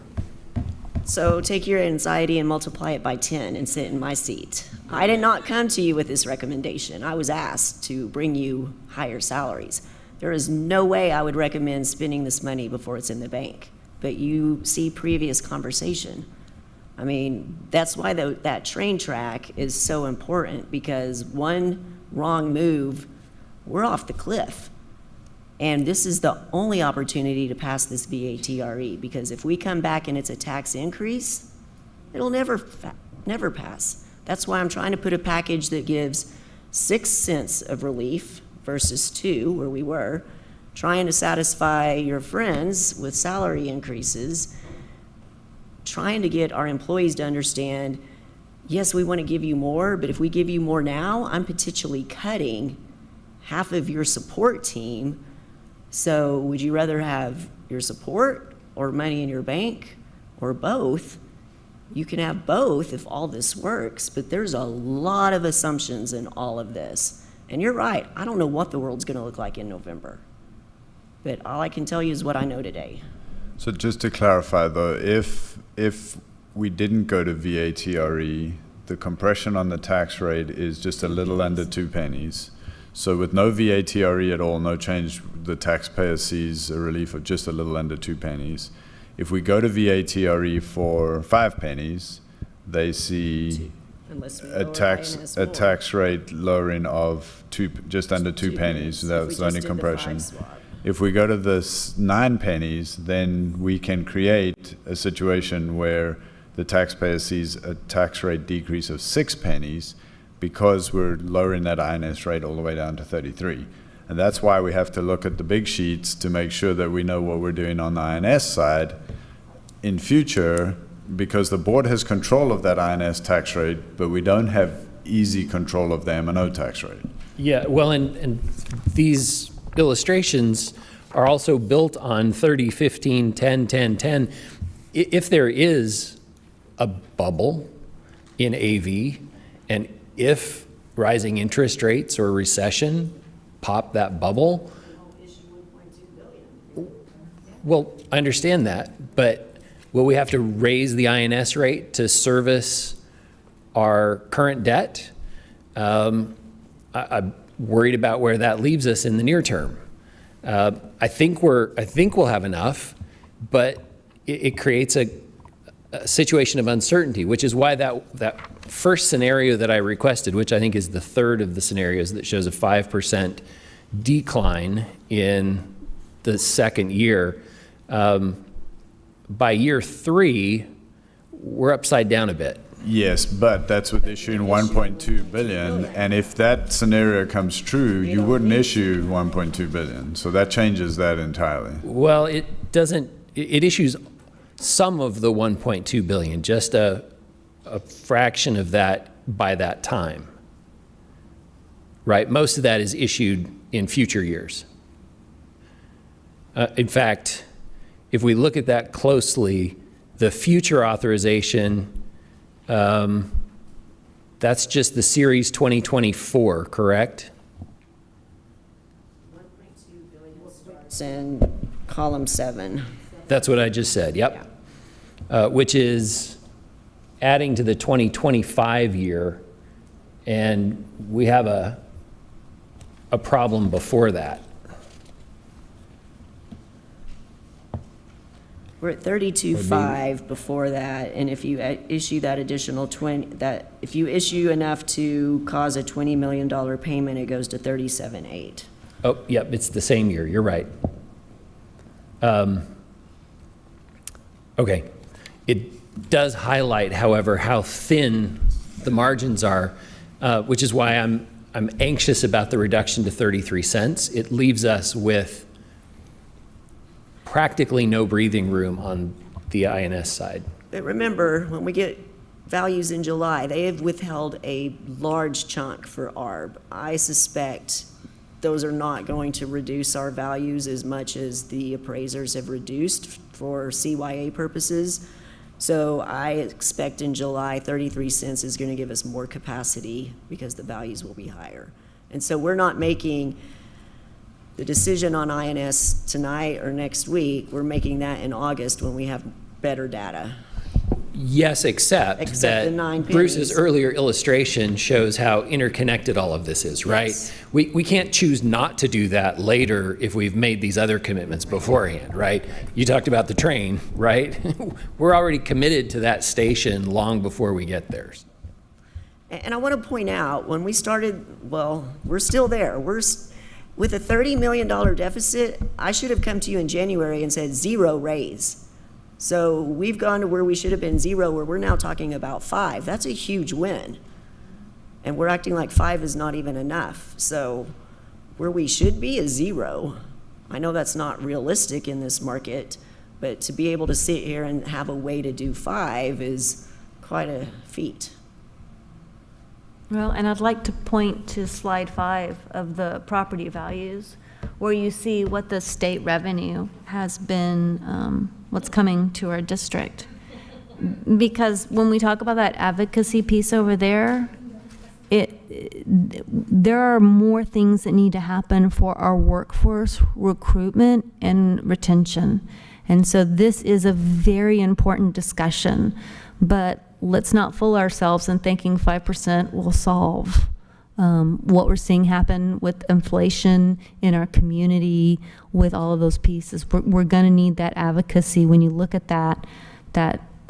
So take your anxiety and multiply it by 10 and sit in my seat. I did not come to you with this recommendation. I was asked to bring you higher salaries. There is no way I would recommend spending this money before it's in the bank. But you see previous conversation. I mean, that's why that train track is so important, because one wrong move, we're off the cliff. And this is the only opportunity to pass this VATRE, because if we come back and it's a tax increase, it'll never pass. That's why I'm trying to put a package that gives 6 cents of relief versus 2, where we were, trying to satisfy your friends with salary increases, trying to get our employees to understand, yes, we want to give you more, but if we give you more now, I'm potentially cutting half of your support team. So would you rather have your support or money in your bank or both? You can have both if all this works, but there's a lot of assumptions in all of this. And you're right, I don't know what the world's going to look like in November. But all I can tell you is what I know today. So just to clarify though, if we didn't go to VATRE, the compression on the tax rate is just a little under 2 pennies. So with no VATRE at all, no change, the taxpayer sees a relief of just a little under 2 pennies. If we go to VATRE for 5 pennies, they see a tax rate lowering of just under 2 pennies. That's the only compression. If we go to the 9 pennies, then we can create a situation where the taxpayer sees a tax rate decrease of 6 pennies, because we're lowering that INS rate all the way down to 33. And that's why we have to look at the big sheets to make sure that we know what we're doing on the INS side in future, because the board has control of that INS tax rate, but we don't have easy control of the M&O tax rate. Yeah, well, and these illustrations are also built on 30, 15, 10, 10, 10. If there is a bubble in AV, and if rising interest rates or recession pop that bubble, Well, I understand that, but will we have to raise the INS rate to service our current debt? I'm worried about where that leaves us in the near term. I think we'll have enough, but it creates a situation of uncertainty, which is why that first scenario that I requested, which I think is the third of the scenarios that shows a 5% decline in the second year, by year 3, we're upside down a bit. Yes, but that's with issuing 1.2 billion, and if that scenario comes true, you wouldn't issue 1.2 billion. So that changes that entirely. Well, it doesn't. It issues some of the 1.2 billion, just a fraction of that by that time. Right? Most of that is issued in future years. In fact, if we look at that closely, the future authorization, that's just the Series 2024, correct? 1.2 billion starts in column 7. That's what I just said, yep. Which is adding to the 2025 year, and we have a problem before that. We're at 32.5 before that, and if you issue that additional 20, if you issue enough to cause a $20 million payment, it goes to 37.8. Oh, yep, it's the same year, you're right. Okay, it does highlight, however, how thin the margins are, which is why I'm anxious about the reduction to 33 cents. It leaves us with practically no breathing room on the INS side. But remember, when we get values in July, they have withheld a large chunk for ARB. I suspect those are not going to reduce our values as much as the appraisers have reduced for CYA purposes. So I expect in July, 33 cents is going to give us more capacity because the values will be higher. And so we're not making the decision on INS tonight or next week. We're making that in August when we have better data. Yes, except that the 9 pennies. Bruce's earlier illustration shows how interconnected all of this is, right? Yes. We can't choose not to do that later if we've made these other commitments beforehand, right? You talked about the train, right? We're already committed to that station long before we get there. And I want to point out, when we started, well, we're still there. With a $30 million deficit, I should have come to you in January and said 0 raise. So we've gone to where we should have been 0, where we're now talking about 5. That's a huge win. And we're acting like 5 is not even enough. So where we should be is 0. I know that's not realistic in this market, but to be able to sit here and have a way to do 5 is quite a feat. Well, and I'd like to point to slide 5 of the property values, where you see what the state revenue has been, what's coming to our district. Because when we talk about that advocacy piece over there, there are more things that need to happen for our workforce recruitment and retention. And so this is a very important discussion, but let's not fool ourselves in thinking 5% will solve what we're seeing happen with inflation in our community, with all of those pieces. We're going to need that advocacy. When you look at that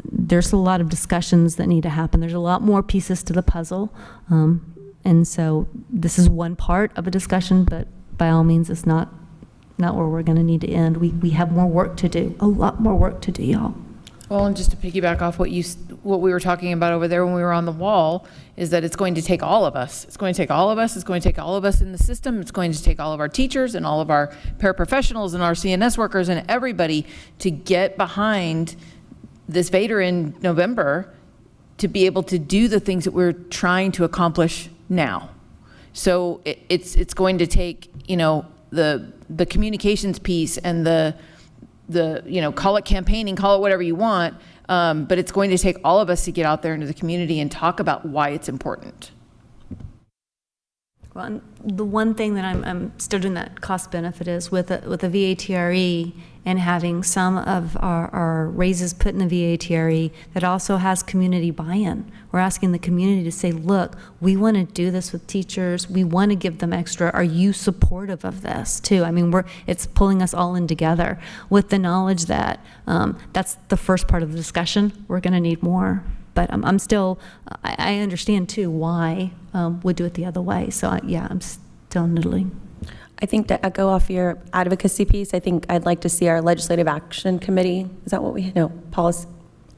there's a lot of discussions that need to happen. There's a lot more pieces to the puzzle. And so this is one part of a discussion, but by all means, it's not where we're going to need to end. We have more work to do, a lot more work to do, y'all. Well, and just to piggyback off what we were talking about over there when we were on the wall, is that it's going to take all of us. It's going to take all of us. It's going to take all of us in the system. It's going to take all of our teachers and all of our paraprofessionals and our CNS workers and everybody to get behind this Vader in November to be able to do the things that we're trying to accomplish now. So it's going to take, the communications piece and the call it campaigning, call it whatever you want, but it's going to take all of us to get out there into the community and talk about why it's important. Well, the one thing that I'm still doing that cost benefit is with a VATRE and having some of our raises put in the VATRE that also has community buy-in. We're asking the community to say, look, we want to do this with teachers. We want to give them extra. Are you supportive of this too? I mean, it's pulling us all in together with the knowledge that that's the first part of the discussion. We're going to need more. But I'm still, I understand too why we'd do it the other way. So yeah, I'm still noodling. I think to echo off your advocacy piece, I think I'd like to see our Legislative Action Committee, is that what we, no, policy,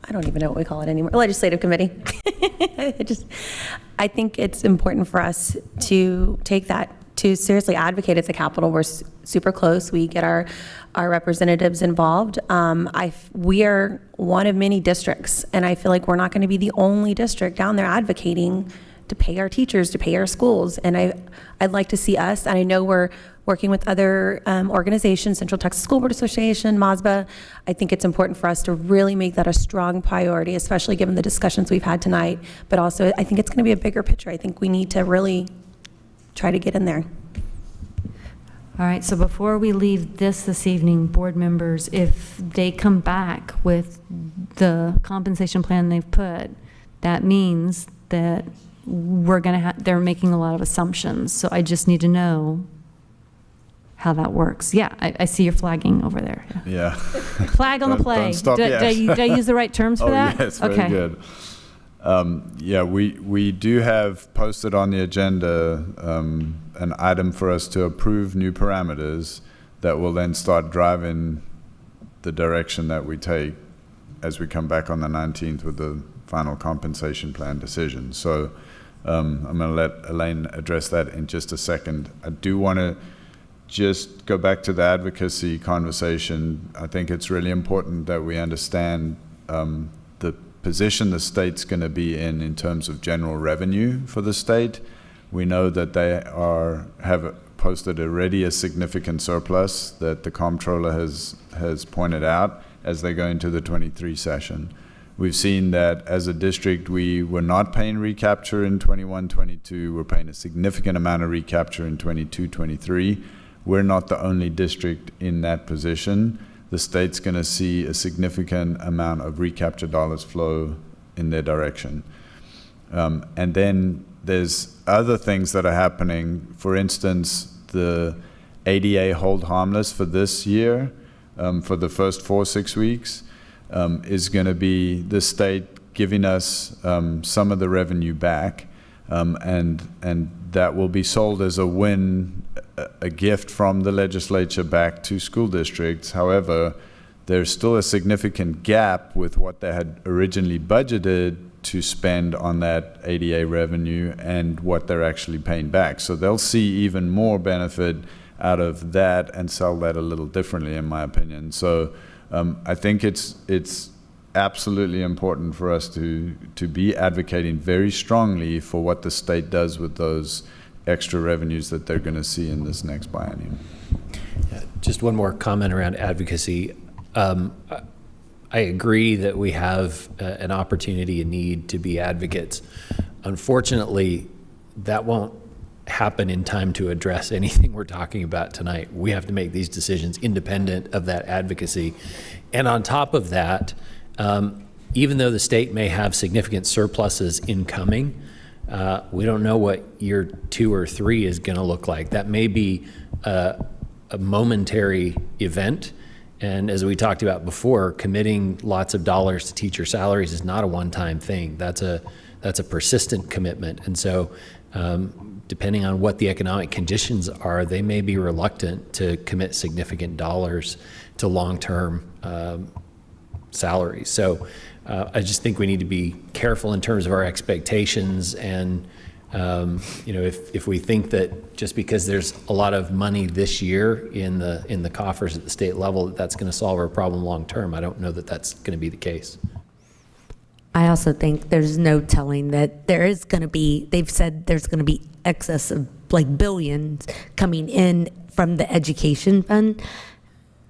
I don't even know what we call it anymore, Legislative Committee. I think it's important for us to take that, to seriously advocate at the Capitol. We're super close. We get our representatives involved. We are one of many districts, and I feel like we're not going to be the only district down there advocating to pay our teachers, to pay our schools. And I'd like to see us, and I know we're working with other organizations, Central Texas School Board Association, Mozba. I think it's important for us to really make that a strong priority, especially given the discussions we've had tonight. But also, I think it's going to be a bigger picture. I think we need to really try to get in there. All right, so before we leave this evening, board members, if they come back with the compensation plan they've put, that means that we're going to they're making a lot of assumptions. So I just need to know how that works. Yeah, I see you're flagging over there. Yeah. Flag on the play. Don't stop Did I use the right terms for that? Yes, very okay. good. Yeah, we do have posted on the agenda an item for us to approve new parameters that will then start driving the direction that we take as we come back on the 19th with the final compensation plan decision. So I'm going to let Elaine address that in just a second. I do want to just go back to the advocacy conversation. I think it's really important that we understand the position the state's going to be in terms of general revenue for the state. We know that they have posted already a significant surplus that the comptroller has pointed out as they go into the 23 session. We've seen that as a district, we were not paying recapture in 21-22. We're paying a significant amount of recapture in 22-23. We're not the only district in that position. The state's going to see a significant amount of recapture dollars flow in their direction. And then there's other things that are happening. For instance, the ADA hold harmless for this year, for the first 4-6 weeks, is going to be the state giving us some of the revenue back, and that will be sold as a win, a gift from the legislature back to school districts. However, there's still a significant gap with what they had originally budgeted to spend on that ADA revenue and what they're actually paying back. So they'll see even more benefit out of that and sell that a little differently, in my opinion. So I think it's absolutely important for us to be advocating very strongly for what the state does with those extra revenues that they're going to see in this next biennium. Yeah, just one more comment around advocacy. I agree that we have an opportunity and need to be advocates. Unfortunately, that won't happen in time to address anything we're talking about tonight. We have to make these decisions independent of that advocacy. And on top of that, even though the state may have significant surpluses incoming, we don't know what year 2 or 3 is going to look like. That may be a momentary event. And as we talked about before, committing lots of dollars to teacher salaries is not a one-time thing. That's a persistent commitment. And so depending on what the economic conditions are, they may be reluctant to commit significant dollars to long-term salaries. So I just think we need to be careful in terms of our expectations, and if we think that just because there's a lot of money this year in the coffers at the state level, that's going to solve our problem long term, I don't know that that's going to be the case. I also think there's no telling that there is going to be, they've said there's going to be excess of like billions coming in from the education fund.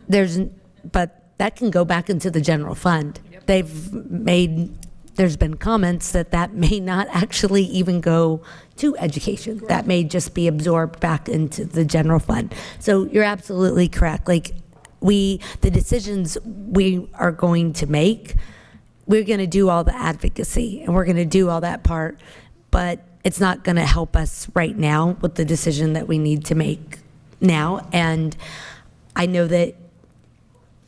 But that can go back into the general fund. They've made there's been comments that may not actually even go to education. That may just be absorbed back into the general fund. So you're absolutely correct. Like the decisions we are going to make, we're going to do all the advocacy and we're going to do all that part, but it's not going to help us right now with the decision that we need to make now. And I know that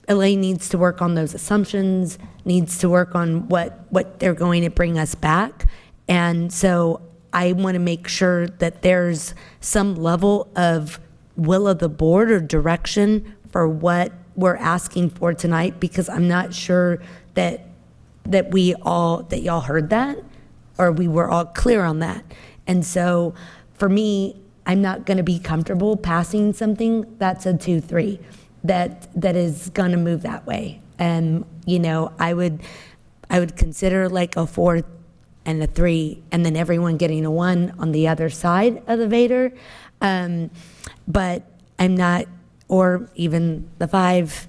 Elaine needs to work on those assumptions, needs to work on what they're going to bring us back. And so I want to make sure that there's some level of will of the board or direction for what we're asking for tonight, because I'm not sure that y'all heard that or we were all clear on that. And so for me, I'm not going to be comfortable passing something that's a 2-3 that is going to move that way. And I would consider like a 4 and a 3, and then everyone getting a 1 on the other side of the Vader. But I'm not, or even the 5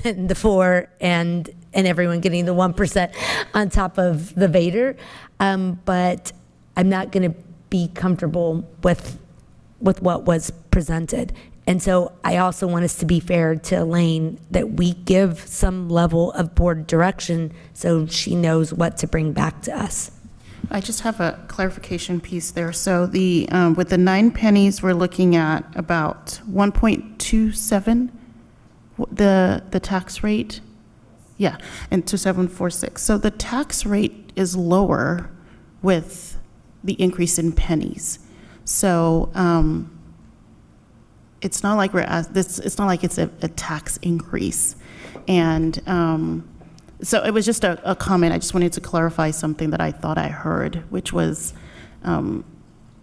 and the 4 and everyone getting the 1% on top of the Vader. But I'm not going to be comfortable with what was presented. And so I also want us to be fair to Elaine, that we give some level of board direction so she knows what to bring back to us. I just have a clarification piece there. So the with the 9 pennies, we're looking at about 1.27, the tax rate. Yeah, and 2746. So the tax rate is lower with the increase in pennies. So it's not like it's not like it's a tax increase. And so it was just a comment. I just wanted to clarify something that I thought I heard, which was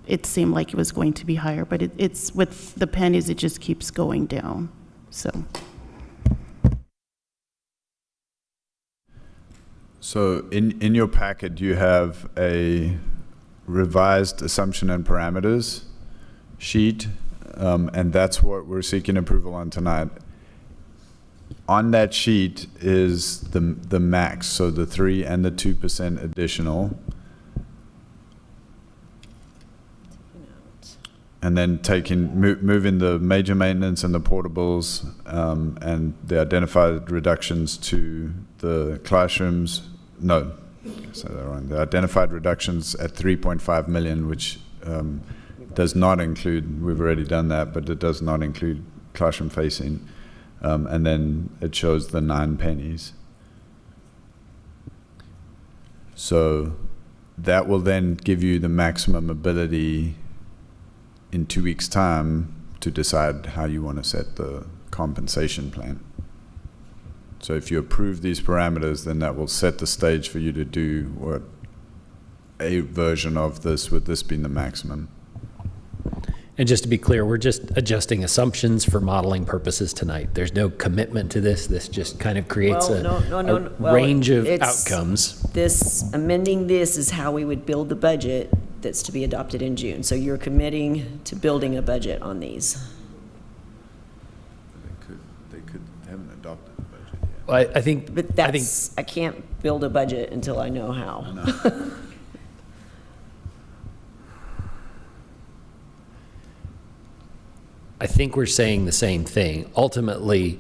it seemed like it was going to be higher, but it's with the pennies, it just keeps going down. So in your packet, you have a revised assumption and parameters sheet, and that's what we're seeking approval on tonight. On that sheet is the max, so the 3 and the 2% additional. And then moving the major maintenance and the portables and the identified reductions to the classrooms. No, I said that wrong. The identified reductions at 3.5 million, which does not include, we've already done that, but it does not include classroom facing. And then it shows the 9 pennies. So that will then give you the maximum ability in 2 weeks' time to decide how you want to set the compensation plan. So if you approve these parameters, then that will set the stage for you to do a version of this, with this being the maximum. And just to be clear, we're just adjusting assumptions for modeling purposes tonight. There's no commitment to this. This just kind of creates a range of outcomes. Amending this is how we would build the budget that's to be adopted in June. So you're committing to building a budget on these. They haven't adopted the budget yet. Well, I think. But I can't build a budget until I know how. I know. I think we're saying the same thing. Ultimately,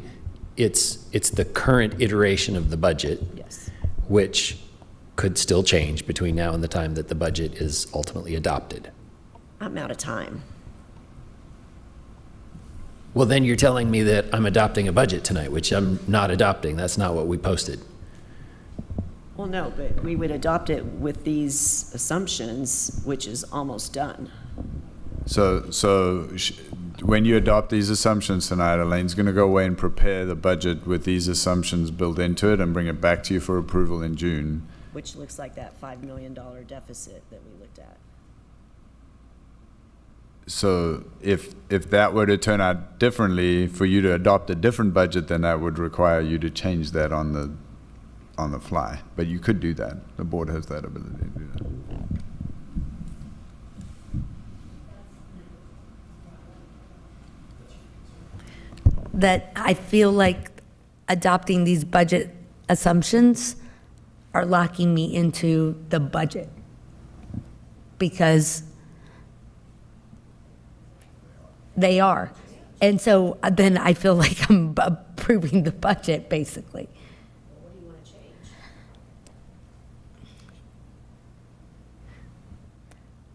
it's the current iteration of the budget, yes, which could still change between now and the time that the budget is ultimately adopted. I'm out of time. Well, then you're telling me that I'm adopting a budget tonight, which I'm not adopting. That's not what we posted. Well, no, but we would adopt it with these assumptions, which is almost done. So when you adopt these assumptions tonight, Elaine's going to go away and prepare the budget with these assumptions built into it and bring it back to you for approval in June. Which looks like that $5 million deficit that we looked at. So if that were to turn out differently, for you to adopt a different budget, then that would require you to change that on the fly. But you could do that. The board has that ability to do that. That I feel like adopting these budget assumptions are locking me into the budget, because they are. And so then I feel like I'm approving the budget, basically. What do you want to change?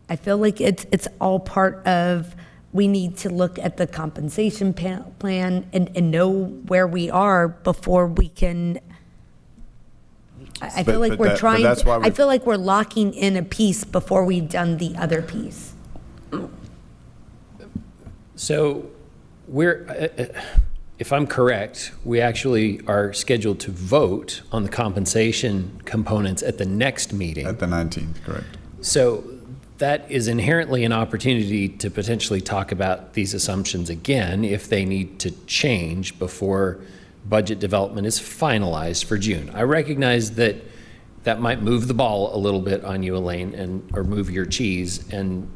I feel like it's all part of, we need to look at the compensation plan and know where we are before we can. I feel like we're trying, I feel like we're locking in a piece before we've done the other piece. So if I'm correct, we actually are scheduled to vote on the compensation components at the next meeting. At the 19th, correct. So that is inherently an opportunity to potentially talk about these assumptions again if they need to change before budget development is finalized for June. I recognize that that might move the ball a little bit on you, Elaine, or move your cheese, and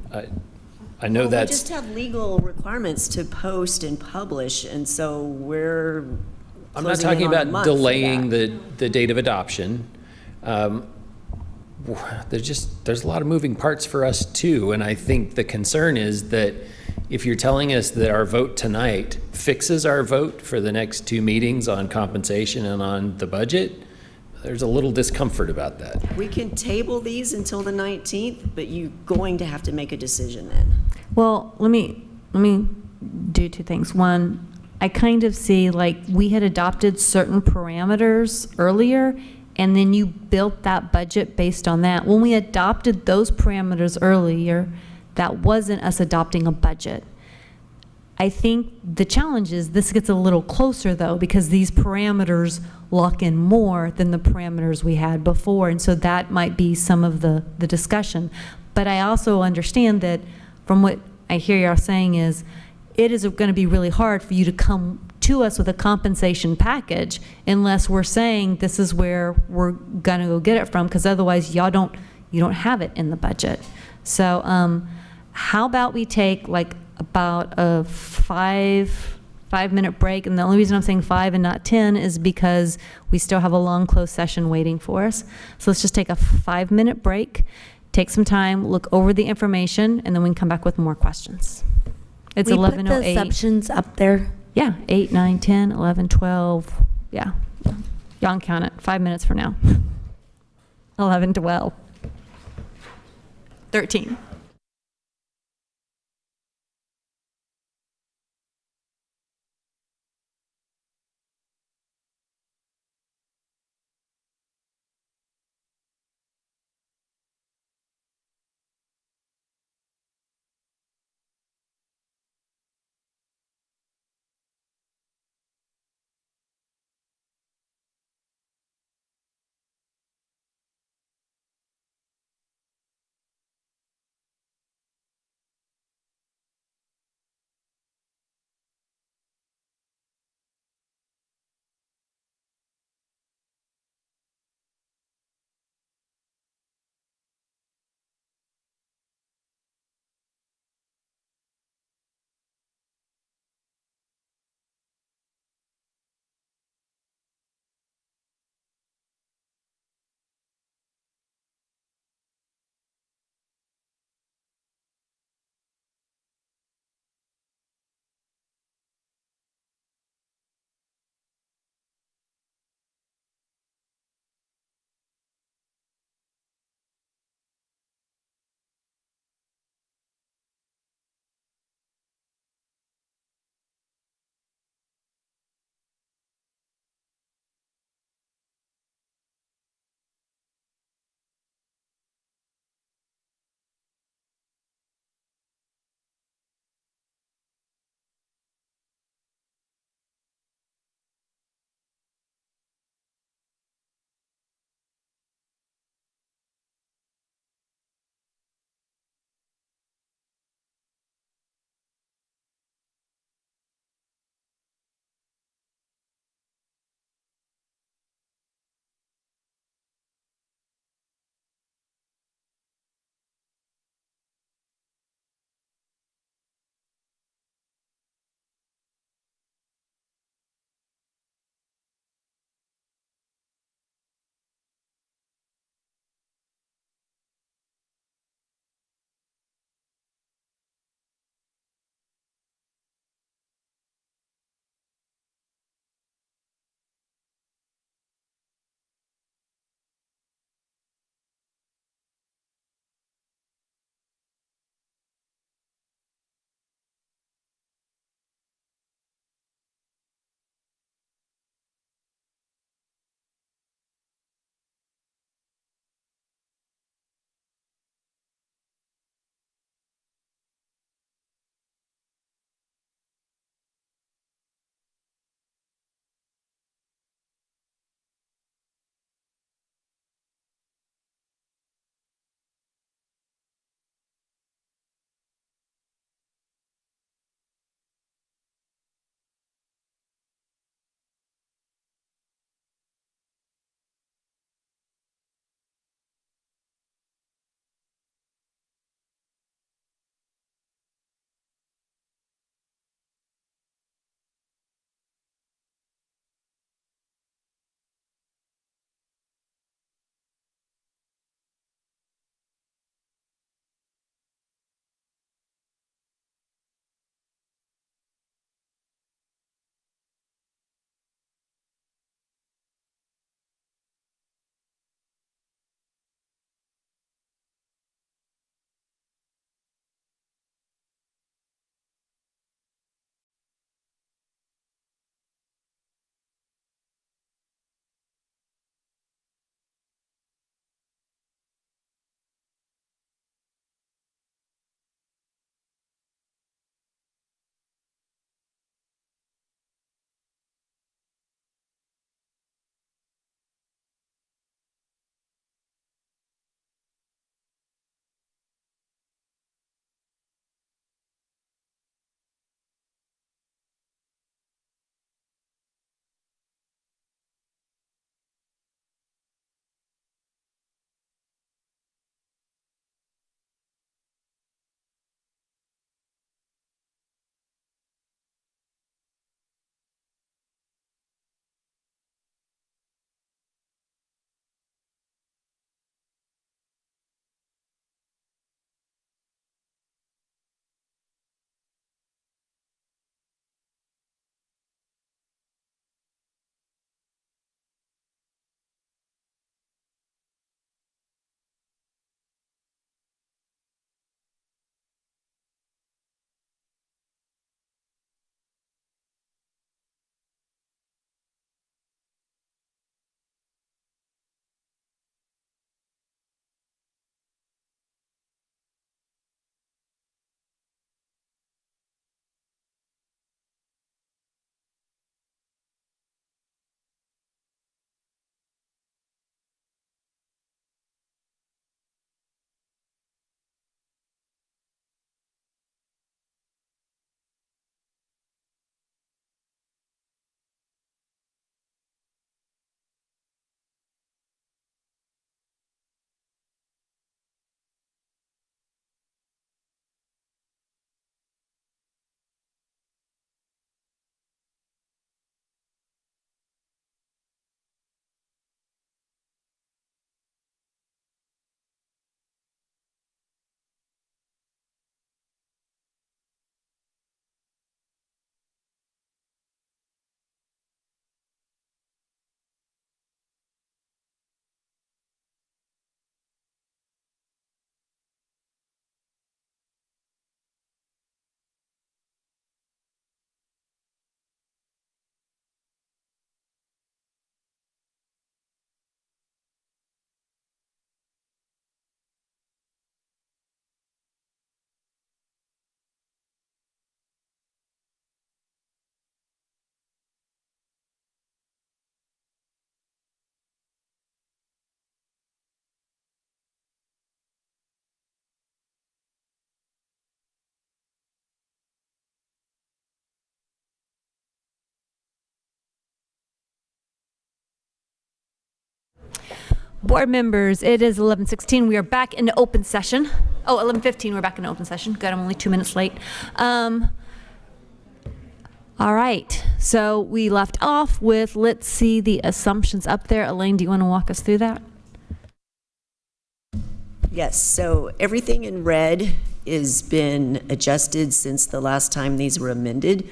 I know Well, that's... we just have legal requirements to post and publish, and so we're I'm not talking about delaying the date of adoption. There's a lot of moving parts for us too, and I think the concern is that if you're telling us that our vote tonight fixes our vote for the next two meetings on compensation and on the budget, there's a little discomfort about that. We can table these until the 19th, but you're going to have to make a decision then. Well, let me do two things. One, I kind of see like we had adopted certain parameters earlier, and then you built that budget based on that. When we adopted those parameters earlier, that wasn't us adopting a budget. I think the challenge is this gets a little closer though, because these parameters lock in more than the parameters we had before, and so that might be some of the discussion. But I also understand that from what I hear y'all saying is, it is going to be really hard for you to come to us with a compensation package unless we're saying this is where we're going to go get it from, because otherwise you don't have it in the budget. So how about we take like about a five-minute break, and the only reason I'm saying 5 and not 10 is because we still have a long closed session waiting for us. So let's just take a 5-minute break, take some time, look over the information, and then we can come back with more questions. It's 11:08. We put the assumptions up there. Yeah, 8, 9, 10, 11, 12. Yeah, y'all can count it. 5 minutes from now. 11, 12, 13. Board members, it is 11:16. We are back in open session. Oh, 11:15, we're back in open session. Good, I'm only 2 minutes late. All right, so we left off with, let's see the assumptions up there. Elaine, do you want to walk us through that? Yes, so everything in red has been adjusted since the last time these were amended.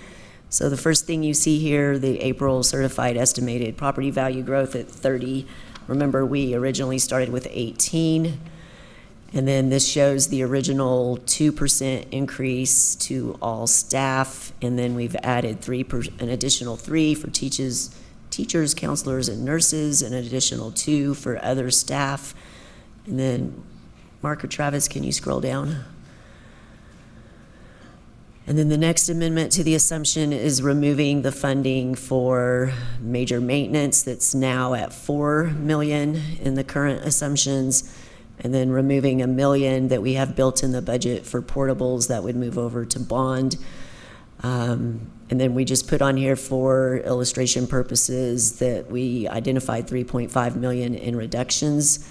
So the first thing you see here, the April certified estimated property value growth at 30. Remember, we originally started with 18. And then this shows the original 2% increase to all staff. And then we've added an additional 3 for teachers, counselors, and nurses, and an additional 2 for other staff. And then, Mark or Travis, can you scroll down? And then the next amendment to the assumption is removing the funding for major maintenance that's now at $4 million in the current assumptions, and then removing $1 million that we have built in the budget for portables that would move over to bond. And then we just put on here for illustration purposes that we identified $3.5 million in reductions.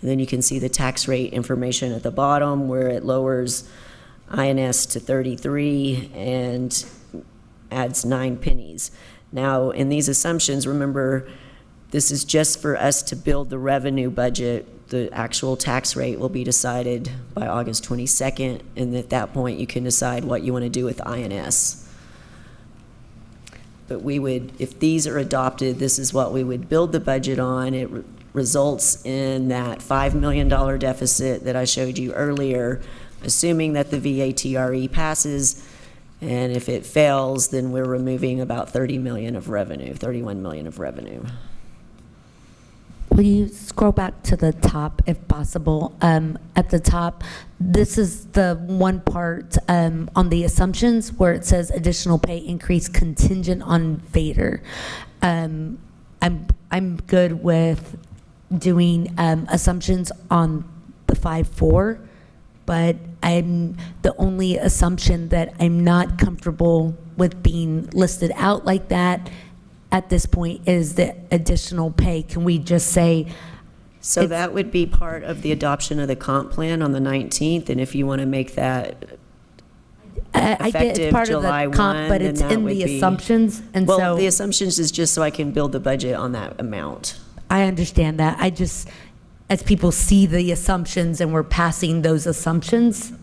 And then you can see the tax rate information at the bottom where it lowers INS to 33 and adds 9 pennies. Now, in these assumptions, remember, this is just for us to build the revenue budget. The actual tax rate will be decided by August 22nd, and at that point, you can decide what you want to do with INS. But we would, if these are adopted, this is what we would build the budget on. It results in that $5 million deficit that I showed you earlier, assuming that the VATRE passes, and if it fails, then we're removing about 30 million of revenue, 31 million of revenue. Will you scroll back to the top if possible? At the top, this is the one part on the assumptions where it says additional pay increase contingent on Vader. I'm good with doing assumptions on the 5-4. But the only assumption that I'm not comfortable with being listed out like that at this point is the additional pay. Can we just say? So that would be part of the adoption of the comp plan on the 19th, and if you want to make that I get it's part July of the comp, 1, but it's in the assumptions, and well, so the assumptions is just so I can build the budget on that amount. I understand that. I just, as people see the assumptions and we're passing those assumptions.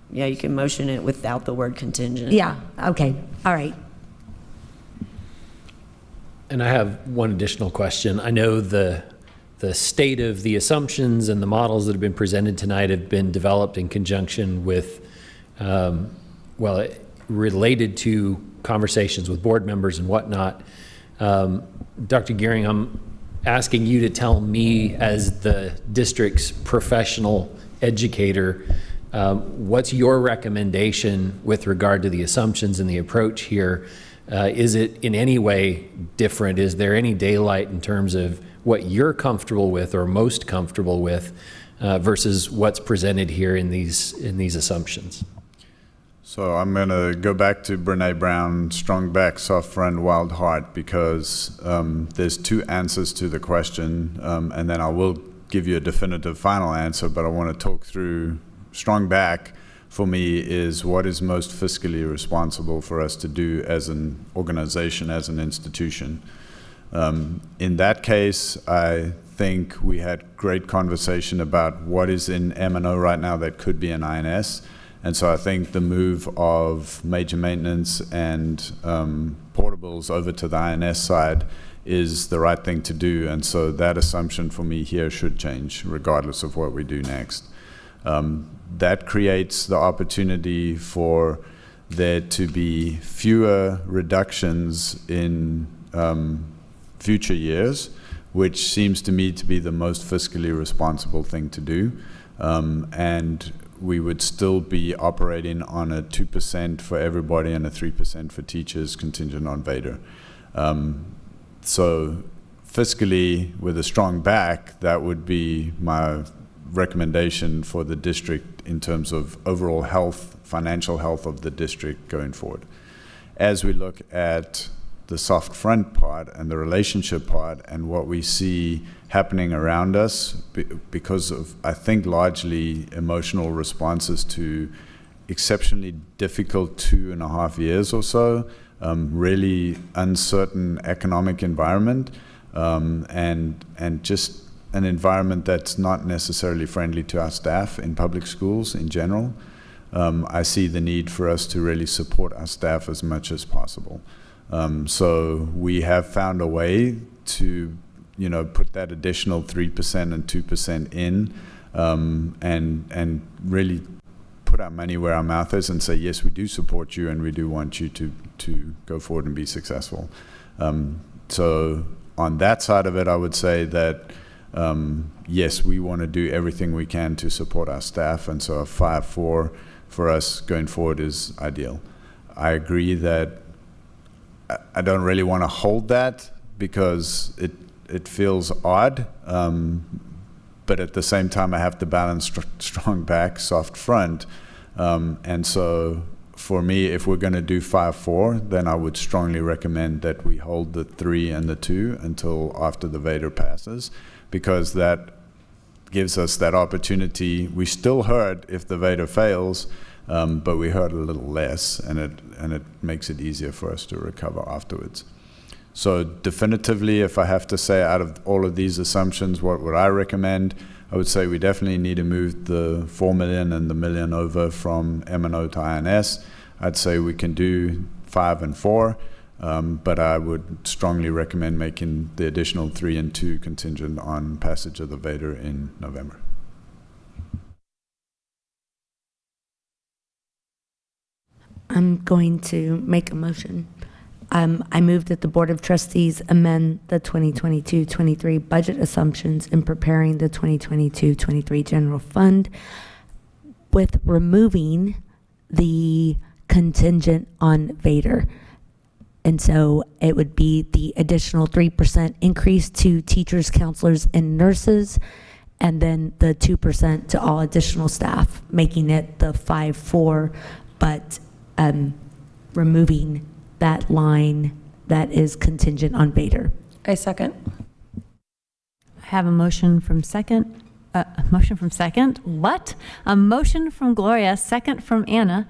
Yeah, you can motion it without the word contingent. Yeah, okay, all right. And I have one additional question. I know the state of the assumptions and the models that have been presented tonight have been developed in conjunction with, related to conversations with board members and whatnot. Dr. Gearing, I'm asking you to tell me, as the district's professional educator, what's your recommendation with regard to the assumptions and the approach here? Is it in any way different? Is there any daylight in terms of what you're comfortable with or most comfortable with versus what's presented here in these assumptions? So I'm going to go back to Brene Brown, strong back, soft front, wild heart, because there's 2 answers to the question, and then I will give you a definitive final answer, but I want to talk through strong back. For me, is what is most fiscally responsible for us to do as an organization, as an institution. In that case, I think we had great conversation about what is in M&O right now that could be in INS. And so I think the move of major maintenance and portables over to the INS side is the right thing to do. And so that assumption for me here should change regardless of what we do next. That creates the opportunity for there to be fewer reductions in future years, which seems to me to be the most fiscally responsible thing to do. And we would still be operating on a 2% for everybody and a 3% for teachers contingent on Vader. So fiscally, with a strong back, that would be my recommendation for the district in terms of overall health, financial health of the district going forward. As we look at the soft front part and the relationship part and what we see happening around us because of, I think, largely emotional responses to exceptionally difficult 2.5 years or so, really uncertain economic environment, and just an environment that's not necessarily friendly to our staff in public schools in general. I see the need for us to really support our staff as much as possible. So we have found a way to, put that additional 3% and 2% in, and really put our money where our mouth is and say, yes, we do support you and we do want you to go forward and be successful. So on that side of it, I would say that yes, we want to do everything we can to support our staff, and so a 5-4 for us going forward is ideal. I agree that I don't really want to hold that because it feels odd, but at the same time I have to balance strong back, soft front, and so for me, if we're going to do 5-4, then I would strongly recommend that we hold the 3 and the 2 until after the VEDR passes, because that gives us that opportunity. We still hurt if the VEDR fails, but we hurt a little less, and it makes it easier for us to recover afterwards. So definitively, if I have to say out of all of these assumptions, what would I recommend? I would say we definitely need to move the 4 million and the million over from M&O to INS. I'd say we can do 5 and 4, but I would strongly recommend making the additional 3 and 2 contingent on passage of the VEDR in November. I'm going to make a motion. I move that the Board of Trustees amend the 2022-23 budget assumptions in preparing the 2022-23 general fund with removing the contingent on VEDR. And so it would be the additional 3% increase to teachers, counselors, and nurses, and then the 2% to all additional staff, making it the 5-4, but removing that line that is contingent on VEDR. I second. I have a motion from second. A motion from second? What? A motion from Gloria, second from Anna.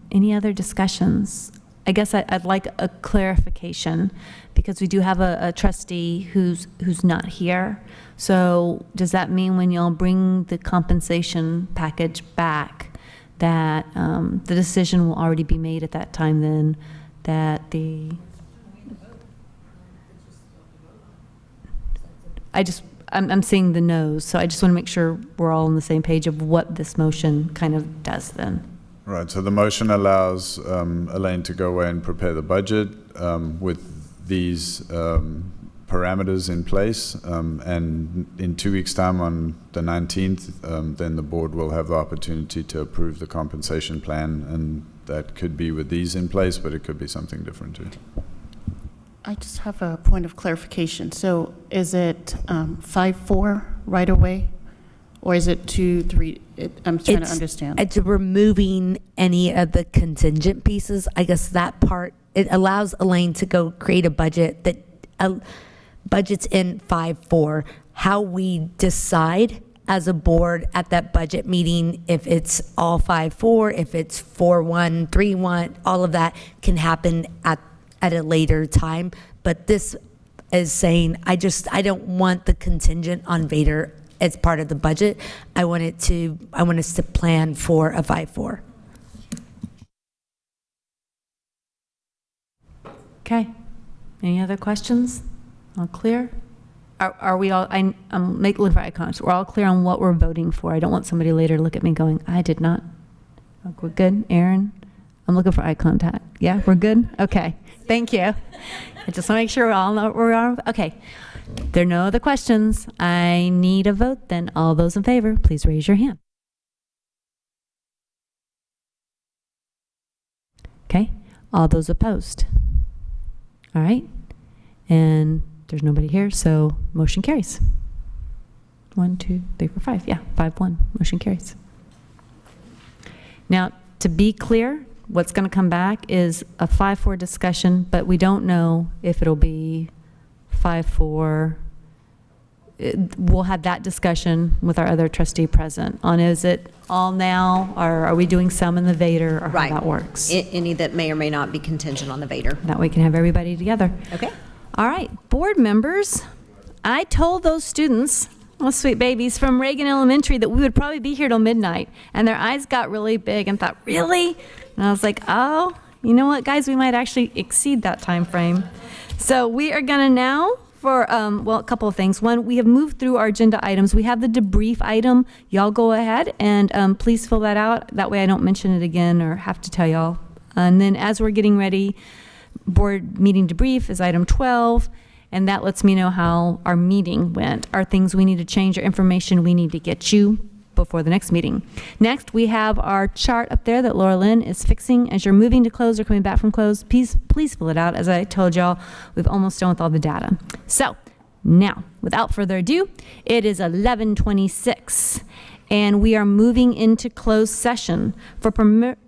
Any other discussions? I guess I'd like a clarification, because we do have a trustee who's not here. So does that mean when y'all bring the compensation package back that the decision will already be made at that time then, that I'm seeing the no's, so I just want to make sure we're all on the same page of what this motion kind of does then. Right, so the motion allows Elaine to go away and prepare the budget with these parameters in place, and in 2 weeks' time on the 19th, then the board will have the opportunity to approve the compensation plan, and that could be with these in place, but it could be something different too. I just have a point of clarification. So is it 5-4 right away, or is it 2-3? I'm trying to understand. It's removing any of the contingent pieces. I guess that part, it allows Elaine to go create a budget that budgets in 5-4. How we decide as a board at that budget meeting, if it's all 5-4, if it's 4-1, 3-1, all of that can happen at a later time. But this is saying, I don't want the contingent on VEDR as part of the budget. I want us to plan for a 5-4. Okay. Any other questions? All clear? Are we all, I'm looking for icons. We're all clear on what we're voting for. I don't want somebody later to look at me going, I did not. We're good, Aaron? I'm looking for eye contact. Yeah, we're good? Okay, thank you. I just want to make sure we all know what we're on. Okay, there are no other questions. I need a vote then. All those in favor, please raise your hand. Okay, all those opposed? All right, and there's nobody here, so motion carries. 1, 2, 3, 4, 5. Yeah, 5-1. Motion carries. Now, to be clear, what's going to come back is a 5-4 discussion, but we don't know if it'll be 5-4. We'll have that discussion with our other trustee present on, is it all now, or are we doing some in the Vader, or Right. how that works. Any that may or may not be contingent on the Vader. That way we can have everybody together. Okay. All right, board members, I told those students, oh sweet babies, from Reagan Elementary that we would probably be here till midnight, and their eyes got really big and thought, really? And I was like, oh, you know what, guys, we might actually exceed that time frame. So we are gonna now, for, well, a couple of things. One, we have moved through our agenda items. We have the debrief item. Y'all go ahead and please fill that out. That way I don't mention it again or have to tell y'all. And then as we're getting ready, board meeting debrief is item 12, and that lets me know how our meeting went. Are things we need to change or information we need to get you before the next meeting. Next, we have our chart up there that Laura Lynn is fixing. As you're moving to close or coming back from close, please fill it out. As I told y'all, we've almost done with all the data. So now, without further ado, it is 11:26, and we are moving into closed session for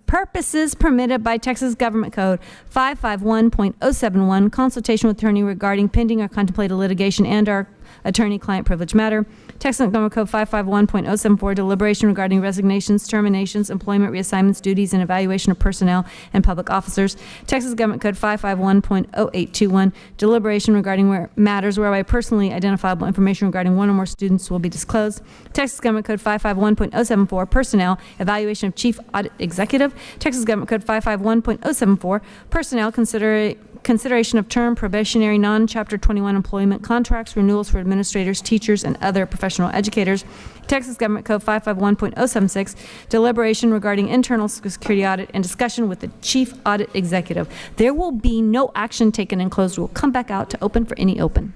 purposes permitted by Texas Government Code 551.071, consultation with attorney regarding pending or contemplated litigation and our attorney-client privilege matter. Texas Government Code 551.074, deliberation regarding resignations, terminations, employment reassignments, duties, and evaluation of personnel and public officers. Texas Government Code 551.0821, deliberation regarding matters whereby personally identifiable information regarding one or more students will be disclosed. Texas Government Code 551.074, personnel, evaluation of chief audit executive. Texas Government Code 551.074, personnel, consideration of term, probationary, non-Chapter 21 employment contracts, renewals for administrators, teachers, and other professional educators. Texas Government Code 551.076, deliberation regarding internal security audit and discussion with the chief audit executive. There will be no action taken in closed. We'll come back out to open for any open.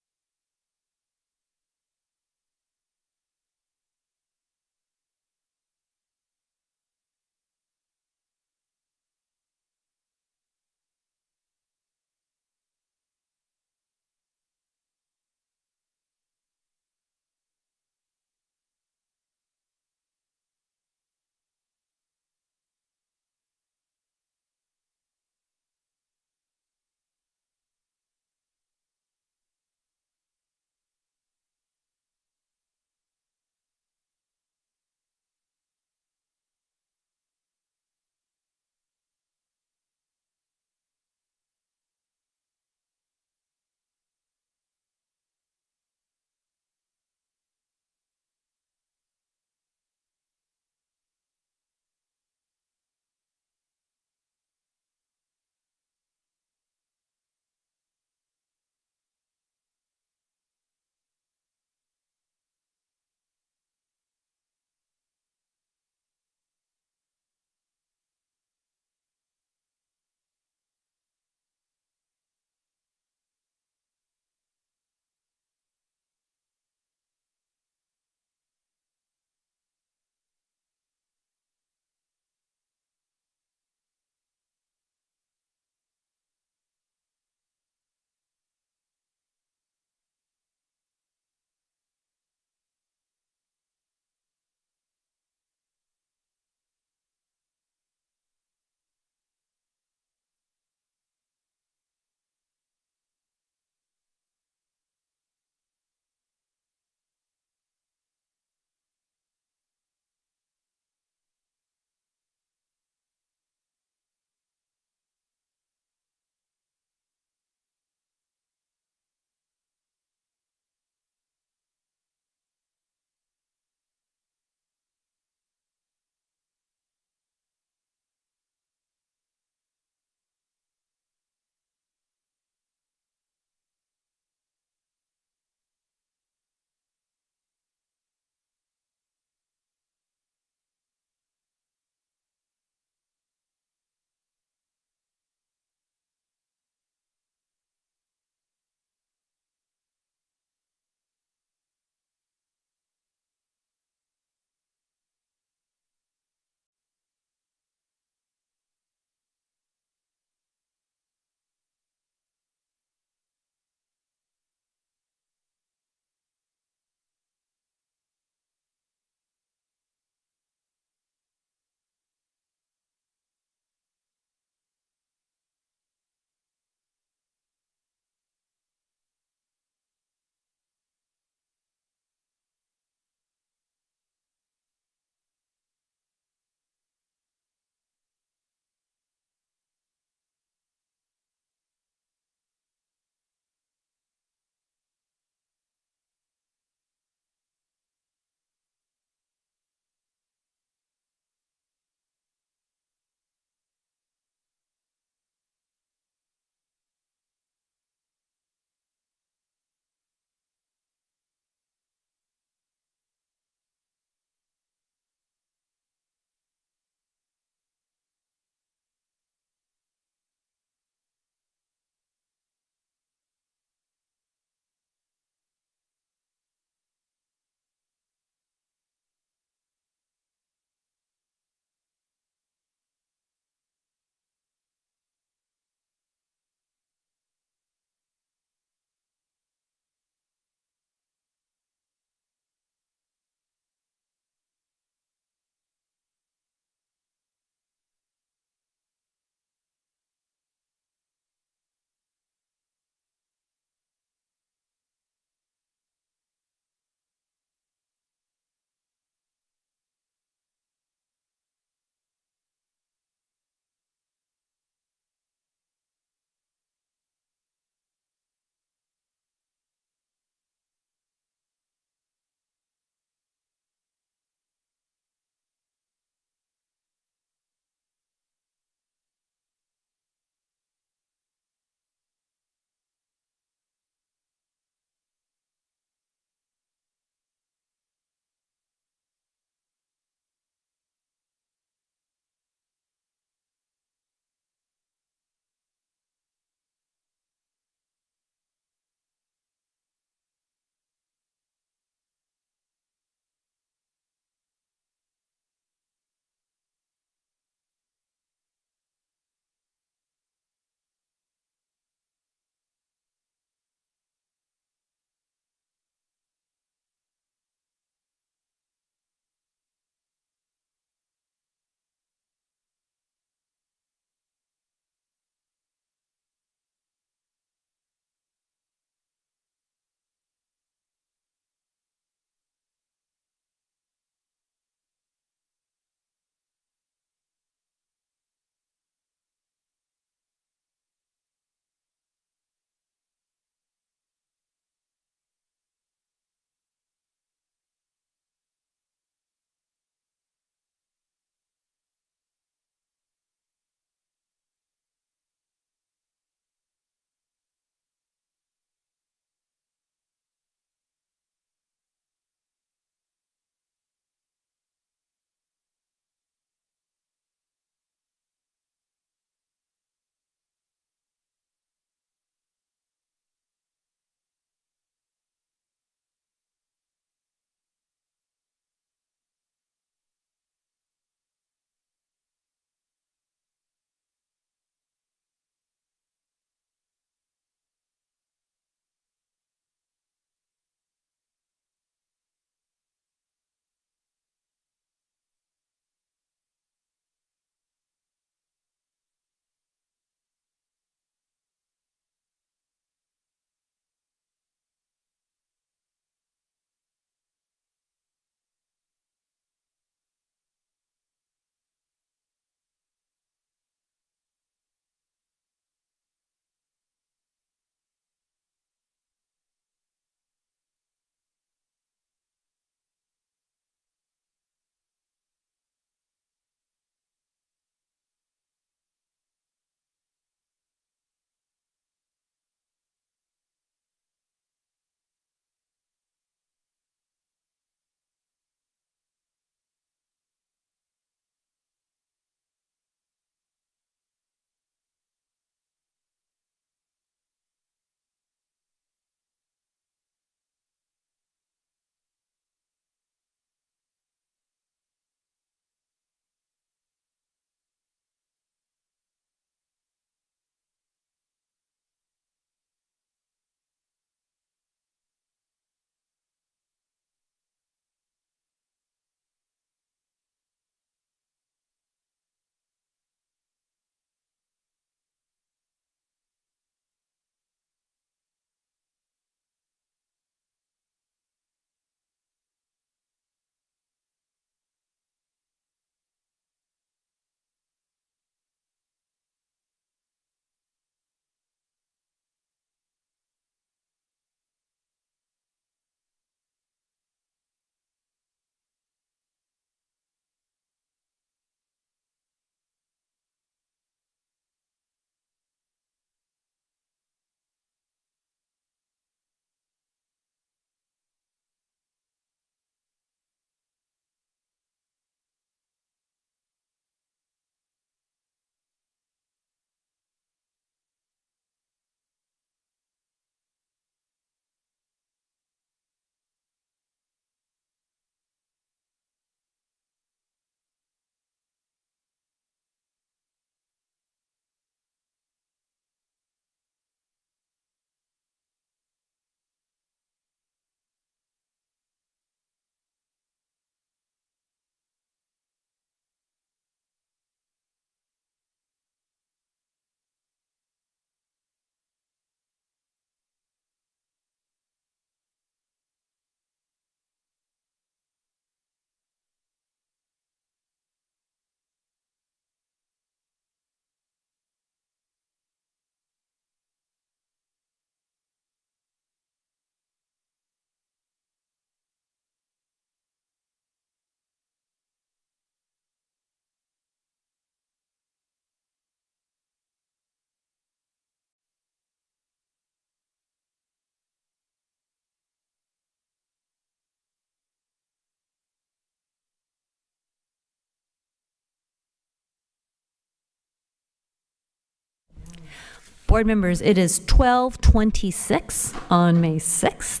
Board members, it is 12:26 on May 6th.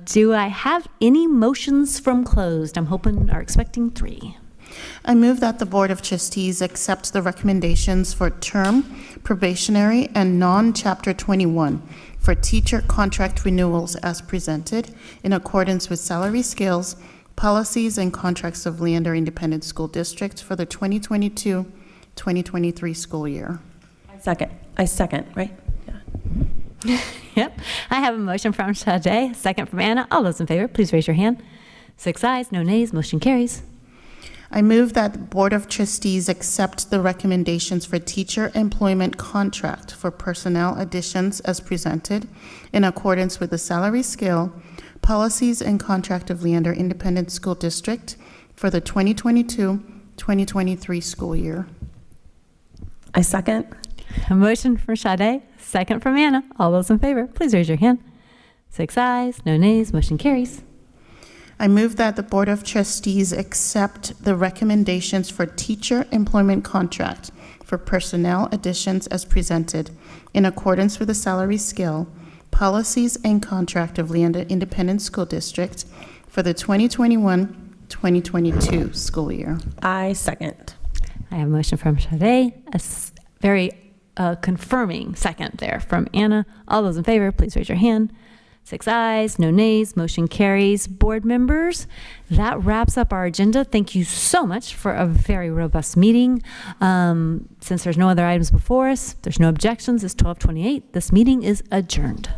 Do I have any motions from closed? I'm hoping, are expecting 3. I move that the Board of Trustees accept the recommendations for term, probationary, and non-Chapter 21 for teacher contract renewals as presented in accordance with salary scales, policies, and contracts of Leander Independent School District for the 2022-2023 school year. I second, right? Yep. I have a motion from Sade, a second from Anna. All those in favor, please raise your hand. 6 ayes, no nays, motion carries. I move that the Board of Trustees accept the recommendations for teacher employment contract for personnel additions as presented in accordance with the salary scale, policies, and contract of Leander Independent School District for the 2022-2023 school year. I second. A motion from Sade, second from Anna. All those in favor, please raise your hand. 6 ayes, no nays, motion carries. I move that the Board of Trustees accept the recommendations for teacher employment contract for personnel additions as presented in accordance with the salary scale, policies, and contract of Leander Independent School District for the 2021-2022 school year. I second. I have a motion from Sade, a very confirming second there from Anna. All those in favor, please raise your hand. 6 ayes, no nays, motion carries. Board members, that wraps up our agenda. Thank you so much for a very robust meeting. Since there's no other items before us, there's no objections, it's 12:28. This meeting is adjourned.